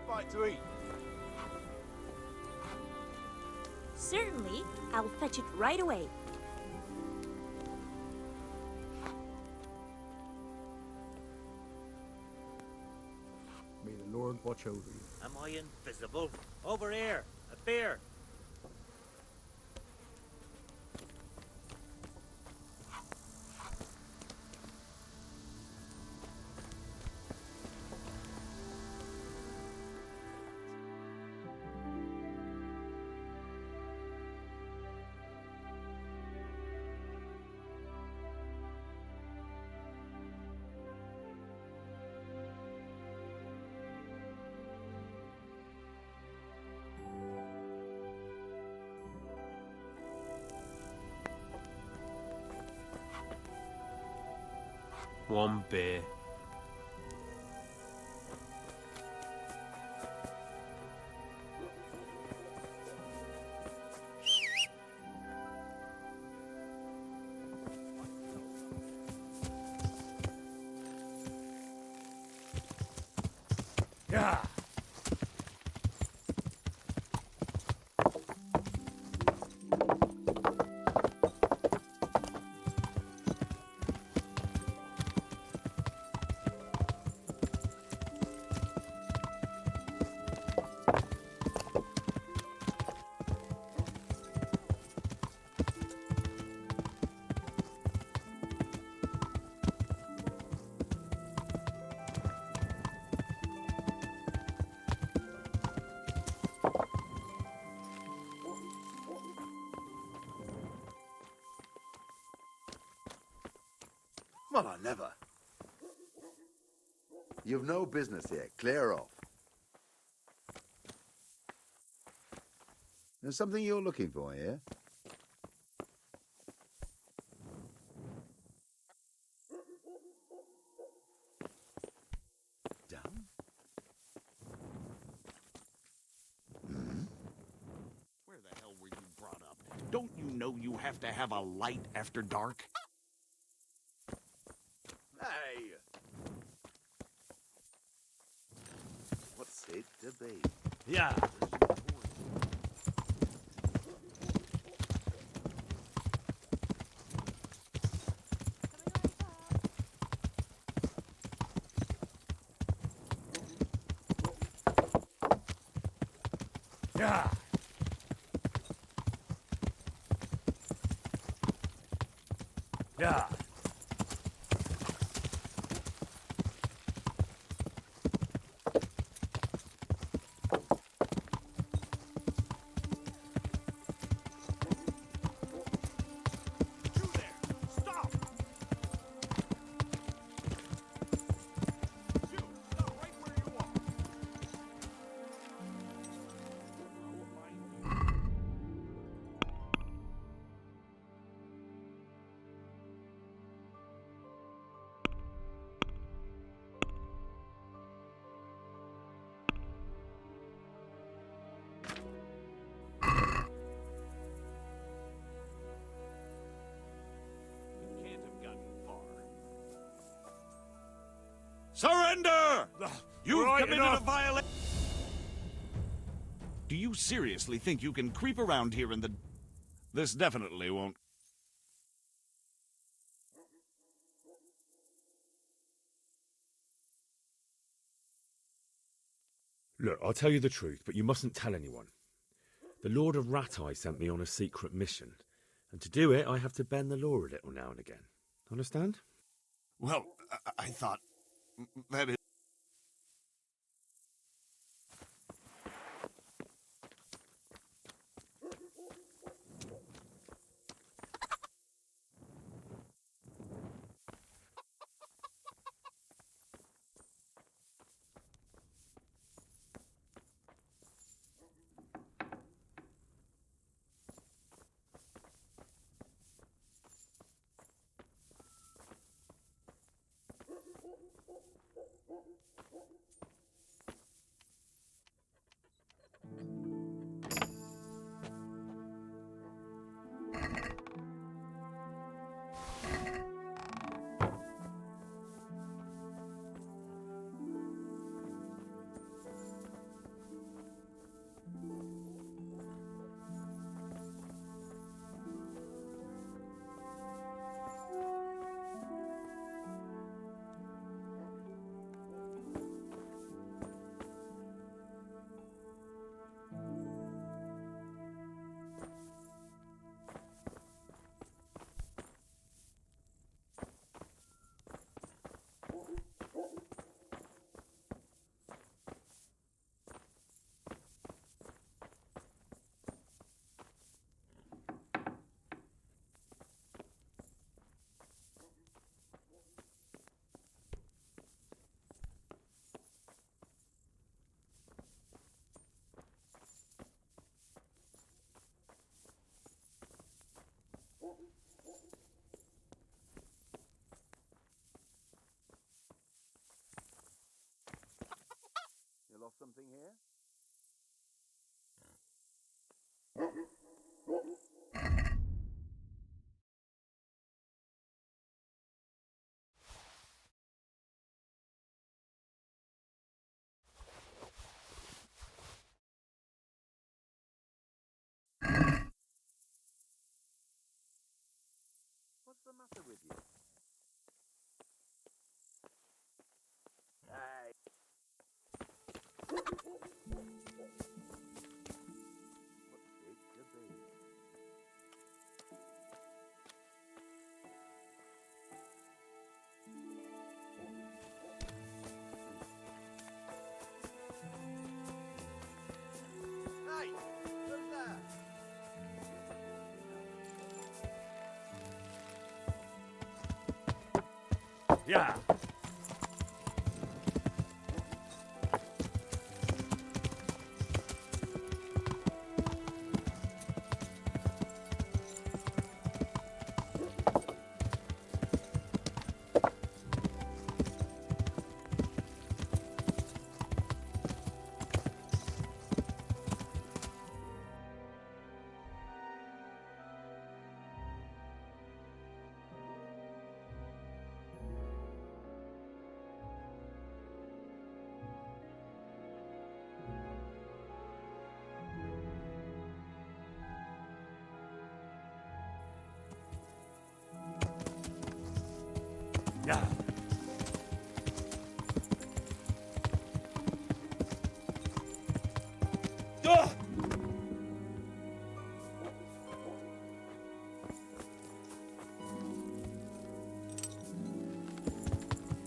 Bite to eat. Certainly, I'll fetch it right away. May the Lord watch over you. Am I invisible? Over here. A beer. One beer. Yeah. Well, I never. You've no business here. Clear off. There's something you're looking for here? Down? Where the hell were you brought up? Don't you know you have to have a light after dark? Hey! What's it to be? Yeah. Yeah. Yeah. Surrender! You've Right committed enough. a violation. Do you seriously think you can creep around here in the... This definitely won't... Look, I'll tell you the truth, but you mustn't tell anyone. The Lord of Ratai sent me on a secret mission, and to do it, I have to bend the law a little now and again. Understand? Well, I thought... That is... something here? What's the matter with you? Hey. What's it to be? Hey, who's that? Yeah. Yeah. Ugh!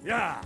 Yeah.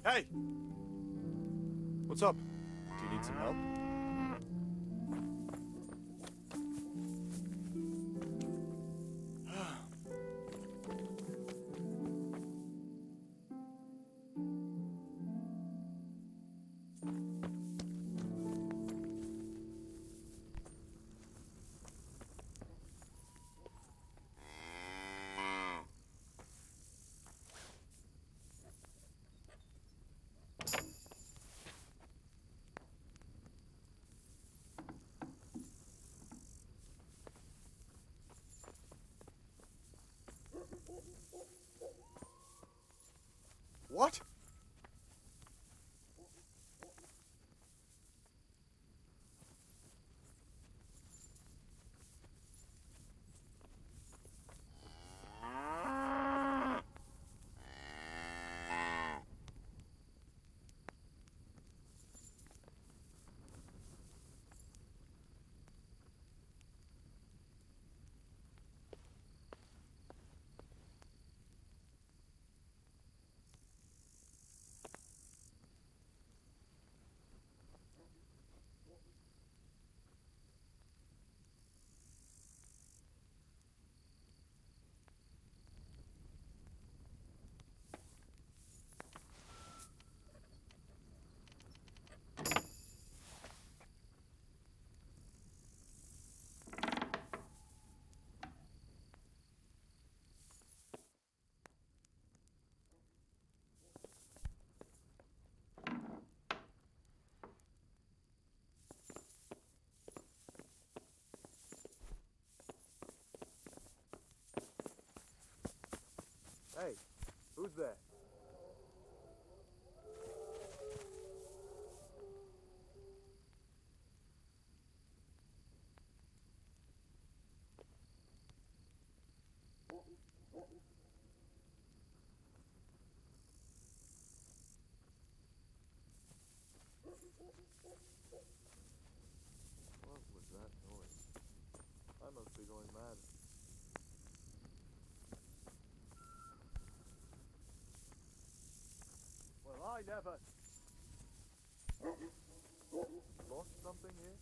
Hey! What's up? Do you need some help? What? Hey, who's there? What was that noise? I must be going mad. Well, I never... Lost something here?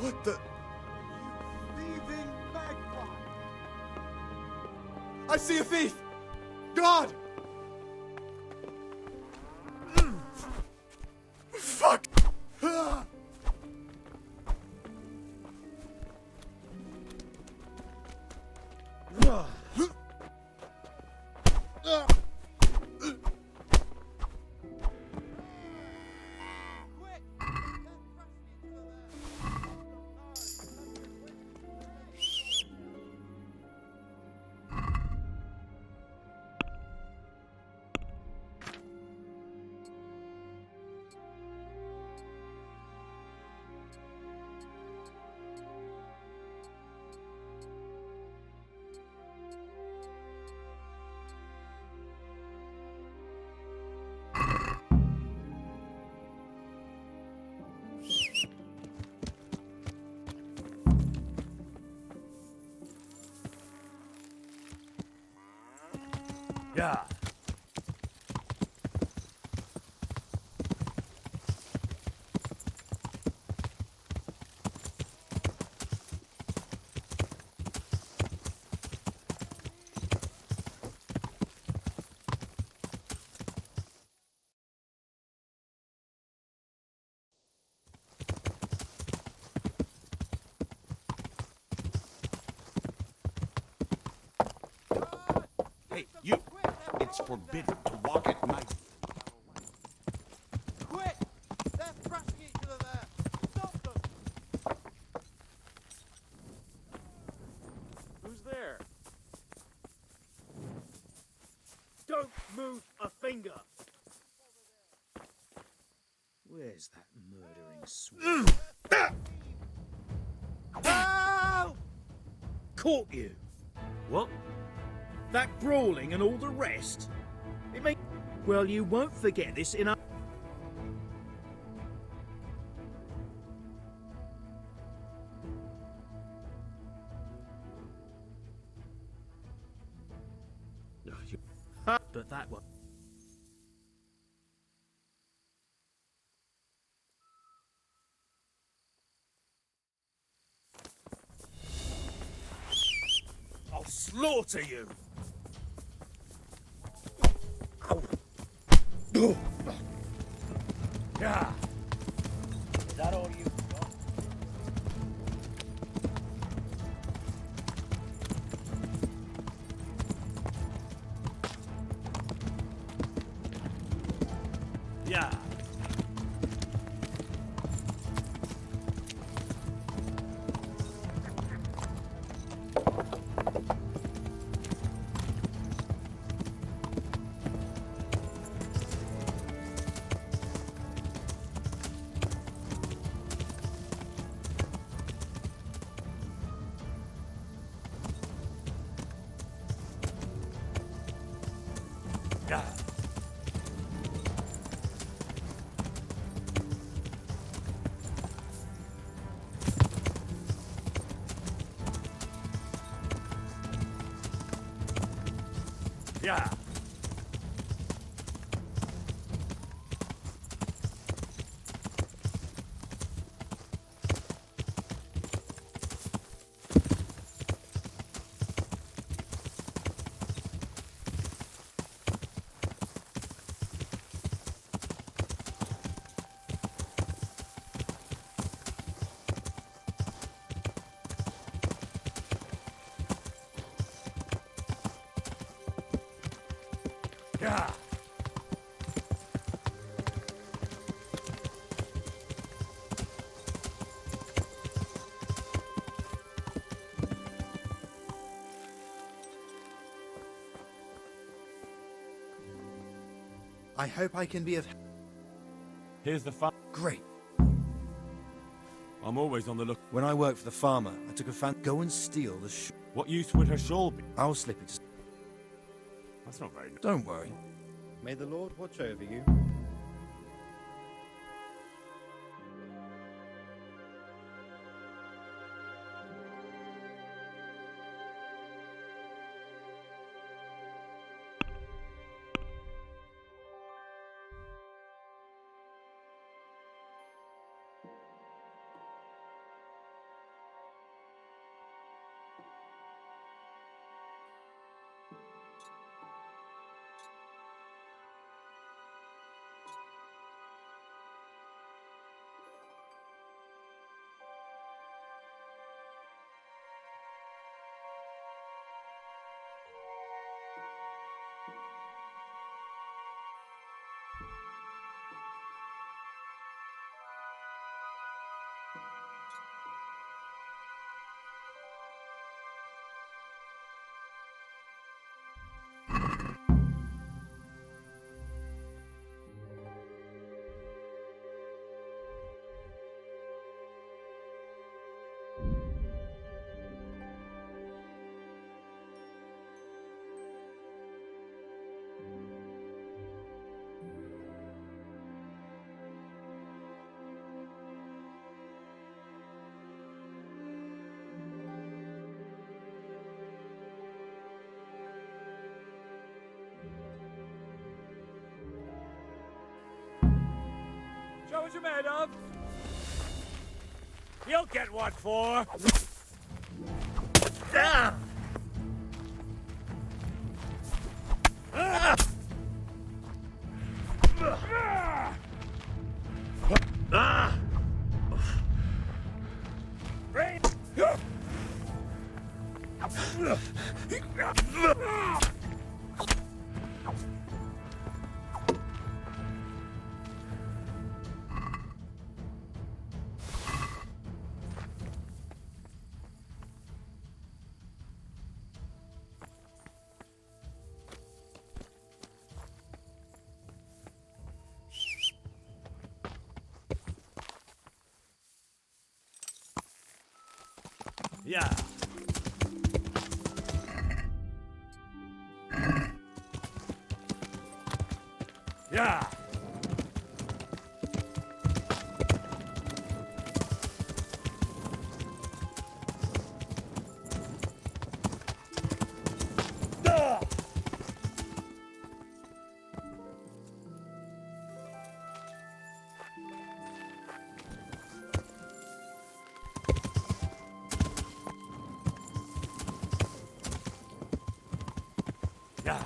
What the... You thieving magpie! I see a thief! God! Fuck! Yeah. Hey, you! It's forbidden to walk at night. Quick! They're thrashing each other there! Stop them! Who's there? Don't move a finger! Where's that murdering swine? Help! Caught you! What? That brawling and all the rest? It may... Well, you won't forget this in a... But that one... I'll slaughter you! Yeah. Is that all you got? Yeah. Yeah. Yeah. Yeah. I hope I can be of... Here's the farm. Great. I'm always on the look. When I worked for the farmer, I took a fan... Go and steal the What use would her shawl be? I'll slip it to... That's not very nice. Don't worry. May the Lord watch over you. what you're made of. You'll get what for. Ah! Yeah. Yeah. Yeah.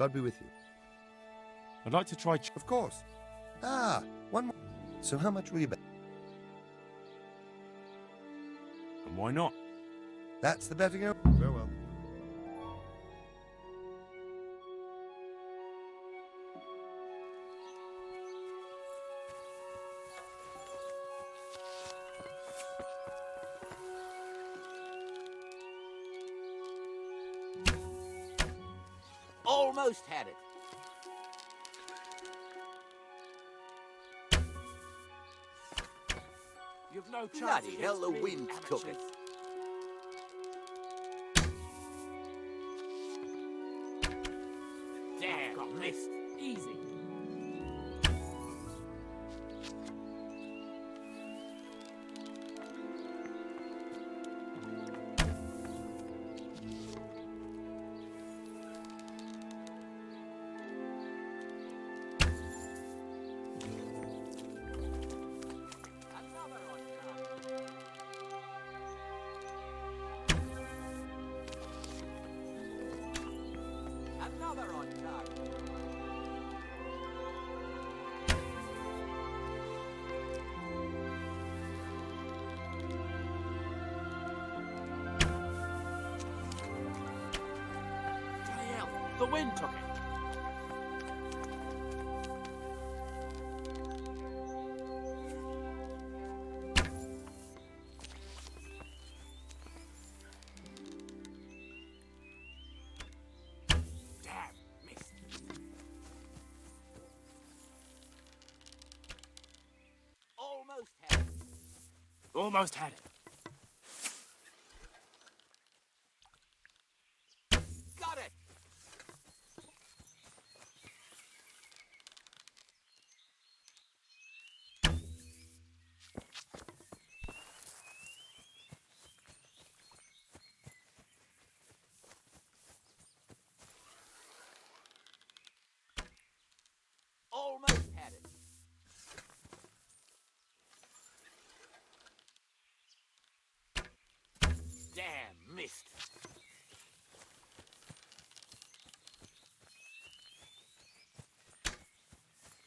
God be with you. I'd like to try... Of course. Ah, one more. So how much will you bet? And why not? That's the betting. Farewell. Almost had it. You've no chance. Bloody hell, the wind took it. Damn, missed. Easy. Another on target. Hell, the wind took it. Damn, missed. Almost had it. Almost had it. Got it. Almost had it. Damn, missed.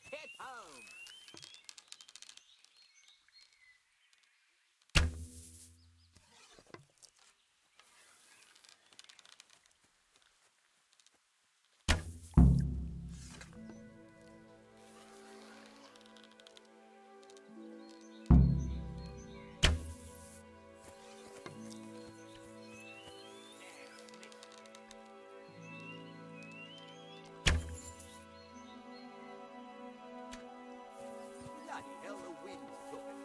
Hit home. Bloody hell, the wind took it.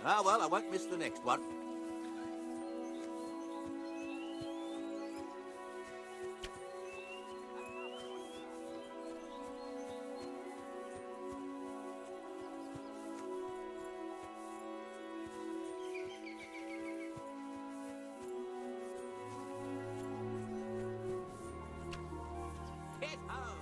Ah, well, I won't miss the next one. Hit home.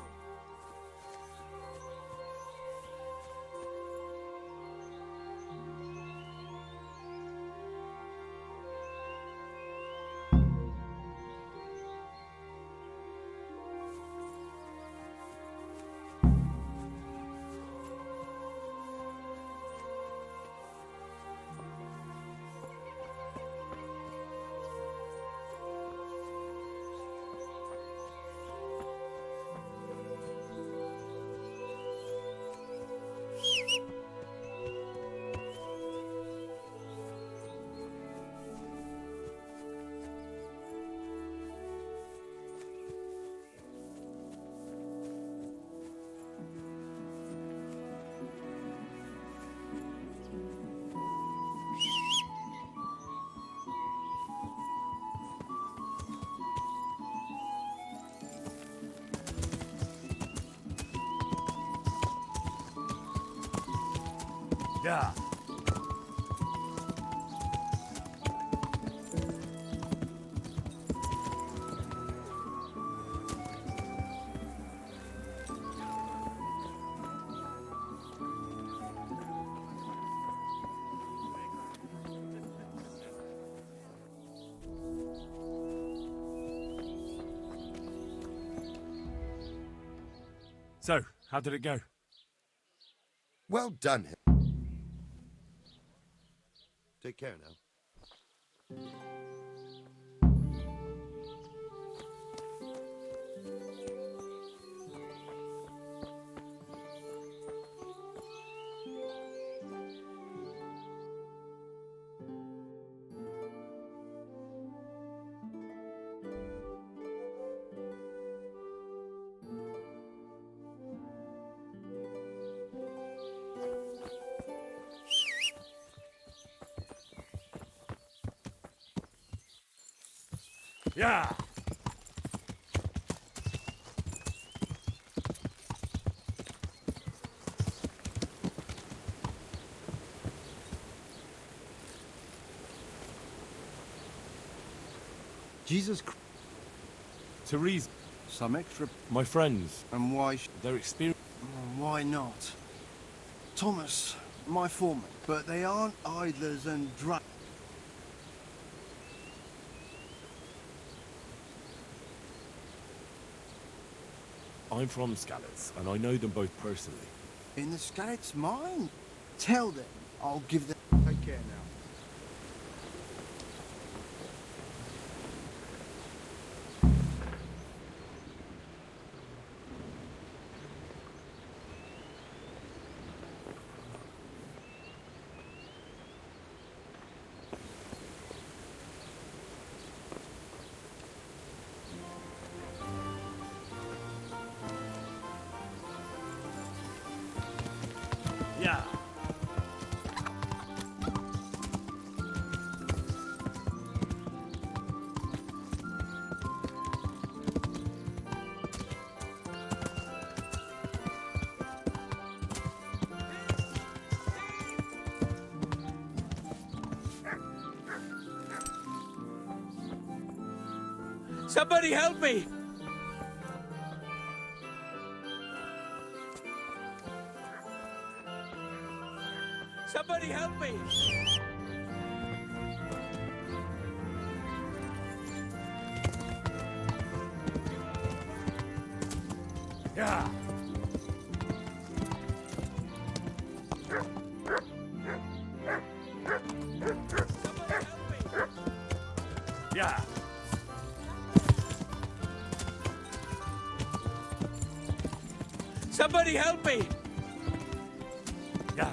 Yeah. So, how did it go? Well done. Take care now. Yeah. Jesus Christ. Therese, Some extra. my friends, And why? their experience. Why not? Thomas, my foreman. But they aren't idlers and drunk. I'm from Scallots, and I know them both personally. In the Scarlet's mine? Tell them. I'll give them. Take care now. Yeah. Somebody help me! Somebody help me! Yeah. Yeah. Somebody help me! Yeah.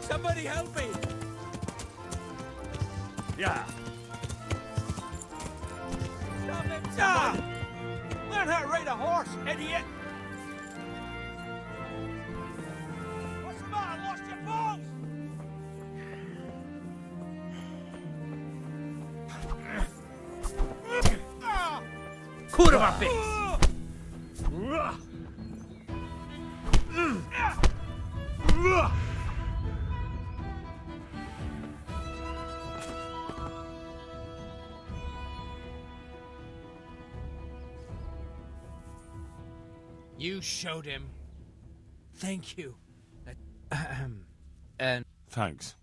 Somebody help me! Yeah. Stop it! Ah! Learn how to ride a horse, idiot! What's the matter? Lost your balls? Cool my face! You showed him. Thank you. And Thanks.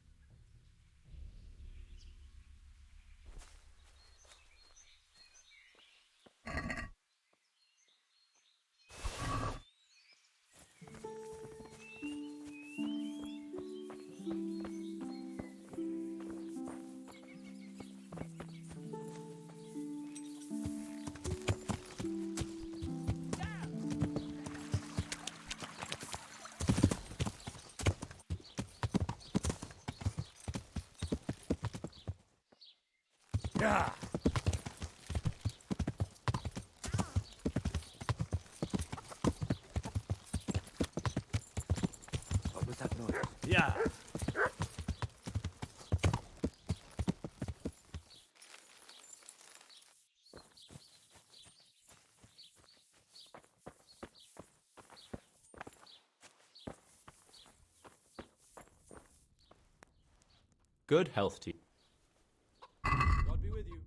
Yeah. What was that noise? Yeah. Good health to you. God be with you.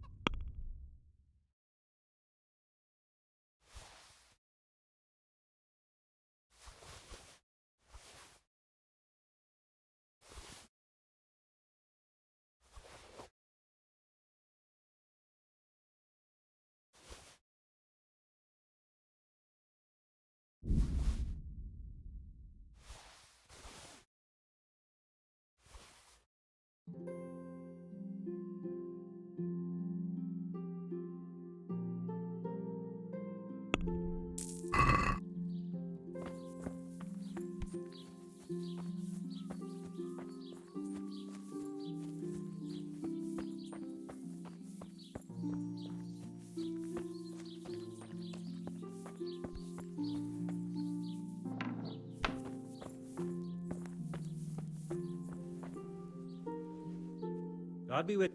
I'll be with.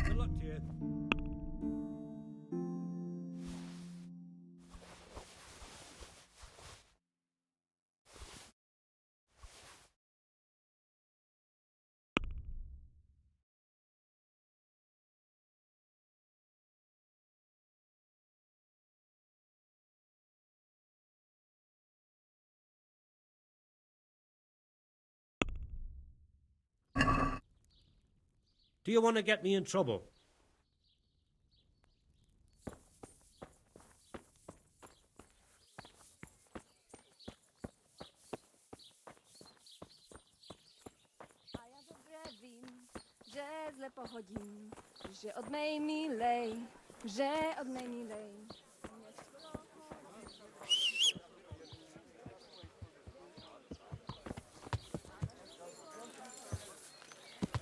Good luck to you. Do you want to get me in trouble? A já dobře vím, že zle pohodím, že od mej milej, že od mej milej.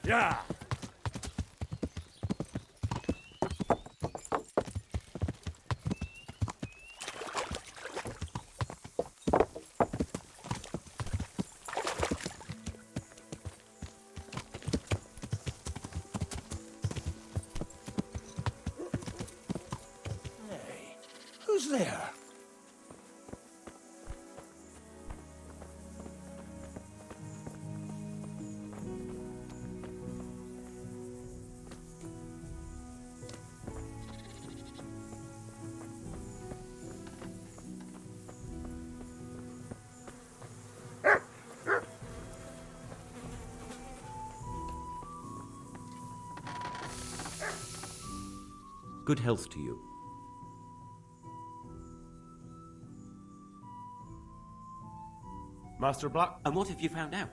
Yeah! Hey, who's there? Good health to you. Master Black? And what have you found out?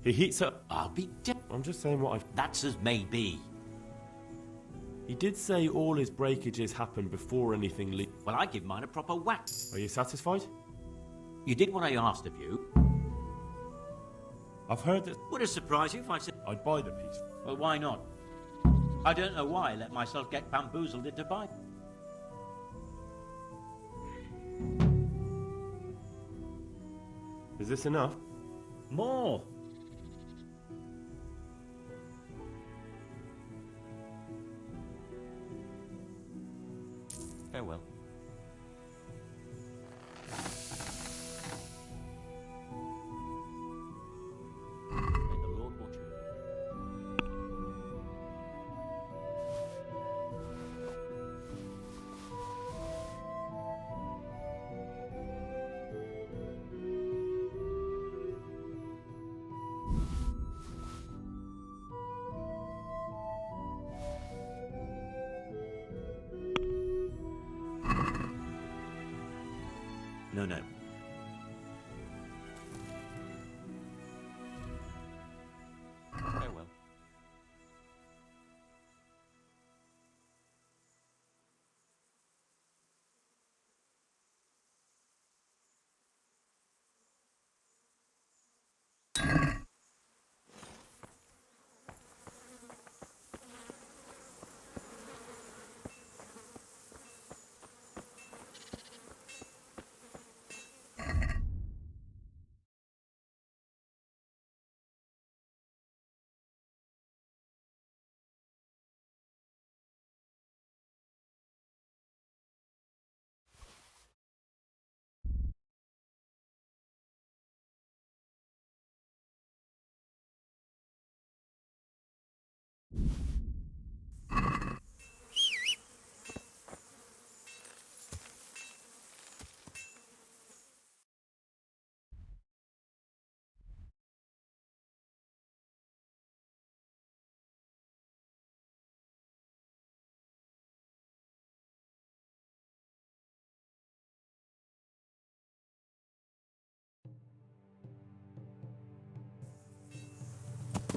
He heats up. I'll be dead. I'm just saying what I've... That's as may be. He did say all his breakages happened before anything leaked. Well, I give mine a proper whack. Are you satisfied? You did what I asked of you. I've heard that... Would it surprise you if I said... I'd buy the piece. Well, why not? I don't know why I let myself get bamboozled into buying. Is this enough? More. Farewell. May the Lord watch you. No, no. Farewell.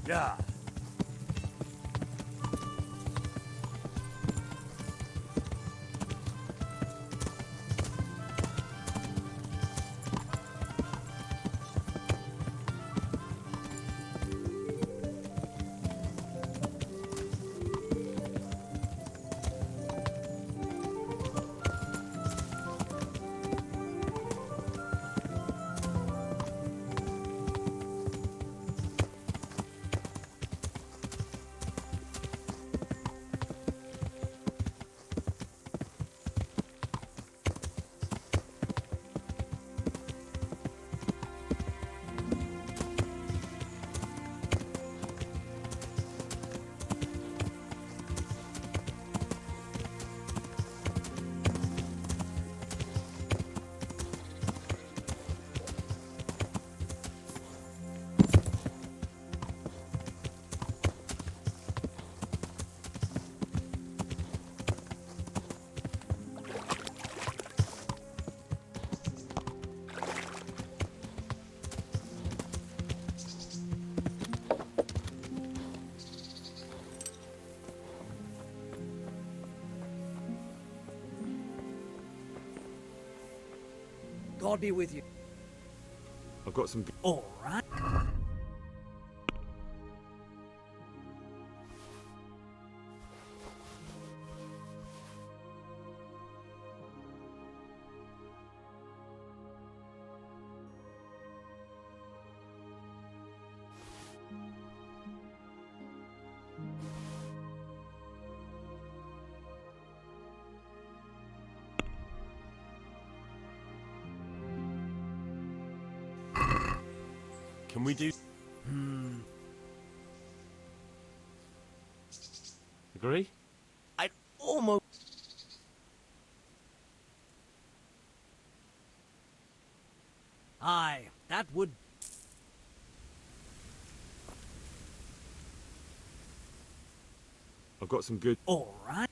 Yeah. God be with you. I've got some. All right. Can we do? Agree? I'd almost. Aye, that would. I've got some good. All right.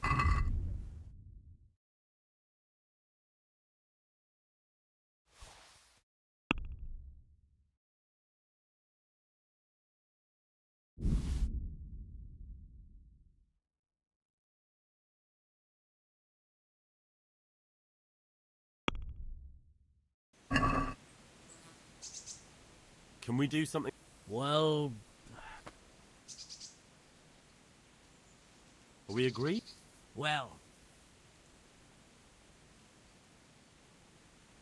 Can we do something? Well, Are we agreed? well.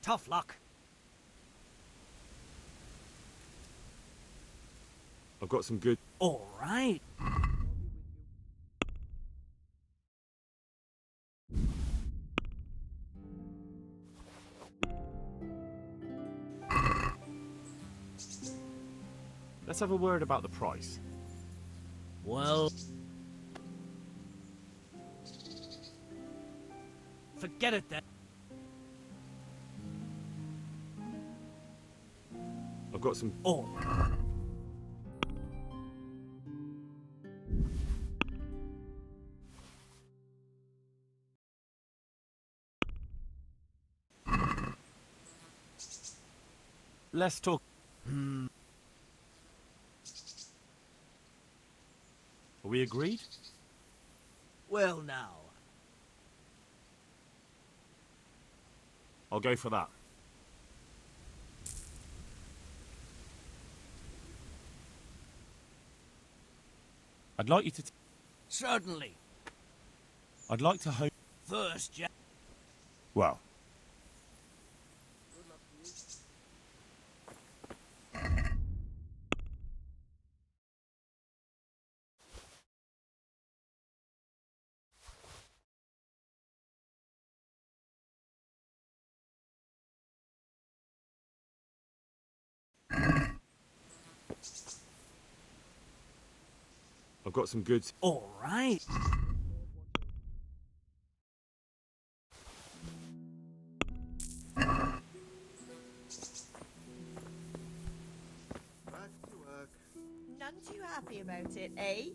Tough luck. I've got some good. All right. Let's have a word about the price. Well, forget it then. I've got some. Oh. Let's talk. Are we agreed? Well now. I'll go for that. I'd like you to. Certainly. I'd like to hope. First, Jack. Well. I've got some goods. All right. Back to work. None too happy about it, eh?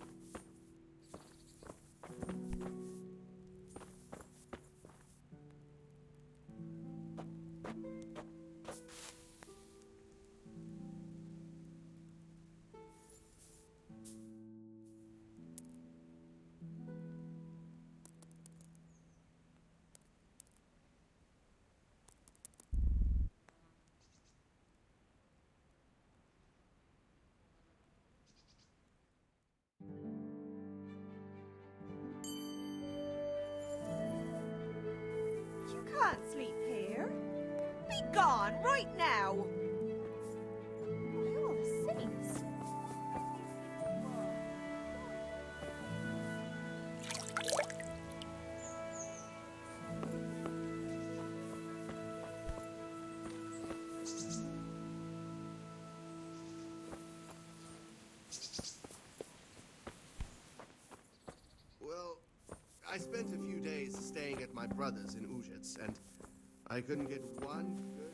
You can't sleep here. Be gone right now. By all the saints. Well, I spent a few days staying at my brother's in Uzhitz, and I couldn't get one good.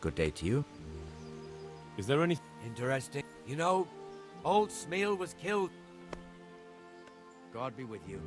Good day to you. Is there any... Interesting. You know, old Smeal was killed. God be with you.